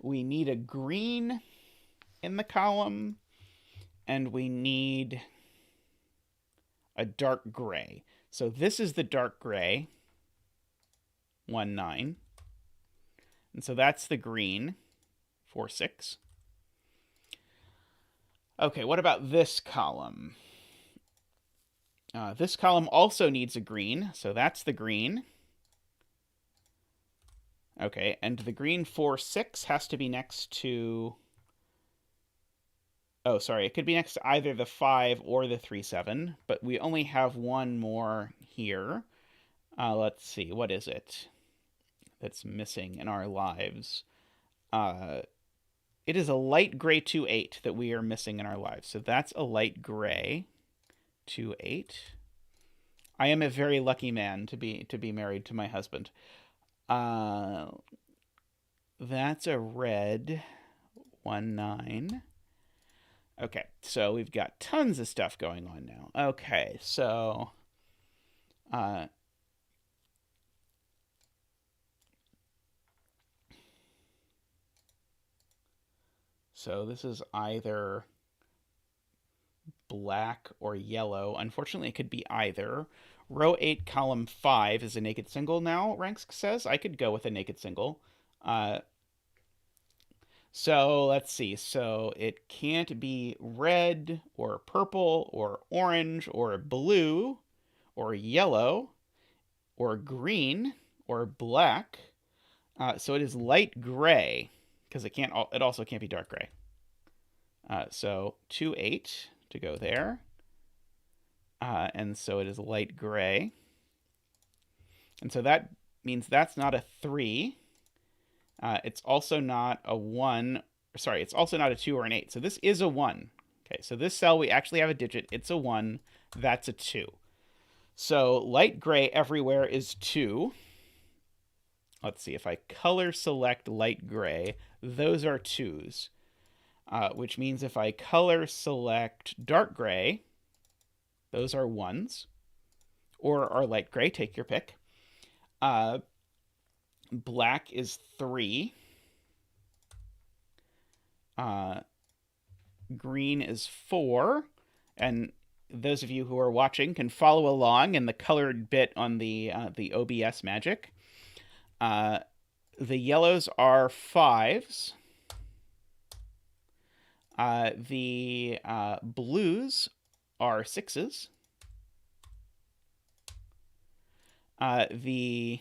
We need a green in the column, and we need a dark gray. So this is the dark gray, 1-9. And so that's the green, 4-6. Okay, what about this column? This column also needs a green, so that's the green. Okay, and the green 4-6 has to be next to... Oh, sorry, it could be next to either the 5 or the 3-7, but we only have one more here. Let's see, what is it that's missing in our lives? It is a light gray 2-8 that we are missing in our lives. So that's a light gray 2-8. I am a very lucky man to be married to my husband. Uh, that's a red 1-9. Okay, so we've got tons of stuff going on now. Okay, uh, so this is either black or yellow. Unfortunately, it could be either. Row 8, column 5 is a naked single now, Ranks says. I could go with a naked single. So let's see. So it can't be red or purple or orange or blue or yellow or green or black. So it is light gray because it can't. It also can't be dark gray. So 2-8 to go there. And so it is light gray. And so that means that's not a 3. It's also not a 1. Sorry, it's also not a 2 or an 8. So this is a 1. Okay, so this cell, we actually have a digit. It's a 1. That's a 2. So light gray everywhere is 2. Let's see. If I color select light gray, those are 2s. Which means if I color select dark gray, those are 1s. Or are light gray, take your pick. Black is 3. Green is 4. And those of you who are watching can follow along in the colored bit on the OBS magic. The yellows are 5s. The blues are 6s. The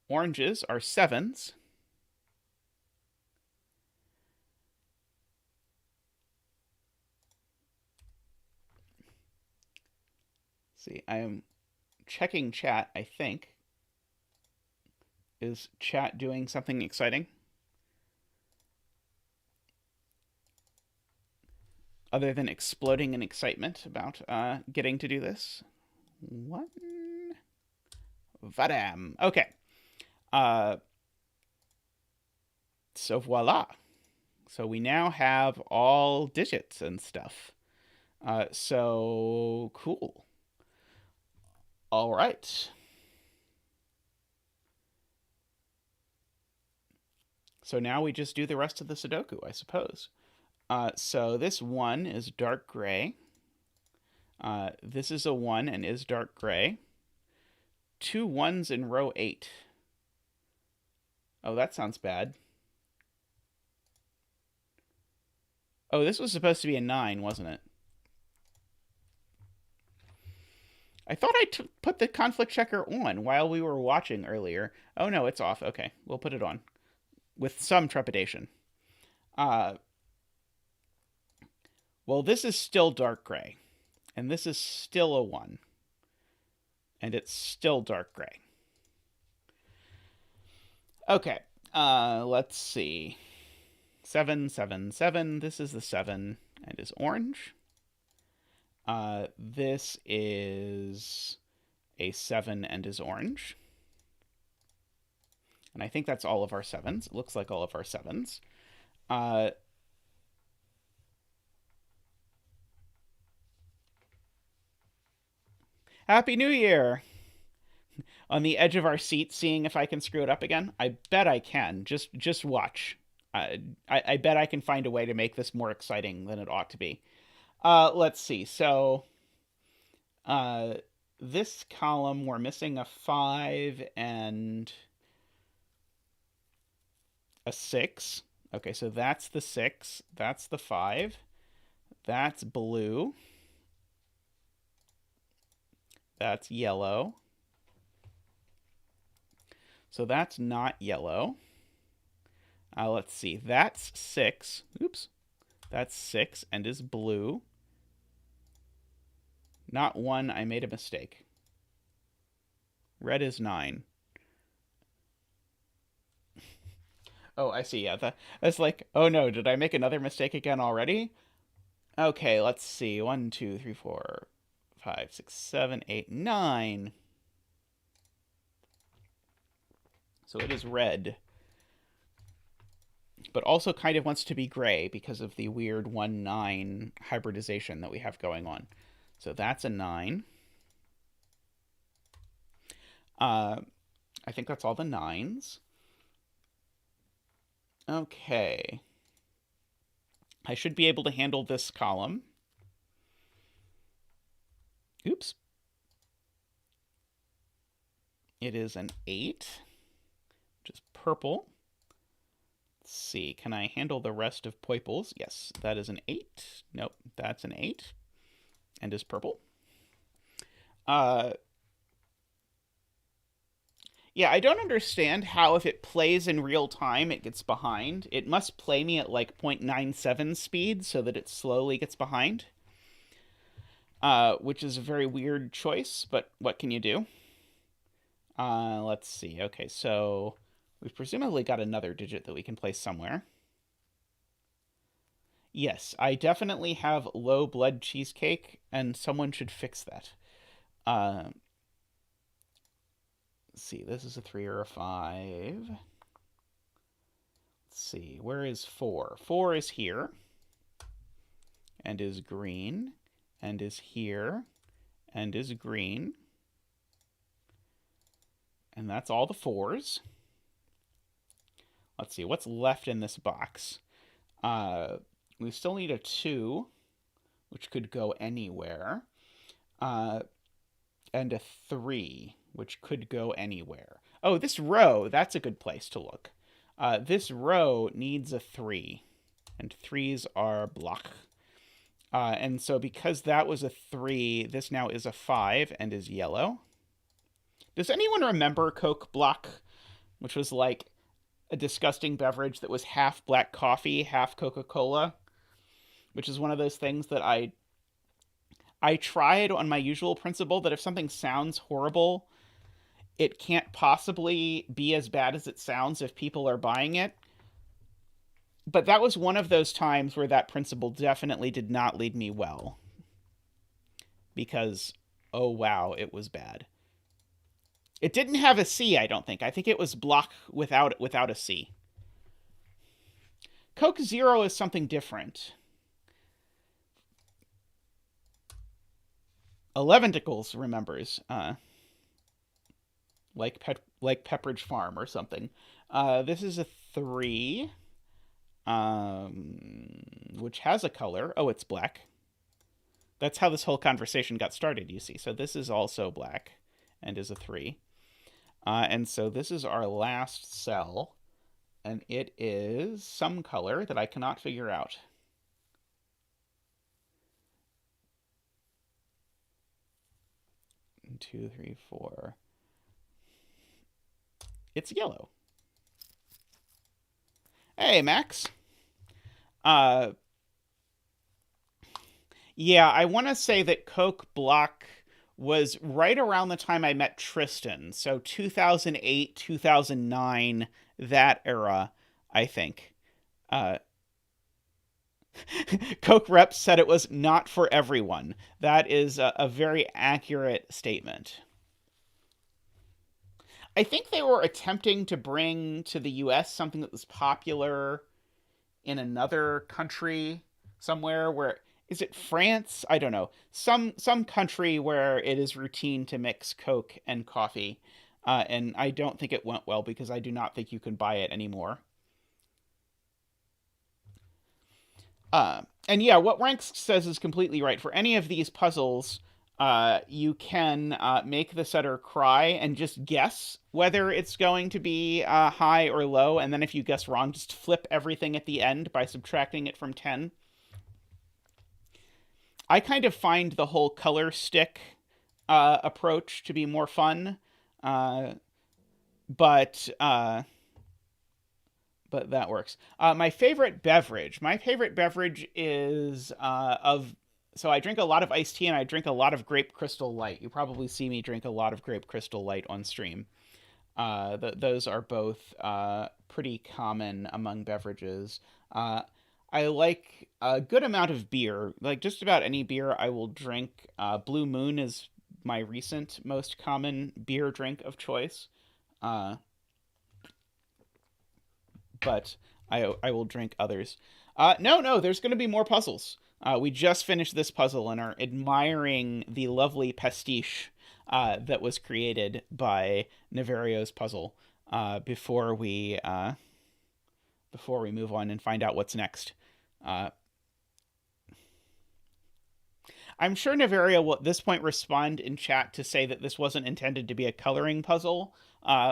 oranges are 7s. See, I am checking chat, I think. Is chat doing something exciting? Other than exploding in excitement about getting to do this. What? Vadam. Okay. So voila. So we now have all digits and stuff. So cool. All right. So now we just do the rest of the Sudoku, I suppose. So this 1 is dark gray. This is a 1 and is dark gray. 2 1s in row 8. Oh, that sounds bad. Oh, this was supposed to be a 9, wasn't it? I thought I put the conflict checker on while we were watching earlier. Oh, no, it's off. Okay, we'll put it on. With some trepidation. Well, this is still dark gray. And this is still a 1. And it's still dark gray. Okay, let's see. 7, 7, 7. This is the 7 and is orange. This is a 7 and is orange. And I think that's all of our 7s. It looks like all of our 7s. Happy New Year! On the edge of our seat, seeing if I can screw it up again. I bet I can. Just watch. I bet I can find a way to make this more exciting than it ought to be. Let's see. So, this column, we're missing a 5 and a 6. Okay, so that's the 6. That's the 5. That's blue. That's yellow. So that's not yellow. Let's see. That's 6. Oops. That's 6 and is blue. Not 1. I made a mistake. Red is 9. Oh, I see. Yeah, that's like, oh no, did I make another mistake again already? Okay, let's see. 1, 2, 3, 4, 5, 6, 7, 8, 9. So it is red. But also kind of wants to be gray because of the weird 1-9 hybridization that we have going on. So that's a 9. I think that's all the 9s. Okay. I should be able to handle this column. Oops. It is an 8, which is purple. Let's see, can I handle the rest of Poiples? Yes, that is an 8. Nope, that's an 8. And is purple. Yeah, I don't understand how if it plays in real time, it gets behind. It must play me at like 0.97 speed so that it slowly gets behind. Which is a very weird choice, but what can you do? Let's see. Okay, so we've presumably got another digit that we can place somewhere. Yes, I definitely have low blood cheesecake, and someone should fix that. Let's see, this is a 3 or a 5. Let's see, where is 4? 4 is here, and is green, and is here, and is green. And that's all the 4s. Let's see, what's left in this box? We still need a 2, which could go anywhere. And a 3, which could go anywhere. Oh, this row, that's a good place to look. This row needs a 3, and 3s are block. And so because that was a 3, this now is a 5 and is yellow. Does anyone remember Coke Block, which was like a disgusting beverage that was half black coffee, half Coca-Cola, which is one of those things that I tried on my usual principle that if something sounds horrible, it can't possibly be as bad as it sounds if people are buying it. But that was one of those times where that principle definitely did not lead me well. Because, oh wow, it was bad. It didn't have a C, I don't think. I think it was block without a C. Coke Zero is something different. 11ticles remembers, like Pepperidge Farm or something. This is a 3, which has a color. Oh, it's black. That's how this whole conversation got started, you see. So this is also black and is a 3. And so this is our last cell, and it is some color that I cannot figure out. Two, three, 4. It's yellow. Hey, Max. Yeah, I want to say that Coke Block was right around the time I met Tristan. So 2008, 2009, that era, I think. Coke Reps said it was not for everyone. That is a very accurate statement. I think they were attempting to bring to the US something that was popular in another country somewhere where is it France? I don't know. Some country where it is routine to mix Coke and coffee. And I don't think it went well because I do not think you can buy it anymore. And yeah, what Ranks says is completely right. For any of these puzzles, you can make the setter cry and just guess whether it's going to be high or low. And then if you guess wrong, just flip everything at the end by subtracting it from 10. I kind of find the whole color stick approach to be more fun. But that works. My favorite beverage is so I drink a lot of iced tea and I drink a lot of grape crystal light. You probably see me drink a lot of grape crystal light on stream. Those are both pretty common among beverages. I I like a good amount of beer. Like just about any beer I will drink. Blue Moon is my recent most common beer drink of choice. Uh, but I will drink others. No, there's going to be more puzzles. We just finished this puzzle and are admiring the lovely pastiche that was created by Niverio's puzzle before we move on and find out what's next. Uh, I'm sure Niverio will at this point respond in chat to say that this wasn't intended to be a coloring puzzle,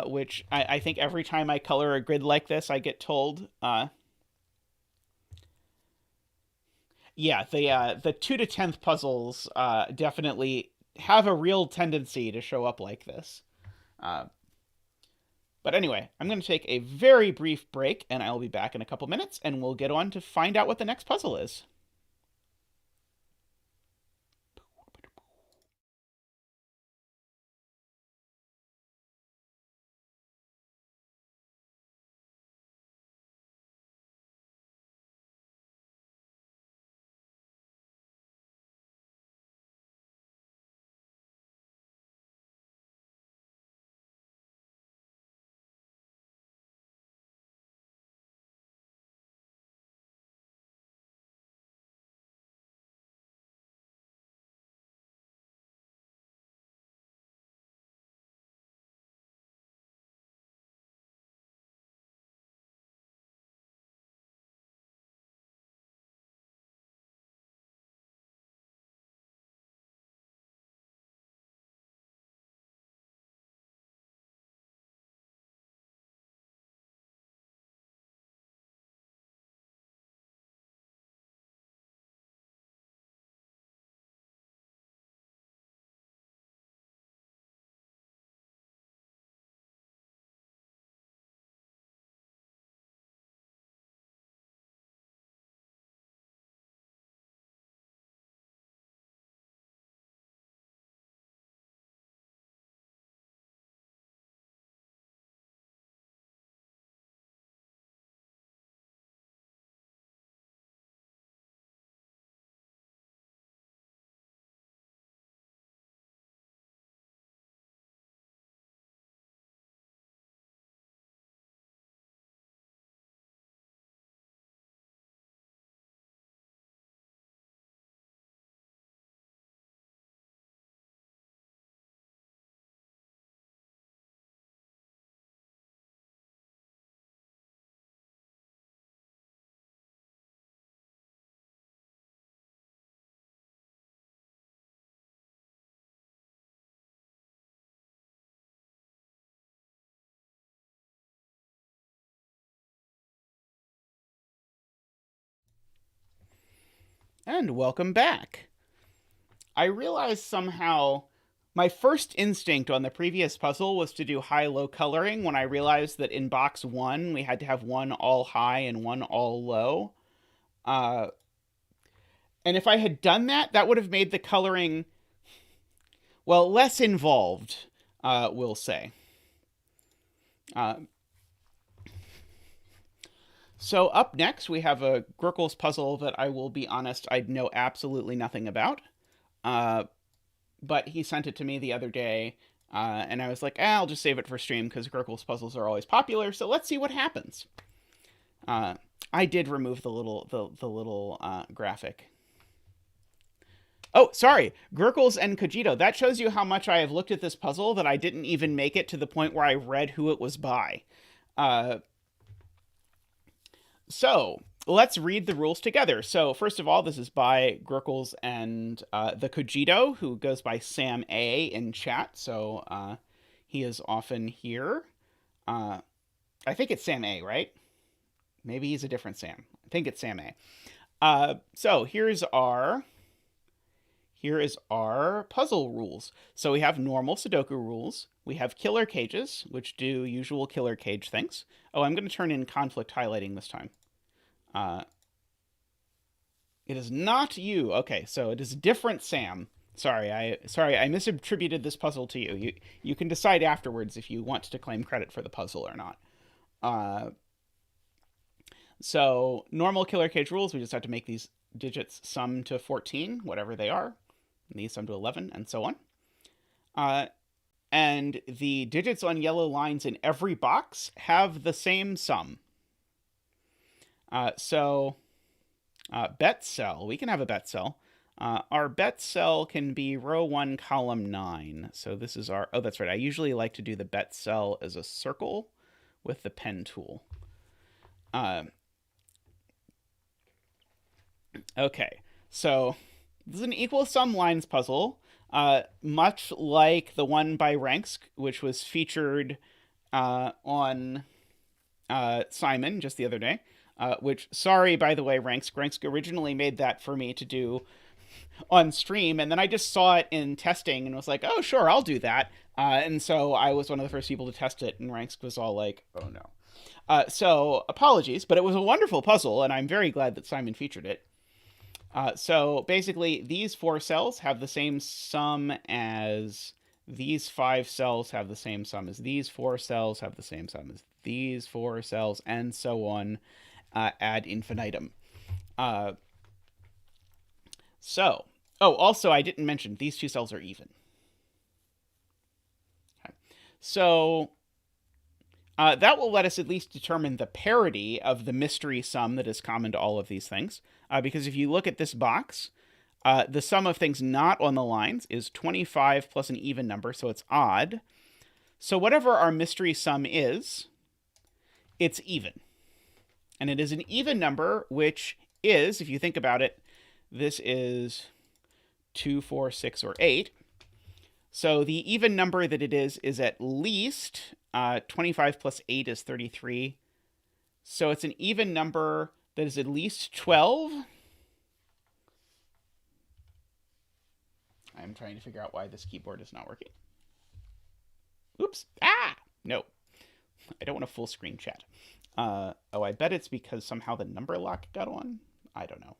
which I think every time I color a grid like this, I get told. Yeah, the 2 to 10th puzzles definitely have a real tendency to show up like this. Uh, but anyway, I'm going to take a very brief break, and I'll be back in a couple minutes, and we'll get on to find out what the next puzzle is. And welcome back. I realized somehow my first instinct on the previous puzzle was to do high-low coloring when I realized that in box 1 we had to have one all high and one all low. And if I had done that, that would have made the coloring, well, less involved, we'll say. Uh, so up next, we have a grkles puzzle that I will be honest, I know absolutely nothing about. But he sent it to me the other day, and I was like, I'll just save it for stream because grkles puzzles are always popular, so let's see what happens. I did remove the little graphic. Oh, sorry, grkles and Cogito. That shows you how much I have looked at this puzzle that I didn't even make it to the point where I read who it was by. So let's read the rules together. So first of all, this is by grkles and the Cogito, who goes by Sam A in chat. So he is often here. I think it's Sam A, right? Maybe he's a different Sam. I think it's Sam A. So here is our puzzle rules. So we have normal Sudoku rules. We have killer cages, which do usual killer cage things. Oh, I'm going to turn in conflict highlighting this time. It is not you. Okay, so it is a different Sam. Sorry, I misattributed this puzzle to you. You can decide afterwards if you want to claim credit for the puzzle or not. So normal killer cage rules, we just have to make these digits sum to 14, whatever they are. And these sum to 11, and so on. And the digits on yellow lines in every box have the same sum. So bet cell, we can have a bet cell. Our bet cell can be row 1, column 9. So this is our, oh, that's right. I usually like to do the bet cell as a circle with the pen tool. Okay, so this is an equal sum lines puzzle, much like the one by Ranks, which was featured on Simon just the other day. Which, sorry, by the way, Ranks originally made that for me to do on stream, and then I just saw it in testing and was like, oh, sure, I'll do that. And so I was one of the first people to test it, and Ranks was all like, oh, no. So apologies, but it was a wonderful puzzle, and I'm very glad that Simon featured it. So basically, these 4 cells have the same sum as these 5 cells have the same sum as these 4 cells have the same sum as these 4 cells, and so on ad infinitum. Also, I didn't mention these 2 cells are even. Okay. So that will let us at least determine the parity of the mystery sum that is common to all of these things. Because if you look at this box, the sum of things not on the lines is 25 plus an even number, so it's odd. So whatever our mystery sum is, it's even. And it is an even number, which is, if you think about it, this is 2, 4, 6, or 8. So the even number that it is at least 25 plus 8 is 33. So it's an even number that is at least 12. I'm trying to figure out why this keyboard is not working. Oops. No. I don't want a full screen chat. Oh, I bet it's because somehow the number lock got on. I don't know.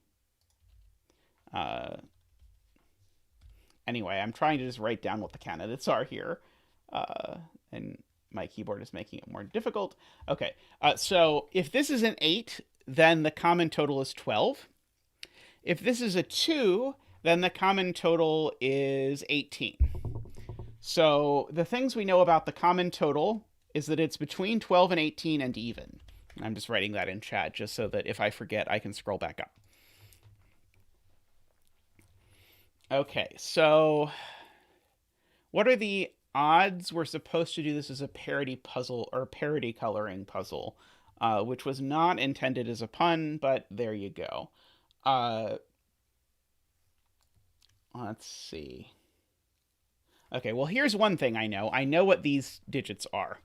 Anyway, I'm trying to just write down what the candidates are here. And my keyboard is making it more difficult. Okay, so if this is an 8, then the common total is 12. If this is a 2, then the common total is 18. So the things we know about the common total is that it's between 12 and 18 and even. I'm just writing that in chat just so that if I forget, I can scroll back up. Okay, so what are the odds we're supposed to do this as a parity puzzle or parity coloring puzzle, which was not intended as a pun, but there you go. Let's see. Okay, well, here's one thing I know. I know what these digits are,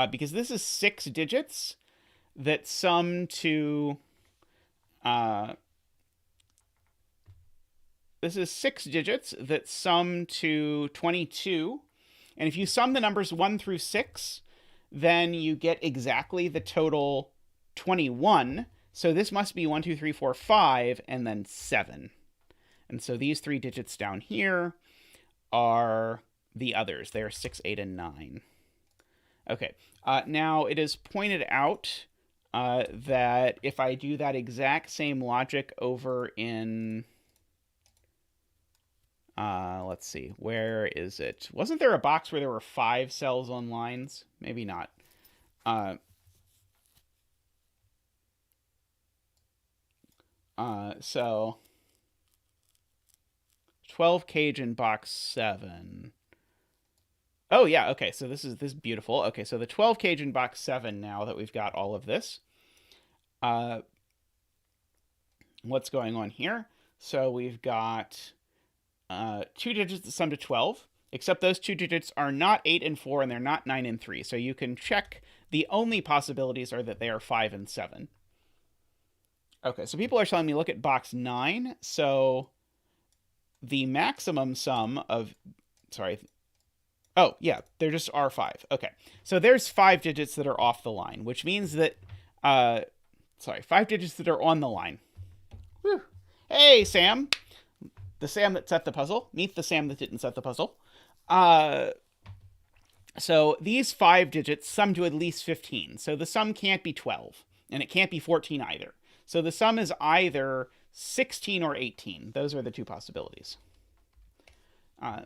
because this is 6 digits that sum to... this is 6 digits that sum to 22. And if you sum the numbers 1 through 6, then you get exactly the total 21. So this must be 1, 2, 3, 4, 5, and then 7. And so these 3 digits down here are the others. They are 6, 8, and 9. Okay. Now, it is pointed out that if I do that exact same logic over in... let's see, where is it? Wasn't there a box where there were 5 cells on lines? Maybe not. So 12 cage in box 7. Oh yeah, okay, so this is beautiful. Okay, so the 12 cage in box 7 now that we've got all of this. What's going on here? So we've got 2 digits that sum to 12, except those 2 digits are not 8 and 4, and they're not 9 and 3. So you can check the only possibilities are that they are 5 and 7. Okay, so people are telling me look at box 9. So the maximum sum of... Sorry. Oh, yeah, they're just R5. Okay, so there's 5 digits that are off the line, which means that... 5 digits that are on the line. Whew. Hey, Sam. The Sam that set the puzzle. Meet the Sam that didn't set the puzzle. So these 5 digits sum to at least 15. So the sum can't be 12. and it can't be 14 either. So the sum is either 16 or 18. Those are the two possibilities. And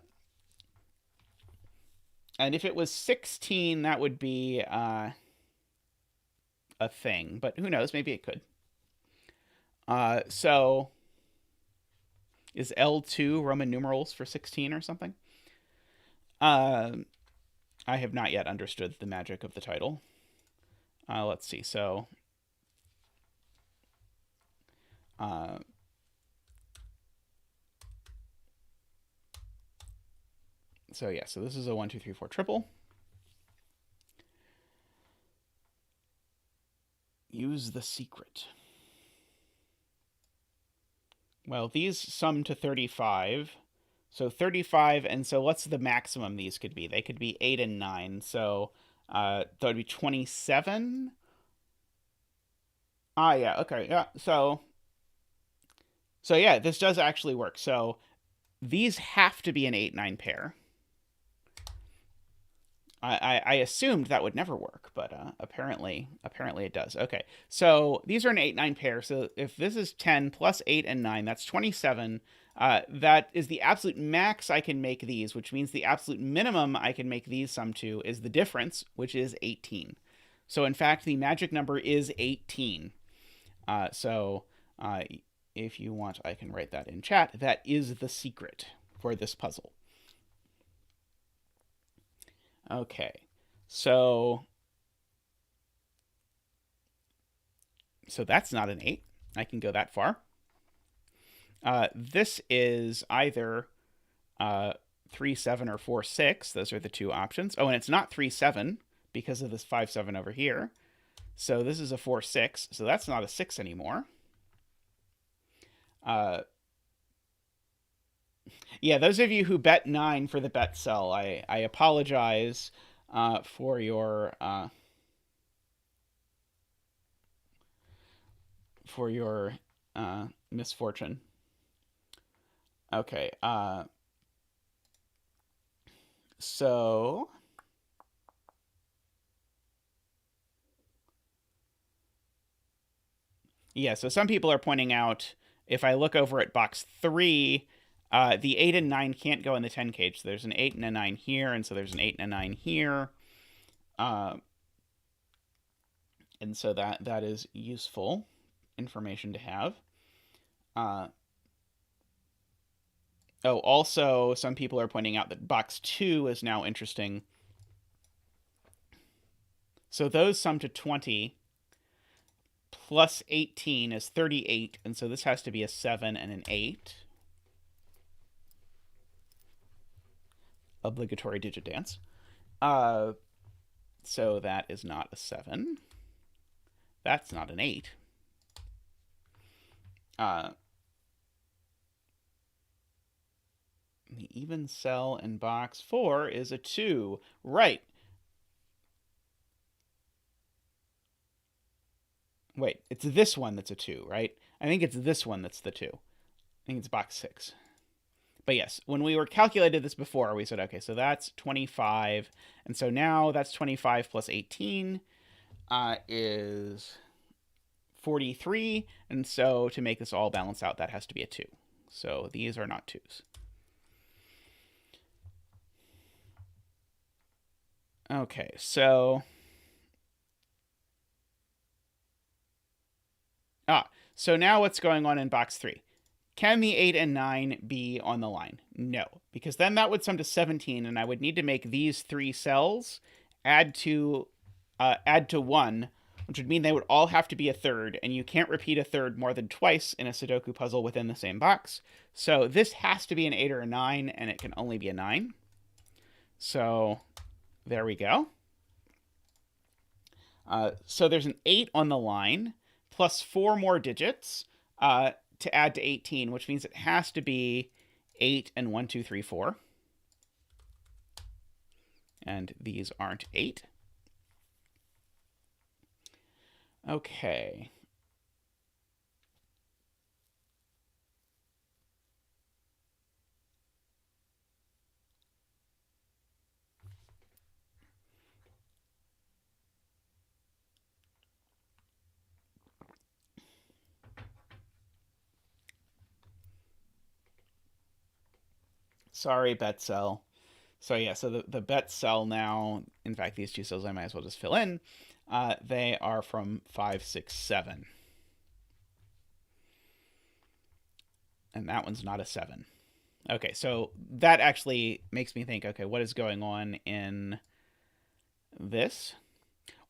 if it was 16, that would be a thing. But who knows? Maybe it could. So is L2 Roman numerals for 16 or something? I have not yet understood the magic of the title. Let's see. So yeah, so this is a 1, 2, 3, 4 triple. Use the secret. Well, these sum to 35. So 35, and so what's the maximum these could be? They could be 8 and 9. So that would be 27. Yeah, okay, yeah. So yeah, this does actually work. So these have to be an 8-9 pair. I assumed that would never work, but apparently it does. Okay, so these are an 8-9 pair. So if this is 10 plus 8 and 9, that's 27. That is the absolute max I can make these, which means the absolute minimum I can make these sum to is the difference, which is 18. So in fact, the magic number is 18. If you want, I can write that in chat. That is the secret for this puzzle. Okay, so that's not an 8. I can go that far. This is either 3, 7 or 4, 6. Those are the two options. Oh, and it's not 3, 7 because of this 5, 7 over here. So this is a 4, 6. So that's not a 6 anymore. Yeah, those of you who bet 9 for the bet cell, I apologize for your misfortune. Okay, so yeah, so some people are pointing out, if I look over at box 3, the 8 and 9 can't go in the 10 cage. So there's an 8 and a 9 here, and so there's an 8 and a 9 here. And so that is useful information to have. Also, some people are pointing out that box 2 is now interesting. So those sum to 20. Plus 18 is 38, and so this has to be a 7 and an 8. Obligatory digit dance. So that is not a 7. That's not an 8. The even cell in box 4 is a 2. Right. Wait, it's this one that's a 2, right? I think it's this one that's the 2. I think it's box 6. But yes, when we were calculated this before, we said, okay, so that's 25. And so now that's 25 plus 18 is 43. And so to make this all balance out, that has to be a 2. So these are not 2s. Okay, so... so now what's going on in box 3? Can the 8 and 9 be on the line? No, because then that would sum to 17, and I would need to make these 3 cells add to 1, which would mean they would all have to be a third, and you can't repeat a third more than twice in a Sudoku puzzle within the same box. So this has to be an 8 or a 9, and it can only be a 9. So there we go. So there's an 8 on the line, plus 4 more digits to add to 18, which means it has to be 8 and 1, 2, 3, 4. And these aren't 8. Okay. Sorry, bet cell. So yeah, so the bet cell now, in fact, these two cells I might as well just fill in. They are from 5, 6, 7. And that one's not a 7. Okay, so that actually makes me think, okay, what is going on in this?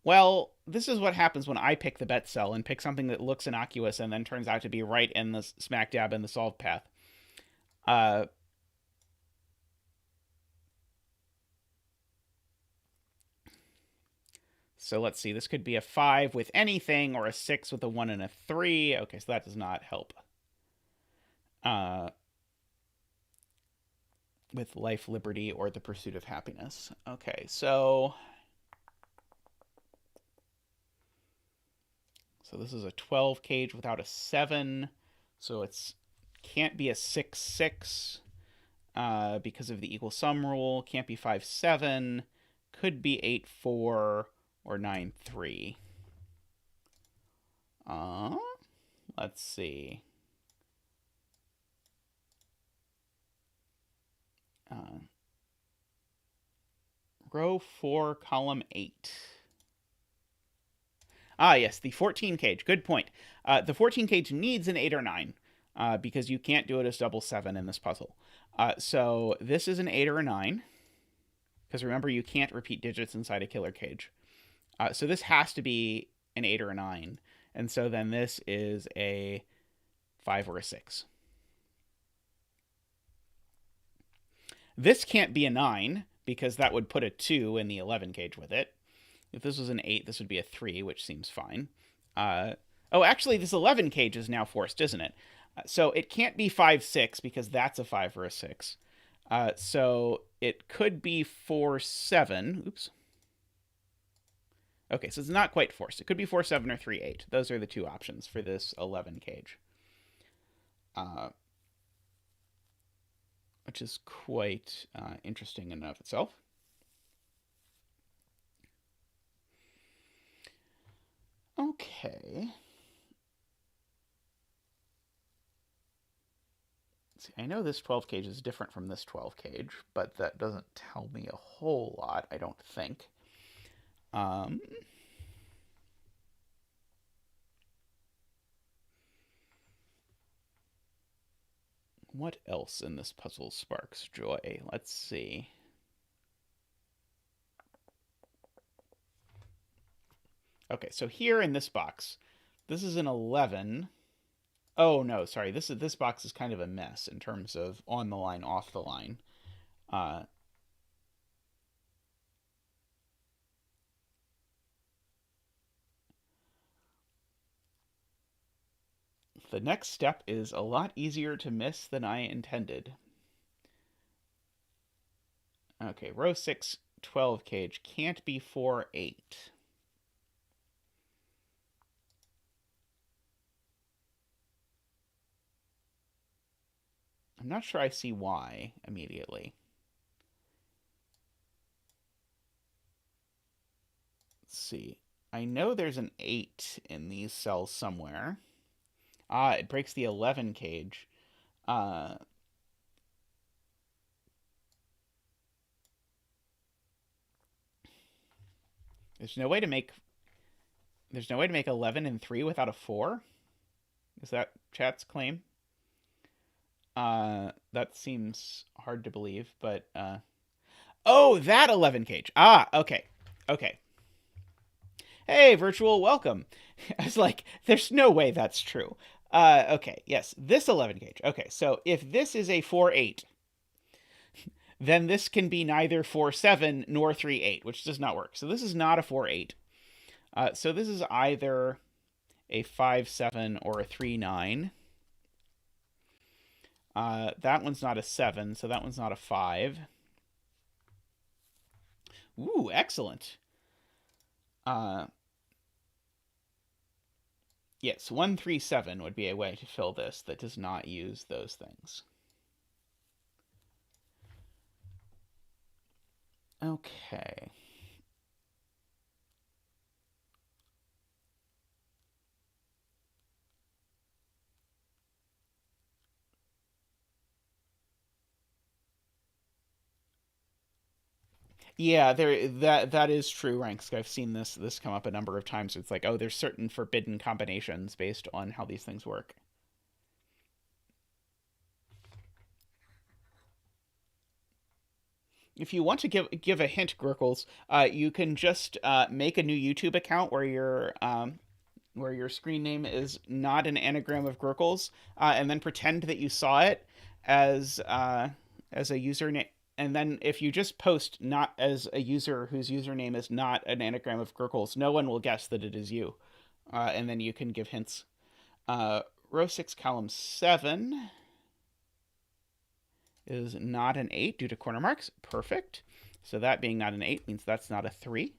Well, this is what happens when I pick the bet cell and pick something that looks innocuous and then turns out to be right in the smack dab in the solve path. So let's see, this could be a 5 with anything or a 6 with a 1 and a 3. Okay, so that does not help. With life, liberty, or the pursuit of happiness. Okay, so this is a 12 cage without a 7. So it's can't be a 6, 6 because of the equal sum rule. Can't be 5, 7. Could be 8, 4 or 9, 3. Let's see. Row 4, column 8. Ah, yes, the 14 cage. Good point. The 14 cage needs an 8 or 9 because you can't do it as double 7 in this puzzle. So this is an 8 or a 9 because remember, you can't repeat digits inside a killer cage. So this has to be an 8 or a 9. And so then this is a 5 or a 6. This can't be a 9 because that would put a 2 in the 11 cage with it. If this was an 8, this would be a 3, which seems fine. Oh, actually, this 11 cage is now forced, isn't it? So it can't be 5, 6 because that's a 5 or a 6. So it could be 4, 7. Oops. Okay, so it's not quite forced. It could be 4, 7 or 3, 8. Those are the two options for this 11 cage. Which is quite interesting in and of itself. Okay. See, I know this 12 cage is different from this 12 cage, but that doesn't tell me a whole lot, I don't think. What else in this puzzle sparks joy? Let's see. Okay, so here in this box, this is an 11. Oh no, sorry. This box is kind of a mess in terms of on the line, off the line. The next step is a lot easier to miss than I intended. Okay, row 6, 12 cage can't be 4, 8. I'm not sure I see why immediately. Let's see. I know there's an 8 in these cells somewhere. Ah, it breaks the 11 cage. There's no way to make 11 and 3 without a 4? Is that chat's claim? That seems hard to believe, but oh, that 11 cage. Ah, okay. Okay. Hey, virtual, welcome. I was like, there's no way that's true. Okay, yes, this 11 gauge. Okay, so if this is a 4-8, then this can be neither 4-7 nor 3-8, which does not work. So this is not a 4-8. So this is either a 5-7 or a 3-9. That one's not a 7, so that one's not a 5. Ooh, excellent. Yes, 137 would be a way to fill this that does not use those things. Okay. Yeah, that is true, Ranks. I've seen this come up a number of times. It's like, oh, there's certain forbidden combinations based on how these things work. If you want to give a hint, grkles, you can just make a new YouTube account where your screen name is not an anagram of grkles, and then pretend that you saw it as as a username. And then if you just post not as a user whose username is not an anagram of grkles, no one will guess that it is you. And then you can give hints. Uh, Row 6, column 7 is not an 8 due to corner marks. Perfect. So that being not an 8 means that's not a 3.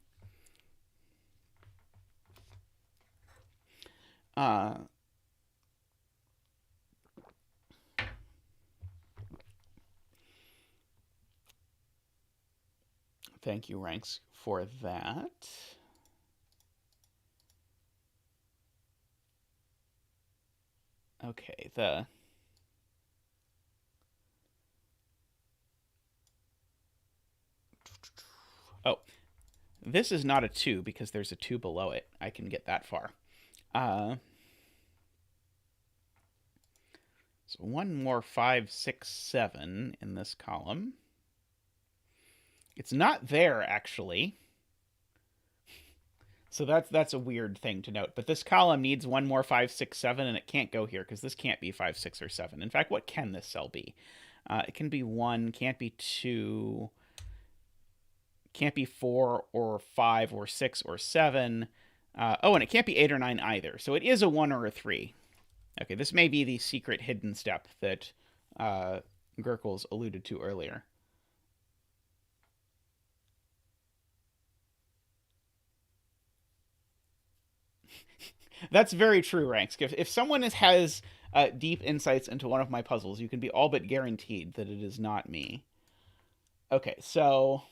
Thank you, Ranks, for that. Okay, oh, this is not a 2 because there's a 2 below it. I can get that far. So one more 5, 6, 7 in this column. It's not there, actually. So that's a weird thing to note. But this column needs one more 5, 6, 7, and it can't go here because this can't be 5, 6, or 7. In fact, what can this cell be? It can be 1, can't be 2, can't be 4 or 5 or 6 or 7. Oh, and it can't be 8 or 9 either. So it is a 1 or a 3. Okay, this may be the secret hidden step that grkles alluded to earlier. That's very true, Ranks. If someone has deep insights into one of my puzzles, you can be all but guaranteed that it is not me. Okay, so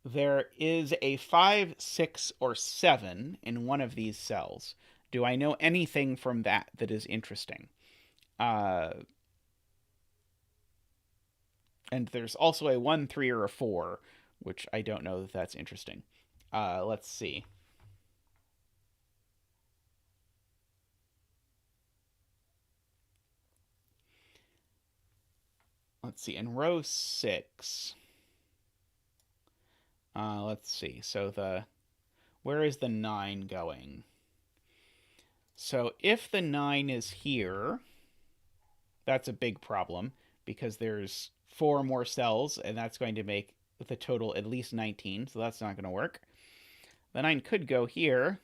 there is a 5, 6, or 7 in one of these cells. Do I know anything from that that is interesting? And there's also a 1, 3, or a 4, which I don't know that that's interesting. Let's see. Let's see. In row 6, let's see. So where is the 9 going? So if the 9 is here, that's a big problem because there's 4 more cells, and that's going to make the total at least 19, so that's not going to work. The 9 could go here.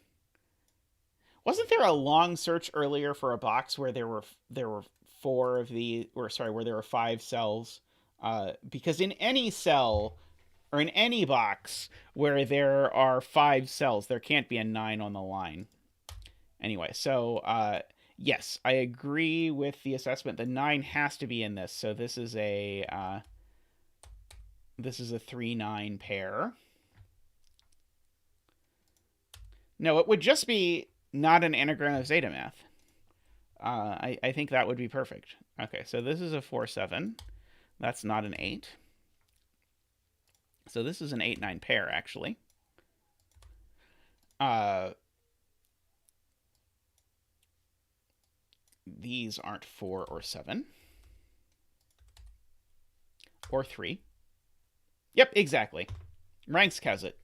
Wasn't there a long search earlier for a box where there were 4 of the, or sorry, where there were 5 cells? Because in any cell or in any box where there are 5 cells, there can't be a 9 on the line. Anyway, so yes, I agree with the assessment. The 9 has to be in this. So this is a 3-9 pair. No, it would just be not an anagram of zetamath. I think that would be perfect. Okay, so this is a 4, 7. That's not an 8. So this is an 8, 9 pair, actually. These aren't 4 or 7. Or 3. Yep, exactly. Ranks has it.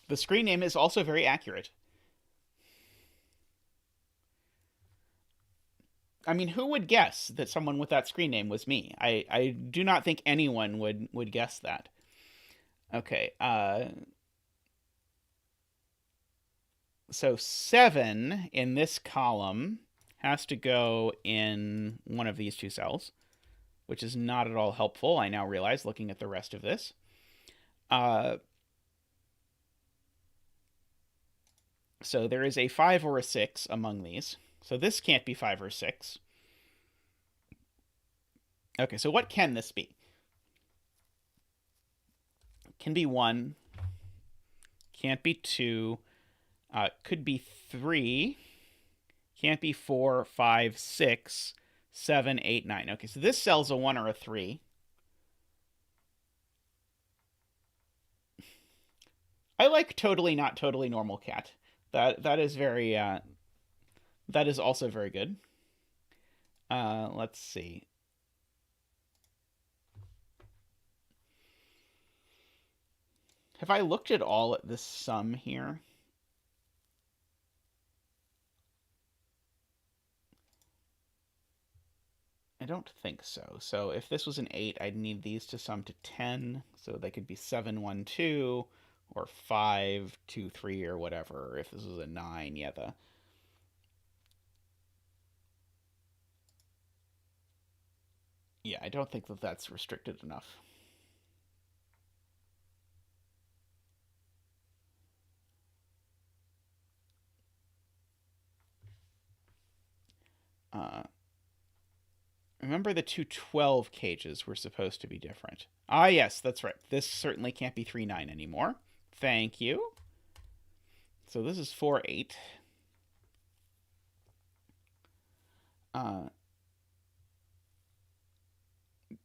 The screen name is also very accurate. I mean, who would guess that someone with that screen name was me? I do not think anyone would guess that. Okay, so 7 in this column has to go in one of these 2 cells, which is not at all helpful, I now realize, looking at the rest of this. So there is a 5 or a 6 among these. So this can't be 5 or 6. Okay, so what can this be? Can be 1. Can't be 2. Could be 3. Can't be 4, 5, 6, 7, 8, 9. Okay, so this cell's a 1 or a 3. I like totally not totally normal cat. That is very that is also very good. Let's see. Have I looked at all at this sum here? I don't think so. So if this was an 8, I'd need these to sum to 10. So they could be 7, 1, 2, or 5, 2, 3, or whatever. If this was a 9, yeah, I don't think that that's restricted enough. Remember the two 12 cages were supposed to be different. Ah, yes, that's right. This certainly can't be 3, 9 anymore. Thank you. So this is 4, 8.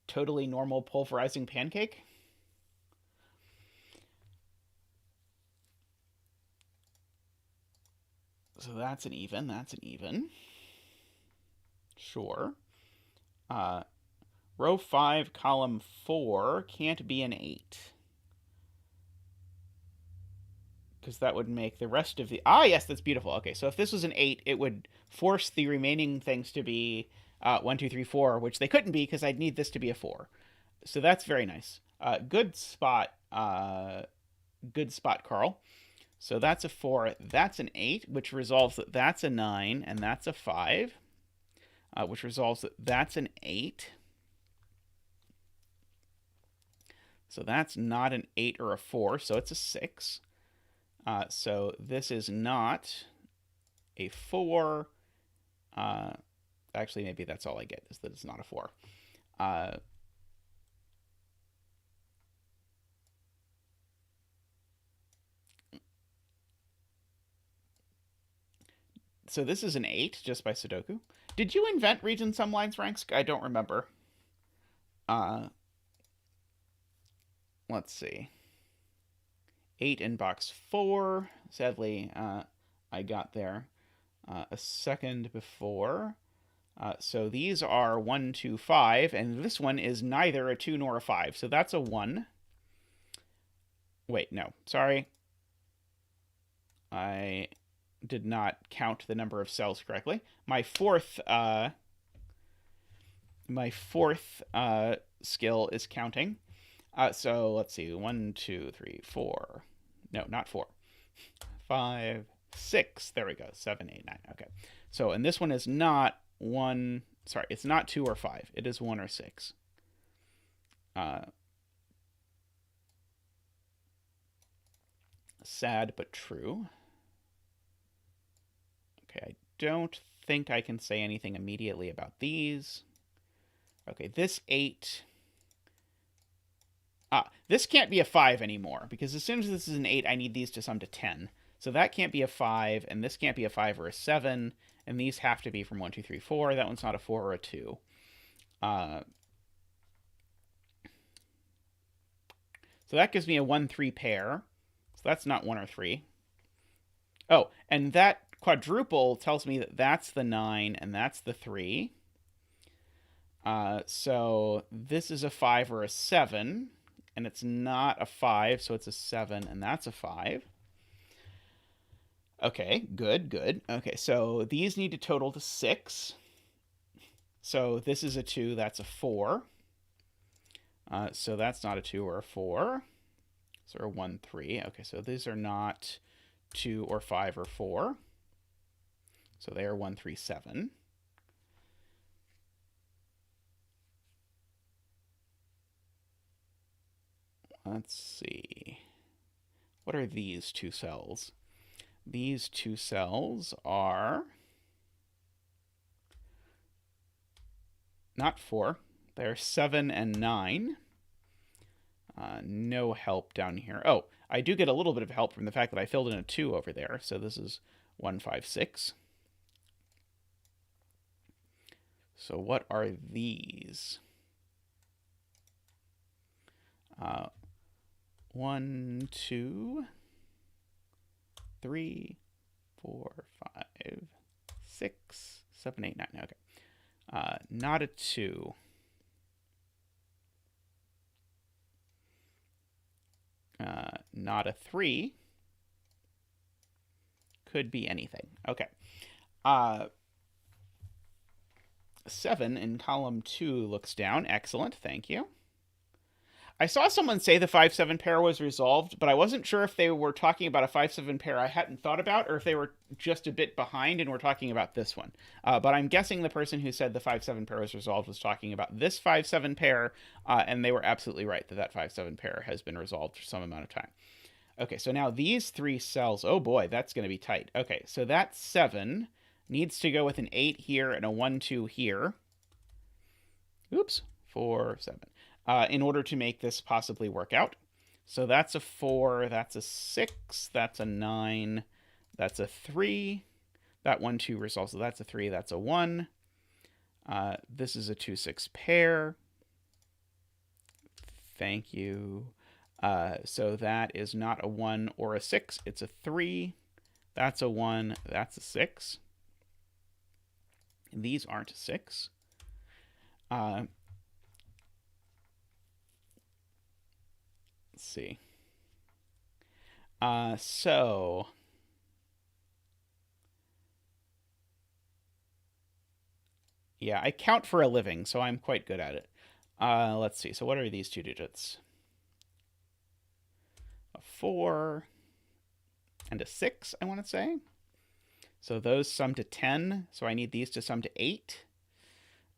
Totally normal pulverizing pancake. So that's an even. That's an even. Sure. Row 5, column 4 can't be an 8. Because that would make the rest of the... Ah, yes, that's beautiful. Okay, so if this was an 8, it would force the remaining things to be 1, 2, 3, 4, which they couldn't be because I'd need this to be a 4. So that's very nice. Good spot, Carl. So that's a 4. That's an 8, which resolves that that's a 9, and that's a 5, which resolves that that's an 8. So that's not an 8 or a 4, so it's a 6. So this is not a 4. Actually, maybe that's all I get, is that it's not a 4. So this is an 8, just by Sudoku. Did you invent region sum lines ranks? I don't remember. Let's see. 8 in box 4. Sadly, I got there a second before. So these are 1, 2, 5, and this one is neither a 2 nor a 5. So that's a 1. Wait, no. Sorry. I did not count the number of cells correctly. My fourth skill is counting. So let's see. 1, 2, 3, 4. No, not 4. 5, 6. There we go. 7, 8, 9. Okay. So, and this one is not 1. Sorry, it's not 2 or 5. It is 1 or 6. Sad but true. Okay, I don't think I can say anything immediately about these. Okay, this 8. This can't be a 5 anymore, because as soon as this is an 8, I need these to sum to 10. So that can't be a 5, and this can't be a 5 or a 7, and these have to be from 1, 2, 3, 4. That one's not a 4 or a 2. So that gives me a 1, 3 pair. So that's not 1 or 3. Oh, and that quadruple tells me that that's the 9 and that's the 3. So this is a 5 or a 7, and it's not a 5, so it's a 7, and that's a 5. Okay, good, good. Okay, so these need to total to 6. So this is a 2, that's a 4. So that's not a 2 or a 4. So a 1, 3. Okay, so these are not 2 or 5 or 4. So they are 1, 3, 7. Let's see. What are these two cells? These two cells are not 4. They're 7 and 9. No help down here. Oh, I do get a little bit of help from the fact that I filled in a 2 over there. So this is 1, 5, 6. So what are these? 1, 2, 3, 4, 5, 6, 7, 8, 9. Okay. Not a 2. Not a 3. Could be anything. Okay. 7 in column 2 looks down. Excellent. Thank you. I saw someone say the 5-7 pair was resolved, but I wasn't sure if they were talking about a 5-7 pair I hadn't thought about, or if they were just a bit behind and were talking about this one. But I'm guessing the person who said the 5-7 pair was resolved was talking about this 5-7 pair, and they were absolutely right that 5-7 pair has been resolved for some amount of time. Okay, so now these 3 cells, oh boy, that's going to be tight. Okay, so that 7 needs to go with an 8 here and a 1, 2 here. Oops, 4, 7. In order to make this possibly work out. So that's a 4, that's a 6, that's a 9, that's a 3. That 1, 2 resolves, so that's a 3, that's a 1. This is a 2, 6 pair. Thank you. So that is not a 1 or a 6, it's a 3. That's a 1, that's a 6. These aren't a 6. Let's see. So yeah, I count for a living, so I'm quite good at it. Let's see. So what are these 2 digits? A 4 and a 6, I want to say. So those sum to 10, so I need these to sum to 8.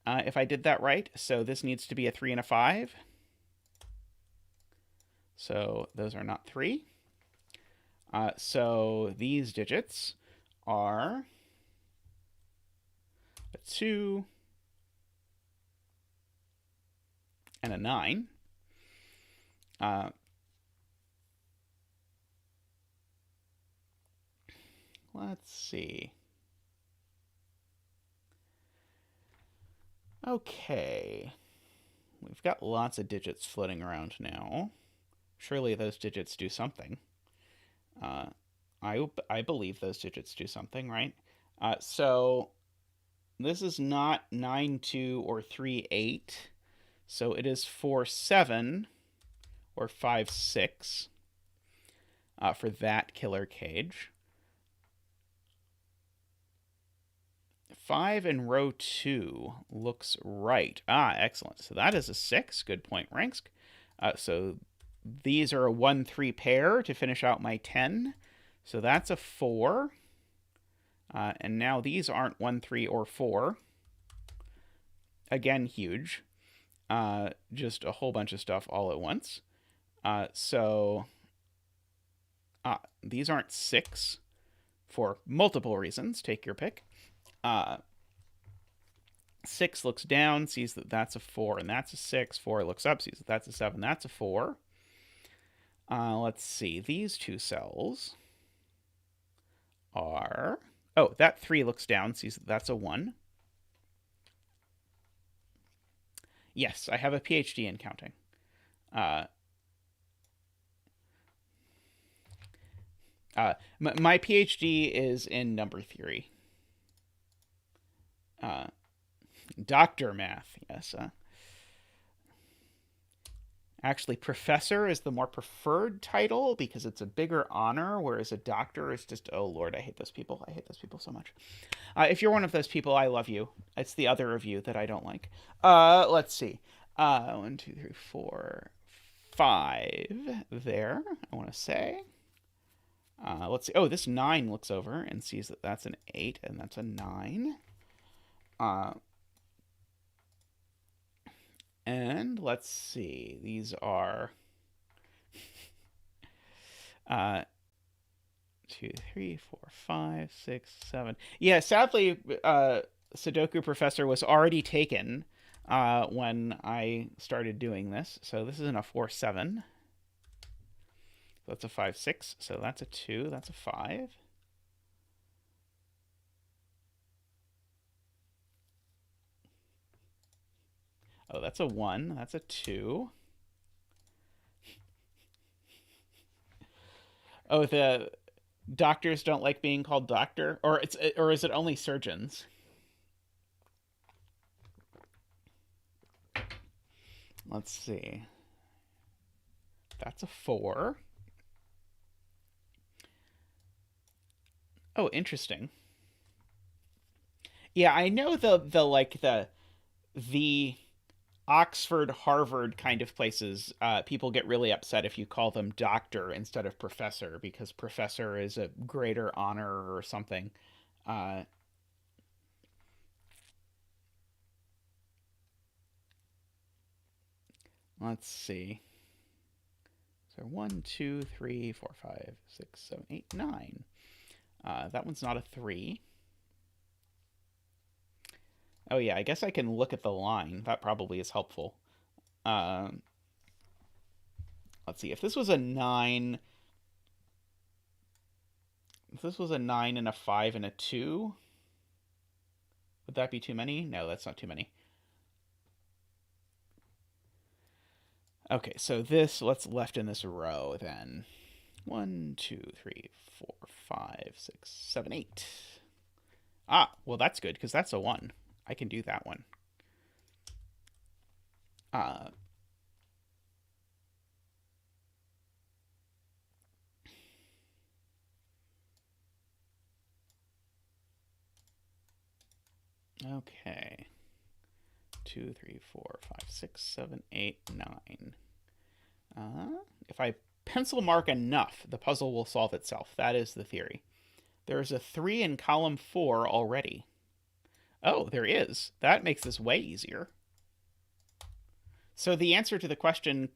If I did that right. So this needs to be a 3 and a 5. So those are not 3. So these digits are a 2 and a 9. Let's see. Okay. We've got lots of digits floating around now. Surely those digits do something. I believe those digits do something, right? So this is not 9, 2, or 3, 8. So it is 4, 7, or 5, 6 for that killer cage. 5 in row 2 looks right. Excellent. So that is a 6. Good point, Ranksk. So these are a 1, 3 pair to finish out my 10. So that's a 4. And now these aren't 1, 3, or 4. Again, huge. Just a whole bunch of stuff all at once. These aren't 6 for multiple reasons. Take your pick. 6 looks down, sees that that's a 4, and that's a 6. 4 looks up, sees that that's a 7, that's a 4. Let's see. These 2 cells are... Oh, that 3 looks down, sees that that's a 1. Yes, I have a PhD in counting. My PhD is in number theory. Doctor math, yes. Actually, professor is the more preferred title because it's a bigger honor, whereas a doctor is just, oh Lord, I hate those people. I hate those people so much. If you're one of those people, I love you. It's the other of you that I don't like. Let's see. 1, 2, 3, 4, 5 there, I want to say. Let's see. Oh, this 9 looks over and sees that that's an 8 and that's a 9. And let's see. These are 2, 3, 4, 5, 6, 7. Yeah, sadly, Sudoku Professor was already taken when I started doing this. So this isn't a 4, 7. That's a 5, 6. So that's a 2. That's a 5. Oh, that's a 1. That's a 2. Oh, the doctors don't like being called doctor? Or is it only surgeons? Let's see. That's a 4. Oh, interesting. Yeah, I know the Oxford, Harvard kind of places, people get really upset if you call them doctor instead of professor because professor is a greater honor or something. Uh, let's see. So 1, 2, 3, 4, 5, 6, 7, 8, 9. That one's not a 3. Oh, yeah, I guess I can look at the line. That probably is helpful. Uh, let's see. If this was a 9. If this was a 9 and a 5 and a 2, would that be too many? No, that's not too many. Okay, so what's left in this row then? 1, 2, 3, 4, 5, 6, 7, 8. Ah, well, that's good because that's a 1. I can do that one. Uh, okay. 2, 3, 4, 5, 6, 7, 8, 9. If I pencil mark enough, the puzzle will solve itself. That is the theory. There's a 3 in column 4 already. Oh, there is. That makes this way easier. So the answer to the question,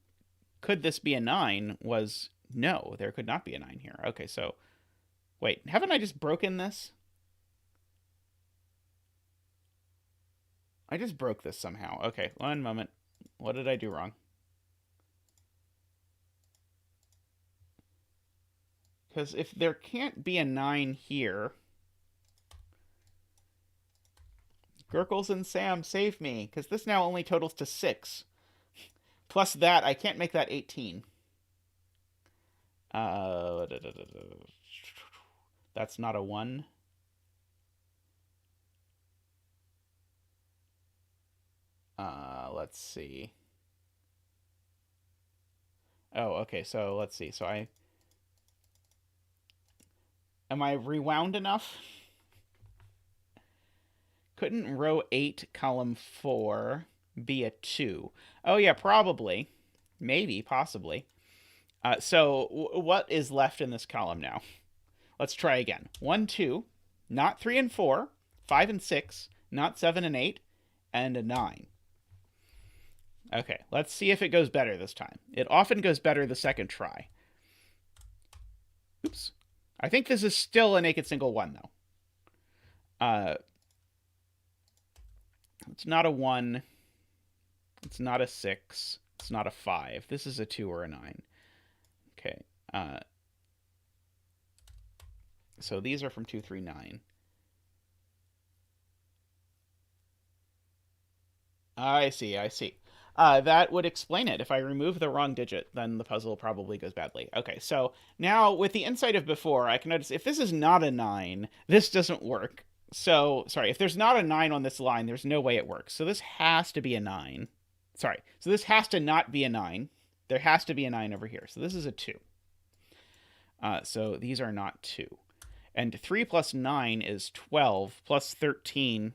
could this be a 9, was no, there could not be a 9 here. Okay, so wait, haven't I just broken this? I just broke this somehow. Okay, one moment. What did I do wrong? Because if there can't be a 9 here... grkles and Sam, save me, because this now only totals to 6. Plus that, I can't make that 18. That's not a 1. Let's see. Oh, okay, so let's see. So am I rewound enough? Couldn't row 8, column 4 be a 2? Oh, yeah, probably. Maybe, possibly. So what is left in this column now? Let's try again. 1, 2, not 3 and 4, 5 and 6, not 7 and 8, and a 9. Okay, let's see if it goes better this time. It often goes better the second try. Oops. I think this is still a naked single 1, though. It's not a 1. It's not a 6. It's not a 5. This is a 2 or a 9. Okay. So these are from 2, 3, 9. I see, I see. That would explain it. If I remove the wrong digit, then the puzzle probably goes badly. Okay, so now with the insight of before, I can notice if this is not a 9, this doesn't work. So, sorry, if there's not a 9 on this line, there's no way it works. So this has to be a 9. Sorry, so this has to not be a 9. There has to be a 9 over here. So this is a 2. So these are not 2. And 3 plus 9 is 12, plus 13.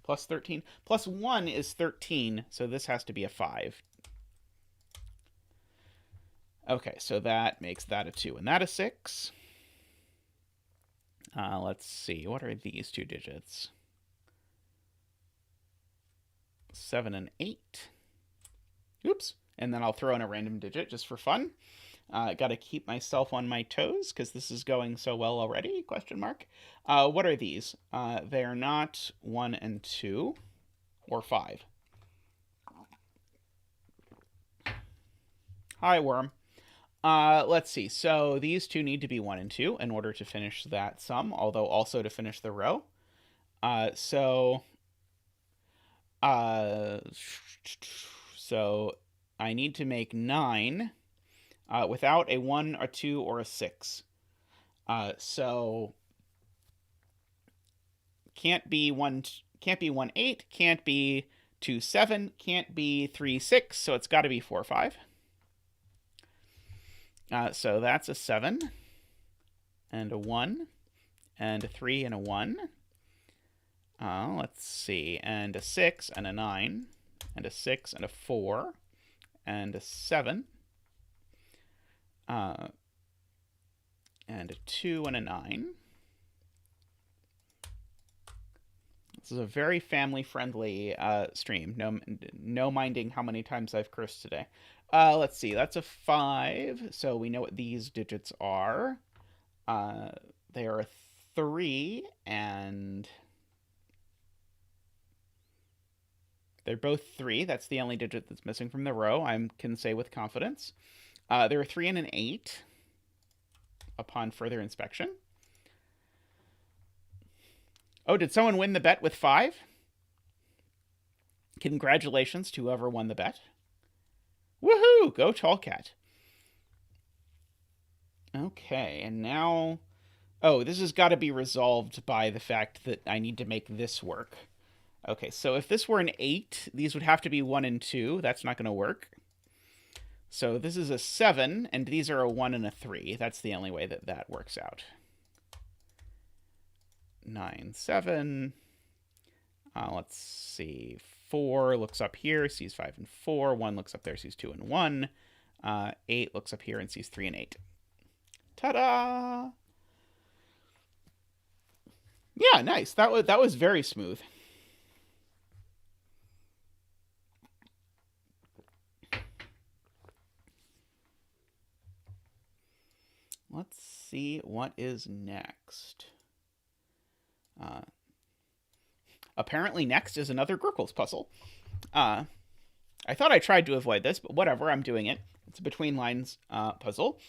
Plus 13. Plus 1 is 13, so this has to be a 5. Okay, so that makes that a 2, and that a 6. Let's see, what are these two digits? 7 and 8. Oops. And then I'll throw in a random digit just for fun. Got to keep myself on my toes because this is going so well already, question mark. What are these? They are not 1 and 2 or 5. Hi, worm. Let's see. So these two need to be 1 and 2 in order to finish that sum, although also to finish the row. So Uh, so I need to make 9 without a 1, a 2, or a 6. So can't be 1 8, can't be 2 7, can't be 3 6, so it's got to be 4 5. So that's a 7 and a 1 and a 3 and a 1. Let's see, and a 6 and a 9 and a 6 and a 4 and a 7 and a 2 and a 9. This is a very family-friendly stream. No minding how many times I've cursed today. Let's see, that's a 5, so we know what these digits are. They are a 3, and they're both 3. That's the only digit that's missing from the row, I can say with confidence. They're a 3 and an 8 upon further inspection. Oh, did someone win the bet with 5? Congratulations to whoever won the bet. Woohoo! Go TotallyNormalCat. Okay, and now... Oh, this has got to be resolved by the fact that I need to make this work. Okay, so if this were an 8, these would have to be 1 and 2. That's not going to work. So this is a 7, and these are a 1 and a 3. That's the only way that that works out. 9, 7. Let's see. 4 looks up here, sees 5 and 4. 1 looks up there, sees 2 and 1. 8 looks up here and sees 3 and 8. Ta-da! Yeah, nice. That was very smooth. Let's see what is next. Apparently next is another grkles puzzle. I thought I tried to avoid this, but whatever, I'm doing it. It's a between lines puzzle.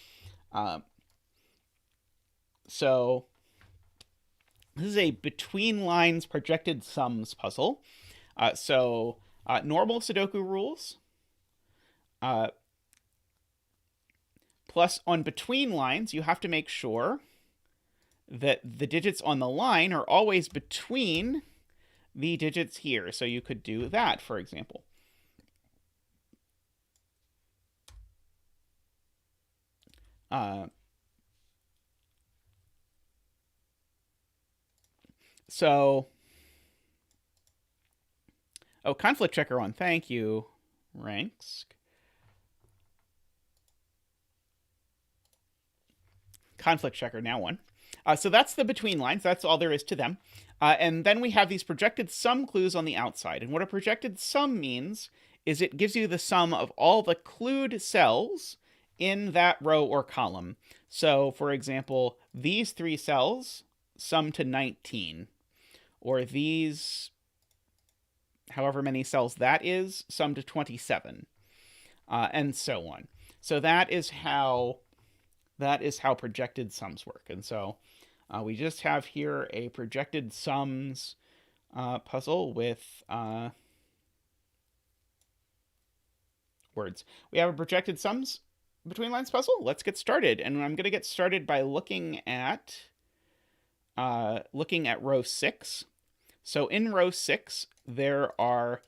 So this is a between lines projected sums puzzle. Normal Sudoku rules. Plus, on between lines, you have to make sure that the digits on the line are always between the digits here. So you could do that, for example. Conflict checker on. Thank you, Ranks. Conflict checker now on. So that's the between lines. That's all there is to them. And then we have these projected sum clues on the outside. And what a projected sum means is it gives you the sum of all the clued cells in that row or column. So, for example, these 3 cells sum to 19. Or these, however many cells that is, sum to 27. And so on. So that is how projected sums work. And so we just have here a projected sums puzzle with words. We have a projected sums between lines puzzle. Let's get started. And I'm going to get started by looking at row 6. So in row 6, there are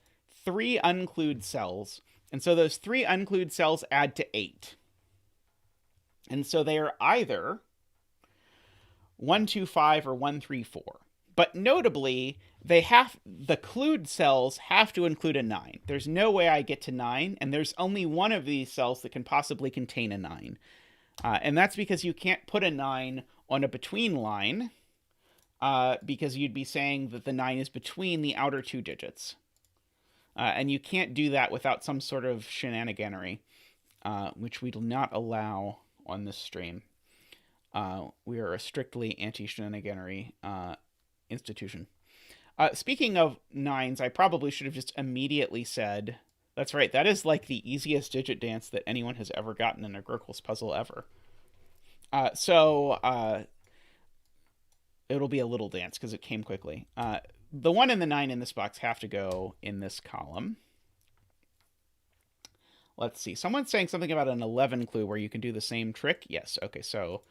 3 unclued cells. And so those 3 unclued cells add to 8. And so they are either 1, 2, 5 or 1, 3, 4. But notably, the clued cells have to include a 9. There's no way I get to 9, and there's only one of these cells that can possibly contain a 9. And that's because you can't put a 9 on a between line, because you'd be saying that the 9 is between the outer 2 digits. And you can't do that without some sort of shenaniganery, which we do not allow on this stream. We are a strictly anti-shenaniganery institution. Speaking of 9s, I probably should have just immediately said, that's right, that is like the easiest digit dance that anyone has ever gotten in a grkles puzzle ever. It'll be a little dance because it came quickly. the 1 and the 9 in this box have to go in this column. Let's see. Someone's saying something about an 11 clue where you can do the same trick. Yes. Okay, so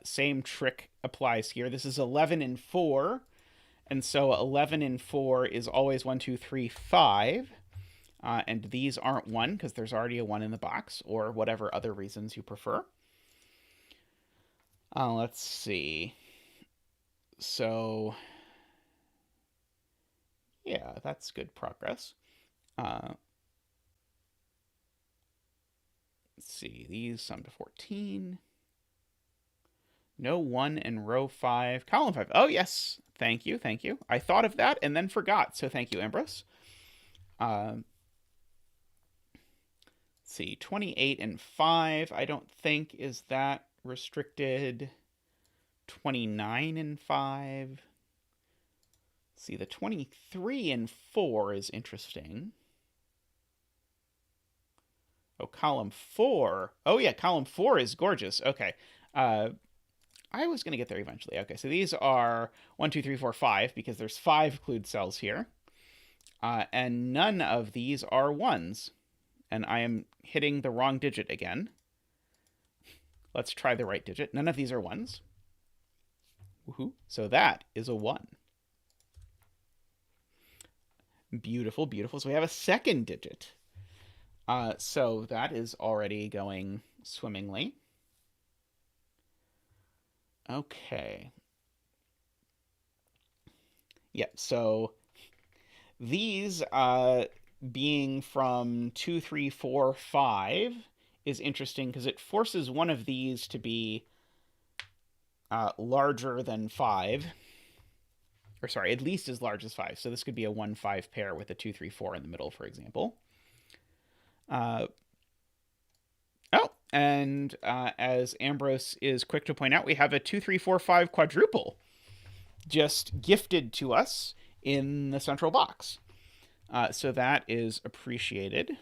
same trick applies here. This is 11 and 4. And so 11 and 4 is always 1, 2, 3, 5. And these aren't 1 because there's already a 1 in the box, or whatever other reasons you prefer. Let's see. So, yeah, that's good progress. Let's see. These sum to 14. No 1 in row 5. Column 5. Oh, yes. Thank you. Thank you. I thought of that and then forgot. So thank you, Ambrose. Let's see. 28 and 5, I don't think is that restricted. 29 and 5. Let's see. The 23 and 4 is interesting. Oh, column 4. Oh, yeah. Column 4 is gorgeous. Okay. I was going to get there eventually. Okay, so these are 1, 2, 3, 4, 5, because there's 5 clued cells here. And none of these are 1s. And I am hitting the wrong digit again. Let's try the right digit. None of these are 1s. Woohoo. So that is a 1. Beautiful, beautiful. So we have a second digit. So that is already going swimmingly. Okay. Yeah, so these being from 2, 3, 4, 5 is interesting because it forces one of these to be larger than 5. Or sorry, at least as large as 5. So this could be a 1, 5 pair with a 2, 3, 4 in the middle, for example. And as Ambrose is quick to point out, we have a 2, 3, 4, 5 quadruple just gifted to us in the central box. So that is appreciated.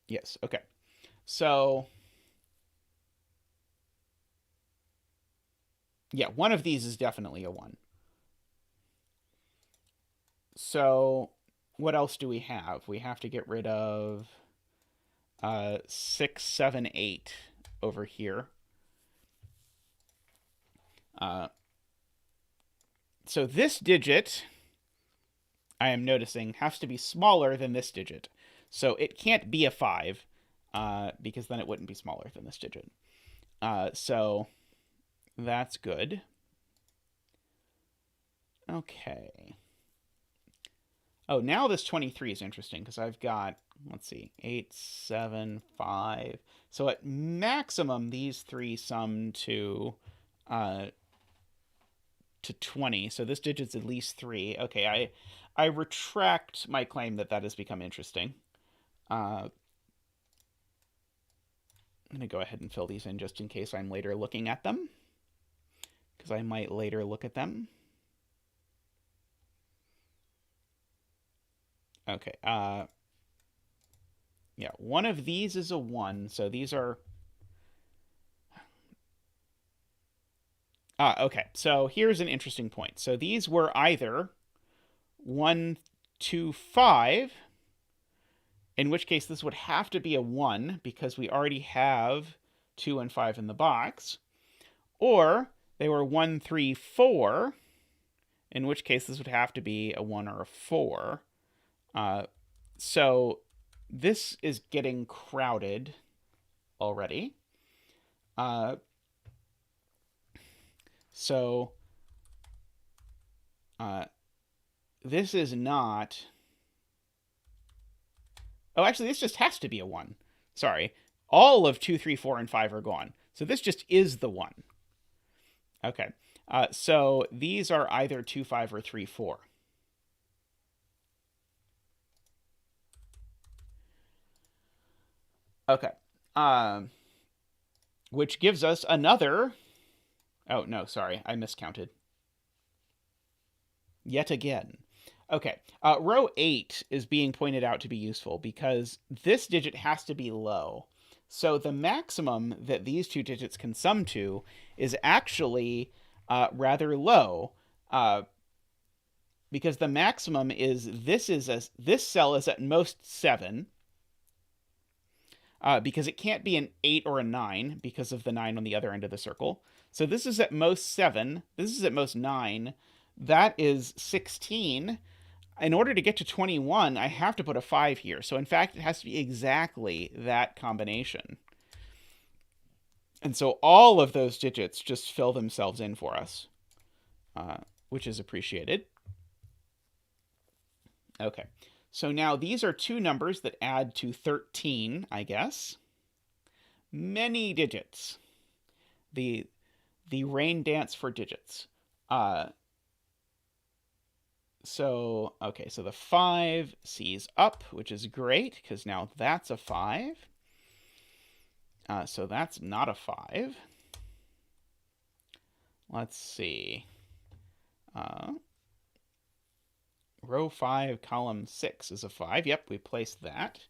Yes, okay. So, yeah, one of these is definitely a 1. So what else do we have? We have to get rid of 6, 7, 8 over here. So this digit, I am noticing, has to be smaller than this digit. So it can't be a 5, because then it wouldn't be smaller than this digit. So that's good. Okay. Oh, now this 23 is interesting because I've got, let's see, 8, 7, 5. So at maximum, these 3 sum to 20. So this digit's at least 3. Okay, I retract my claim that that has become interesting. I'm going to go ahead and fill these in just in case I'm later looking at them, because I might later look at them. Okay, yeah, one of these is a 1, so these are... okay, so here's an interesting point. So these were either 1, 2, 5, in which case this would have to be a 1 because we already have 2 and 5 in the box, or they were 1, 3, 4, in which case this would have to be a 1 or a 4. So this is getting crowded already. So this is not... Oh, actually, this just has to be a 1. Sorry. All of 2, 3, 4, and 5 are gone. So this just is the 1. Okay. So these are either 2, 5, or 3, 4. Okay. Which gives us another... Oh, no, sorry. I miscounted. Yet again. Okay. Row 8 is being pointed out to be useful because this digit has to be low. So the maximum that these two digits can sum to is actually rather low, because the maximum is this cell is at most 7, because it can't be an 8 or a 9 because of the 9 on the other end of the circle. So this is at most 7. This is at most 9. That is 16. In order to get to 21, I have to put a 5 here. So in fact, it has to be exactly that combination. And so all of those digits just fill themselves in for us, which is appreciated. Okay, so now these are two numbers that add to 13, I guess. Many digits. The rain dance for digits. So the 5 sees up, which is great, because now that's a 5. So that's not a 5. Let's see. Row 5, column 6 is a 5. Yep, we placed that.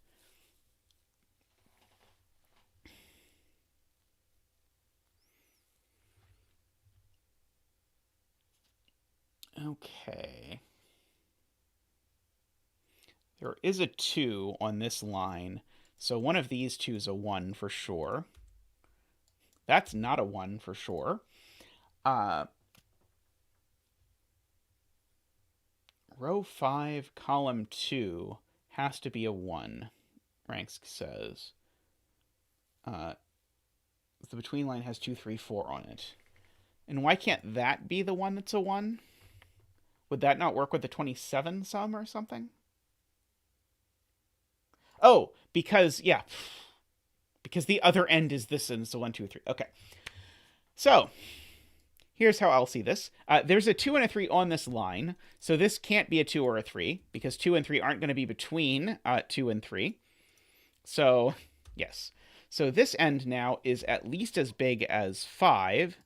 Okay. There is a 2 on this line, so one of these two is a 1 for sure. That's not a 1 for sure. Row 5, column 2 has to be a 1, Ranks says. The between line has 2, 3, 4 on it. And why can't that be the one that's a 1? Would that not work with the 27 sum or something? Oh, because the other end is this, and it's a 1, 2, 3. Okay. So here's how I'll see this. There's a 2 and a 3 on this line, so this can't be a 2 or a 3, because 2 and 3 aren't going to be between 2 and 3. So, yes. So this end now is at least as big as 5,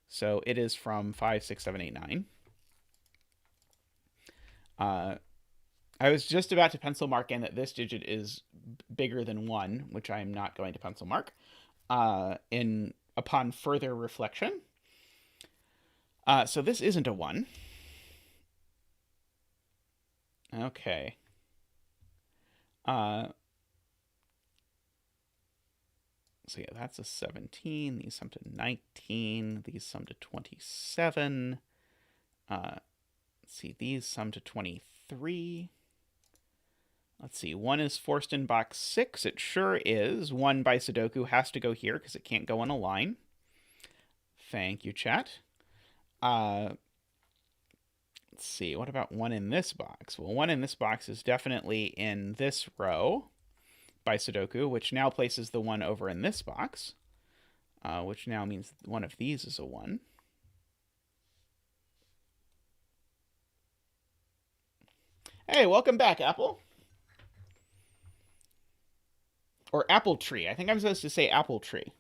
so it is from 5, 6, 7, 8, 9. I was just about to pencil mark in that this digit is bigger than 1, which I am not going to pencil mark upon further reflection. So this isn't a 1. Okay. So yeah, that's a 17. These sum to 19. These sum to 27. Let's see, these sum to 23. Let's see, 1 is forced in box 6. It sure is. 1 by Sudoku has to go here because it can't go on a line. Thank you, chat. Let's see, what about 1 in this box? Well, 1 in this box is definitely in this row by Sudoku, which now places the 1 over in this box, which now means one of these is a 1. Hey, welcome back, Apple. Or Apple Tree. I think I'm supposed to say Apple Tree.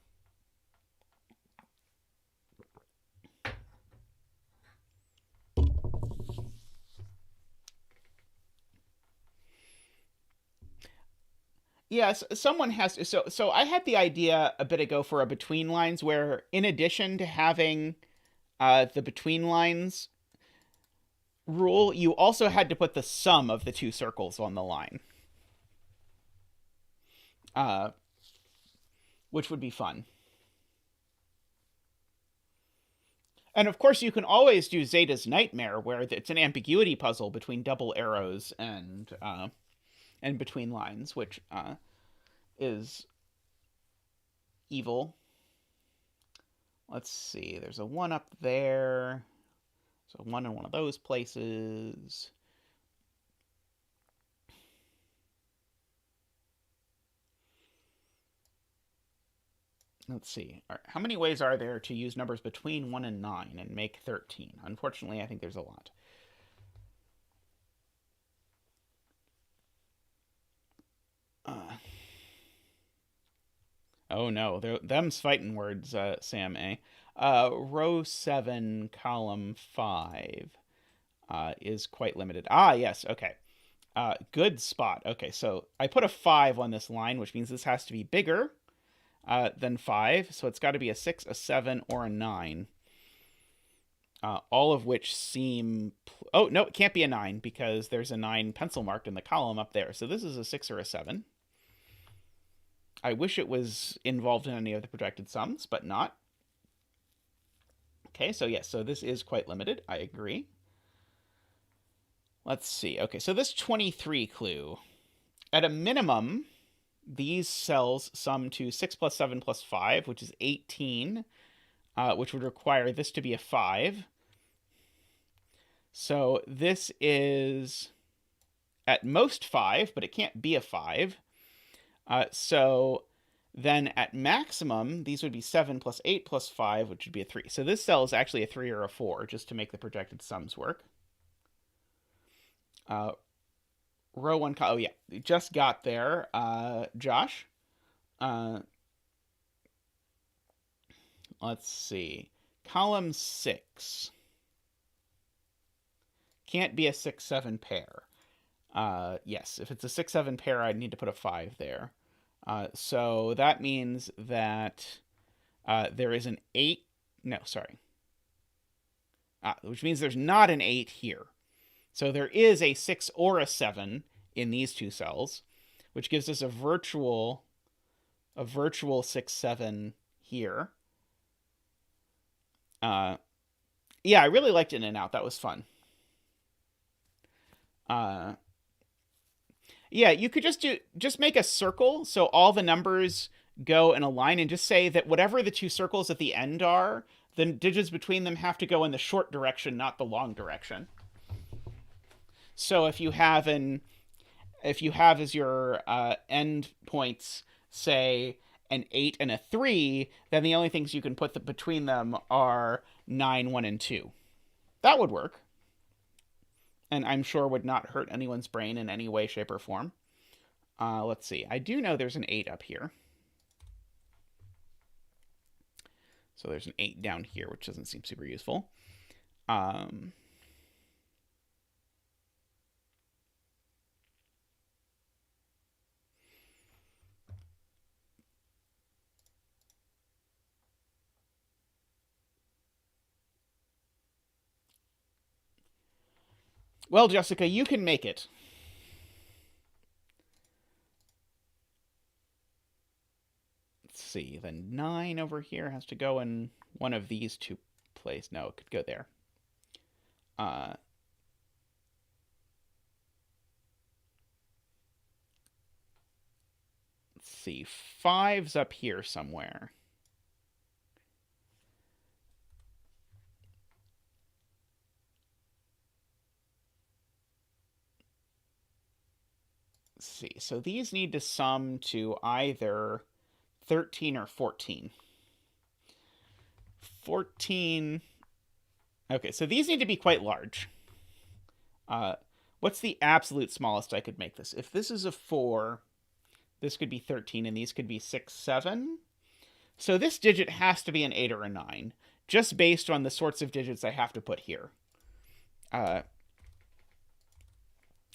Yes, someone has to. So I had the idea a bit ago for a between lines where, in addition to having the between lines rule, you also had to put the sum of the two circles on the line, which would be fun. And of course, you can always do Zeta's Nightmare, where it's an ambiguity puzzle between double arrows and between lines, which is evil. Let's see. There's a 1 up there. So 1 in one of those places. Let's see. How many ways are there to use numbers between 1 and 9 and make 13? Unfortunately, I think there's a lot. Oh no, them's fighting words, Sam A. Row 7, column 5 is quite limited. Ah, yes, okay. Good spot. Okay, so I put a 5 on this line, which means this has to be bigger. than 5. So it's got to be a 6, a 7, or a 9. All of which seem... Oh, no, it can't be a 9 because there's a 9 pencil marked in the column up there. So this is a 6 or a 7. I wish it was involved in any of the projected sums, but not. Okay, so yes, so this is quite limited. I agree. Let's see. Okay, so this 23 clue. At a minimum, these cells sum to 6 plus 7 plus 5, which is 18, which would require this to be a 5. So this is at most 5, but it can't be a 5. So then at maximum, these would be 7 plus 8 plus 5, which would be a 3. So this cell is actually a 3 or a 4, just to make the projected sums work. Row 1, oh yeah, we just got there, Josh. Let's see. Column 6. Can't be a 6-7 pair. Yes, if it's a 6-7 pair, I'd need to put a 5 there. So that means that there is an 8. No, sorry. Which means there's not an 8 here. So there is a 6 or a 7 in these two cells, which gives us a virtual 6-7 here. Yeah, I really liked In and Out. That was fun. Yeah, you could just make a circle so all the numbers go in a line and just say that whatever the two circles at the end are, the digits between them have to go in the short direction, not the long direction. So if you have as your end points, say, an 8 and a 3, then the only things you can put between them are 9, 1, and 2. That would work. And I'm sure would not hurt anyone's brain in any way, shape, or form. Let's see. I do know there's an 8 up here. So there's an 8 down here, which doesn't seem super useful. Well, Jessica, you can make it. Let's see. The 9 over here has to go in one of these two places. No, it could go there. Let's see. 5's up here somewhere. See, so these need to sum to either 13 or 14. 14. Okay, so these need to be quite large. What's the absolute smallest I could make this? If this is a 4, this could be 13, and these could be 6, 7. So this digit has to be an 8 or a 9, just based on the sorts of digits I have to put here.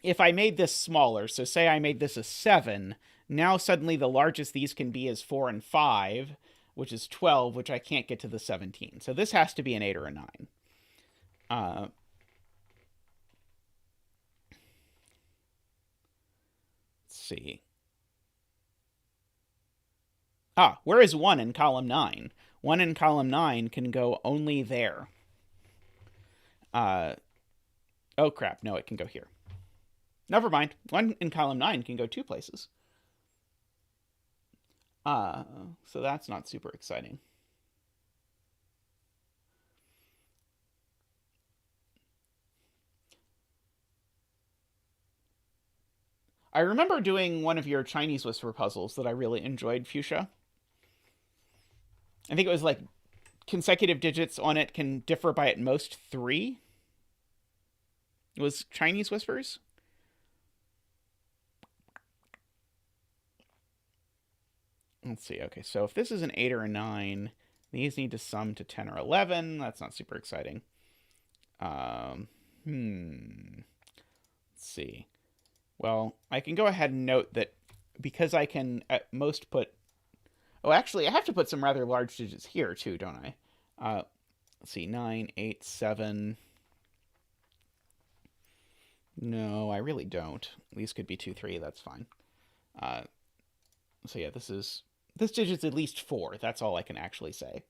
If I made this smaller, so say I made this a 7, now suddenly the largest these can be is 4 and 5, which is 12, which I can't get to the 17. So this has to be an 8 or a 9. Let's see. Where is 1 in column 9? 1 in column 9 can go only there. Oh, crap. No, it can go here. Never mind. 1 in column 9 can go 2 places. So that's not super exciting. I remember doing one of your Chinese whisper puzzles that I really enjoyed, Fuchsia. I think it was like consecutive digits on it can differ by at most 3. It was Chinese whispers? Let's see. Okay, so if this is an 8 or a 9, these need to sum to 10 or 11. That's not super exciting. Let's see. Well, I can go ahead and note that because I can at most put... Oh, actually, I have to put some rather large digits here, too, don't I? Let's see, 9, 8, 7. No, I really don't. These could be 2, 3. That's fine. So yeah, this digit's at least 4. That's all I can actually say.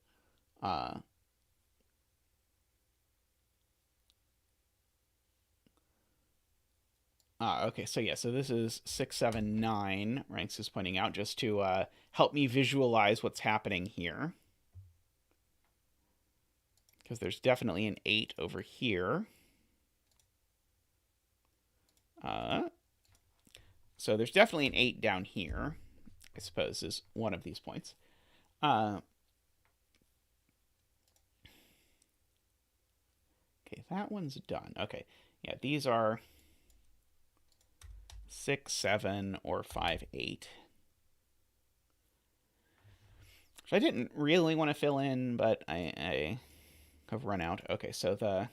Okay, so yeah, so this is 6, 7, 9. Ranks is pointing out just to help me visualize what's happening here. Because there's definitely an 8 over here. So there's definitely an 8 down here, I suppose, is one of these points. Okay, that one's done. Okay, yeah, these are 6, 7, or 5, 8. Which I didn't really want to fill in, but I have run out. Okay, so the...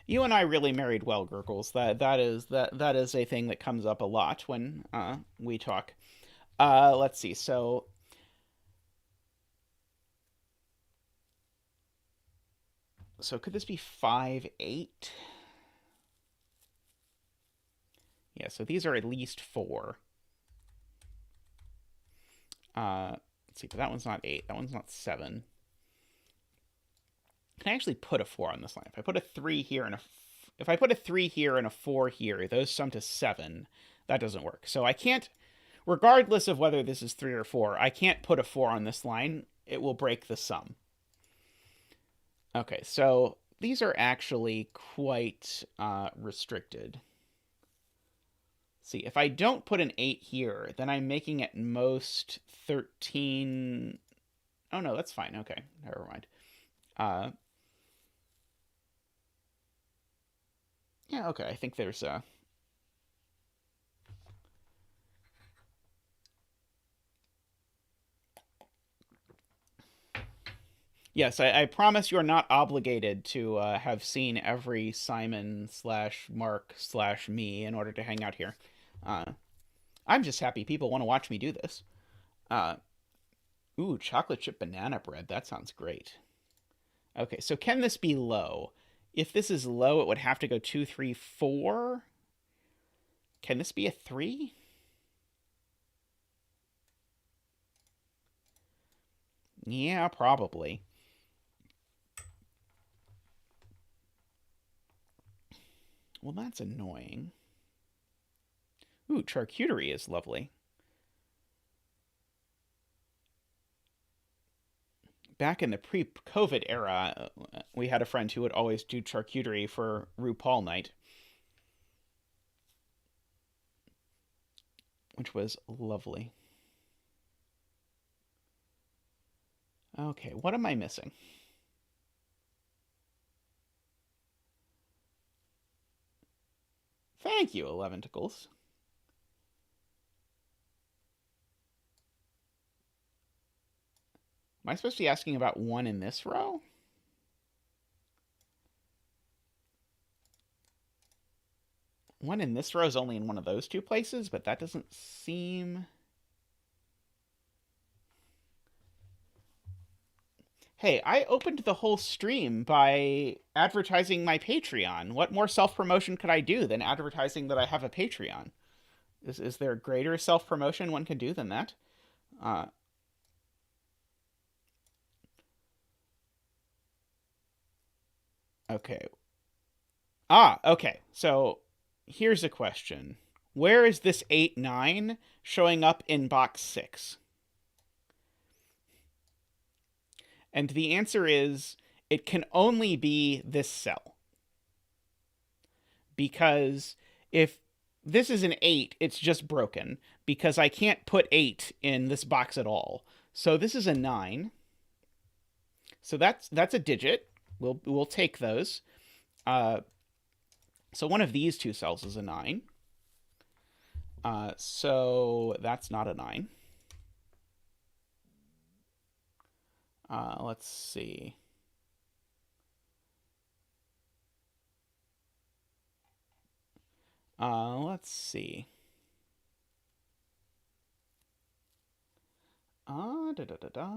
You and I really married well, grkles. That is a thing that comes up a lot when we talk. Let's see. So could this be 5, 8? Yeah. So these are at least 4. Let's see. But that one's not 8. That one's not 7. Can I actually put a 4 on this line? If I put a 3 here and if I put a 3 here and a 4 here, those sum to 7. That doesn't work. So I can't, regardless of whether this is 3 or 4, I can't put a 4 on this line. It will break the sum. Okay, so these are actually quite restricted. See, if I don't put an 8 here, then I'm making at most 13. Oh, no, that's fine. Okay, never mind. Yeah, okay, I think there's Yes, I promise you're not obligated to have seen every Simon/Mark/me in order to hang out here. Uh, I'm just happy people want to watch me do this. Uh, ooh, chocolate chip banana bread. That sounds great. Okay, so can this be low? If this is low, it would have to go 2, 3, 4. Can this be a 3? Yeah, probably. Well, that's annoying. Ooh, charcuterie is lovely. Back in the pre-COVID era, we had a friend who would always do charcuterie for RuPaul night, which was lovely. Okay, what am I missing? Thank you, 11 tickles. Am I supposed to be asking about 1 in this row? One in this row is only in one of those 2 places, but that doesn't seem... Hey, I opened the whole stream by advertising my Patreon. What more self-promotion could I do than advertising that I have a Patreon? Is there greater self-promotion one can do than that? Okay. Okay. So here's a question. Where is this 8, 9 showing up in box 6? And the answer is it can only be this cell. Because if this is an 8, it's just broken because I can't put 8 in this box at all. So this is a 9. So that's a digit. We'll take those. So one of these 2 cells is a 9. So that's not a 9. Let's see. Let's see. Da da da da.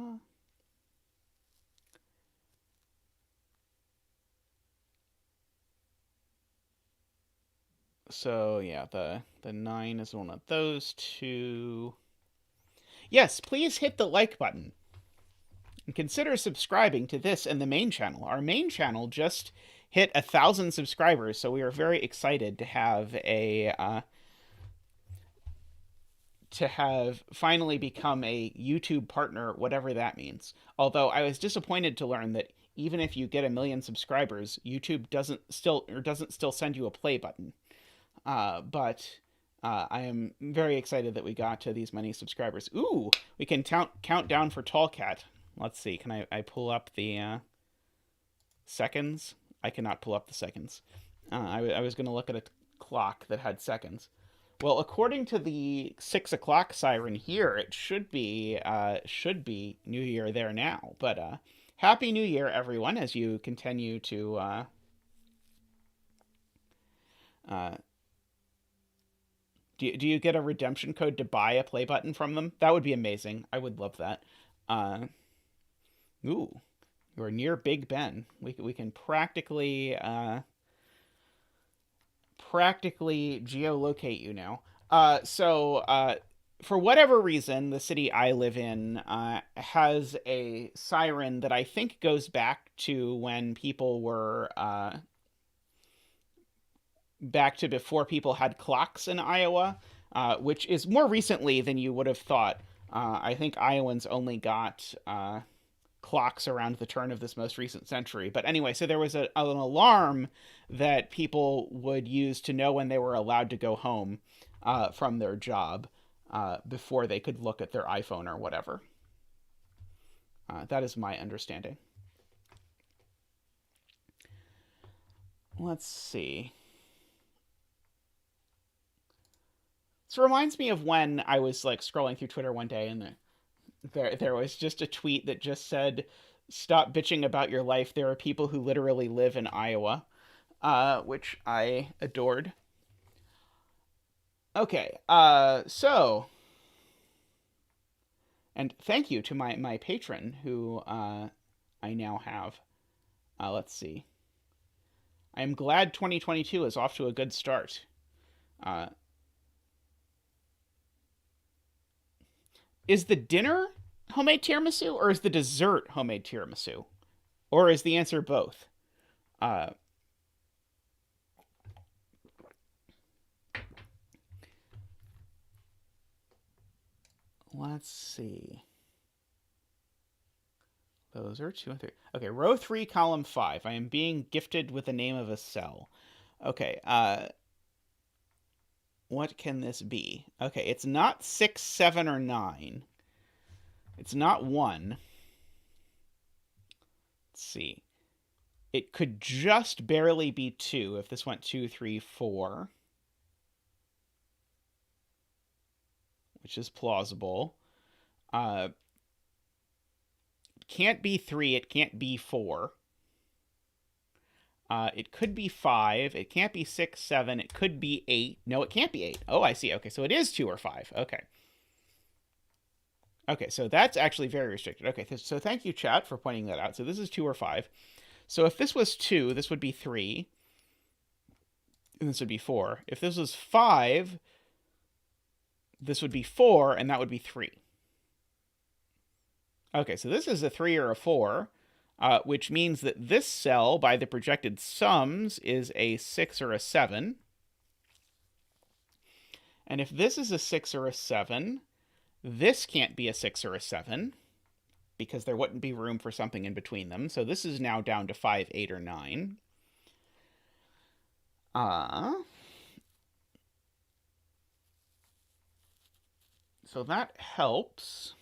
So yeah, the 9 is one of those two. Yes, please hit the like button and consider subscribing to this and the main channel. Our main channel just hit 1,000 subscribers, so we are very excited to have finally become a YouTube partner, whatever that means. Although I was disappointed to learn that even if you get 1 million subscribers, YouTube doesn't still send you a play button. But I am very excited that we got to these many subscribers. Ooh, we can count down for TallCat. Let's see. Can I pull up the seconds? I cannot pull up the seconds. I was going to look at a clock that had seconds. Well, according to the 6 o'clock siren here, it should be New Year there now. But Happy New Year, everyone, as you continue to do you get a redemption code to buy a play button from them? That would be amazing. I would love that. Ooh, you're near Big Ben. We can practically geolocate you now. For whatever reason, the city I live in has a siren that I think goes back to when people were back to before people had clocks in Iowa, which is more recently than you would have thought. I think Iowans only got clocks around the turn of this most recent century. But anyway, so there was an alarm that people would use to know when they were allowed to go home from their job before they could look at their iPhone or whatever. That is my understanding. Let's see. This reminds me of when I was like scrolling through Twitter one day and there was just a tweet that just said, "Stop bitching about your life. There are people who literally live in Iowa," which I adored. Okay, and thank you to my patron who I now have. Let's see. I am glad 2022 is off to a good start. Is the dinner homemade tiramisu or is the dessert homemade tiramisu? Or is the answer both? Uh, let's see. Those are 2 and 3. Okay, row 3, column 5. I am being gifted with the name of a cell. Okay, what can this be? Okay, it's not 6, 7, or 9. It's not 1. Let's see. It could just barely be 2 if this went 2, 3, 4. Which is plausible. Can't be 3. It can't be 4. It could be 5. It can't be 6, 7. It could be 8. No, it can't be 8. Oh, I see. Okay, so it is 2 or 5. Okay. Okay, so that's actually very restricted. Okay, so thank you, chat, for pointing that out. So this is 2 or 5. So if this was 2, this would be 3. And this would be 4. If this was 5, this would be 4, and that would be 3. Okay, so this is a 3 or a 4. Which means that this cell, by the projected sums, is a 6 or a 7. And if this is a 6 or a 7, this can't be a 6 or a 7, because there wouldn't be room for something in between them. So this is now down to 5, 8, or 9. So that helps.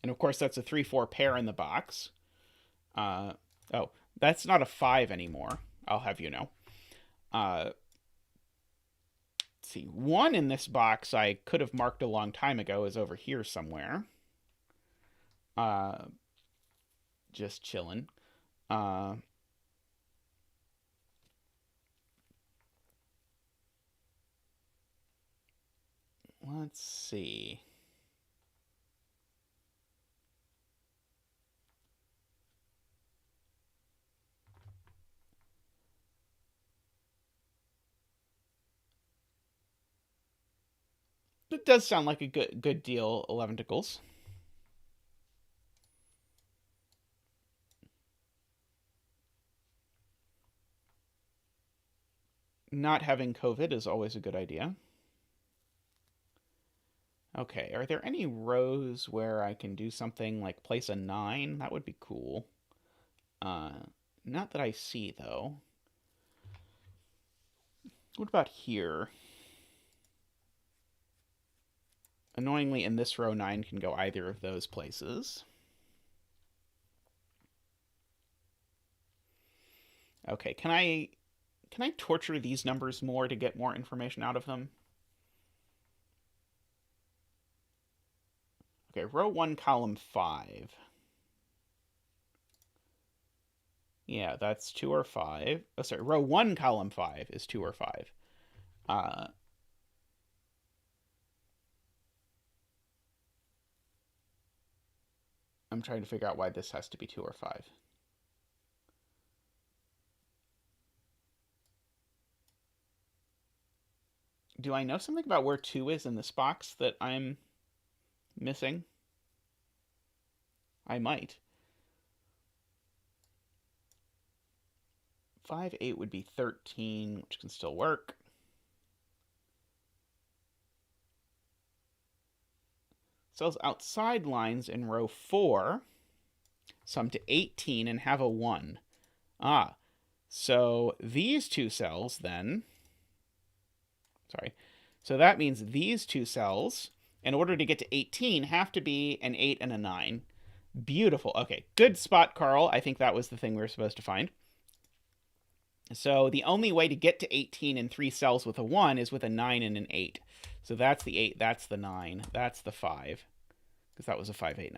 And of course, that's a 3, 4 pair in the box. Oh, that's not a 5 anymore, I'll have you know. Let's see. 1 in this box I could have marked a long time ago is over here somewhere. Just chilling. Uh, let's see. It does sound like a good deal, 11 tickles. Not having COVID is always a good idea. Okay, are there any rows where I can do something like place a 9? That would be cool. Not that I see, though. What about here? Annoyingly, in this row, 9 can go either of those places. Okay, can I torture these numbers more to get more information out of them? Okay, row 1, column 5. Yeah, that's 2 or 5. Oh, sorry, row 1, column 5 is 2 or 5. I'm trying to figure out why this has to be 2 or 5. Do I know something about where 2 is in this box that I'm missing? I might. 5, 8 would be 13, which can still work. Cells outside lines in row 4 sum to 18 and have a 1. Ah, so these two cells then... Sorry. So that means these two cells, in order to get to 18, have to be an 8 and a 9. Beautiful. Okay, good spot, Carl. I think that was the thing we were supposed to find. So the only way to get to 18 in 3 cells with a 1 is with a 9 and an 8. So that's the 8, that's the 9, that's the 5. Because that was a 5, 8,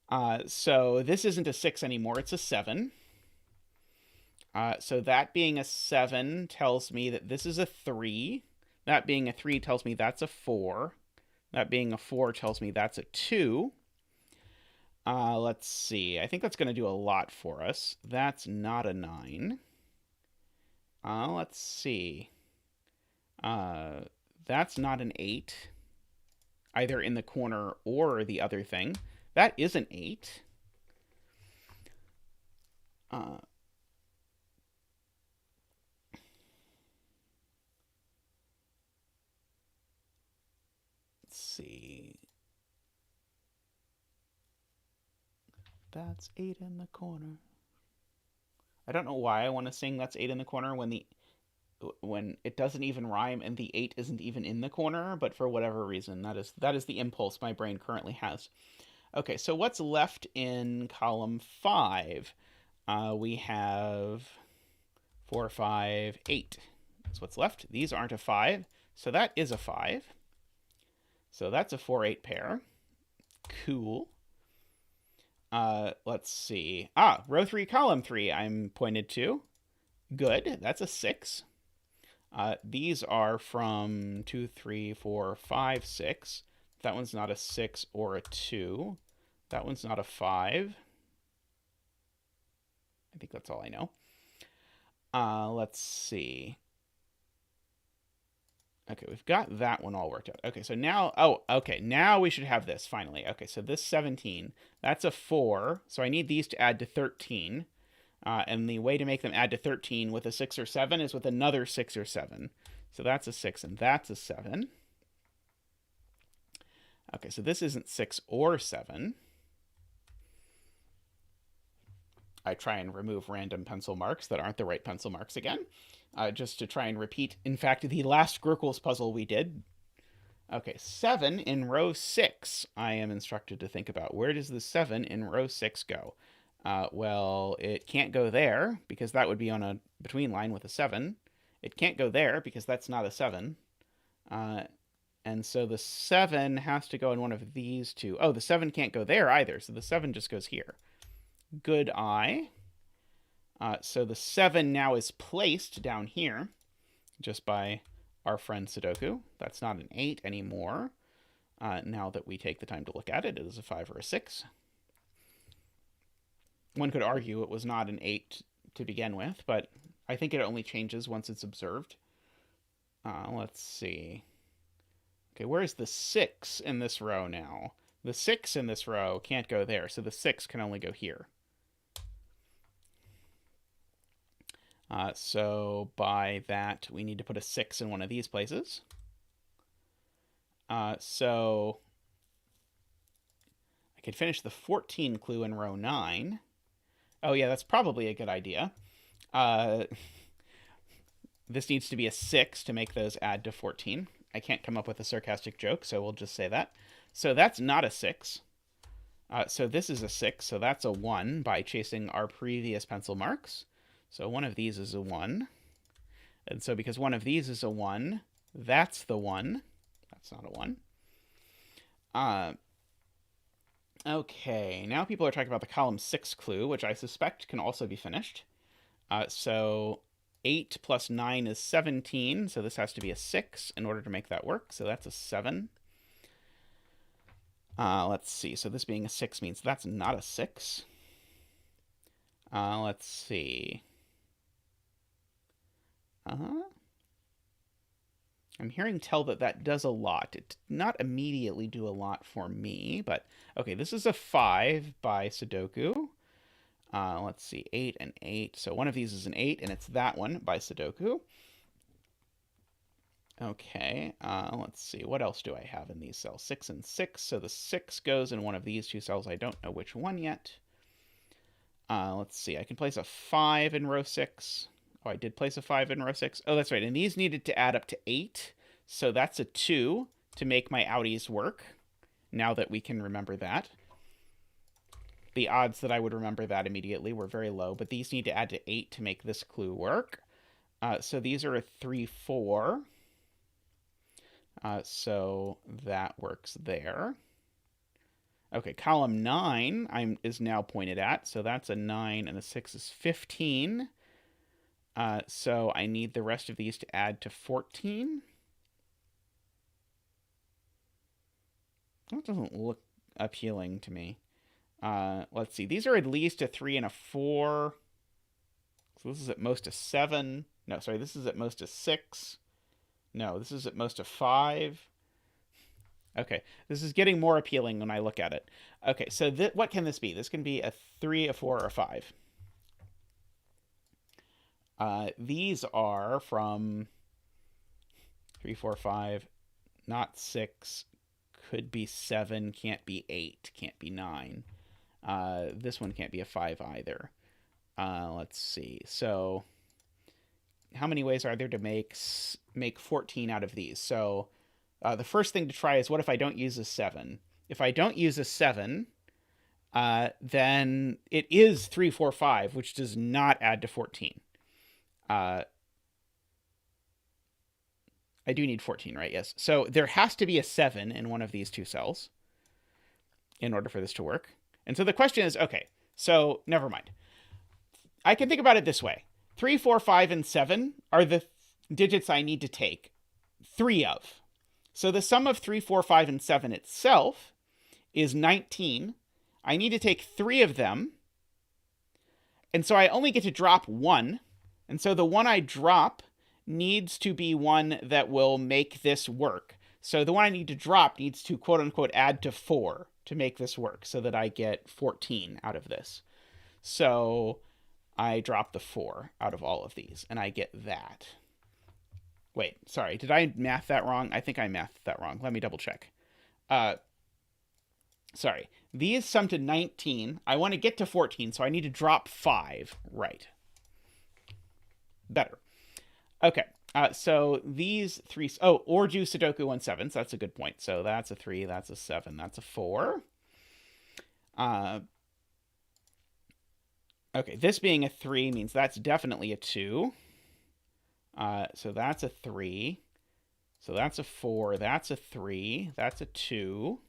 9. So this isn't a 6 anymore, it's a 7. So that being a 7 tells me that this is a 3. That being a 3 tells me that's a 4. That being a 4 tells me that's a 2. Let's see. I think that's going to do a lot for us. That's not a 9. Let's see. That's not an 8, either in the corner or the other thing. That is an 8. Let's see. That's 8 in the corner. I don't know why I want to sing That's 8 in the corner when it doesn't even rhyme and the 8 isn't even in the corner, but for whatever reason, that is the impulse my brain currently has. Okay, so what's left in column 5? We have 4, 5, 8. That's what's left. These aren't a 5, so that is a 5. So that's a 4, 8 pair. Cool. Let's see. Row 3, column 3, I'm pointed to. Good, that's a 6. These are from 2, 3, 4, 5, 6. That one's not a 6 or a 2. That one's not a 5. I think that's all I know. Let's see. Okay, we've got that one all worked out. Okay, so now, okay, now we should have this, finally. Okay, so this 17, that's a 4, so I need these to add to 13. And the way to make them add to 13 with a 6 or 7 is with another 6 or 7. So that's a 6 and that's a 7. Okay, so this isn't 6 or 7. I try and remove random pencil marks that aren't the right pencil marks again, just to try and repeat, in fact, the last grkles puzzle we did. Okay, 7 in row 6, I am instructed to think about. Where does the 7 in row 6 go? Well, it can't go there, because that would be on a between line with a 7. It can't go there, because that's not a 7. And so the 7 has to go in one of these two. Oh, the 7 can't go there either, so the 7 just goes here. good eye. So the 7 now is placed down here just by our friend Sudoku. That's not an 8 anymore. Now that we take the time to look at it, it is a 5 or a 6. One could argue it was not an 8 to begin with, but I think it only changes once it's observed. Let's see. Okay, where's the 6 in this row now? The 6 in this row can't go there, so the 6 can only go here. So by that, we need to put a 6 in one of these places. So I could finish the 14 clue in row 9. Oh yeah, that's probably a good idea. This needs to be a 6 to make those add to 14. I can't come up with a sarcastic joke, so we'll just say that. So that's not a 6. So this is a 6, so that's a 1 by chasing our previous pencil marks. So one of these is a 1. And so because one of these is a 1, that's the 1. That's not a 1. Okay, now people are talking about the column 6 clue, which I suspect can also be finished. So 8 plus 9 is 17, so this has to be a 6 in order to make that work, so that's a 7. Let's see, so this being a 6 means that's not a 6. Let's see. I'm hearing tell that does a lot. It did not immediately do a lot for me, but okay, this is a 5 by Sudoku. Let's see, 8 and 8. So one of these is an 8, and it's that one by Sudoku. Okay, let's see, what else do I have in these cells? 6 and 6, so the 6 goes in one of these two cells. I don't know which one yet. Let's see, I can place a 5 in row 6. Oh, I did place a 5 in row 6. Oh, that's right, and these needed to add up to 8, so that's a 2 to make my outies work, now that we can remember that. The odds that I would remember that immediately were very low, but these need to add to 8 to make this clue work. So these are a 3, 4. So that works there. Okay, column 9 is now pointed at, so that's a 9 and a 6 is 15. So I need the rest of these to add to 14. That doesn't look appealing to me. Let's see. These are at least a 3 and a 4. So this is at most a 7. No, sorry, this is at most a 6. No, this is at most a 5. Okay, this is getting more appealing when I look at it. Okay, so what can this be? This can be a 3, a 4, or a 5. These are from 3, 4, 5, not 6, could be 7, can't be 8, can't be 9. This one can't be a 5 either. Let's see. So how many ways are there to make 14 out of these? So the first thing to try is, what if I don't use a 7? If I don't use a 7, then it is 3, 4, 5, which does not add to 14. I do need 14, right? Yes. So there has to be a 7 in one of these two cells in order for this to work. And so the question is, okay, so never mind. I can think about it this way. 3, 4, 5, and 7 are the digits I need to take 3 of. So the sum of 3, 4, 5, and 7 itself is 19. I need to take 3 of them. And so I only get to drop 1. And so the one I drop needs to be one that will make this work. So the one I need to drop needs to, quote unquote, add to 4 to make this work, so that I get 14 out of this. So I drop the 4 out of all of these, and I get that. Wait, sorry, did I math that wrong? I think I mathed that wrong. Let me double check. Sorry, these sum to 19. I want to get to 14, so I need to drop 5. Right. Better. Okay, so these 3... Oh, or do Sudoku 1/7. So that's a good point. So that's a 3, that's a 7, that's a 4. Okay, this being a 3 means that's definitely a 2. So that's a 3. So that's a 4. That's a 3. That's a 2.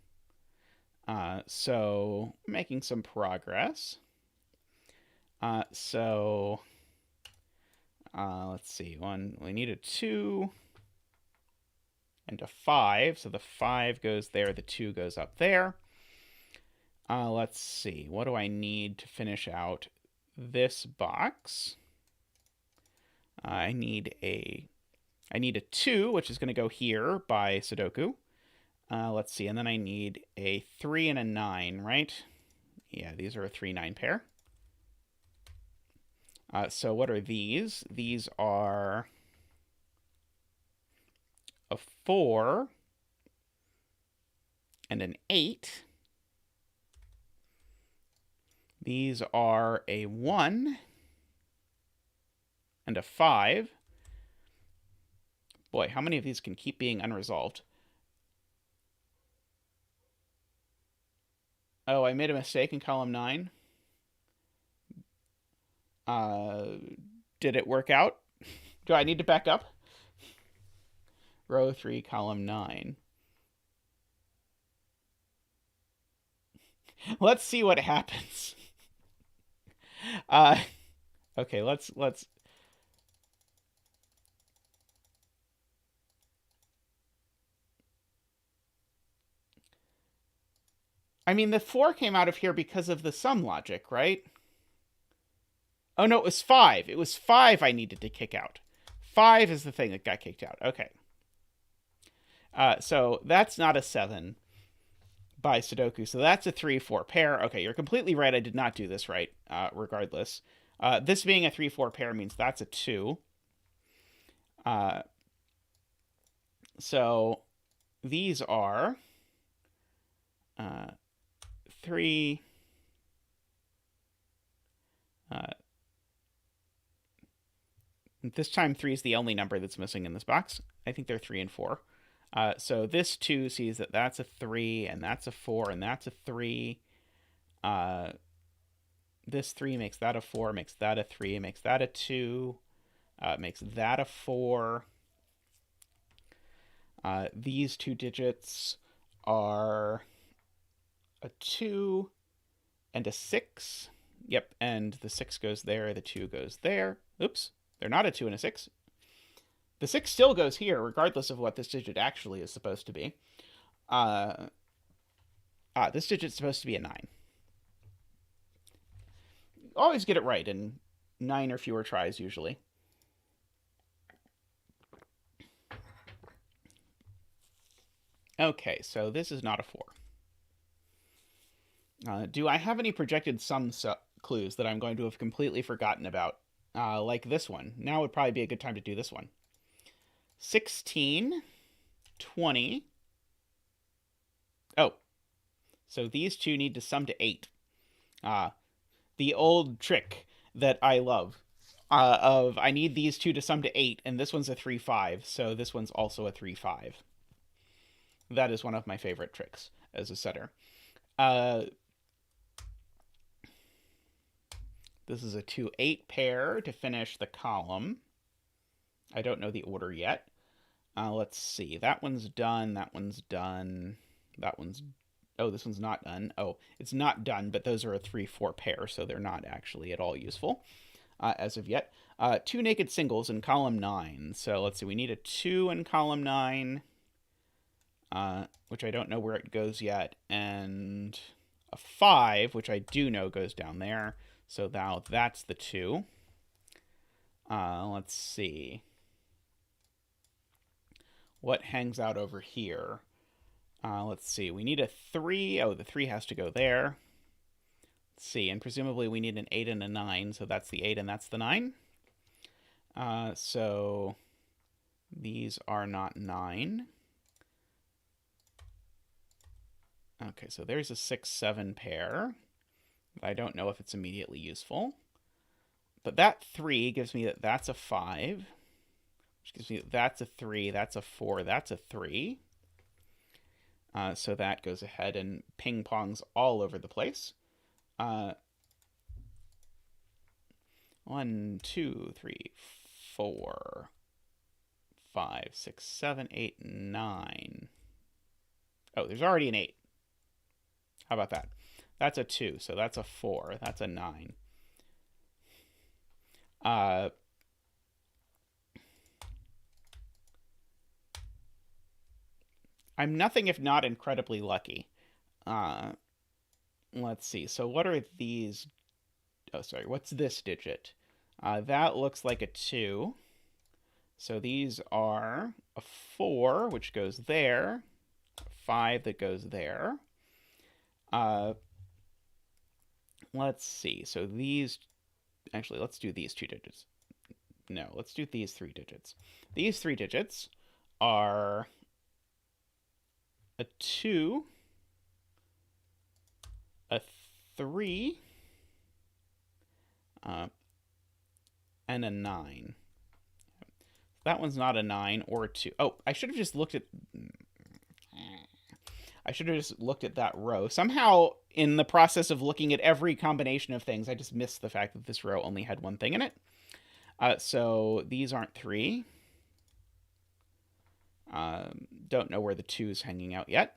So making some progress. So let's see. We need a 2 and a 5. So the 5 goes there, the 2 goes up there. Let's see. What do I need to finish out this box? I need a 2, which is going to go here by Sudoku. Let's see. And then I need a 3 and a 9, right? Yeah, these are a 3-9 pair. So what are these? These are a 4 and an 8. These are a 1 and a 5. Boy, how many of these can keep being unresolved? Oh, I made a mistake in column 9. Did it work out? Do I need to back up? Row 3, column 9. Let's see what happens. Okay, let's I mean, the 4 came out of here because of the sum logic, right? Oh, no, it was 5. It was 5 I needed to kick out. 5 is the thing that got kicked out. Okay. So that's not a 7 by Sudoku. So that's a 3-4 pair. Okay, you're completely right. I did not do this right, regardless. This being a 3-4 pair means that's a 2. So these are 3... this time 3 is the only number that's missing in this box. I think they're 3 and 4. So this 2 sees that that's a 3, and that's a 4, and that's a 3. This 3 makes that a 4, makes that a 3, makes that a 2, makes that a 4. These 2 digits are a 2 and a 6. Yep, and the 6 goes there, the 2 goes there. Oops, they're not a 2 and a 6. The 6 still goes here, regardless of what this digit actually is supposed to be. This digit's supposed to be a 9. Always get it right in 9 or fewer tries, usually. Okay, so this is not a 4. Do I have any projected sum clues that I'm going to have completely forgotten about? Like this one. Now would probably be a good time to do this one. 16, 20. Oh, so these 2 need to sum to 8. The old trick that I love of I need these 2 to sum to 8, and this one's a 3-5, so this one's also a 3-5. That is one of my favorite tricks as a setter. This is a 2-8 pair to finish the column. I don't know the order yet. Let's see. That one's done. That one's done. That one's... Oh, this one's not done. Oh, it's not done, but those are a 3-4 pair, so they're not actually at all useful as of yet. 2 naked singles in column 9. So let's see. We need a 2 in column 9, which I don't know where it goes yet, and a 5, which I do know goes down there. So now that's the 2. Let's see. What hangs out over here? Let's see. We need a 3. Oh, the 3 has to go there. Let's see. And presumably we need an 8 and a 9. So that's the 8 and that's the 9. So these are not 9. Okay, so there's a 6-7 pair. I don't know if it's immediately useful. But that 3 gives me that that's a 5. Which gives me that that's a 3, that's a 4, that's a 3. So that goes ahead and ping-pongs all over the place. 1, 2, 3, 4, 5, 6, 7, 8, 9. Oh, there's already an 8. How about that? That's a 2, so that's a 4. That's a 9. Uh, I'm nothing if not incredibly lucky. Uh, let's see. So what are these? Oh, sorry. What's this digit? That looks like a 2. So these are a 4, which goes there, a 5 that goes there. Uh, let's see. So these, actually, let's do these 2 digits. No, let's do these 3 digits. These 3 digits are a 2, a 3, uh, and a 9. That one's not a 9 or a 2. Oh, I should have just looked at that row. Somehow, in the process of looking at every combination of things, I just missed the fact that this row only had one thing in it. So these aren't 3. Don't know where the 2 is hanging out yet.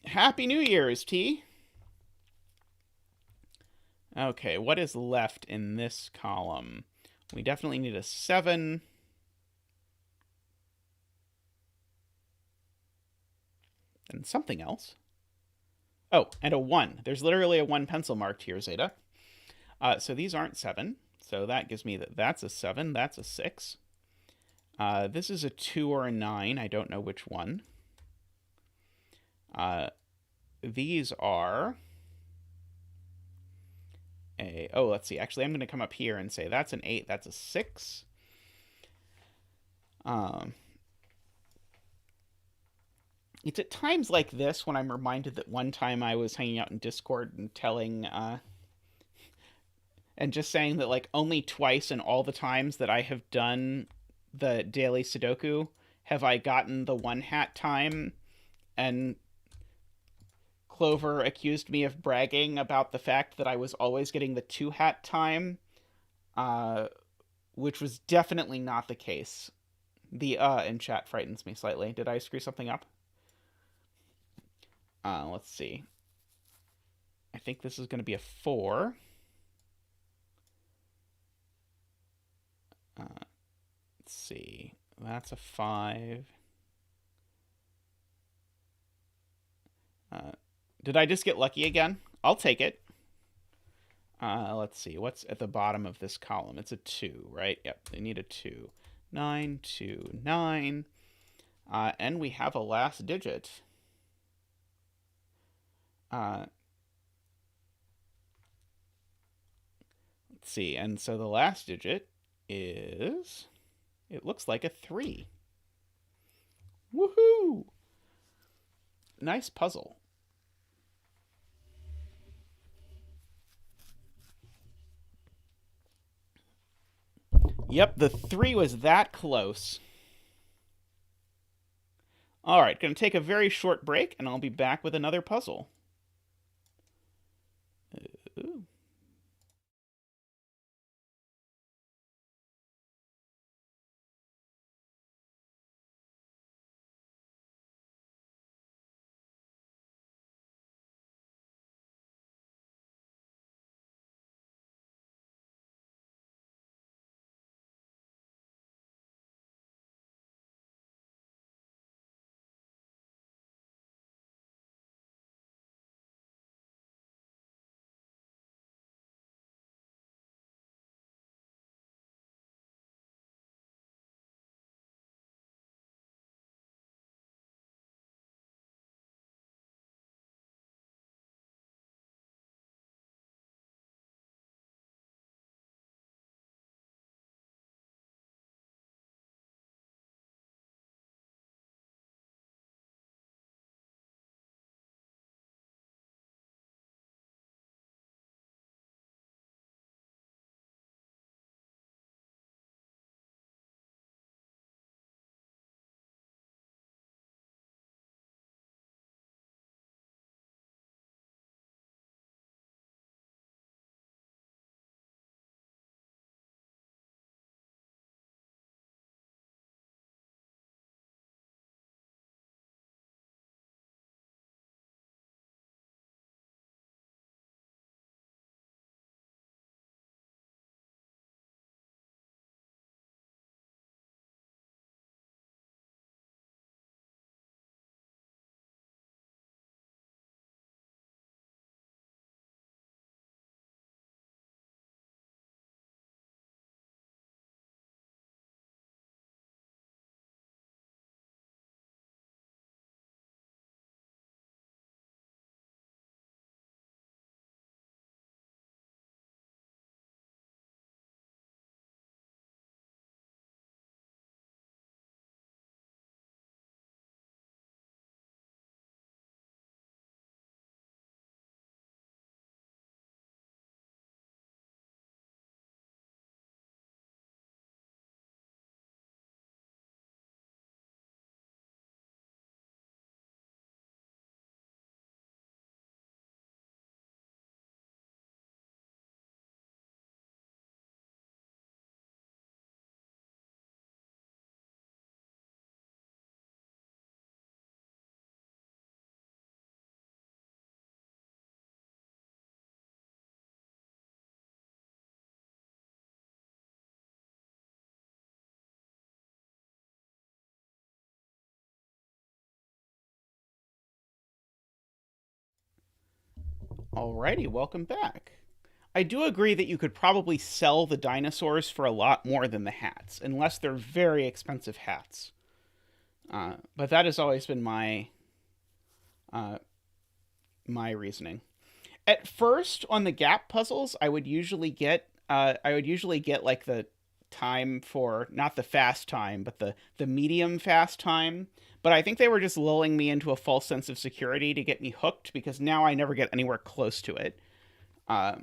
Happy New Year's, T. Okay, what is left in this column? We definitely need a 7. And something else. Oh, and a 1. There's literally a 1 pencil marked here, Zeta. So these aren't 7. So that gives me that's a 7. That's a 6. This is a 2 or a 9. I don't know which one. These are a... Oh, let's see. Actually, I'm going to come up here and say that's an 8. That's a 6. It's at times like this when I'm reminded that one time I was hanging out in Discord and telling... and just saying that, like, only twice in all the times that I have done the daily Sudoku have I gotten the 1 hat time, and Clover accused me of bragging about the fact that I was always getting the 2 hat time, which was definitely not the case. The in chat frightens me slightly. Did I screw something up? Let's see. I think this is going to be a 4. Let's see. That's a 5. Did I just get lucky again? I'll take it. Let's see. What's at the bottom of this column? It's a 2, right? Yep, they need a 2. 9, 2, 9. And we have a last digit. Let's see. And so the last digit is... It looks like a 3. Woohoo! Nice puzzle. Yep, the 3 was that close. All right, going to take a very short break, and I'll be back with another puzzle. Ooh. Alrighty, welcome back. I do agree that you could probably sell the dinosaurs for a lot more than the hats, unless they're very expensive hats. But that has always been uh, my reasoning. At first, on the gap puzzles, I would usually get like the time for not the fast time, but the medium fast time. But I think they were just lulling me into a false sense of security to get me hooked because now I never get anywhere close to it. Uh,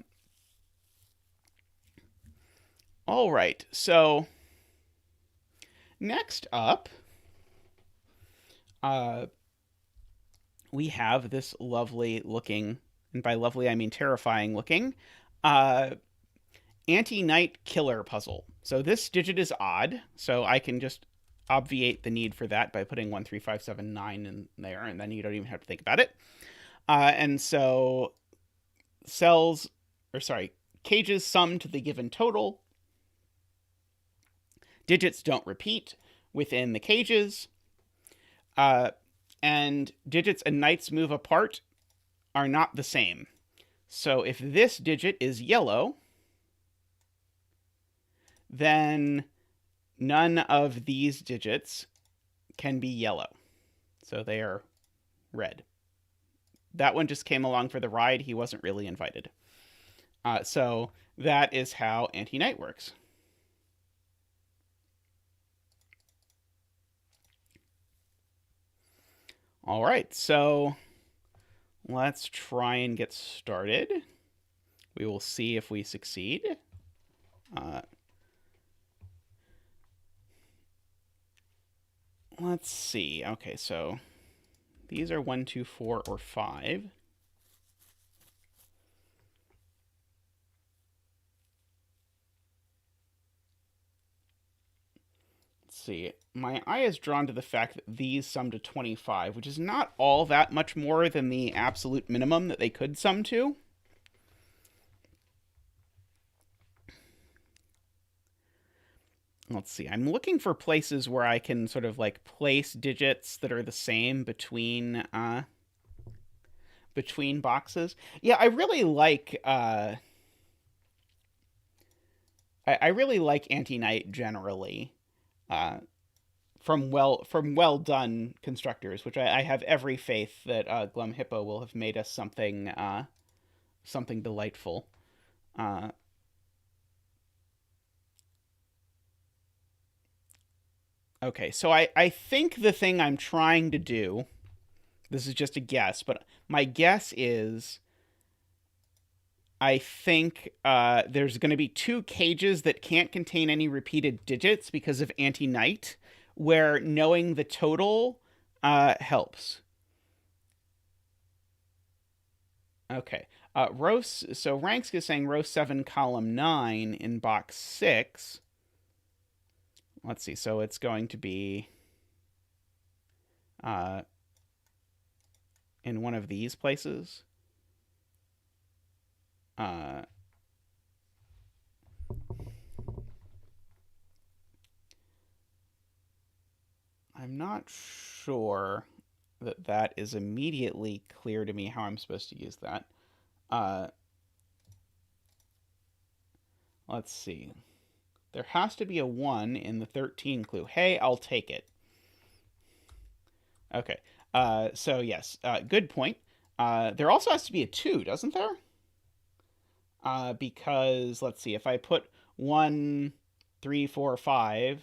all right, so next up, uh, we have this lovely looking, and by lovely I mean terrifying looking, uh, anti-night killer puzzle. So this digit is odd, so I can just obviate the need for that by putting 13579 in there, and then you don't even have to think about it. And so cages sum to the given total. Digits don't repeat within the cages. And digits and knights move apart are not the same. So if this digit is yellow, then none of these digits can be yellow. So they are red. That one just came along for the ride. He wasn't really invited. So that is how anti-night works. All right, so let's try and get started. We will see if we succeed. Let's see. Okay, so these are 1, 2, 4, or 5. Let's see. My eye is drawn to the fact that these sum to 25, which is not all that much more than the absolute minimum that they could sum to. Let's see. I'm looking for places where I can sort of like place digits that are the same between boxes. Yeah, I really like I really like anti-night generally. From well done constructors, which I have every faith that Glum Hippo will have made us something delightful. Okay, so I think the thing I'm trying to do, this is just a guess, but my guess is I think there's going to be 2 cages that can't contain any repeated digits because of anti-night, where knowing the total helps. Okay. So Ranks is saying row 7, column 9 in box 6. Let's see. So it's going to be in one of these places. I'm not sure that is immediately clear to me how I'm supposed to use that. Let's see. There has to be a 1 in the 13 clue. Hey, I'll take it. Okay. So yes, good point. There also has to be a 2, doesn't there? Because let's see, if I put 1, 3, 4, 5.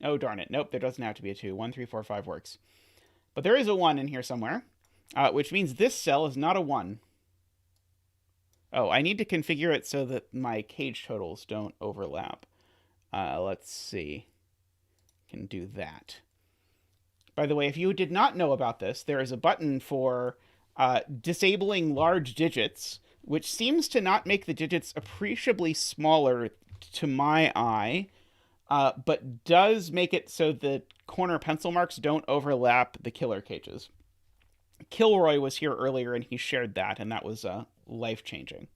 Oh darn it! Nope, there doesn't have to be a 2. 1, 3, 4, 5 works, but there is a 1 in here somewhere, which means this cell is not a 1. Oh, I need to configure it so that my cage totals don't overlap. Let's see. Can do that. By the way, if you did not know about this, there is a button for disabling large digits, which seems to not make the digits appreciably smaller to my eye, but does make it so that corner pencil marks don't overlap the killer cages. Kilroy was here earlier, and he shared that, and that was life-changing.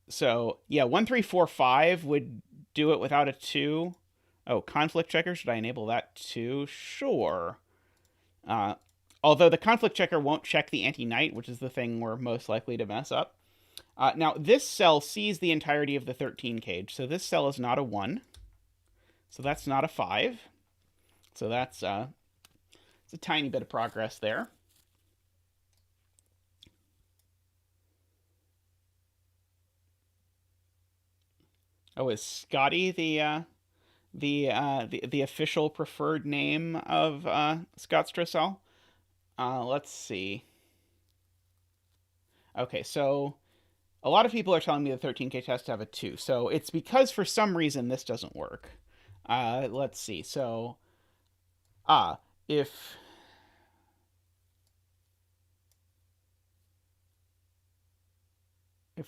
So, yeah, 1, 3, 4, 5 would do it without a 2. Oh, conflict checker, should I enable that too? Sure. although the conflict checker won't check the anti-knight, which is the thing we're most likely to mess up. Now, this cell sees the entirety of the 13 cage, so this cell is not a 1. So that's not a 5. So that's it's a tiny bit of progress there. Oh, is Scotty the official preferred name of Scott Strussel? Let's see. Okay, so a lot of people are telling me the 13K test to have a 2. So it's because for some reason this doesn't work. Let's see. So, if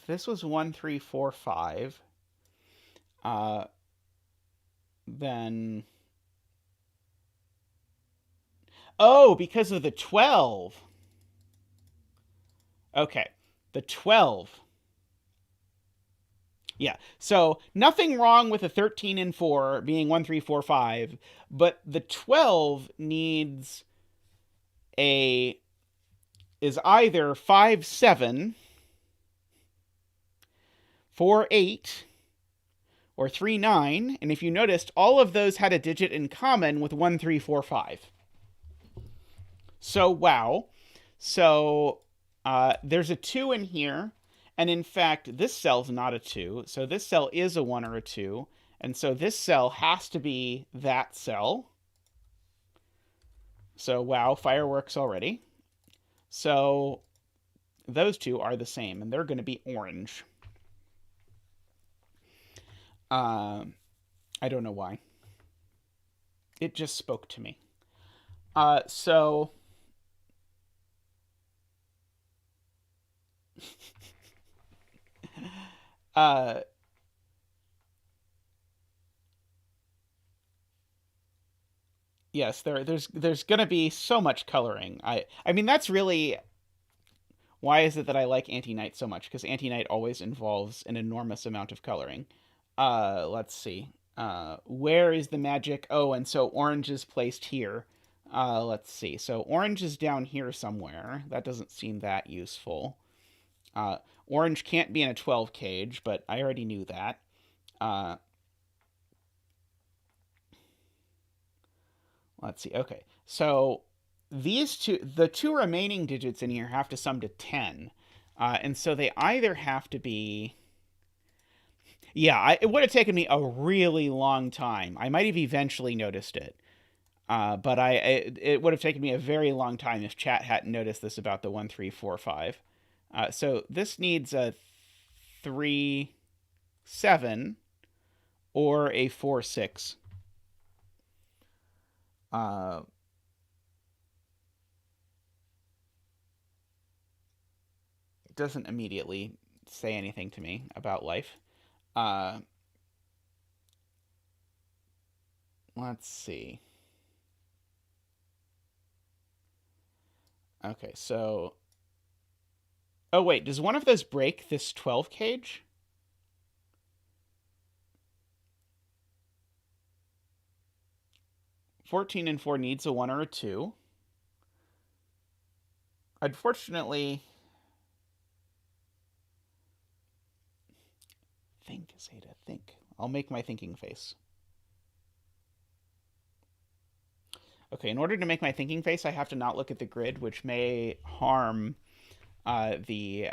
this was 1, 3, 4, 5, then because of the 12. Okay, the 12. Yeah, so nothing wrong with a 13 and 4 being 1, 3, 4, 5, but the 12 needs is either 5, 7, 4, 8, or 3, 9, and if you noticed, all of those had a digit in common with 1, 3, 4, 5. So, wow. So, there's a 2 in here, and in fact, this cell's not a 2, so this cell is a 1 or a 2, and so this cell has to be that cell. So, wow, fireworks already. So, those two are the same, and they're going to be orange. I don't know why. It just spoke to me. So... yes, there's going to be so much coloring. I mean, that's really... Why is it that I like anti-knight so much? Because anti-knight always involves an enormous amount of coloring. Let's see. Where is the magic? Oh, and so orange is placed here. Let's see. So orange is down here somewhere. That doesn't seem that useful. Orange can't be in a 12 cage, but I already knew that. Let's see. Okay. So the two remaining digits in here have to sum to 10. And so they either have to be... Yeah, it would have taken me a really long time. I might have eventually noticed it. But it would have taken me a very long time if chat hadn't noticed this about the 1, 3, 4, 5. So this needs a 3, 7 or a 4, 6. It doesn't immediately say anything to me about life. Let's see. Okay, so... Oh, wait, does one of those break this 12 cage? $14 and 4 needs a 1 or a 2. Unfortunately... Think, Zeta, think. I'll make my thinking face. Okay, in order to make my thinking face, I have to not look at the grid, which may harm the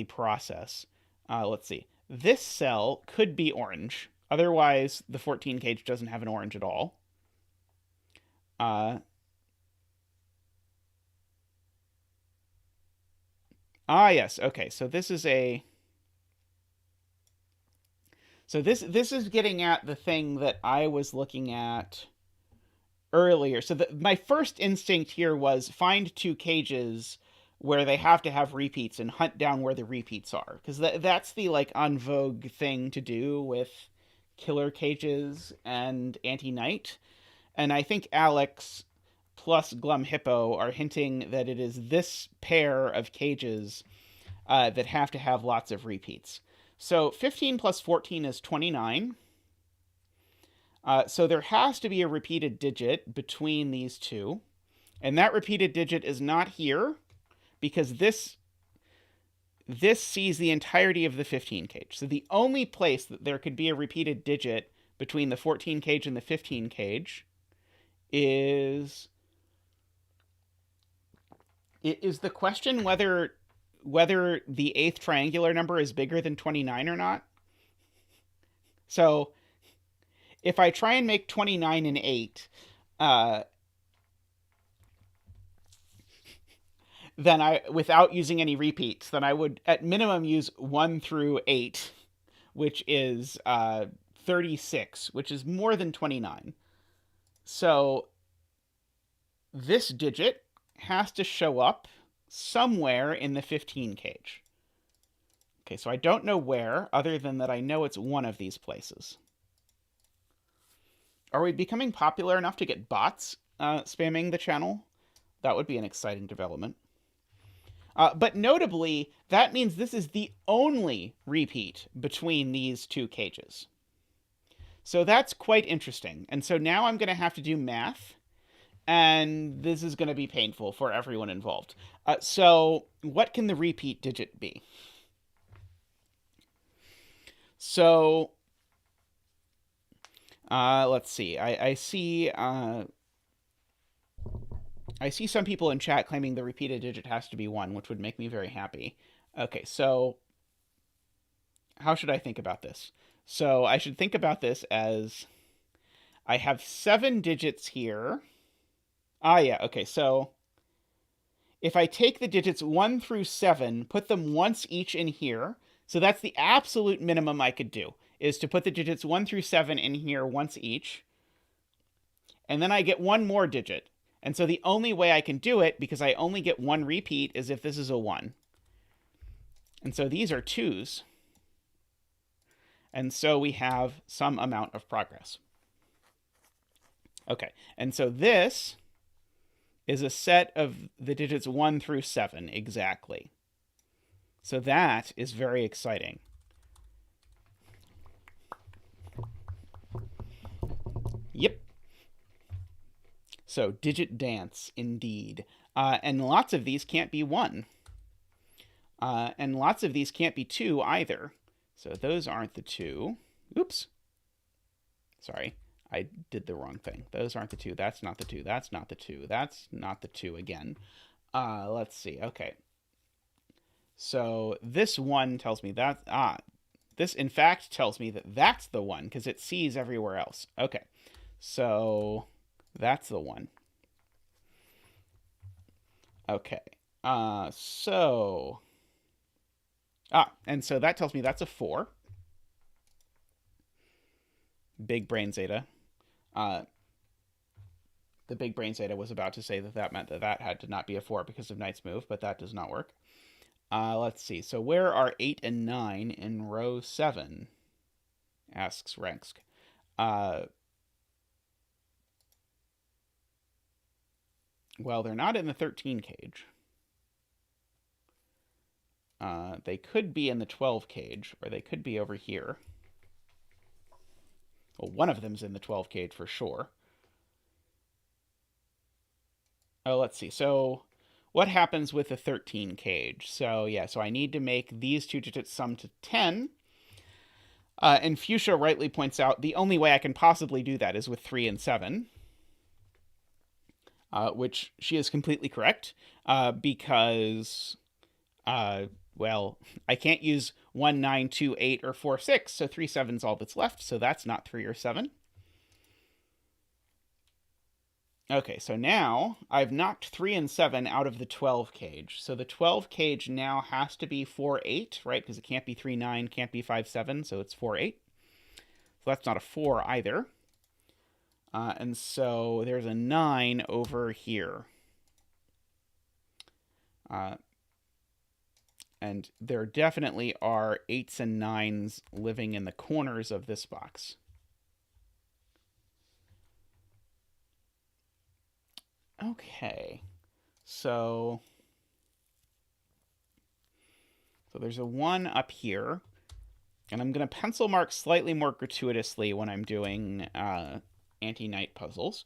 process. Let's see. This cell could be orange. Otherwise, the 14 cage doesn't have an orange at all. Yes. Okay, so this is a... So this is getting at the thing that I was looking at earlier. So my first instinct here was find 2 cages where they have to have repeats and hunt down where the repeats are, because that's the like en vogue thing to do with killer cages and anti-knight. And I think Alex plus Glum Hippo are hinting that it is this pair of cages that have to have lots of repeats. So 15 plus 14 is 29. So there has to be a repeated digit between these two. And that repeated digit is not here because this sees the entirety of the 15 cage. So the only place that there could be a repeated digit between the 14 cage and the 15 cage is the question whether the eighth triangular number is bigger than 29 or not. So if I try and make 29 an 8, then without using any repeats, then I would at minimum use 1 through 8, which is 36, which is more than 29. So this digit has to show up somewhere in the 15 cage. Okay, so I don't know where, other than that I know it's one of these places. Are we becoming popular enough to get bots spamming the channel? That would be an exciting development. But notably, that means this is the only repeat between these two cages. So that's quite interesting. And so now I'm going to have to do math, and this is going to be painful for everyone involved. So what can the repeat digit be? So let's see. I see some people in chat claiming the repeated digit has to be 1, which would make me very happy. Okay, so how should I think about this? So I should think about this as I have 7 digits here. Yeah, okay, so if I take the digits 1 through 7, put them once each in here, so that's the absolute minimum I could do, is to put the digits 1 through 7 in here once each, and then I get one more digit. And so the only way I can do it, because I only get one repeat, is if this is a 1. And so these are 2s. And so we have some amount of progress. Okay, and so this is a set of the digits 1 through 7 exactly. So that is very exciting. Yep. So digit dance, indeed. And lots of these can't be 1. And lots of these can't be 2 either. So those aren't the 2. Oops. Sorry, I did the wrong thing. Those aren't the 2. That's not the 2. That's not the 2. That's not the 2 again. Let's see. Okay. So this 1 tells me that... this, in fact, tells me that that's the 1, because it sees everywhere else. Okay. So that's the 1. Okay. And so that tells me that's a 4. Big brain zeta. The big brain zeta was about to say that meant that had to not be a 4 because of Knight's move, but that does not work. Let's see. So where are 8 and 9 in row 7? Asks Rensk. Well, they're not in the 13 cage. They could be in the 12 cage, or they could be over here. Well, one of them's in the 12 cage for sure. Oh, let's see. So what happens with the 13 cage? So yeah, so I need to make these two digits sum to 10. And Fuchsia rightly points out the only way I can possibly do that is with 3 and 7. Which she is completely correct, because... well, I can't use 1, 9, 2, 8, or 4, 6, so 3, 7 is all that's left, so that's not 3 or 7. Okay, so now I've knocked 3 and 7 out of the 12 cage. So the 12 cage now has to be 4, 8, right? Because it can't be 3, 9, can't be 5, 7, so it's 4, 8. So that's not a 4 either. And so there's a 9 over here. And there definitely are 8s and 9s living in the corners of this box. Okay, so there's a 1 up here, And I'm going to pencil mark slightly more gratuitously when I'm doing anti-knight puzzles.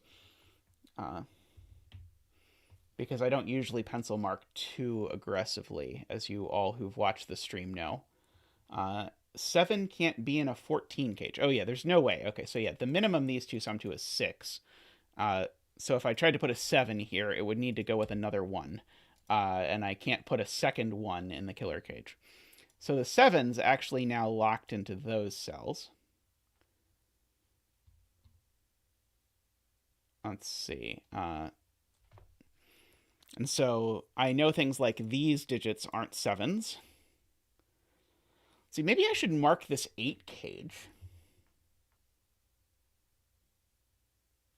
Because I don't usually pencil mark too aggressively, as you all who've watched the stream know. 7 can't be in a 14 cage. Oh, yeah, there's no way. Okay, so yeah, the minimum these two sum to is 6. So if I tried to put a 7 here, it would need to go with another 1. And I can't put a second 1 in the killer cage. So the 7's actually now locked into those cells. Let's see. And so I know things like these digits aren't 7s. See, maybe I should mark this 8 cage.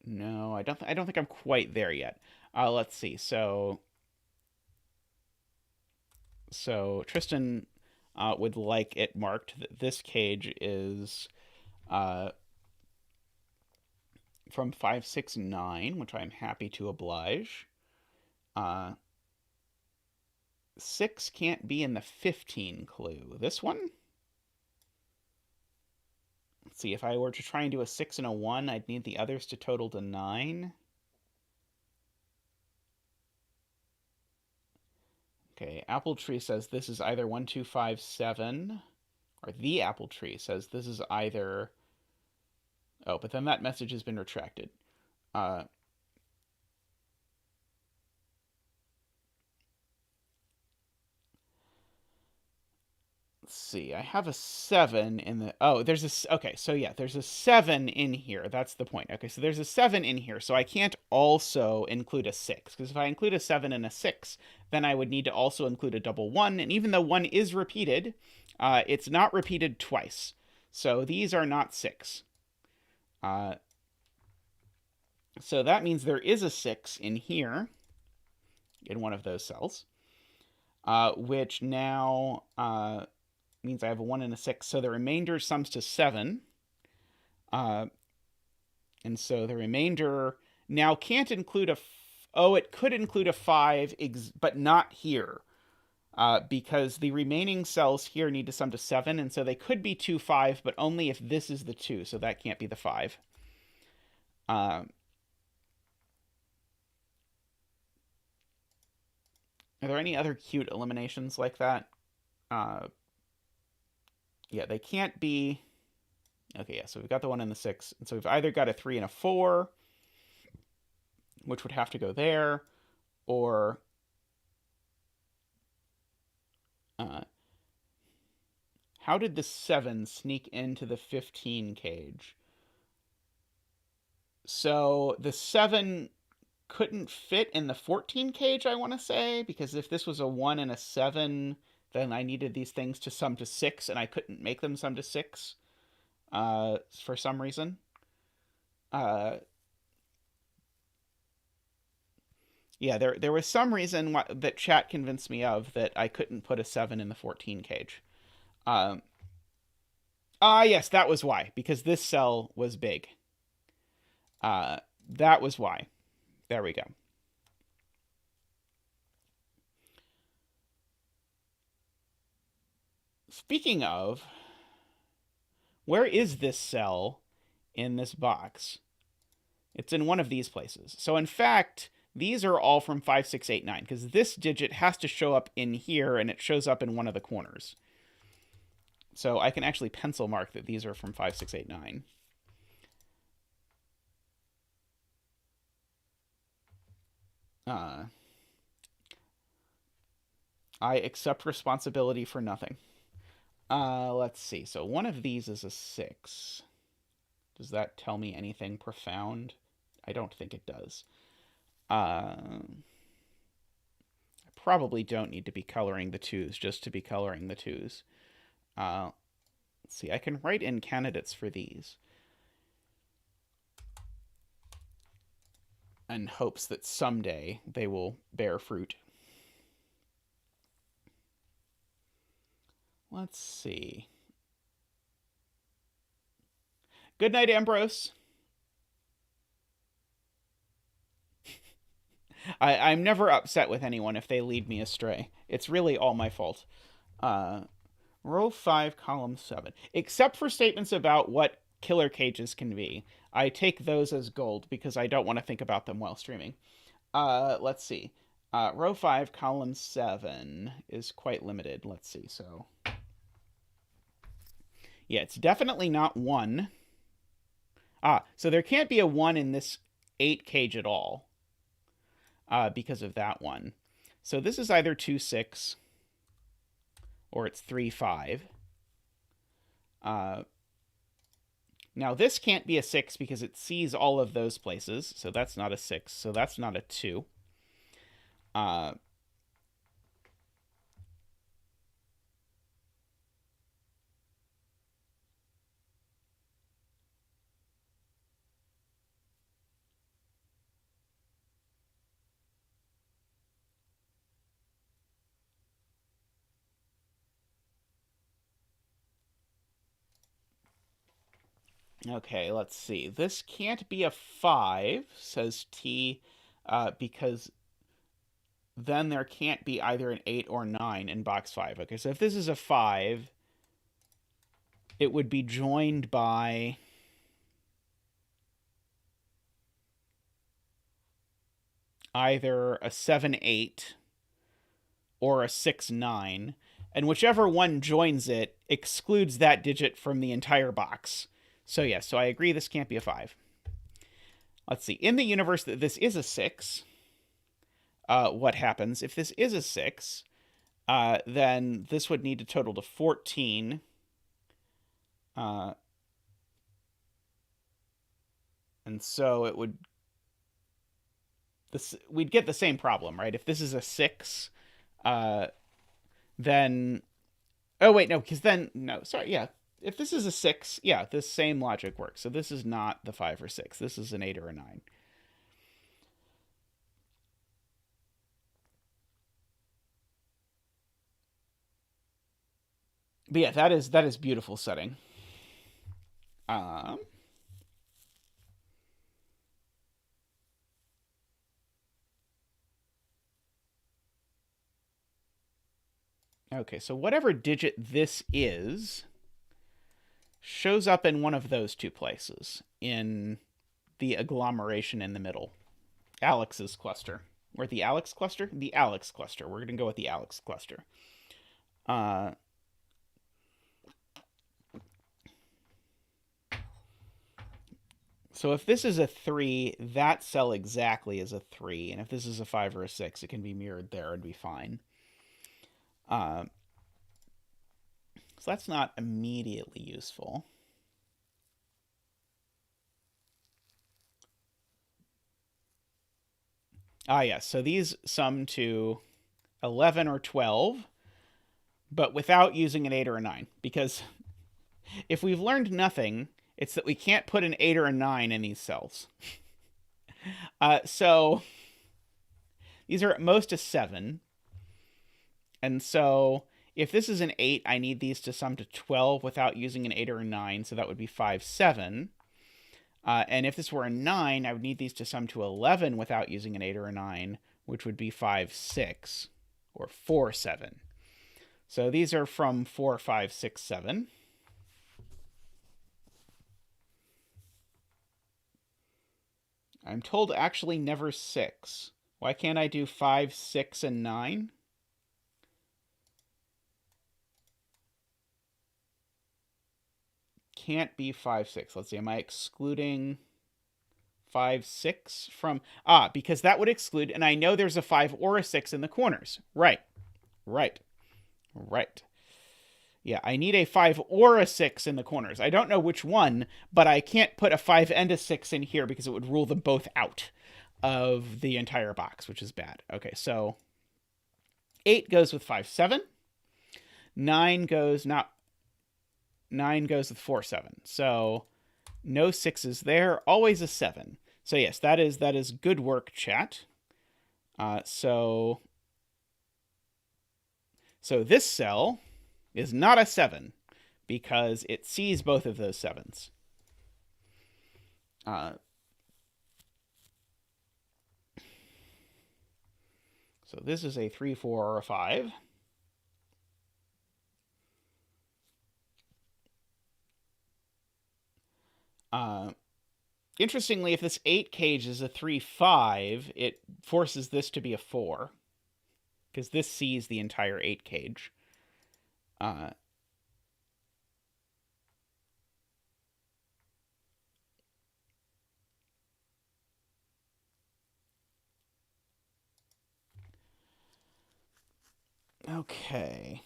No, I don't think I'm quite there yet. Let's see. So Tristan would like it marked that this cage is from 569, which I'm happy to oblige. 6 can't be in the 15 clue. This one? Let's see, if I were to try and do a 6 and a 1, I'd need the others to total to 9. Okay, Apple Tree says this is either 1, 2, 5, 7, or the Apple Tree says this is either... Oh, but then that message has been retracted. Let's see, I have a 7 in the... Oh, there's a... Okay, so yeah, there's a 7 in here. That's the point. Okay, so there's a 7 in here, so I can't also include a 6, because if I include a 7 and a 6, then I would need to also include a double 1, and even though 1 is repeated, it's not repeated twice. So these are not 6. So that means there is a 6 in here, in one of those cells, which now means I have a 1 and a 6. So the remainder sums to 7. And so the remainder now can't include a... Oh, it could include a 5, but not here. Because the remaining cells here need to sum to 7, and so they could be 2, 5, but only if this is the 2, so that can't be the 5. Are there any other cute eliminations like that? Yeah, they can't be... Okay, yeah, so we've got the 1 and the 6, and so we've either got a 3 and a 4, which would have to go there, or... how did the 7 sneak into the 15 cage? So the 7 couldn't fit in the 14 cage, I want to say, because if this was a 1 and a 7, then I needed these things to sum to 6, and I couldn't make them sum to 6 for some reason. Yeah, there was some reason that chat convinced me of that I couldn't put a 7 in the 14 cage. Yes, that was why, because this cell was big. That was why. There we go. Speaking of, where is this cell in this box? It's in one of these places. So in fact, these are all from 5, 6, 8, 9, because this digit has to show up in here, and it shows up in one of the corners. So I can actually pencil mark that these are from 5, 6, 8, 9. I accept responsibility for nothing. Let's see. So one of these is a 6. Does that tell me anything profound? I don't think it does. I probably don't need to be coloring the 2's just to be coloring the 2's. Let's see. I can write in candidates for these. In hopes that someday they will bear fruit. Let's see. Good night, Ambrose. I'm never upset with anyone if they lead me astray. It's really all my fault. Row 5, column 7. Except for statements about what killer cages can be. I take those as gold because I don't want to think about them while streaming. Let's see. Row 5, column 7 is quite limited. Let's see. So, yeah, it's definitely not 1. So there can't be a 1 in this 8 cage at all because of that one. So this is either 2, 6 or it's 3, 5. Now this can't be a 6 because it sees all of those places. So that's not a 6. So that's not a 2. Okay, let's see. This can't be a 5, says T, because then there can't be either an 8 or 9 in box 5. Okay, so if this is a 5, it would be joined by either a 7, 8 or a 6, 9. And whichever one joins it excludes that digit from the entire box. So yes, so I agree this can't be a 5. Let's see. In the universe that this is a 6, what happens? If this is a 6, then this would need to total to 14. And so it would... we'd get the same problem, right? If this is a 6, then... Oh, wait, no, because then... No, sorry, yeah. If this is a 6, yeah, this same logic works. So this is not the 5 or 6. This is an 8 or a 9. But yeah, that is beautiful setting. Okay, so whatever digit this is shows up in one of those two places in the agglomeration in the middle. Alex's cluster. Or the Alex cluster? The Alex cluster. We're going to go with the Alex cluster. So if this is a 3, that cell exactly is a 3. And if this is a 5 or a 6, it can be mirrored there and be fine. So that's not immediately useful. Yes. So these sum to 11 or 12, but without using an 8 or a 9. Because if we've learned nothing, it's that we can't put an 8 or a 9 in these cells. So these are at most a 7. And so if this is an 8, I need these to sum to 12 without using an 8 or a 9. So that would be 5, 7. And if this were a 9, I would need these to sum to 11 without using an 8 or a 9, which would be 5, 6, or 4, 7. So these are from 4, 5, 6, 7. I'm told actually never 6. Why can't I do 5, 6, and 9? Can't be 5, 6. Let's see, am I excluding 5, 6 from... because that would exclude, and I know there's a 5 or a 6 in the corners. Right. Yeah, I need a 5 or a 6 in the corners. I don't know which one, but I can't put a 5 and a 6 in here because it would rule them both out of the entire box, which is bad. Okay, so 8 goes with 5, 7. 9 goes with 4, 7. So no 6s there. Always a 7. So yes, that is good work, chat. So this cell is not a 7 because it sees both of those 7s. So this is a 3, 4, or a 5. Uh, Interestingly, if this 8 cage is a 3-5, it forces this to be a 4, because this sees the entire 8 cage. Uh, okay.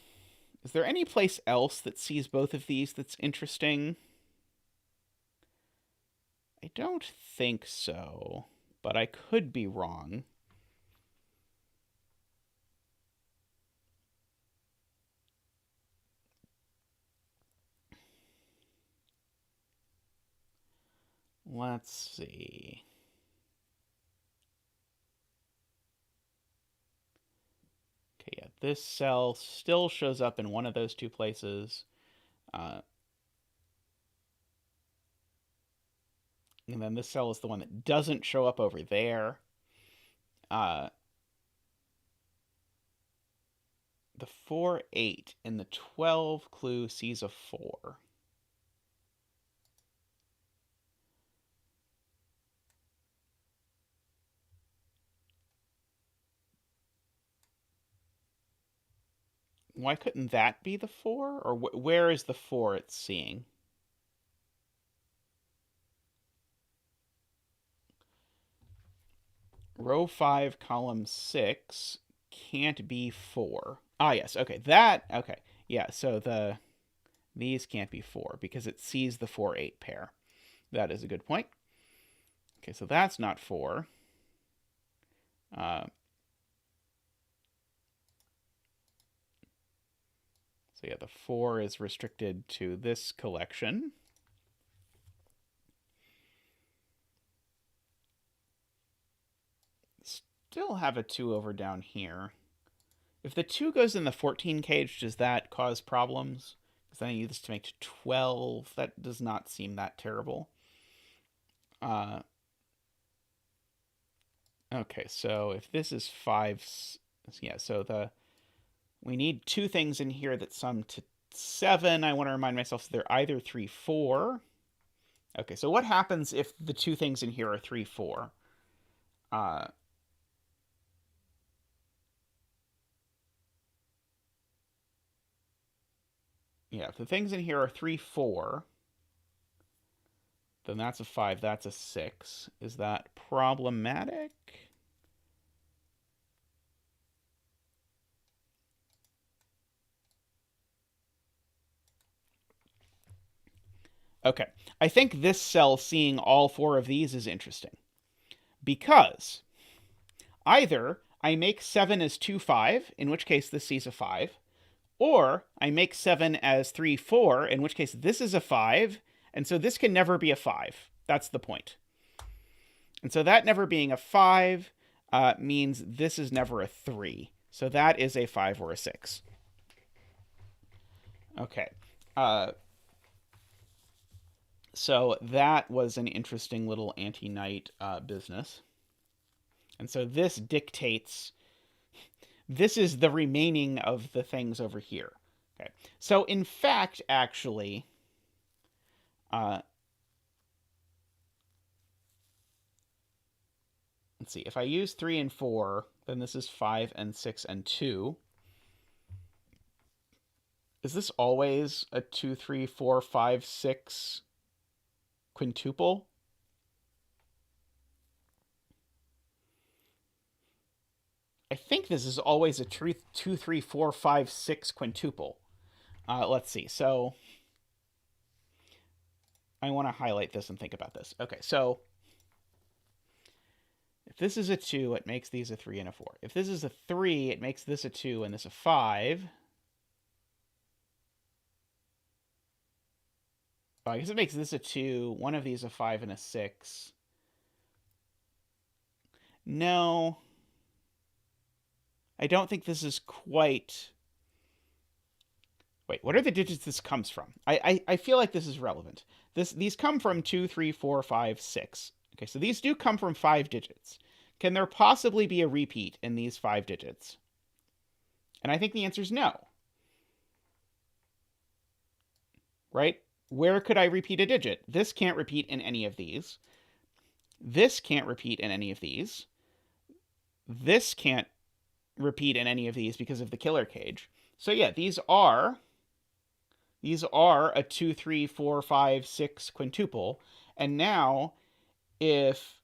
Is there any place else that sees both of these that's interesting? I don't think so, but I could be wrong. Let's see. Okay, yeah, this cell still shows up in one of those two places. And then this cell is the one that doesn't show up over there. The 4-8 in the 12 clue sees a 4. Why couldn't that be the 4? Or where is the 4 it's seeing? Row 5, column 6 can't be 4. Ah, yes. Okay, that... Okay. Yeah, so these can't be 4 because it sees the 4-8 pair. That is a good point. Okay, so that's not 4. So yeah, the 4 is restricted to this collection. Still have a 2 over down here. If the 2 goes in the 14 cage, does that cause problems? Because then I need this to make 12. That does not seem that terrible. Okay, so if this is 5... Yeah, so we need 2 things in here that sum to 7. I want to remind myself they're either 3, 4. Okay, so what happens if the 2 things in here are 3, 4? Yeah, if the things in here are 3, 4, then that's a 5, that's a 6. Is that problematic? Okay, I think this cell seeing all 4 of these is interesting. Because either I make 7 as 2, 5, in which case this sees a 5, or I make 7 as 3, 4, in which case this is a 5, and so this can never be a 5. That's the point. And so that never being a 5 means this is never a 3. So that is a 5 or a 6. Okay. So that was an interesting little anti-knight business. And so this dictates... This is the remaining of the things over here. Okay. So in fact, actually... let's see. If I use 3 and 4, then this is 5 and 6 and 2. Is this always a 2, 3, 4, 5, 6 quintuple? I think this is always a 2, 3, 4, 5, 6 quintuple. Let's see. So I want to highlight this and think about this. Okay, so if this is a 2, it makes these a 3 and a 4. If this is a 3, it makes this a 2 and this a 5. Oh, I guess it makes this a 2, one of these a 5 and a 6. No. I don't think this is quite... Wait, what are the digits this comes from? I feel like this is relevant. These come from 2, 3, 4, 5, 6. Okay, so these do come from 5 digits. Can there possibly be a repeat in these 5 digits? And I think the answer is no. Right? Where could I repeat a digit? This can't repeat in any of these. This can't repeat in any of these. This can't repeat in any of these because of the killer cage. So yeah, these are a 2, 3, 4, 5, 6 quintuple. And now if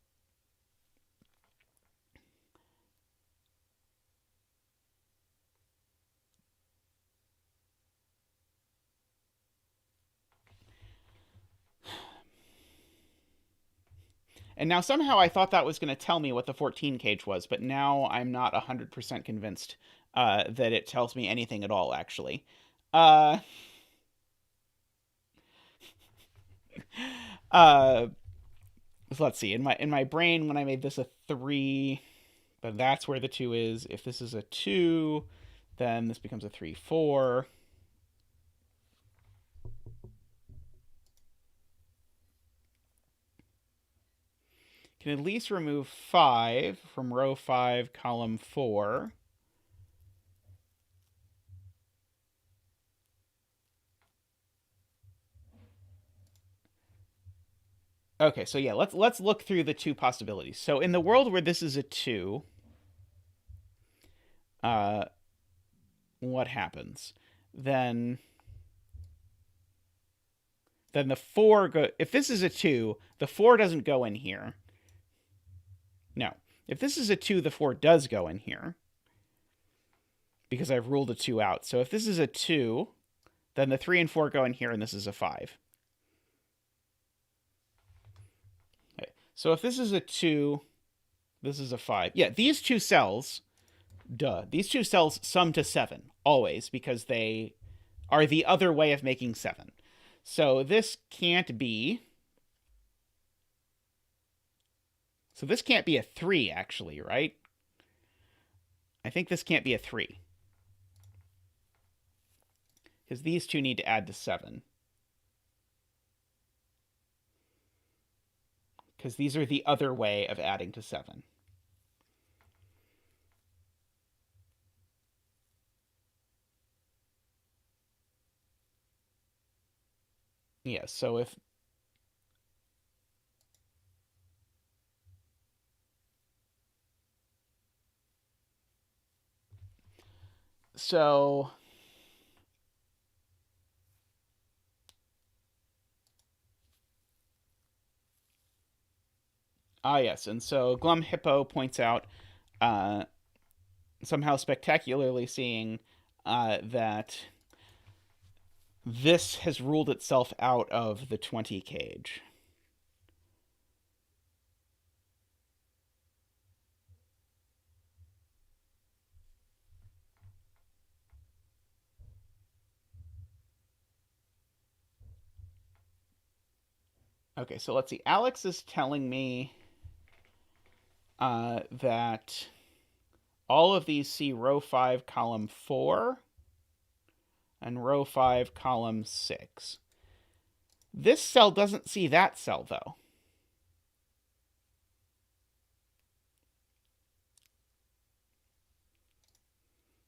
and now somehow I thought that was going to tell me what the 14 cage was, but now I'm not 100% convinced that it tells me anything at all, actually. Uh, uh, so let's see. In my brain, when I made this a 3, then that's where the 2 is. If this is a 2, then this becomes a 3, 4. Can at least remove 5 from row 5, column 4. Okay, so yeah, let's look through the two possibilities. So in the world where this is a 2, uh, what happens? Then the 4 go. If this is a 2, the 4 doesn't go in here. No. If this is a 2, the 4 does go in here because I've ruled a 2 out. So if this is a 2, then the 3 and 4 go in here, and this is a 5. Okay. So if this is a 2, this is a 5. Yeah, these two cells, these two cells sum to 7, always, because they are the other way of making 7. So this can't be... So this can't be a 3, actually, right? I think this can't be a 3. Because these two need to add to 7. Because these are the other way of adding to 7. Yeah, so if... So... yes, and so Glum Hippo points out, somehow spectacularly seeing that this has ruled itself out of the 20 cage. Okay, so let's see. Alex is telling me that all of these see row 5, column 4, and row 5, column 6. This cell doesn't see that cell, though.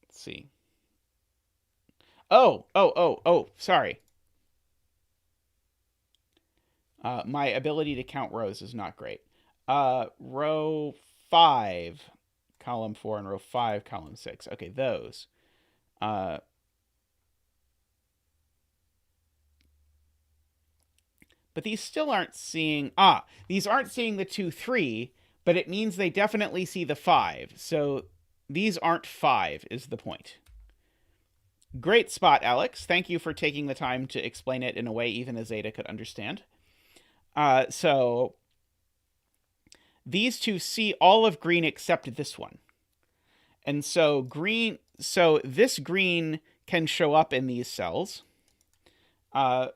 Let's see. Oh, sorry. My ability to count rows is not great. Row 5, column 4, and row 5, column 6. Okay, those. But these still aren't seeing... these aren't seeing the 2, 3, but it means they definitely see the 5. So these aren't 5, is the point. Great spot, Alex. Thank you for taking the time to explain it in a way even a Zeta could understand. So these two see all of green except this one. And so this green can show up in these cells. And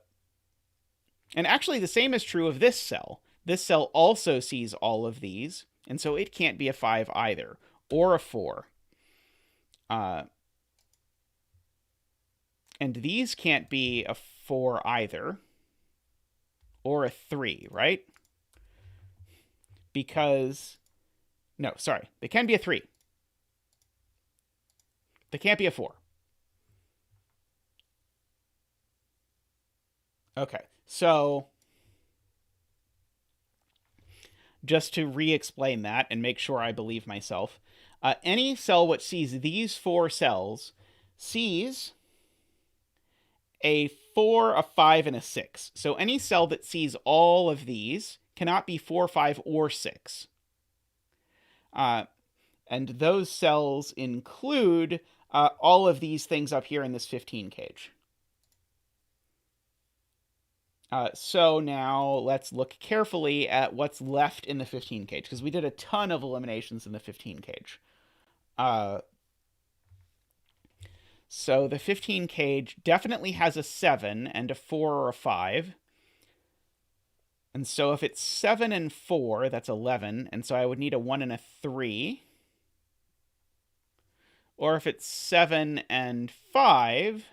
actually the same is true of this cell. This cell also sees all of these, and so it can't be a 5 either, or a 4. And these can't be a 4 either, or a 3, right? Because... No, sorry. They can be a 3. They can't be a 4. Okay, so just to re-explain that and make sure I believe myself, any cell which sees these 4 cells sees a 4, a 5, and a 6. So any cell that sees all of these cannot be 4, 5, or 6. And those cells include all of these things up here in this 15 cage. So now let's look carefully at what's left in the 15 cage, because we did a ton of eliminations in the 15 cage. So the 15 cage definitely has a 7 and a 4 or a 5. And so if it's 7 and 4, that's 11. And so I would need a 1 and a 3. Or if it's 7 and 5,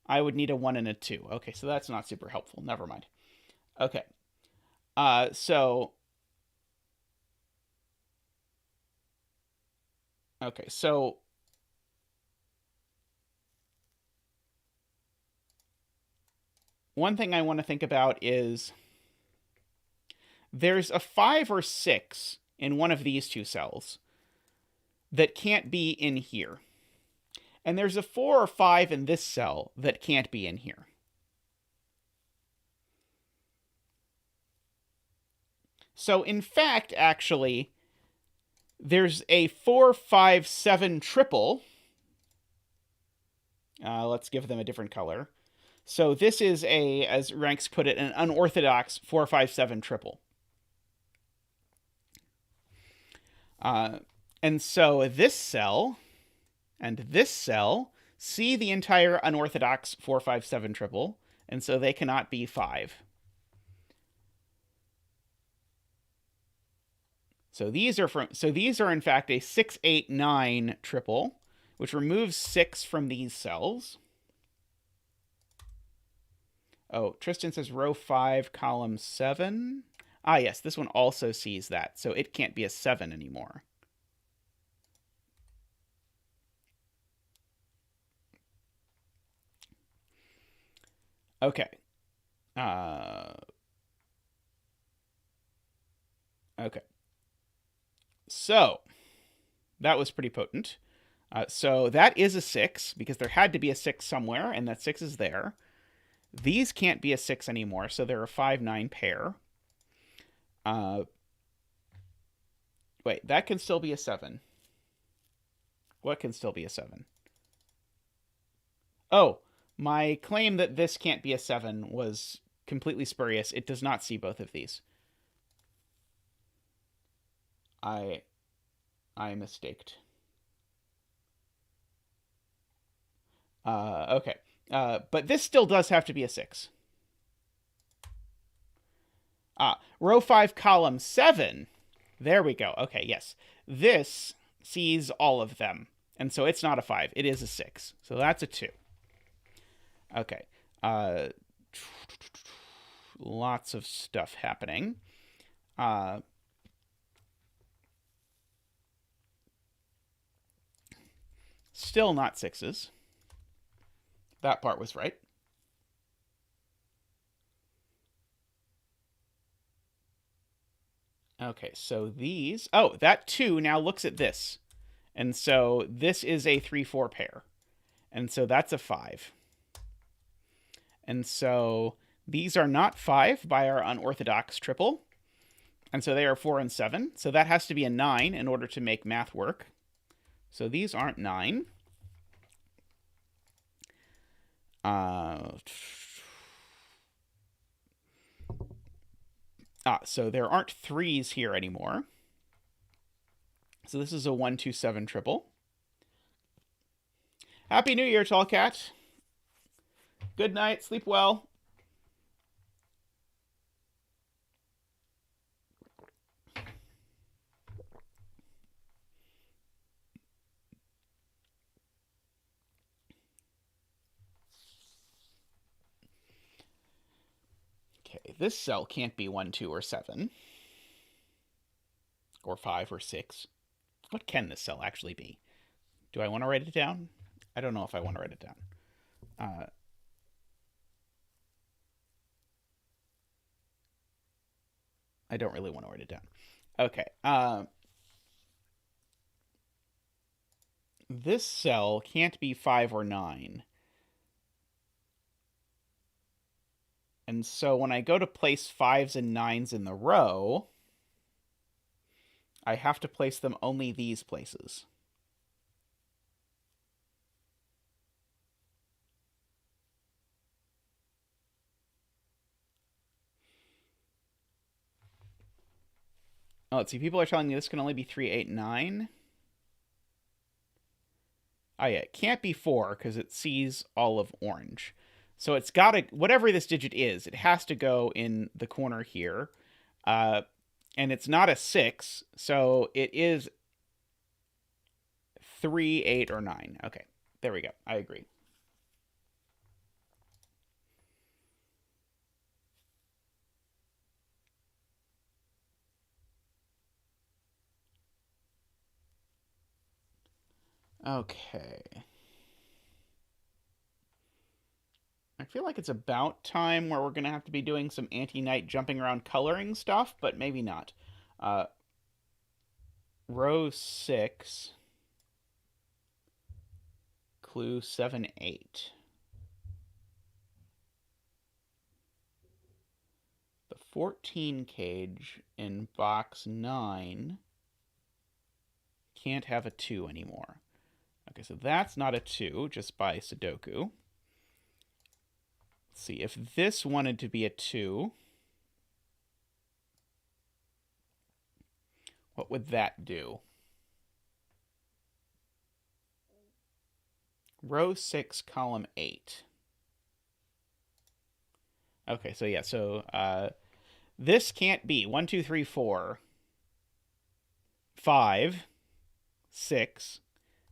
I would need a 1 and a 2. Okay, so that's not super helpful. Never mind. Okay. So one thing I want to think about is there's a 5 or 6 in one of these 2 cells that can't be in here. And there's a 4 or 5 in this cell that can't be in here. So in fact, actually, there's a 4, 5, 7 triple. Let's give them a different color. So this is as Ranks put it, an unorthodox 4, 5, 7 triple. And so this cell and this cell see the entire unorthodox 4, 5, 7 triple, and so they cannot be 5. So these are in fact a 6, 8, 9 triple, which removes 6 from these cells. Oh, Tristan says row 5, column 7. Ah, yes, this one also sees that, so it can't be a 7 anymore. Okay. Okay. So, that was pretty potent. So that is a 6, because there had to be a 6 somewhere, and that 6 is there. These can't be a 6 anymore, so they're a 5, 9 pair. Wait, that can still be a 7. What can still be a 7? Oh, my claim that this can't be a 7 was completely spurious. It does not see both of these. I mistaked. Okay. But this still does have to be a 6. Row 5, column 7. There we go. Okay, yes. This sees all of them. And so it's not a 5. It is a 6. So that's a 2. Okay. Lots of stuff happening. Still not 6s. That part was right. Okay, so these... Oh, that 2 now looks at this. And so this is a 3, 4 pair. And so that's a 5. And so these are not 5 by our unorthodox triple. And so they are 4 and 7. So that has to be a 9 in order to make math work. So these aren't 9. So there aren't 3s here anymore. So this is a 1, 2, 7 triple. Happy New Year, Tall Cat. Good night. Sleep well. Okay, this cell can't be 1, 2, or 7. Or 5 or 6. What can this cell actually be? Do I want to write it down? I don't know if I want to write it down. I don't really want to write it down. Okay. This cell can't be 5 or 9. And so when I go to place 5s and 9s in the row, I have to place them only these places. Oh, let's see. People are telling me this can only be 3, 8, 9. Oh, yeah. It can't be 4 because it sees all of orange. So it's got to, whatever this digit is, it has to go in the corner here. And it's not a 6, so it is 3, 8, or 9. Okay, there we go. I agree. Okay. I feel like it's about time where we're going to have to be doing some anti-night jumping around coloring stuff, but maybe not. Row 6, clue 7, 8. The 14 cage in box 9 can't have a 2 anymore. Okay, so that's not a 2, just by Sudoku. Let's see, if this wanted to be a 2, what would that do? Row 6, column 8. Okay, so yeah, so this can't be 1, 2, 3, 4, 5, 6.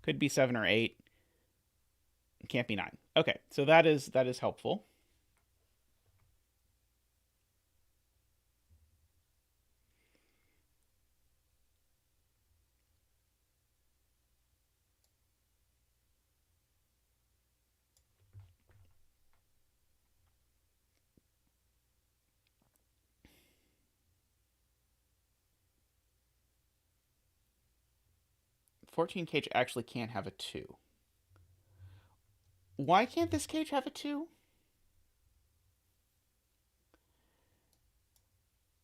Could be 7 or 8. Can't be 9. Okay, so that is helpful. The 14 cage actually can't have a 2. Why can't this cage have a 2?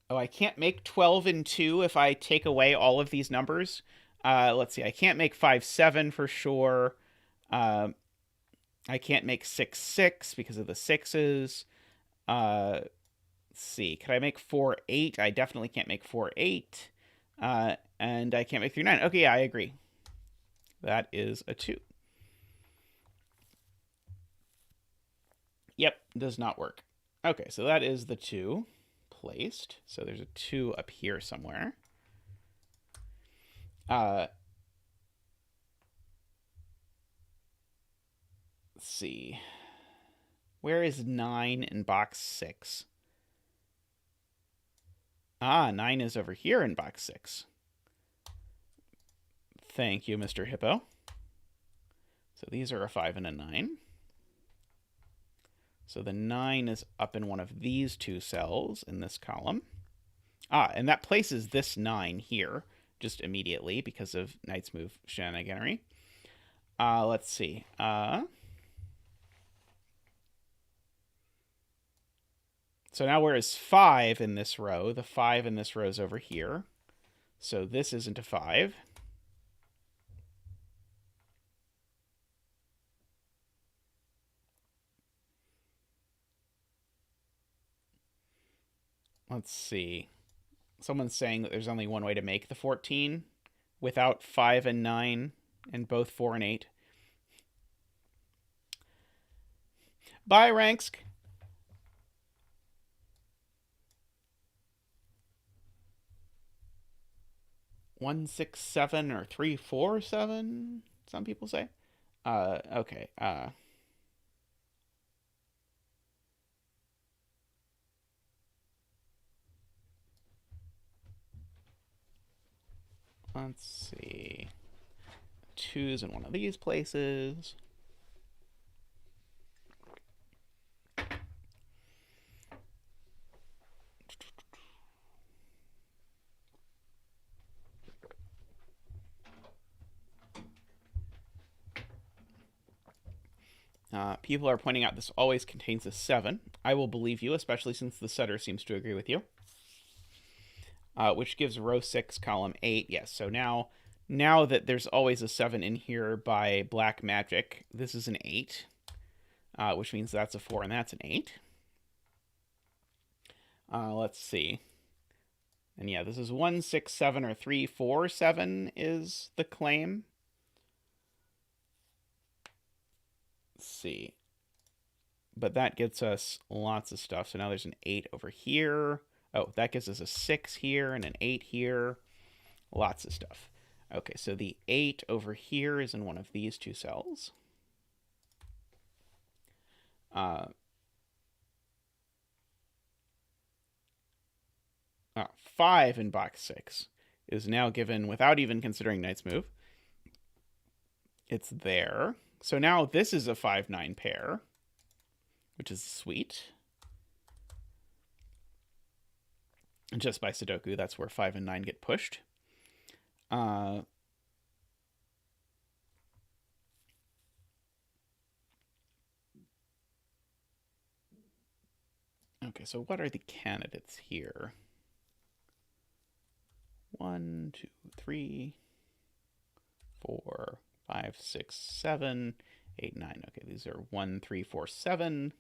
Oh, I can't make 12 and 2 if I take away all of these numbers. Let's see. I can't make 5, 7 for sure. I can't make 6, 6 because of the 6s. Let's see. Could I make 4, 8? I definitely can't make 4, 8. And I can't make 3, 9. Okay, yeah, I agree. That is a 2. Yep, does not work. Okay, so that is the 2 placed. So there's a 2 up here somewhere. Let's see. Where is 9 in box 6? Ah, 9 is over here in box 6. Thank you, Mr. Hippo. So these are a 5 and a 9. So the 9 is up in one of these 2 cells in this column. Ah, and that places this 9 here just immediately because of Knight's Move shenaniganery. Let's see. So now where is 5 in this row? The 5 in this row is over here. So this isn't a 5. Let's see. Someone's saying that there's only one way to make the 14 without 5 and 9 and both 4 and 8. Bye, Ranksk. One, 6, 7, or 3, 4, 7, some people say. Okay. Let's see. 2's in one of these places. People are pointing out this always contains a 7. I will believe you, especially since the setter seems to agree with you. Which gives row 6, column 8. Yes, so now that there's always a 7 in here by black magic, this is an 8, which means that's a 4 and that's an 8. Let's see. And yeah, this is 1, 6, 7, or 3, 4, 7 is the claim. Let's see. But that gets us lots of stuff. So now there's an 8 over here. Oh, that gives us a 6 here and an 8 here. Lots of stuff. Okay, so the 8 over here is in one of these two cells. 5 in box 6 is now given without even considering knight's move. It's there. So now this is a 5-9 pair, which is sweet. Just by Sudoku, that's where 5 and 9 get pushed. Okay, so what are the candidates here? 1, 2, 3, 4, 5, 6, 7, 8, 9. Okay, these are 1, 3, 4, 7.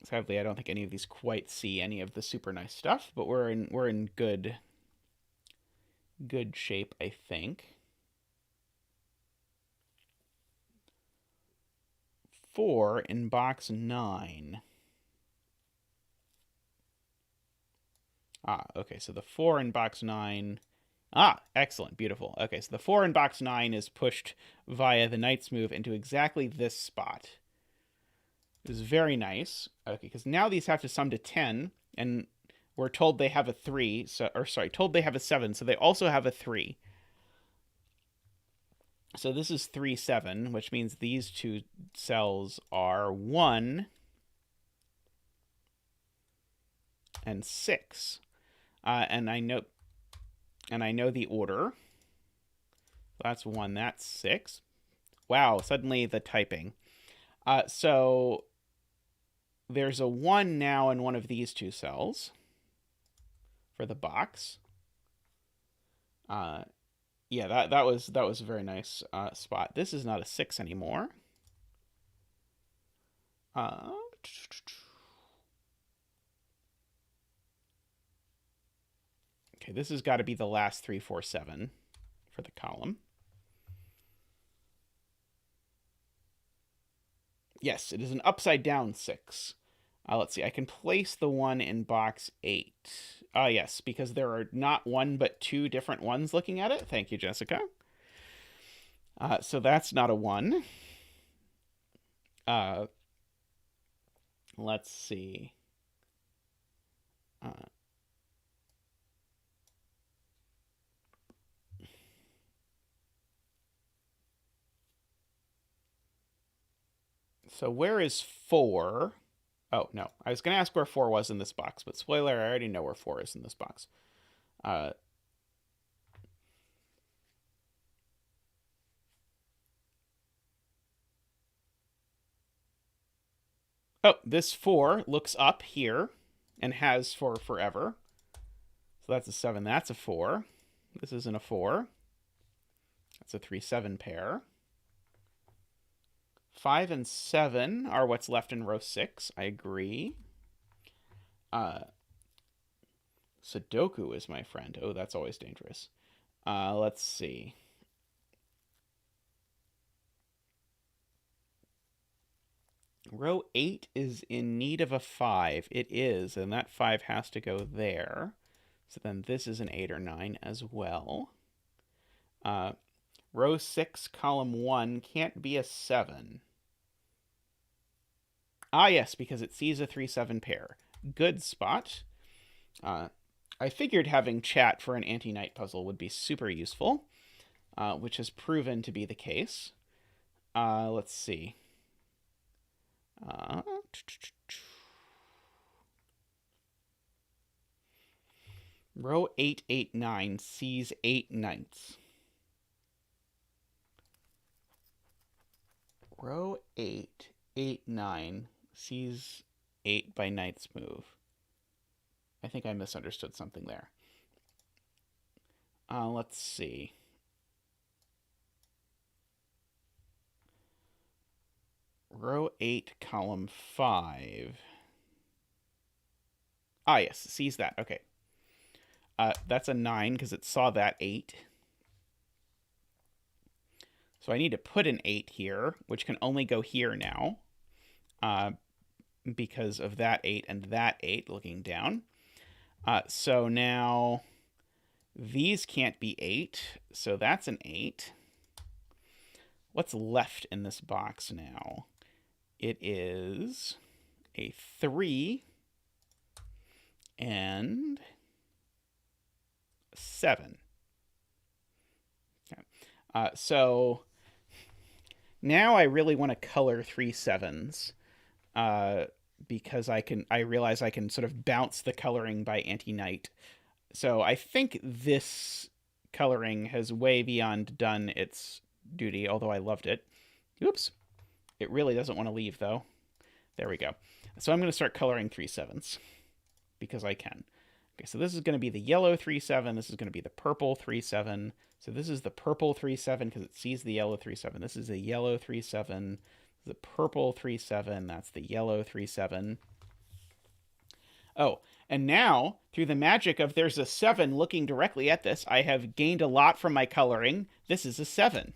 Sadly, I don't think any of these quite see any of the super nice stuff, but we're in good shape, I think. 4 in box 9. Okay, so the 4 in box 9. Excellent, beautiful. Okay, so the 4 in box 9 is pushed via the knight's move into exactly this spot. This is very nice. Okay, because now these have to sum to 10, and we're told they have a 3, told they have a 7, so they also have a 3. So this is 3, 7, which means these two cells are 1 and 6. And I know the order. That's 1, that's 6. Wow, suddenly the typing. So there's a 1 now in one of these two cells for the box. Yeah, that was a very nice spot. This is not a 6 anymore. Okay, this has got to be the last 3, 4, 7 for the column. Yes, it is an upside down 6. Let's see, I can place the 1 in box 8. Yes, because there are not 1 but 2 different ones looking at it. Thank you, Jessica. So that's not a 1. Let's see. So where is 4? Oh, no. I was going to ask where 4 was in this box, but spoiler, I already know where 4 is in this box. Oh, this 4 looks up here and has for forever. So that's a 7. That's a 4. This isn't a 4. That's a 3, 7 pair. 5 and 7 are what's left in row 6. I agree. Sudoku is my friend. Oh, that's always dangerous. Let's see. Row 8 is in need of a 5. It is, and that 5 has to go there. So then this is an 8 or 9 as well. Row 6, column 1 can't be a 7. Yes, because it sees a 3, 7 pair. Good spot. I figured having chat for an anti-knight puzzle would be super useful, which has proven to be the case. Let's see. Row 8, 8, 9 sees 8 knights. Row 8, 8, 9 sees 8 by knight's move. I think I misunderstood something there. Let's see. Row 8, column 5. Ah, yes, sees that. Okay. That's a 9 because it saw that 8. So I need to put an 8 here, which can only go here now because of that 8 and that 8 looking down. So now these can't be 8, so that's an 8. What's left in this box now? It is a 3 and 7. Okay. So now I really want to color 3 7s because I realize I can sort of bounce the coloring by anti-knight. So I think this coloring has way beyond done its duty, although I loved it. Oops. It really doesn't want to leave, though. There we go. So I'm going to start coloring 3 7s because I can. Okay, so this is going to be the yellow 3 7. This is going to be the purple 3 7. So this is the purple 3 7 because it sees the yellow 3 7. This is the yellow 3 7. The purple 3 7. That's the yellow 3 7. Oh, and now, through the magic of there's a 7 looking directly at this, I have gained a lot from my coloring. This is a 7.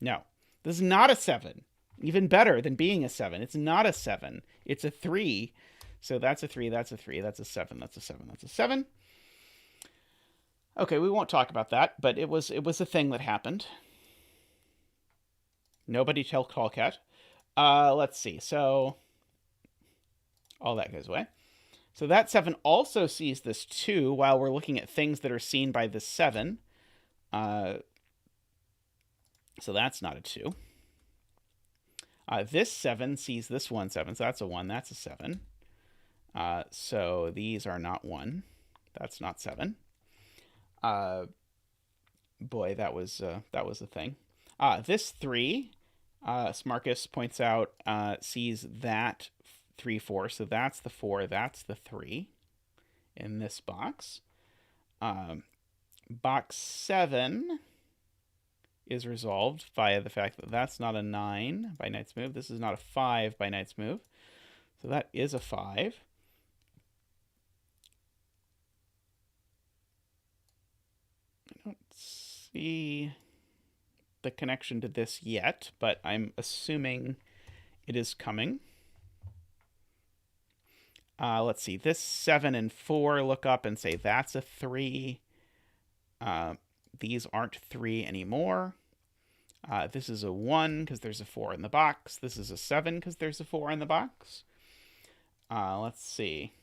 No, this is not a 7. Even better than being a 7. It's not a 7. It's a 3. So that's a 3, that's a 3, that's a 7, that's a 7, that's a 7. Okay, we won't talk about that, but it was a thing that happened. Nobody tell Callcat. Let's see. So all that goes away. So that 7 also sees this 2 while we're looking at things that are seen by this 7. So that's not a 2. This 7 sees this 1 7, so that's a 1, that's a 7. So these are not 1. That's not 7. Boy, that was a thing. This 3, Smarkus points out, sees that 3 4, so that's the 4, that's the 3 in this box. Box 7 is resolved via the fact that that's not a 9 by knight's move. This is not a 5 by knight's move. So that is a 5. I don't see the connection to this yet, but I'm assuming it is coming. Let's see. This 7 and 4 look up and say that's a 3. These aren't 3 anymore. This is a 1 because there's a 4 in the box. This is a 7 because there's a 4 in the box. Let's see.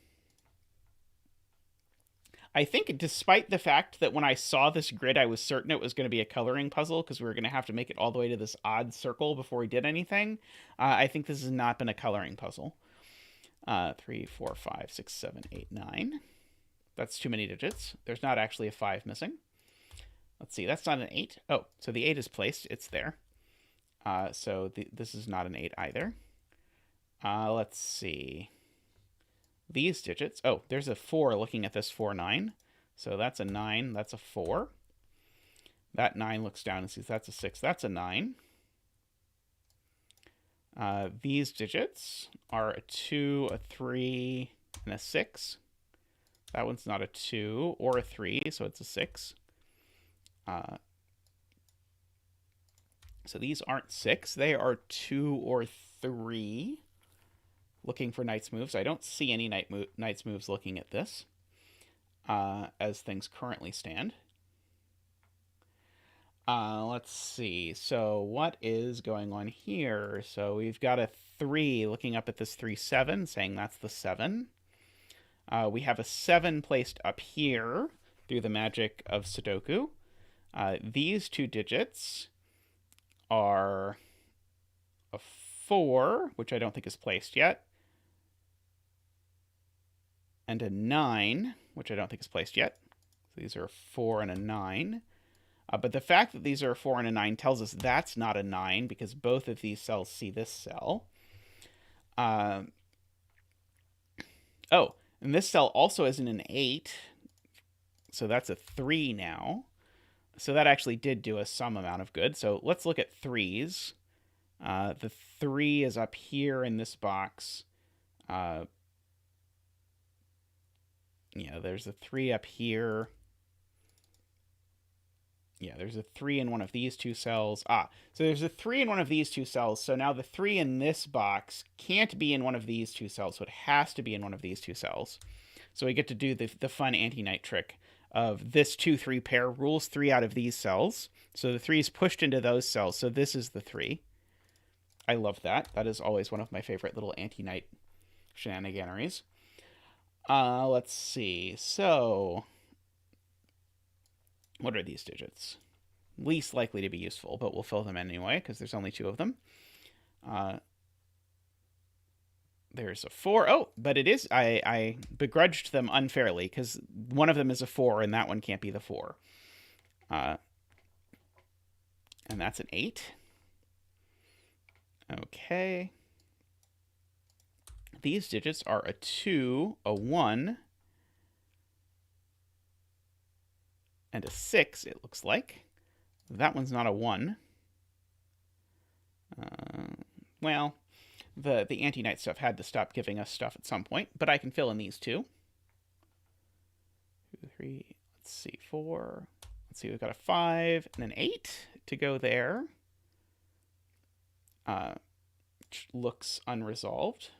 I think despite the fact that when I saw this grid, I was certain it was going to be a coloring puzzle because we were going to have to make it all the way to this odd circle before we did anything. I think this has not been a coloring puzzle. 3, 4, 5, 6, 7, 8, 9. That's too many digits. There's not actually a 5 missing. Let's see, that's not an 8. Oh, so the 8 is placed. It's there. So this is not an 8 either. Let's see. These digits. Oh, there's a 4 looking at this 4, 9. So that's a 9. That's a 4. That 9 looks down and sees that's a 6. That's a 9. These digits are a 2, a 3, and a 6. That one's not a 2 or a 3, so it's a 6. So these aren't 6. They are 2 or 3. Looking for knight's moves. I don't see any knight's moves looking at this as things currently stand. Let's see. So what is going on here? So we've got a 3 looking up at this 3 7, saying that's the 7. We have a 7 placed up here through the magic of Sudoku. These 2 digits are a 4, which I don't think is placed yet, and a 9, which I don't think is placed yet. So these are a 4 and a 9. But the fact that these are a 4 and a 9 tells us that's not a 9 because both of these cells see this cell. Oh, and this cell also isn't an 8, so that's a 3 now. So that actually did do us some amount of good. So let's look at 3s. The 3 is up here in this box. Yeah, there's a 3 up here. Yeah, there's a 3 in one of these two cells. So there's a 3 in one of these two cells. So now the 3 in this box can't be in one of these two cells. So it has to be in one of these two cells. So we get to do the fun anti-night trick of this 2-3 pair rules 3 out of these cells. So the 3 is pushed into those cells. So this is the 3. I love that. That is always one of my favorite little anti-night shenaniganeries. Let's see. So what are these digits? Least likely to be useful, but we'll fill them in anyway because there's only 2 of them. There's a 4. Oh, but it is. I begrudged them unfairly because one of them is a 4 and that one can't be the 4. And that's an 8. Okay. These digits are a 2, a 1, and a 6, it looks like. That one's not a 1. Well, the anti-night stuff had to stop giving us stuff at some point, but I can fill in these 2. 2, 3, let's see, 4. Let's see, we've got a 5 and an 8 to go there. Which looks unresolved.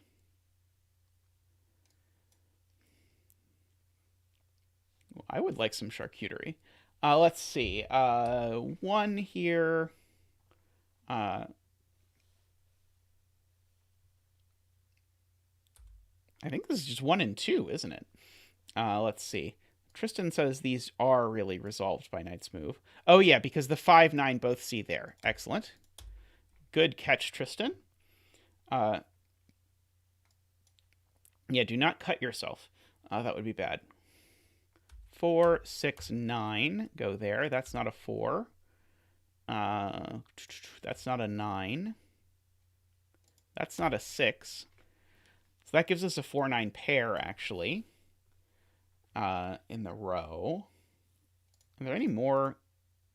Well, I would like some charcuterie. Let's see. 1 here. I think this is just 1 and 2, isn't it? Let's see. Tristan says these are really resolved by Knight's move. Oh, yeah, because the 5, 9 both see there. Excellent. Good catch, Tristan. Yeah, do not cut yourself. That would be bad. 4, 6, 9. Go there. That's not a 4. That's not a 9. That's not a 6. So that gives us a 4-9 pair, actually, in the row. Are there any more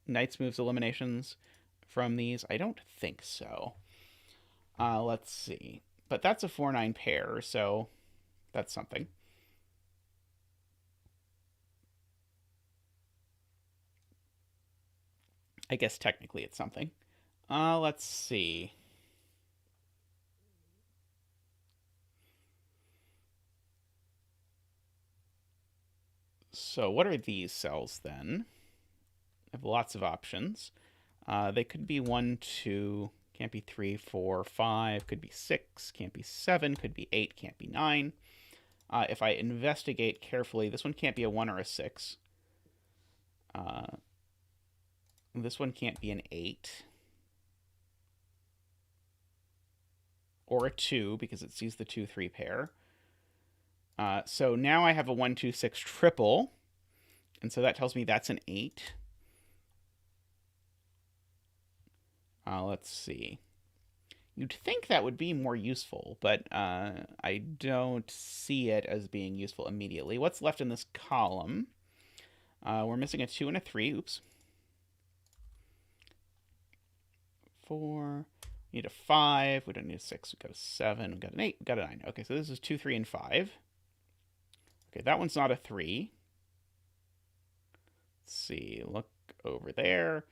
Knight's Moves eliminations from these? I don't think so. Let's see. But that's a 4-9 pair, so that's something. I guess technically it's something. Let's see. So what are these cells then? I have lots of options. They could be 1, 2, can't be 3, 4, 5, could be 6, can't be 7, could be 8, can't be 9. If I investigate carefully, this one can't be a 1 or a 6. This one can't be an 8. Or a 2, because it sees the 2, 3 pair. So now I have a 1, 2, 6 triple. And so that tells me that's an 8. Let's see. You'd think that would be more useful, but I don't see it as being useful immediately. What's left in this column? We're missing a 2 and a 3. Oops. 4. We need a 5. We don't need a 6. We got a 7. We got an 8. We got a 9. Okay, so this is 2, 3, and 5. Okay, that one's not a 3. Let's see. Look over there.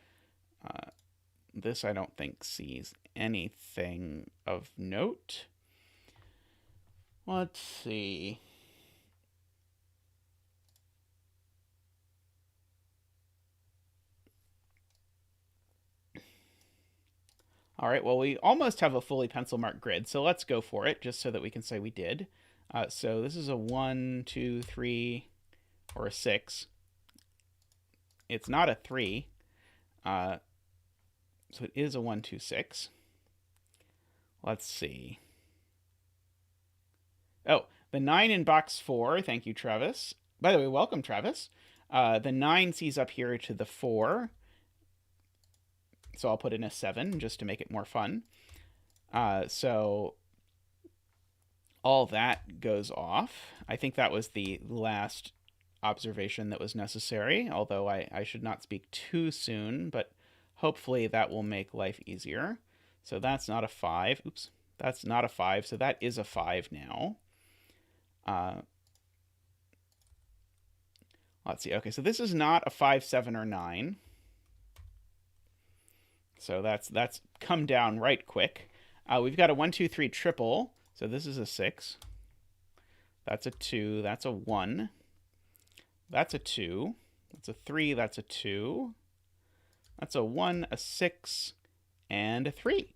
This I don't think sees anything of note. Let's see. All right, well, we almost have a fully pencil marked grid, so let's go for it, just so that we can say we did. So this is a 1, 2, 3, or a 6. It's not a 3. So it is a 1, 2, 6. Let's see. Oh, the 9 in box 4. Thank you, Travis. By the way, welcome, Travis. The 9 sees up here to the 4. So I'll put in a 7 just to make it more fun. So all that goes off. I think that was the last observation that was necessary, although I should not speak too soon, but hopefully that will make life easier. So that's not a 5. Oops. That's not a 5, so that is a 5 now. Let's see. Okay, so this is not a 5, 7, or 9. So that's come down right quick. We've got a 1, 2, 3 triple. So this is a 6. That's a 2. That's a 1. That's a 2. That's a 3. That's a 2. That's a 1, a 6, and a 3.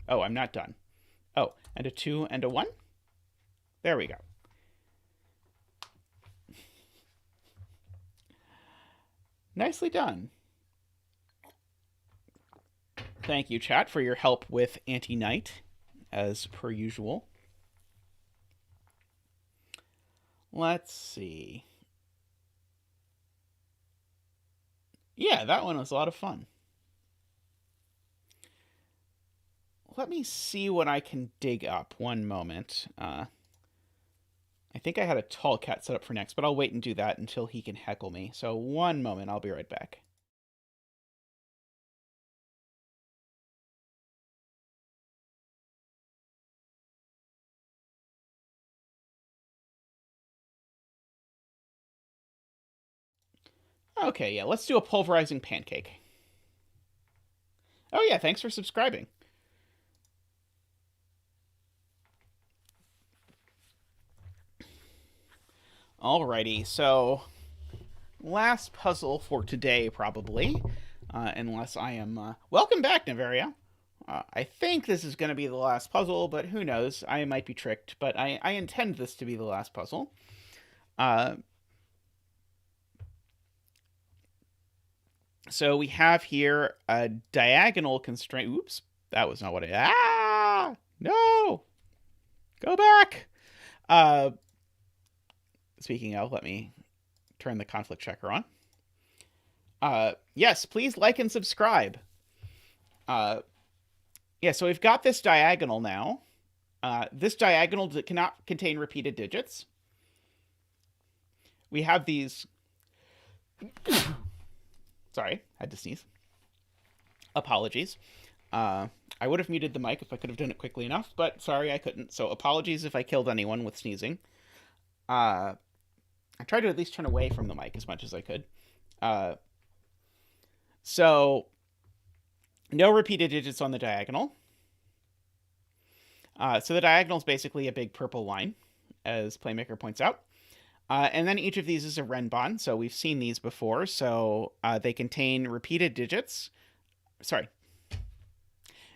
Oh, I'm not done. Oh, and a 2 and a 1. There we go. Nicely done. Thank you, chat, for your help with Anti-Knight, as per usual. Let's see. Yeah, that one was a lot of fun. Let me see what I can dig up. One moment. I think I had a tall cat set up for next, but I'll wait and do that until he can heckle me. So one moment, I'll be right back. Okay, yeah, let's do a pulverizing pancake. Oh yeah, thanks for subscribing. Alrighty, so last puzzle for today, probably, unless I am... Welcome back, Niverio. I think this is going to be the last puzzle, but who knows? I might be tricked, but I intend this to be the last puzzle. So we have here a diagonal constraint. Oops, that was not what I... Ah! No! Go back! Speaking of, let me turn the conflict checker on. Yes, please like and subscribe. Yeah, so we've got this diagonal now. This diagonal cannot contain repeated digits. We have these... Sorry, had to sneeze. Apologies. I would have muted the mic if I could have done it quickly enough, but sorry I couldn't. So apologies if I killed anyone with sneezing. I tried to at least turn away from the mic as much as I could. So no repeated digits on the diagonal. So the diagonal is basically a big purple line, as Playmaker points out. And then each of these is a Renbon, so we've seen these before. So they contain repeated digits. Sorry.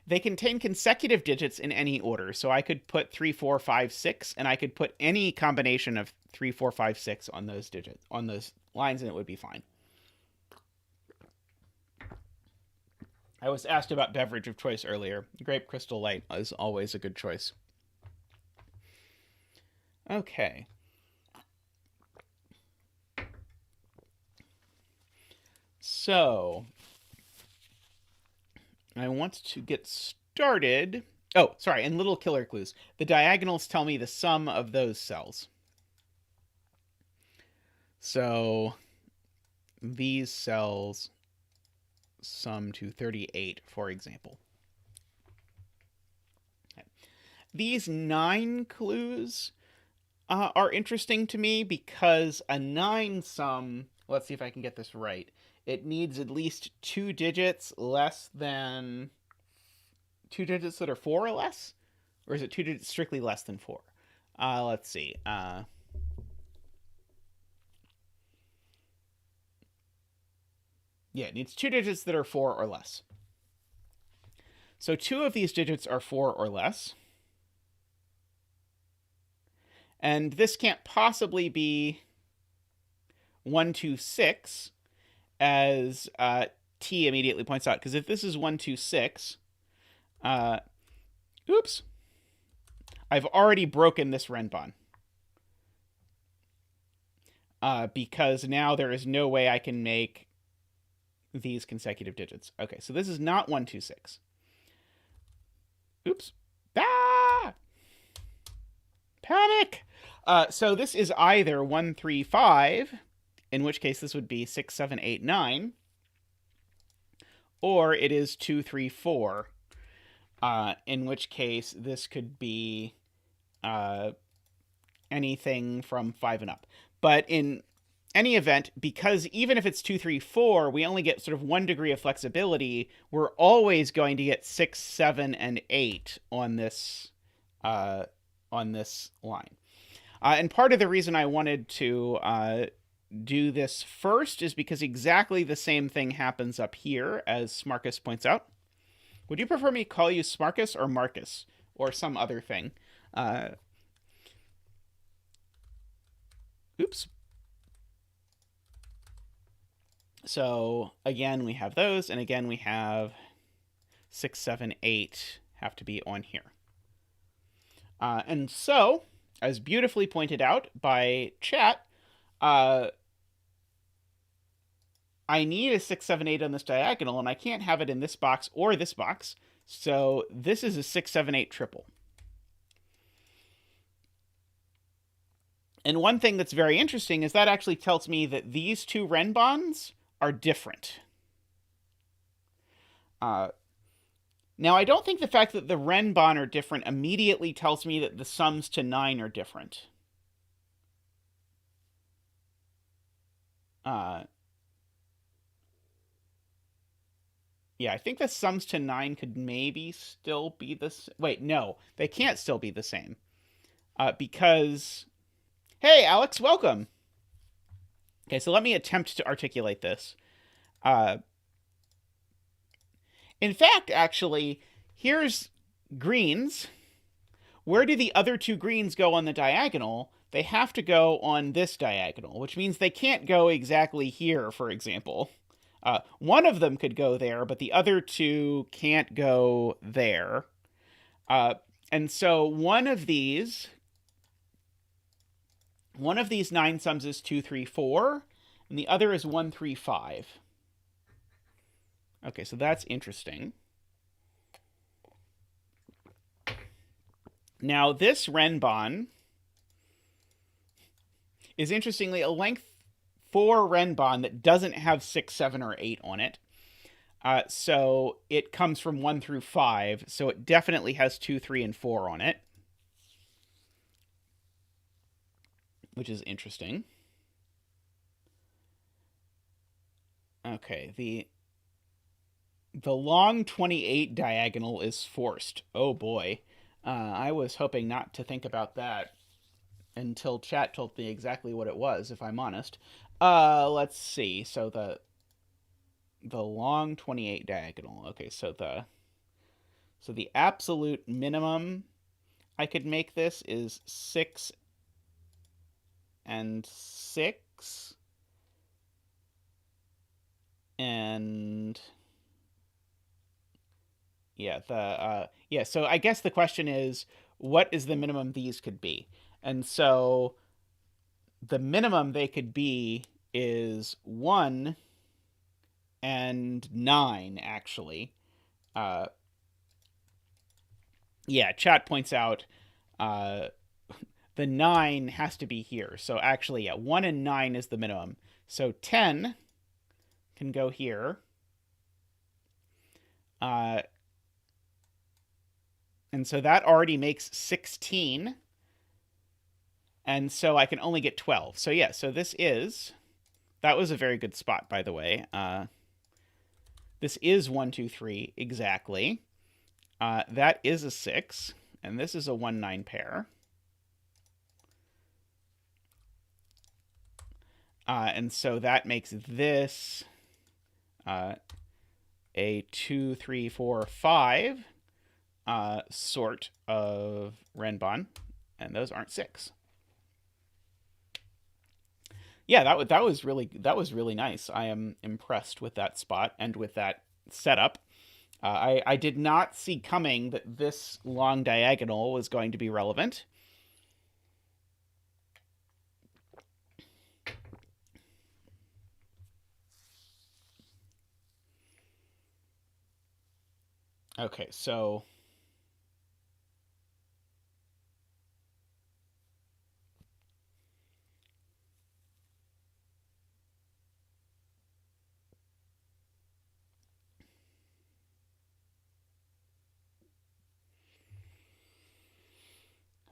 They contain consecutive digits in any order. So I could put 3, 4, 5, 6, and I could put any combination of 3, 4, 5, 6 on those digits, on those lines, and it would be fine. I was asked about beverage of choice earlier. Grape Crystal Light is always a good choice. Okay. So, I want to get started. Oh, sorry, and little killer clues. The diagonals tell me the sum of those cells. So, these cells sum to 38, for example. Okay. These 9 clues are interesting to me because a 9 sum, let's see if I can get this right, it needs at least 2 digits less than 2 digits that are 4 or less? Or is it 2 digits strictly less than 4? Let's see. Yeah, it needs 2 digits that are 4 or less. So 2 of these digits are 4 or less. And this can't possibly be 1, 2, 6, as T immediately points out. Because if this is 1, 2, 6, oops, I've already broken this Renbon. Because now there is no way I can make these consecutive digits. Okay, so this is not 126. Oops. Ah! Panic! So this is either 135, in which case this would be 6, 7, 8, 9, or it is 2, 3, 4, in which case this could be anything from 5 and up. But in any event, because even if it's 2, 3, 4, we only get sort of 1 degree of flexibility, we're always going to get 6, 7, and 8 on this line. And part of the reason I wanted to do this first is because exactly the same thing happens up here, as Smarkus points out. Would you prefer me call you Smarkus or Marcus or some other thing? Oops. So again, we have those, and again, we have 6, 7, 8 have to be on here. And so, as beautifully pointed out by chat, I need a 6, 7, 8 on this diagonal, and I can't have it in this box or this box. So this is a 6, 7, 8 triple. And one thing that's very interesting is that actually tells me that these two Ren bonds are different. Now, I don't think the fact that the Ren bond are different immediately tells me that the sums to 9 are different. Yeah, I think the sums to 9 could maybe still be the same. Wait, no, they can't still be the same. Because... Hey, Alex, welcome! Okay, so let me attempt to articulate this. In fact, actually, here's greens. Where do the other two greens go on the diagonal? They have to go on this diagonal, which means they can't go exactly here, for example. One of them could go there, but the other two can't go there. And so one of these 9 sums is 2, 3, 4, and the other is 1, 3, 5. Okay, so that's interesting. Now, this Ren bond is interestingly a length 4 Ren bond that doesn't have 6, 7, or 8 on it. So it comes from 1 through 5, so it definitely has 2, 3, and 4 on it, which is interesting. Okay, the long 28 diagonal is forced. Oh boy. I was hoping not to think about that until chat told me exactly what it was, if I'm honest. Let's see. So the long 28 diagonal. Okay, so the absolute minimum I could make this is 6 and 6. And yeah, so I guess the question is, what is the minimum these could be? And so the minimum they could be is 1 and 9, actually. Yeah, chat points out the 9 has to be here. So actually, yeah, 1 and 9 is the minimum. So 10 can go here. And so that already makes 16. And so I can only get 12. So yeah, so this is... That was a very good spot, by the way. This is 1, 2, 3, exactly. That is a 6. And this is a 1, 9 pair. And so that makes this a 2, 3, 4, 5 sort of Renbon, and those aren't 6. Yeah, that was really nice. I am impressed with that spot and with that setup. I did not see coming that this long diagonal was going to be relevant. Okay, so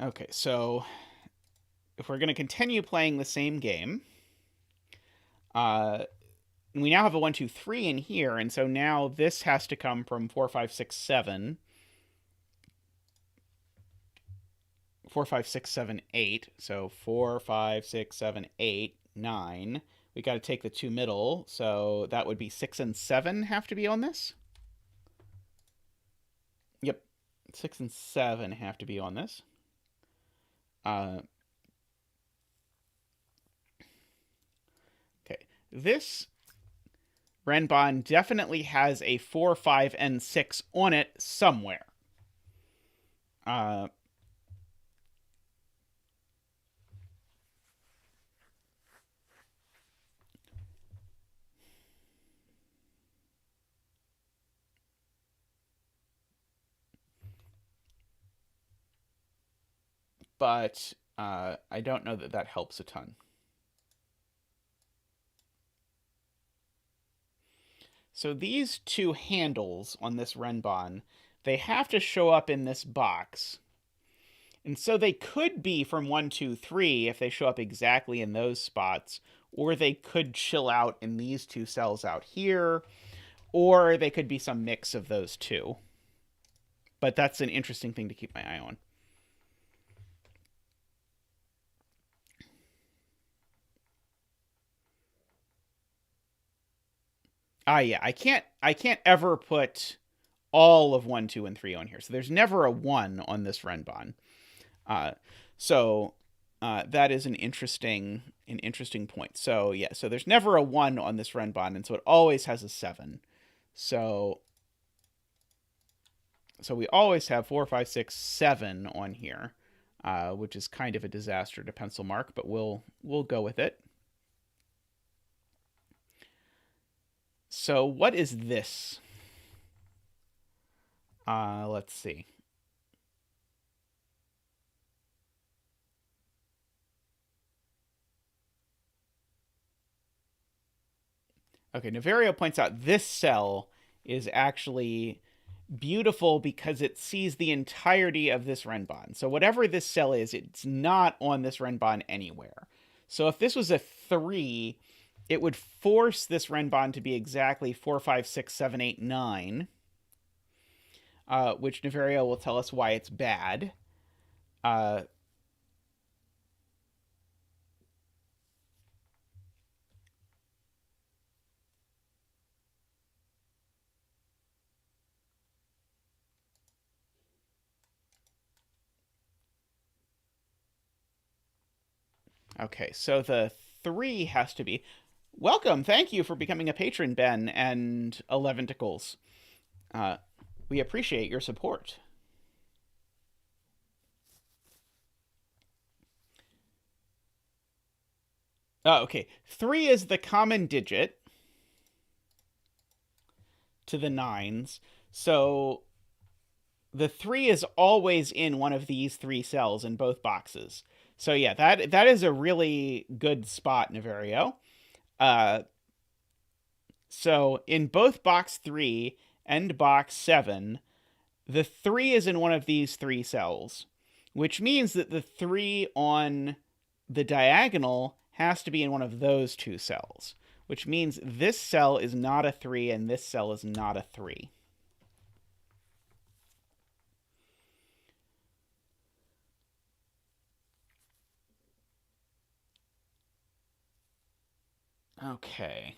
okay, so if we're going to continue playing the same game, uh, we now have a 1, 2, 3 in here, and so now this has to come from 4, 5, 6, 7. 4, 5, 6, 7, 8. So 4, 5, 6, 7, 8, 9. We got to take the two middle, so that would be 6 and 7 have to be on this. Yep, 6 and 7 have to be on this. Okay, this Renbon definitely has a 4, 5, and 6 on it somewhere. But I don't know that that helps a ton. So these two handles on this Renbon, they have to show up in this box. And so they could be from 1, 2, 3 if they show up exactly in those spots, or they could chill out in these two cells out here, or they could be some mix of those two. But that's an interesting thing to keep my eye on. Yeah, I can't ever put all of 1, 2, and 3 on here. So there's never a 1 on this Renbon. So that is an interesting point. So yeah, so there's never a 1 on this Renbon, and so it always has a 7. So we always have 4, 5, 6, 7 on here, which is kind of a disaster to pencil mark, but we'll go with it. So what is this? Let's see. Okay, Niverio points out this cell is actually beautiful because it sees the entirety of this Renbon. So whatever this cell is, it's not on this Renbon anywhere. So if this was a 3, it would force this Renbon to be exactly 4, 5, 6, 7, 8, 9, which Niverio will tell us why it's bad. Okay, so the 3 has to be. Welcome, thank you for becoming a patron, Ben, and 11 Tickles. We appreciate your support. Oh, okay. 3 is the common digit to the 9s. So the 3 is always in one of these 3 cells in both boxes. So yeah, that is a really good spot, Niverio. So in both box 3 and box 7, the 3 is in one of these 3 cells, which means that the 3 on the diagonal has to be in one of those 2 cells, which means this cell is not a 3 and this cell is not a 3. Okay.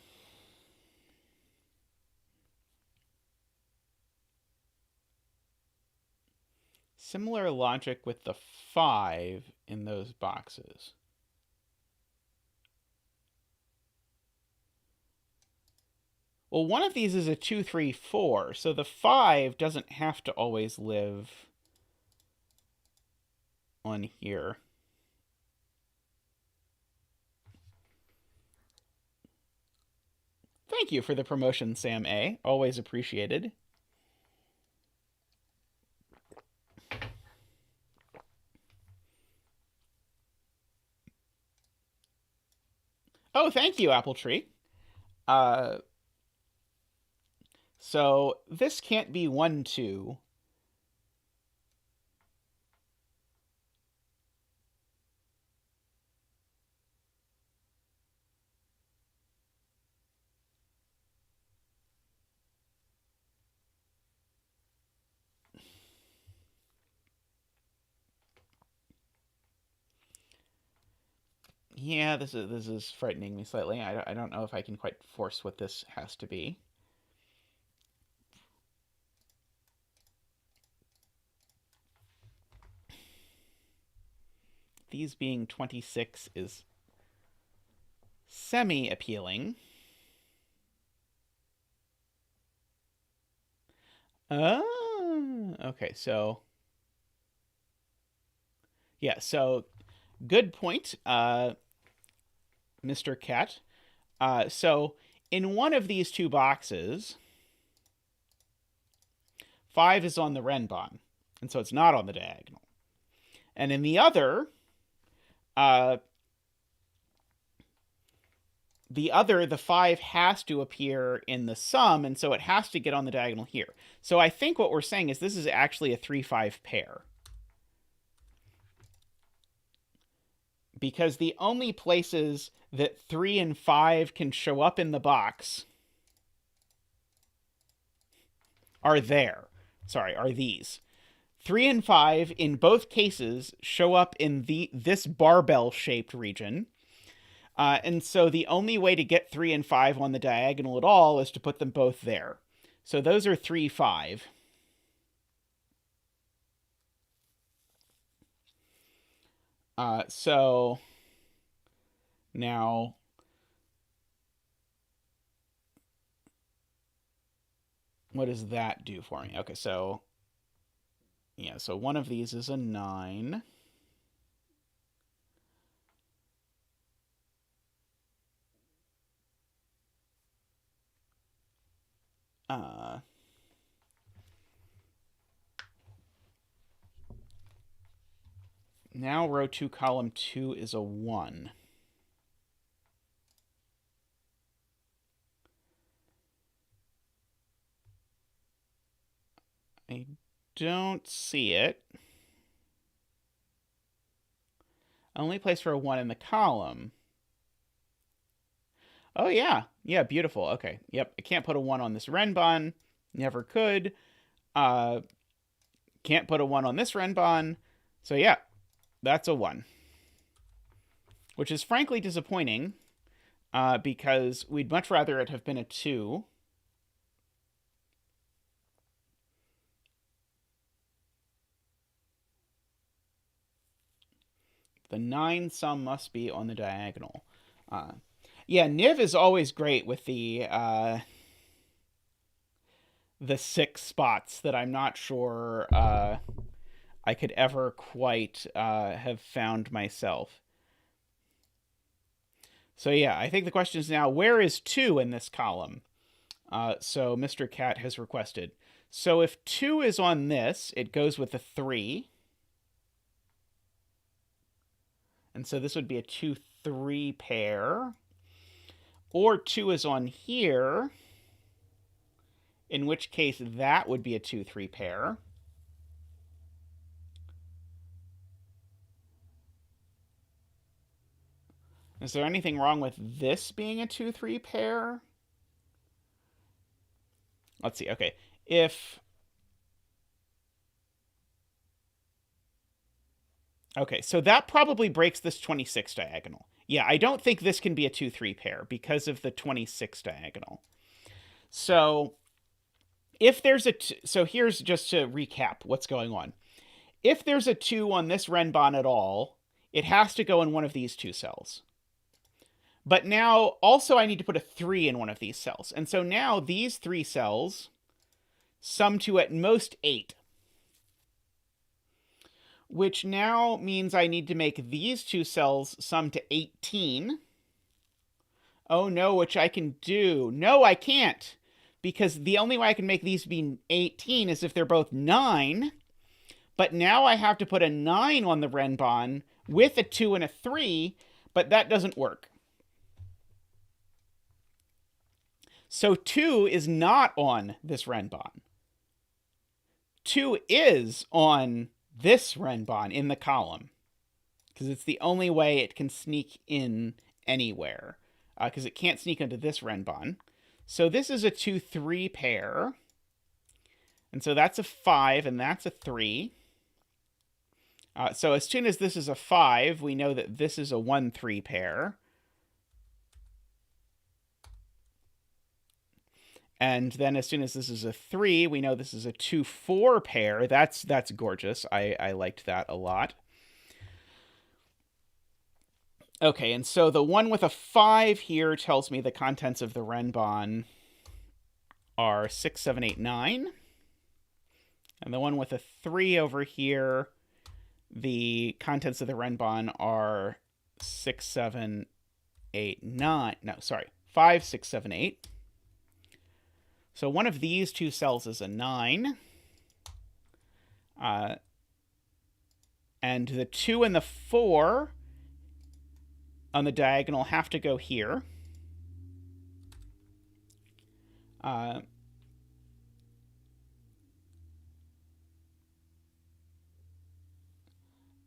Similar logic with the 5 in those boxes. Well, one of these is a 2, 3, 4, so the 5 doesn't have to always live on here. Thank you for the promotion, Sam A. Always appreciated. Oh, thank you, Apple Tree. Uh, so this can't be 1, 2. Yeah, this is frightening me slightly. I don't know if I can quite force what this has to be. These being 26 is semi-appealing. Oh, okay, so... Yeah, so good point, Mr. Cat. So in one of these two boxes, 5 is on the Renbon, and so it's not on the diagonal. And in the other, the 5 has to appear in the sum, and so it has to get on the diagonal here. So I think what we're saying is this is actually a 3-5 pair. Because the only places that 3 and 5 can show up in the box are these. 3 and 5 in both cases show up in this barbell-shaped region. And so the only way to get 3 and 5 on the diagonal at all is to put them both there. So those are 3, 5. So now what does that do for me? Okay, so yeah, so one of these is a 9. Now row 2, column 2 is a 1. I don't see it. Only place for a 1 in the column. Oh, yeah. Yeah, beautiful. Okay. Yep. I can't put a 1 on this Renbon. Never could. Can't put a 1 on this Renbon. So, yeah. That's a 1. Which is frankly disappointing. Because we'd much rather it have been a 2. The 9 sum must be on the diagonal. Yeah, Niv is always great with the 6 spots that I'm not sure I could ever quite have found myself. So yeah, I think the question is now, where is 2 in this column? So Mr. Cat has requested. So if 2 is on this, it goes with a 3. And so this would be a 2-3 pair. Or 2 is on here, in which case that would be a 2-3 pair. Is there anything wrong with this being a 2-3 pair? Let's see. Okay. Okay, so that probably breaks this 26 diagonal. Yeah, I don't think this can be a 2-3 pair because of the 26 diagonal. So if there's so here's just to recap what's going on. If there's a 2 on this Renbon at all, it has to go in one of these 2 cells. But now also I need to put a 3 in one of these cells. And so now these 3 cells sum to at most 8. Which now means I need to make these 2 cells sum to 18. Oh no, which I can do. No, I can't. Because the only way I can make these be 18 is if they're both 9. But now I have to put a 9 on the Renbon with a 2 and a 3, but that doesn't work. So 2 is not on this Renbon. 2 is on this Renbon in the column, because it's the only way it can sneak in anywhere, because it can't sneak into this Renbon. So this is a 2-3 pair, and so that's a 5, and that's a 3. So as soon as this is a 5, we know that this is a 1-3 pair. And then as soon as this is a 3, we know this is a 2-4 pair. That's gorgeous. I liked that a lot. Okay, and so the one with a 5 here tells me the contents of the Renbon are 6, 7, 8, 9. And the one with a 3 over here, the contents of the Renbon are 6, 7, 8, 9. No, sorry, 5, 6, 7, 8. So one of these two cells is a 9. And the 2 and the 4 on the diagonal have to go here.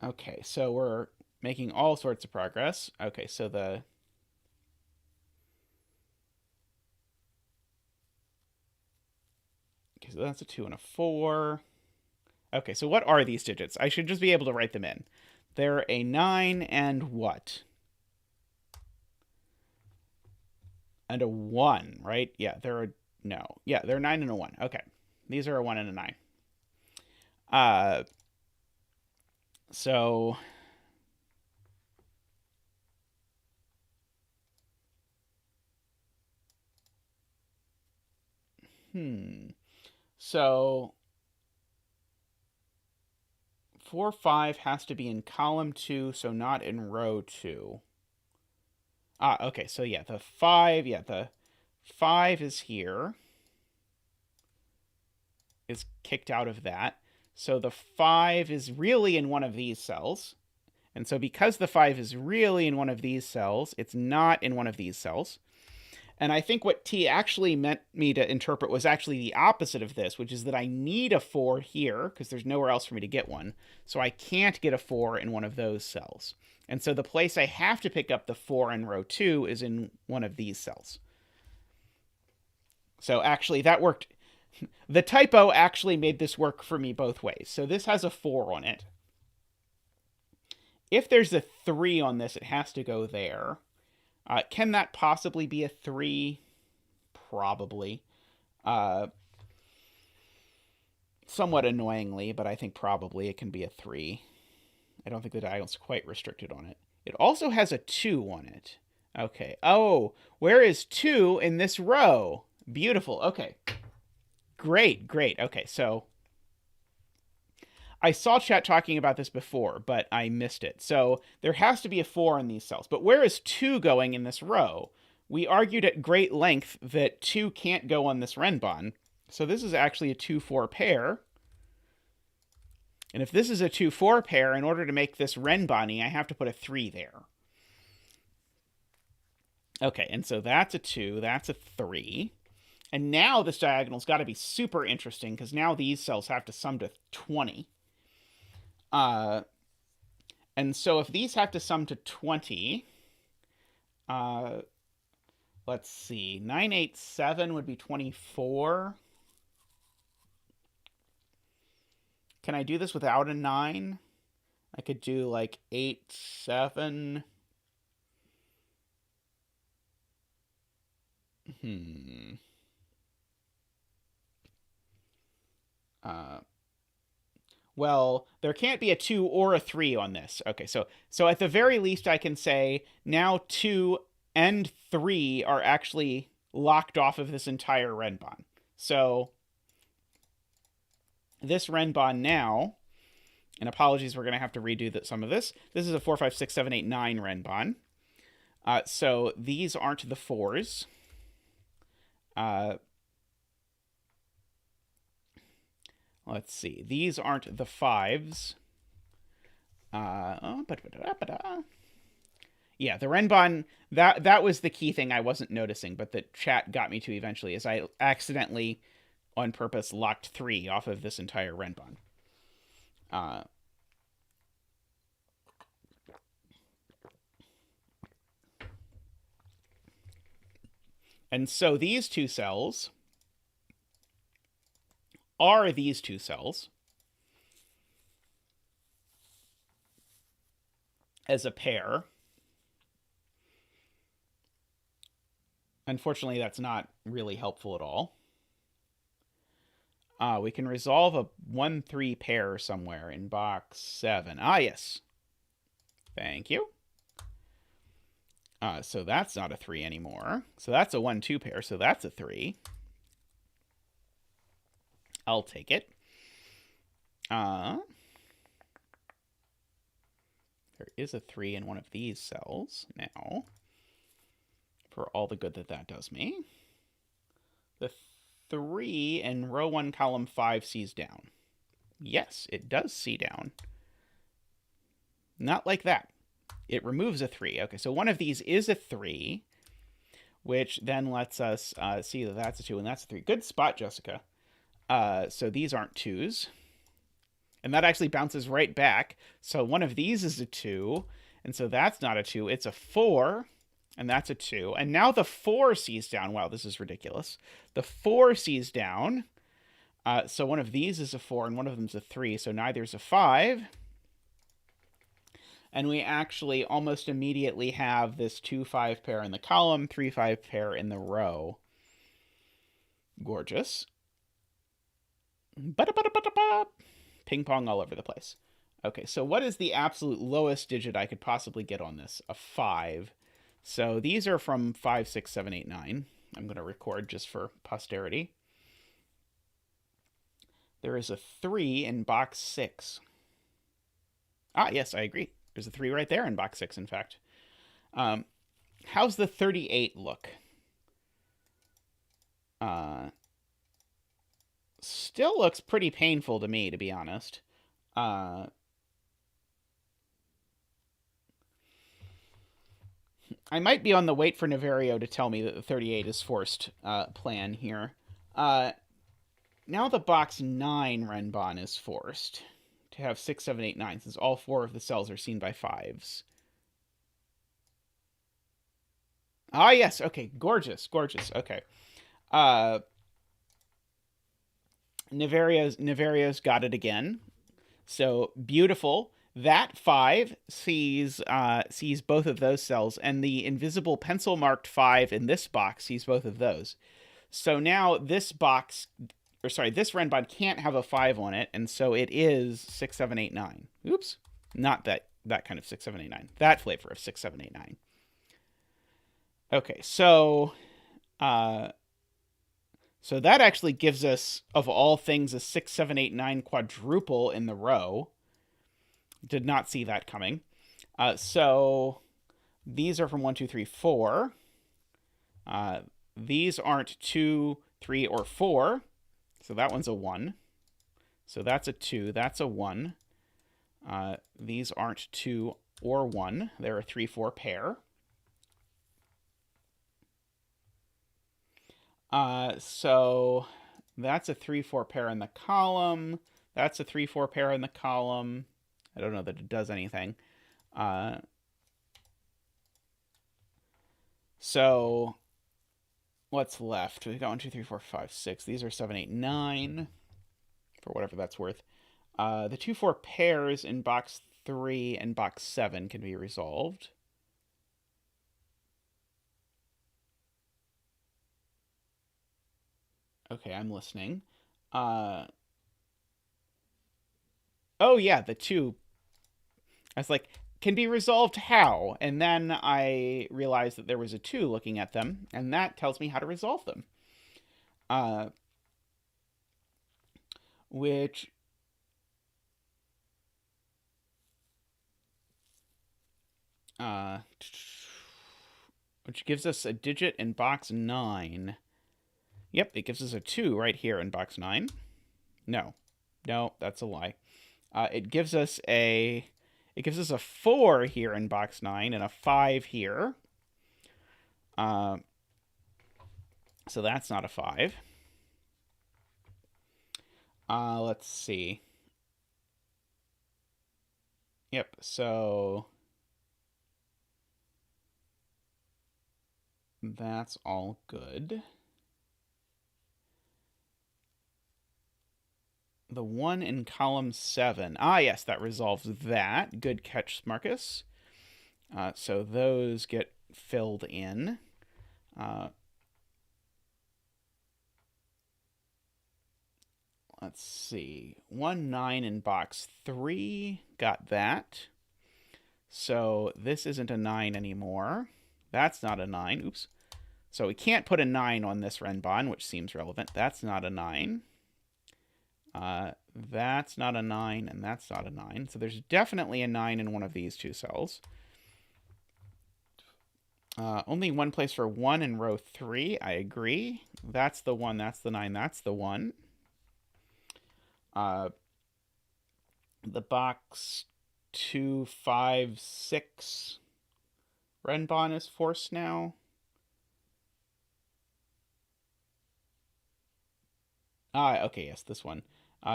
Okay, so we're making all sorts of progress. Okay, so the... Okay, so that's a 2 and a 4. Okay, so what are these digits? I should just be able to write them in. They're a 9 and what? And a 1, right? Yeah, they're a... No. Yeah, they're a 9 and a 1. Okay. These are a 1 and a 9. So... So 4, 5 has to be in column 2, so not in row 2. Okay, so yeah, the 5 is here. Is kicked out of that. So the 5 is really in one of these cells. And so because the 5 is really in one of these cells, it's not in one of these cells. And I think what T actually meant me to interpret was actually the opposite of this, which is that I need a 4 here, because there's nowhere else for me to get one. So I can't get a 4 in one of those cells. And so the place I have to pick up the 4 in row 2 is in one of these cells. So actually, that worked. The typo actually made this work for me both ways. So this has a 4 on it. If there's a 3 on this, it has to go there. Can that possibly be a 3? Probably. Somewhat annoyingly, but I think probably it can be a 3. I don't think the diagonal's quite restricted on it. It also has a 2 on it. Okay. Oh, where is 2 in this row? Beautiful. Okay. Great. Okay, so I saw chat talking about this before, but I missed it. So there has to be a 4 in these cells. But where is 2 going in this row? We argued at great length that 2 can't go on this Renbon. So this is actually a 2-4 pair. And if this is a 2-4 pair, in order to make this Renbon-y, I have to put a 3 there. Okay, and so that's a 2, that's a 3. And now this diagonal's got to be super interesting, because now these cells have to sum to 20. And so if these have to sum to 20, let's see, 9, 8, 7 would be 24. Can I do this without a 9? I could do like 8, 7. Well, there can't be a 2 or a 3 on this. Okay, so at the very least I can say now 2 and 3 are actually locked off of this entire Renbon. So this Renbon now, and apologies, we're going to have to redo some of this. This is a 4, 5, 6, 7, 8, 9 Renbon. So these aren't the 4s. Let's see. These aren't the 5s. Yeah, the Renbon, that was the key thing I wasn't noticing, but the chat got me to eventually, is I accidentally, on purpose, locked 3 off of this entire Renbon. And so these two cells are these two cells as a pair. Unfortunately, that's not really helpful at all. We can resolve a 1-3 pair somewhere in box 7. Ah, yes. Thank you. So that's not a 3 anymore. So that's a 1-2 pair, so that's a 3. I'll take it. There is a 3 in one of these cells now, for all the good that that does me. The 3 in row 1, column 5 sees down. Yes, it does see down. Not like that. It removes a 3. Okay, so one of these is a 3, which then lets us see that that's a 2 and that's a 3. Good spot, Jessica. So these aren't 2s. And that actually bounces right back. So one of these is a 2, and so that's not a 2. It's a 4, and that's a 2. And now the 4 sees down. Wow, this is ridiculous. The 4 sees down. So one of these is a 4, and one of them's a 3, so neither's a 5. And we actually almost immediately have this 2-5 pair in the column, 3-5 pair in the row. Gorgeous. Ping pong all over the place. Okay, so what is the absolute lowest digit I could possibly get on this? A 5. So these are from 5, 6, 7, 8, 9. I'm going to record just for posterity. There is a 3 in box 6. Ah, yes, I agree. There's a 3 right there in box 6, in fact. How's the 38 look? Still looks pretty painful to me, to be honest. I might be on the wait for Niverio to tell me that the 38 is forced plan here. Now the box 9 Renbon is forced to have 6, 7, 8, 9, since all 4 of the cells are seen by 5s. Ah, yes. Okay. Gorgeous. Gorgeous. Okay. Niverio's got it again. So beautiful. That 5 sees both of those cells, and the invisible pencil marked 5 in this box sees both of those. So now this box, or sorry, this Renbon can't have a 5 on it, and so it is 6, 7, 8, 9. Oops, not that kind of 6, 7, 8, 9. That flavor of 6, 7, 8, 9. Okay, so so that actually gives us, of all things, a 6, 7, 8, 9 quadruple in the row. Did not see that coming. So these are from 1, 2, 3, 4. These aren't 2, 3, or 4. So that one's a 1. So that's a 2. That's a 1. These aren't 2 or 1. They're a 3, 4 pair. So that's a 3, 4 pair in the column. That's a 3, 4 pair in the column. I don't know that it does anything. So what's left? We've got 1, 2, 3, 4, 5, 6. These are 7, 8, 9, for whatever that's worth. The 2, 4 pairs in box 3 and box 7 can be resolved. Okay, I'm listening. Oh, yeah, the 2. I was like, can be resolved how? And then I realized that there was a 2 looking at them, and that tells me how to resolve them. Which gives us a digit in box 9. Yep, it gives us a 2 right here in box 9. No, that's a lie. It gives us a It gives us a 4 here in box 9 and a 5 here. So that's not a 5. Let's see. Yep, so that's all good. The 1 in column 7. Ah, yes, that resolves that. Good catch, Marcus. So those get filled in. Let's see. 1, 9 in box 3. Got that. So this isn't a 9 anymore. That's not a 9. Oops. So we can't put a 9 on this Renbon, which seems relevant. That's not a 9. That's not a 9, and that's not a 9. So there's definitely a 9 in one of these two cells. Only one place for 1 in row 3. I agree. That's the 1. That's the 9. That's the 1. The box 2, 5, 6 Renbon is forced now. Okay, yes, this one.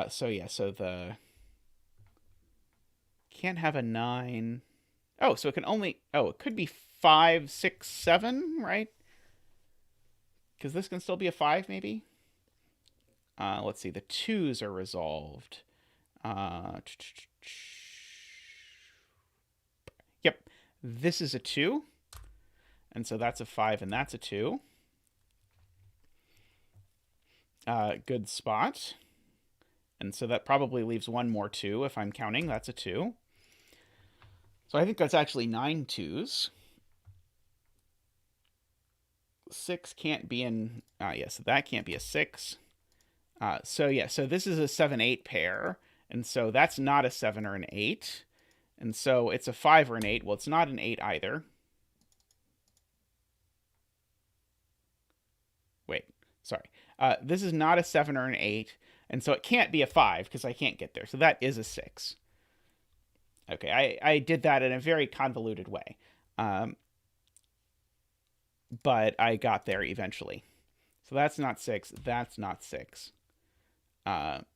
So the can't have a 9. Oh, so it can only, it could be 5, 6, 7, right? Because this can still be a 5, maybe? Let's see, the 2s are resolved. Yep, this is a 2. And so that's a 5, and that's a 2. Good spot. And so that probably leaves one more 2 if I'm counting. That's a 2. So I think that's actually 9 2s. 6 can't be in... yes, that can't be a 6. So this is a 7-8 pair. And so that's not a 7 or an 8. And so it's a 5 or an 8. Well, it's not an 8 either. Wait, sorry. This is not a 7 or an 8. And so it can't be a 5 because I can't get there. So that is a 6. Okay, I did that in a very convoluted way. But I got there eventually. So that's not 6. That's not 6. Let's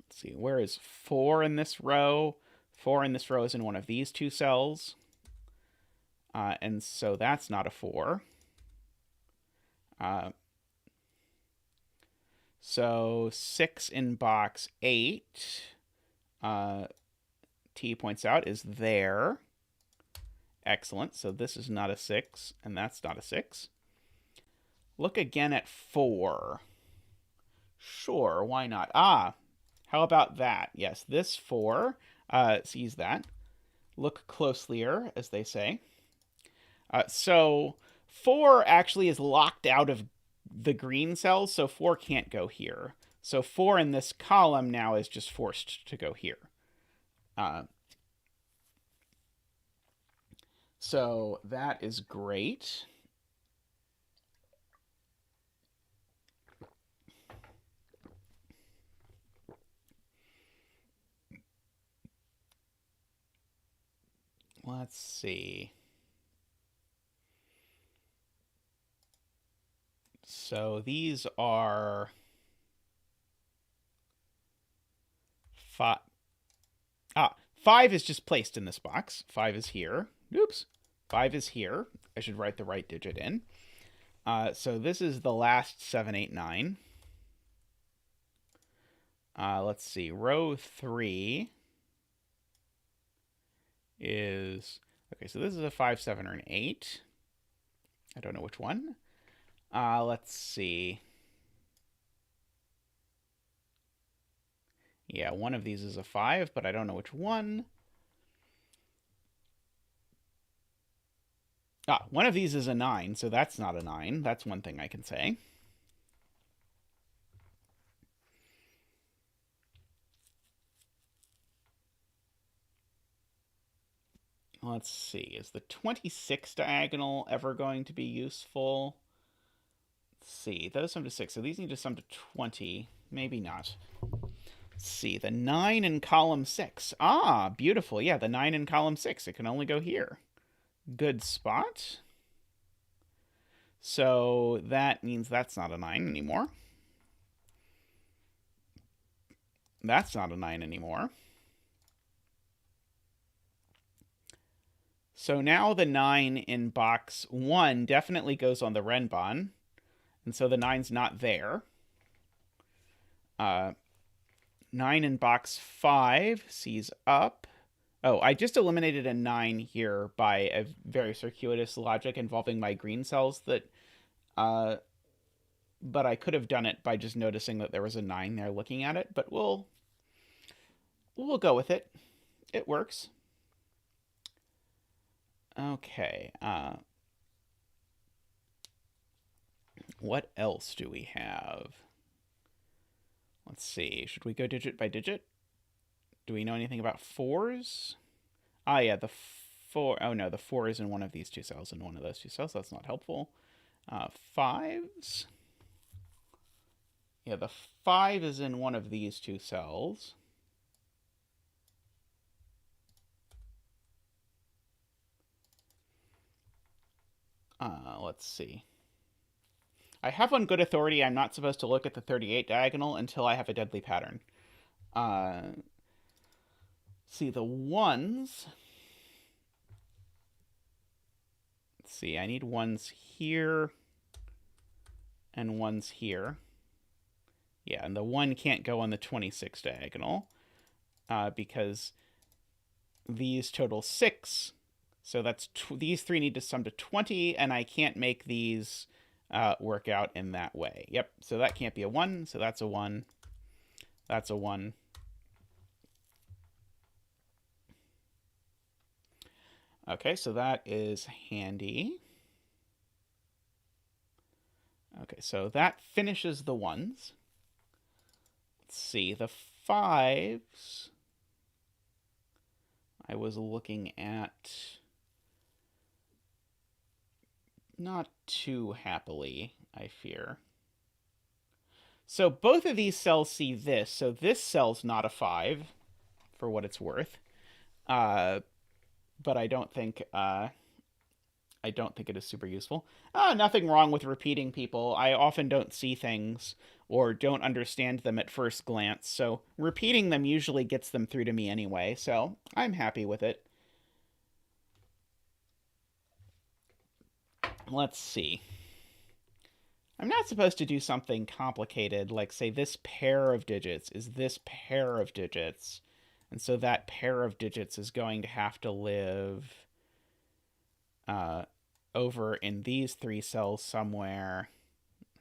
see. Where is 4 in this row? 4 in this row is in one of these two cells. And so that's not a 4. So 6 in box 8, T points out, is there. Excellent. So this is not a 6, and that's not a 6. Look again at 4. Sure, why not? How about that? Yes, this 4 sees that. Look closelier, as they say. So 4 actually is locked out of the green cells, so 4 can't go here. So 4 in this column now is just forced to go here. So that is great. Let's see. So these are 5. 5 is just placed in this box. 5 is here. Oops. 5 is here. I should write the right digit in. So this is the last 7, 8, 9. Let's see. Row 3 is... Okay, so this is a 5, 7, or an 8. I don't know which one. Let's see. Yeah, one of these is a 5, but I don't know which one. One of these is a 9, so that's not a 9. That's one thing I can say. Let's see. Is the 26 diagonal ever going to be useful? Let's see. Those sum to 6. So these need to sum to 20. Maybe not. Let's see, the 9 in column 6. Ah, beautiful. Yeah, the 9 in column 6. It can only go here. Good spot. So that means that's not a 9 anymore. That's not a 9 anymore. So now the 9 in box 1 definitely goes on the Renbon. And so the 9's not there. 9 in box 5 sees up. Oh, I just eliminated a 9 here by a very circuitous logic involving my green cells that... but I could have done it by just noticing that there was a 9 there looking at it. But we'll go with it. It works. Okay. What else do we have? Let's see. Should we go digit by digit? Do we know anything about 4s? Ah, yeah, the 4... Oh, no, the 4 is in one of these two cells, in one of those two cells. That's not helpful. 5s? Yeah, the 5 is in one of these two cells. Let's see. I have on good authority I'm not supposed to look at the 38 diagonal until I have a deadly pattern. See, the 1s... Let's see, I need 1s here and 1s here. Yeah, and the 1 can't go on the 26 diagonal because these total 6. So that's these 3 need to sum to 20, and I can't make these work out in that way. Yep, so that can't be a 1, so that's a 1. That's a 1. Okay, so that is handy. Okay, so that finishes the 1s. Let's see, the 5s... I was looking at... not too happily, I fear. So both of these cells see this. So this cell's not a 5, for what it's worth. But I don't think it is super useful. Nothing wrong with repeating people. I often don't see things or don't understand them at first glance, so repeating them usually gets them through to me anyway, so I'm happy with it. Let's see. I'm not supposed to do something complicated, like say this pair of digits is this pair of digits, and so that pair of digits is going to have to live over in these 3 cells somewhere.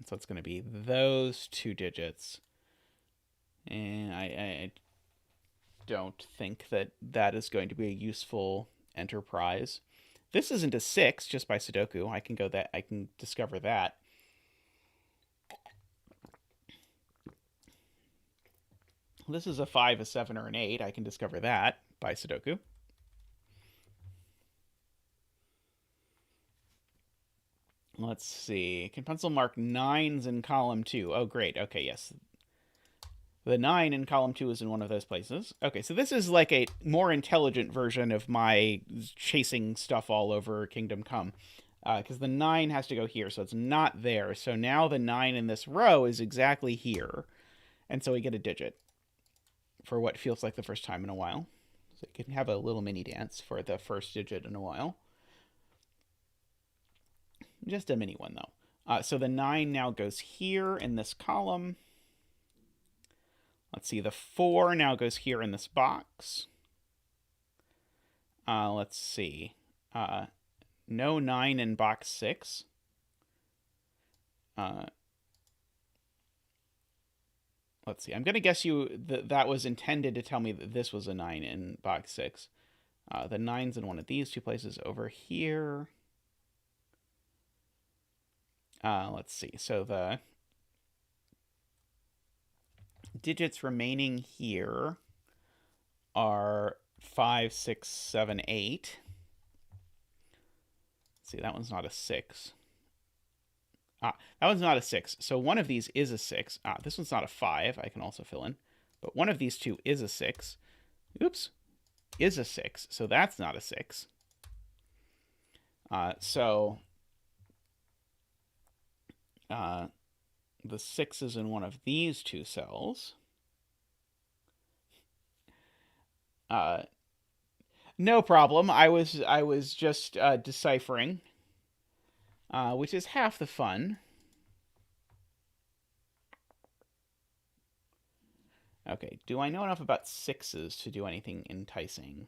So it's going to be those 2 digits. And I don't think that that is going to be a useful enterprise. This isn't a 6 just by Sudoku. I can discover that. This is a 5, a 7, or an 8. I can discover that by Sudoku. Let's see. Can pencil mark 9s in column 2? Oh, great. Okay, yes. The 9 in column 2 is in one of those places. Okay, so this is like a more intelligent version of my chasing stuff all over Kingdom Come. Because the 9 has to go here, so it's not there. So now the 9 in this row is exactly here. And so we get a digit for what feels like the first time in a while. So you can have a little mini dance for the first digit in a while. Just a mini one, though. So the 9 now goes here in this column. Let's see, the 4 now goes here in this box. Let's see. No 9 in box 6. Let's see. I'm going to guess that was intended to tell me that this was a 9 in box 6. The 9's in one of these 2 places over here. Let's see. So the digits remaining here are 5, 6, 7, 8. Let's see, that one's not a 6. That one's not a 6. So one of these is a 6. This one's not a 5. I can also fill in. but one of these two is a 6. Oops, is a 6, so that's not a 6. So the 6 is in one of these two cells. No problem. I was just deciphering, which is half the fun. Okay, do I know enough about 6s to do anything enticing?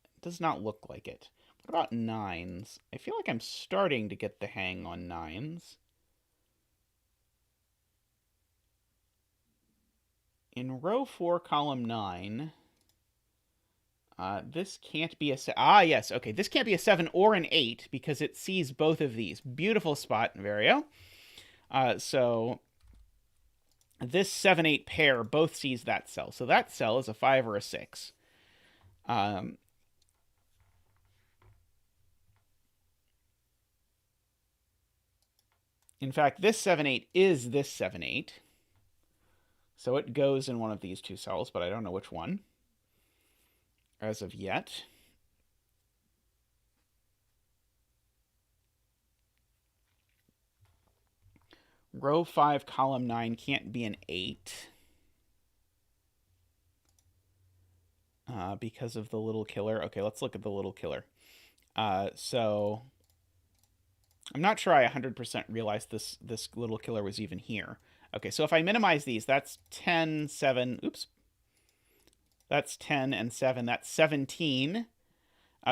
It does not look like it. What about 9s? I feel like I'm starting to get the hang on 9s. In row 4, column 9, this can't be a... yes, okay. This can't be a 7 or an 8 because it sees both of these. Beautiful spot, Niverio. So this 7-8 pair both sees that cell. So that cell is a 5 or a 6. In fact, this 7-8 is this 7-8. So it goes in one of these two cells, but I don't know which one as of yet. Row 5, column 9 can't be an 8 because of the little killer. Okay, let's look at the little killer. So I'm not sure I 100% realized this little killer was even here. Okay, so if I minimize these, that's 10, 7. Oops. That's 10 and 7. That's 17.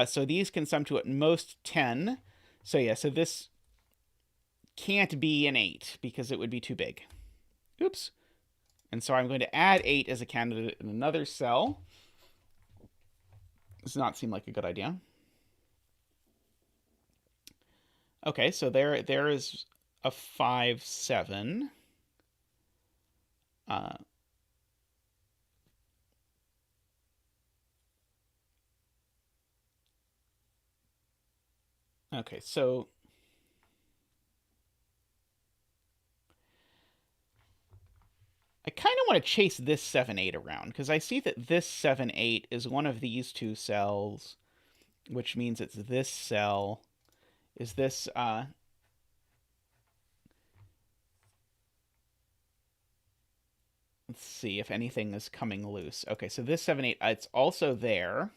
So these can sum to at most 10. So yeah, so this can't be an 8 because it would be too big. Oops. And so I'm going to add 8 as a candidate in another cell. Does not seem like a good idea. Okay, so there is a 5, 7. Okay, so I kind of want to chase this 7-8 around because I see that this 7-8 is one of these two cells, which means it's this cell. Is this let's see if anything is coming loose. Okay, so this 7-8, it's also there.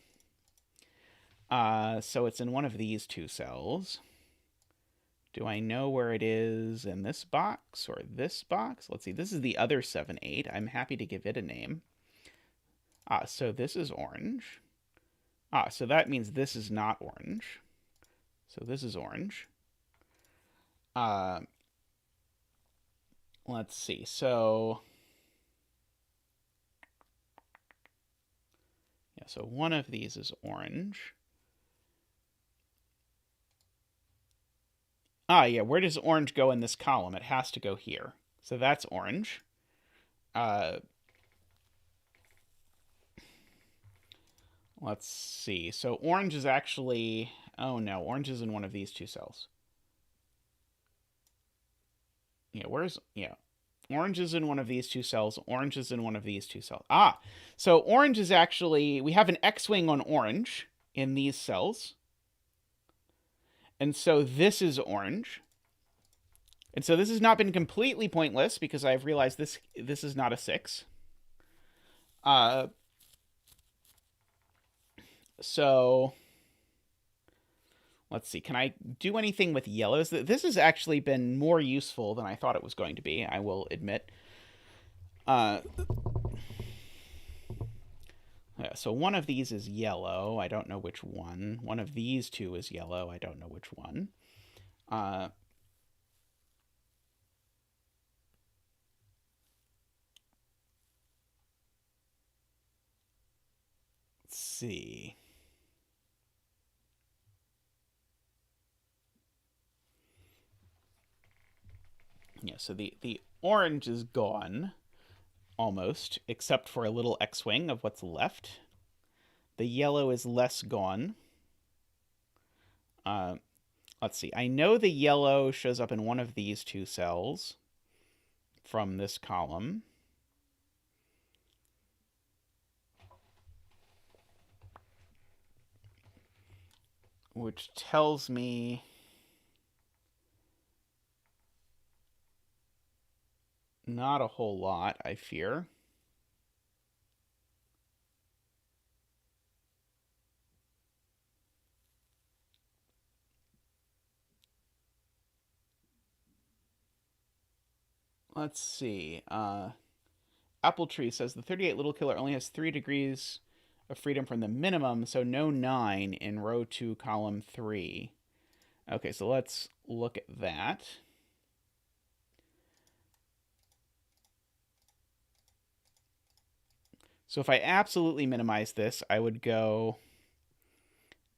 So it's in one of these two cells. Do I know where it is in this box or this box? Let's see. This is the other 7-8. I'm happy to give it a name. So this is orange. So that means this is not orange. So this is orange. Let's see. So yeah, so one of these is orange. Yeah, where does orange go in this column? It has to go here. So that's orange. Let's see. So orange is actually... Oh, no. Orange is in one of these two cells. Yeah, where's... Yeah. Orange is in one of these two cells. Orange is in one of these two cells. So orange is actually... We have an X-wing on orange in these cells. And so this is orange. And so this has not been completely pointless because I've realized this is not a 6. So let's see. Can I do anything with yellows? This has actually been more useful than I thought it was going to be, I will admit. Yeah, so one of these is yellow. I don't know which one. One of these two is yellow. I don't know which one. Let's see. Yeah, so the orange is gone. Almost, except for a little X-wing of what's left. The yellow is less gone. Let's see. I know the yellow shows up in one of these two cells from this column. which tells me not a whole lot, I fear. Let's see. Apple Tree says the 38 Little Killer only has 3 degrees of freedom from the minimum, so no 9 in row 2, column 3. Okay, so let's look at that. So if I absolutely minimize this, I would go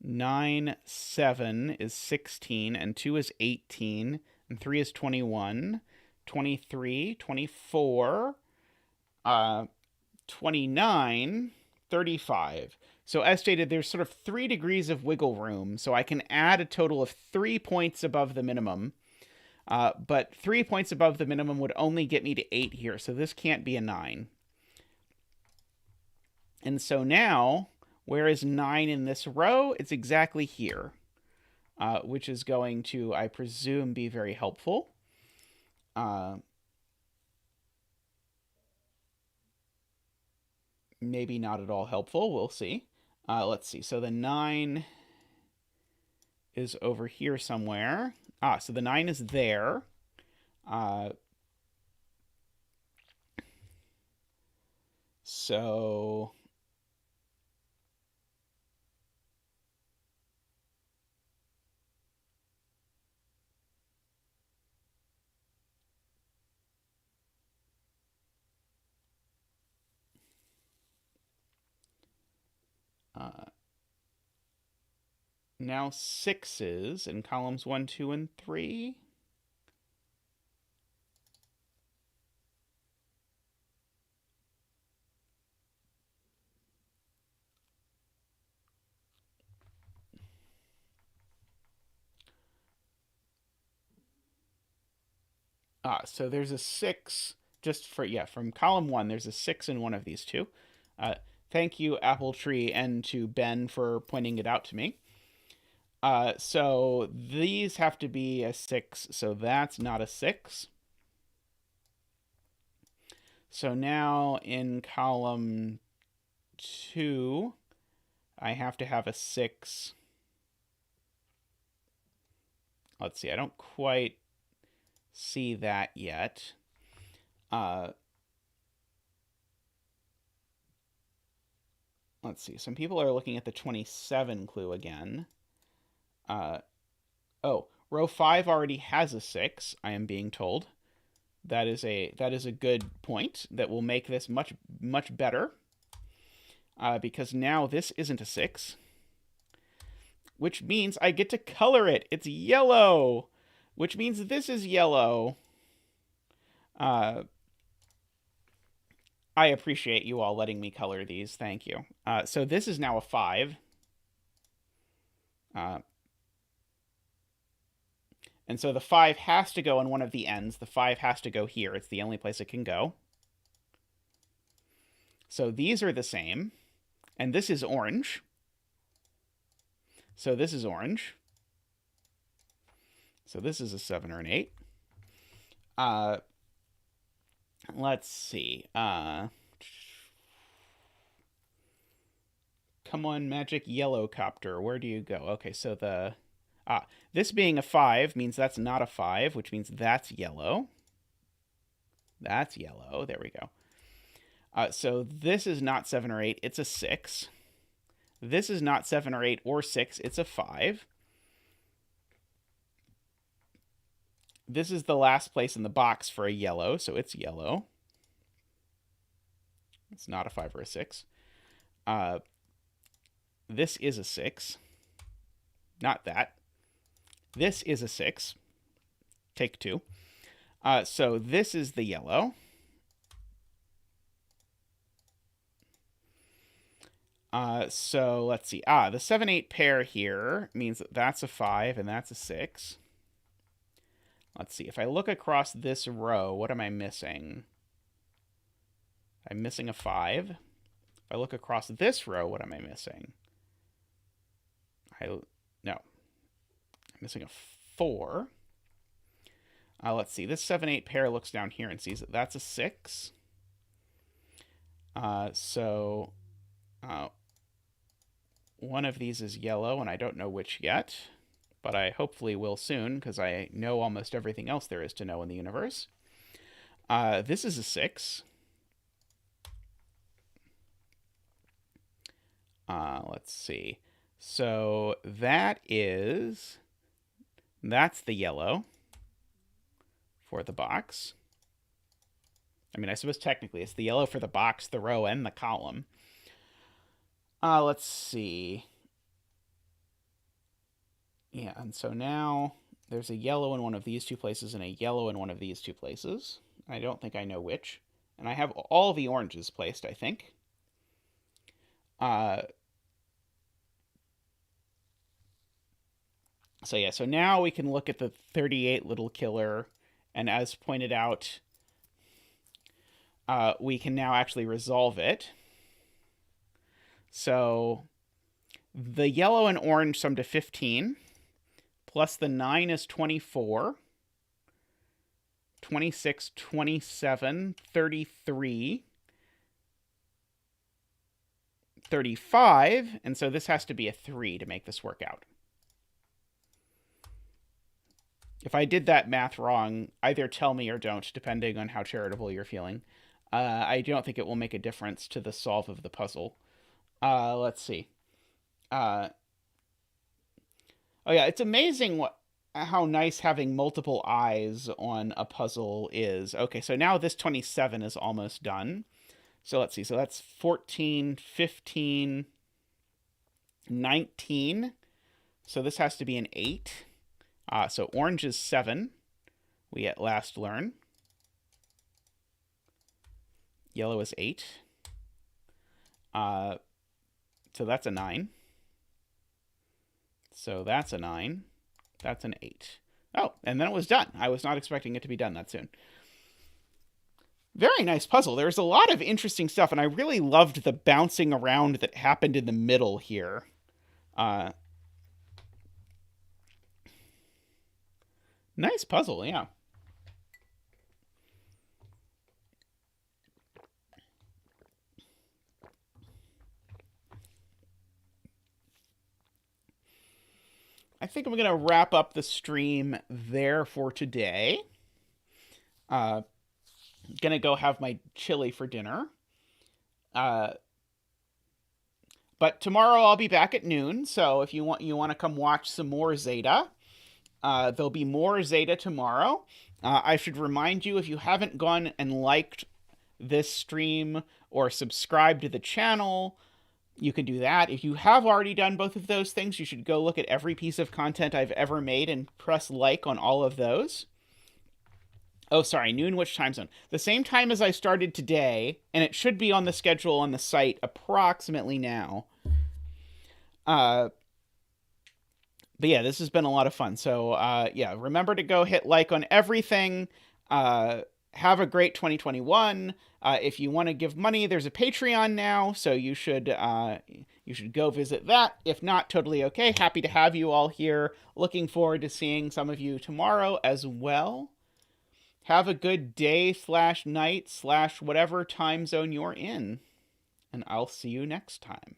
9, 7 is 16, and 2 is 18, and 3 is 21, 23, 24, 29, 35. So as stated, there's sort of 3 degrees of wiggle room, so I can add a total of 3 points above the minimum. But 3 points above the minimum would only get me to 8 here, so this can't be a 9. And so now, where is 9 in this row? It's exactly here, which is going to, I presume, be very helpful. Maybe not at all helpful. We'll see. Let's see. So the 9 is over here somewhere. So the 9 is there. So now 6s in columns 1, 2, and 3. So there's a 6 just for, from column 1, there's a 6 in one of these two. Thank you, Apple Tree, and to Ben for pointing it out to me. So these have to be a 6, so that's not a 6. So now in column 2, I have to have a 6. Let's see, I don't quite see that yet. Let's see. Some people are looking at the 27 clue again. Oh, row 5 already has a 6, I am being told. That is a good point that will make this much better. Because now this isn't a 6. Which means I get to color it. It's yellow. Which means this is yellow. I appreciate you all letting me color these. Thank you. So this is now a 5. And so the 5 has to go on one of the ends. The 5 has to go here. It's the only place it can go. So these are the same. And this is orange. So this is orange. So this is a 7 or an 8. Let's see. Come on, magic yellow copter. Where do you go? Okay, so the... this being a 5 means that's not a 5, which means that's yellow. That's yellow. There we go. So this is not 7 or 8. It's a 6. This is not 7 or 8 or 6. It's a 5. This is the last place in the box for a yellow, so it's yellow. It's not a 5 or a 6. This is a 6. Not that. This is a 6. Take 2. So this is the yellow. So let's see. The 7-8 pair here means that that's a 5 and that's a 6. Let's see. If I look across this row, what am I missing? I'm missing a 5. If I look across this row, what am I missing? No. I'm missing a 4. Let's see. This 7-8 pair looks down here and sees that that's a 6. So one of these is yellow, and I don't know which yet, but I hopefully will soon, because I know almost everything else there is to know in the universe. This is a 6. Let's see. So that's the yellow for the box. I mean, I suppose technically it's the yellow for the box, the row, and the column. Let's see. Yeah, and so now there's a yellow in one of these two places and a yellow in one of these two places. I don't think I know which. And I have all the oranges placed, I think. So yeah, so now we can look at the 38 little killer, and as pointed out, we can now actually resolve it. So the yellow and orange sum to 15, plus the 9 is 24, 26, 27, 33, 35, and so this has to be a 3 to make this work out. If I did that math wrong, either tell me or don't, depending on how charitable you're feeling. I don't think it will make a difference to the solve of the puzzle. Let's see. Oh yeah, it's amazing how nice having multiple eyes on a puzzle is. Okay, so now this 27 is almost done. So let's see. So that's 14, 15, 19. So this has to be an 8. So orange is 7, we at last learn. Yellow is 8. So that's a 9. So that's a 9. That's an 8. Oh, and then it was done. I was not expecting it to be done that soon. Very nice puzzle. There's a lot of interesting stuff, and I really loved the bouncing around that happened in the middle here. Nice puzzle, yeah. I think I'm going to wrap up the stream there for today. Gonna go have my chili for dinner. But tomorrow I'll be back at noon, so if you want to come watch some more Zeta, there'll be more Zeta tomorrow. I should remind you, if you haven't gone and liked this stream or subscribed to the channel, you can do that. If you have already done both of those things, you should go look at every piece of content I've ever made and press like on all of those. Oh, sorry, noon, which time zone? The same time as I started today, and it should be on the schedule on the site approximately now. But yeah, this has been a lot of fun. So yeah, remember to go hit like on everything. Have a great 2021. If you want to give money, there's a Patreon now, so you should go visit that. If not, totally okay. Happy to have you all here. Looking forward to seeing some of you tomorrow as well. Have a good day / night / whatever time zone you're in, and I'll see you next time.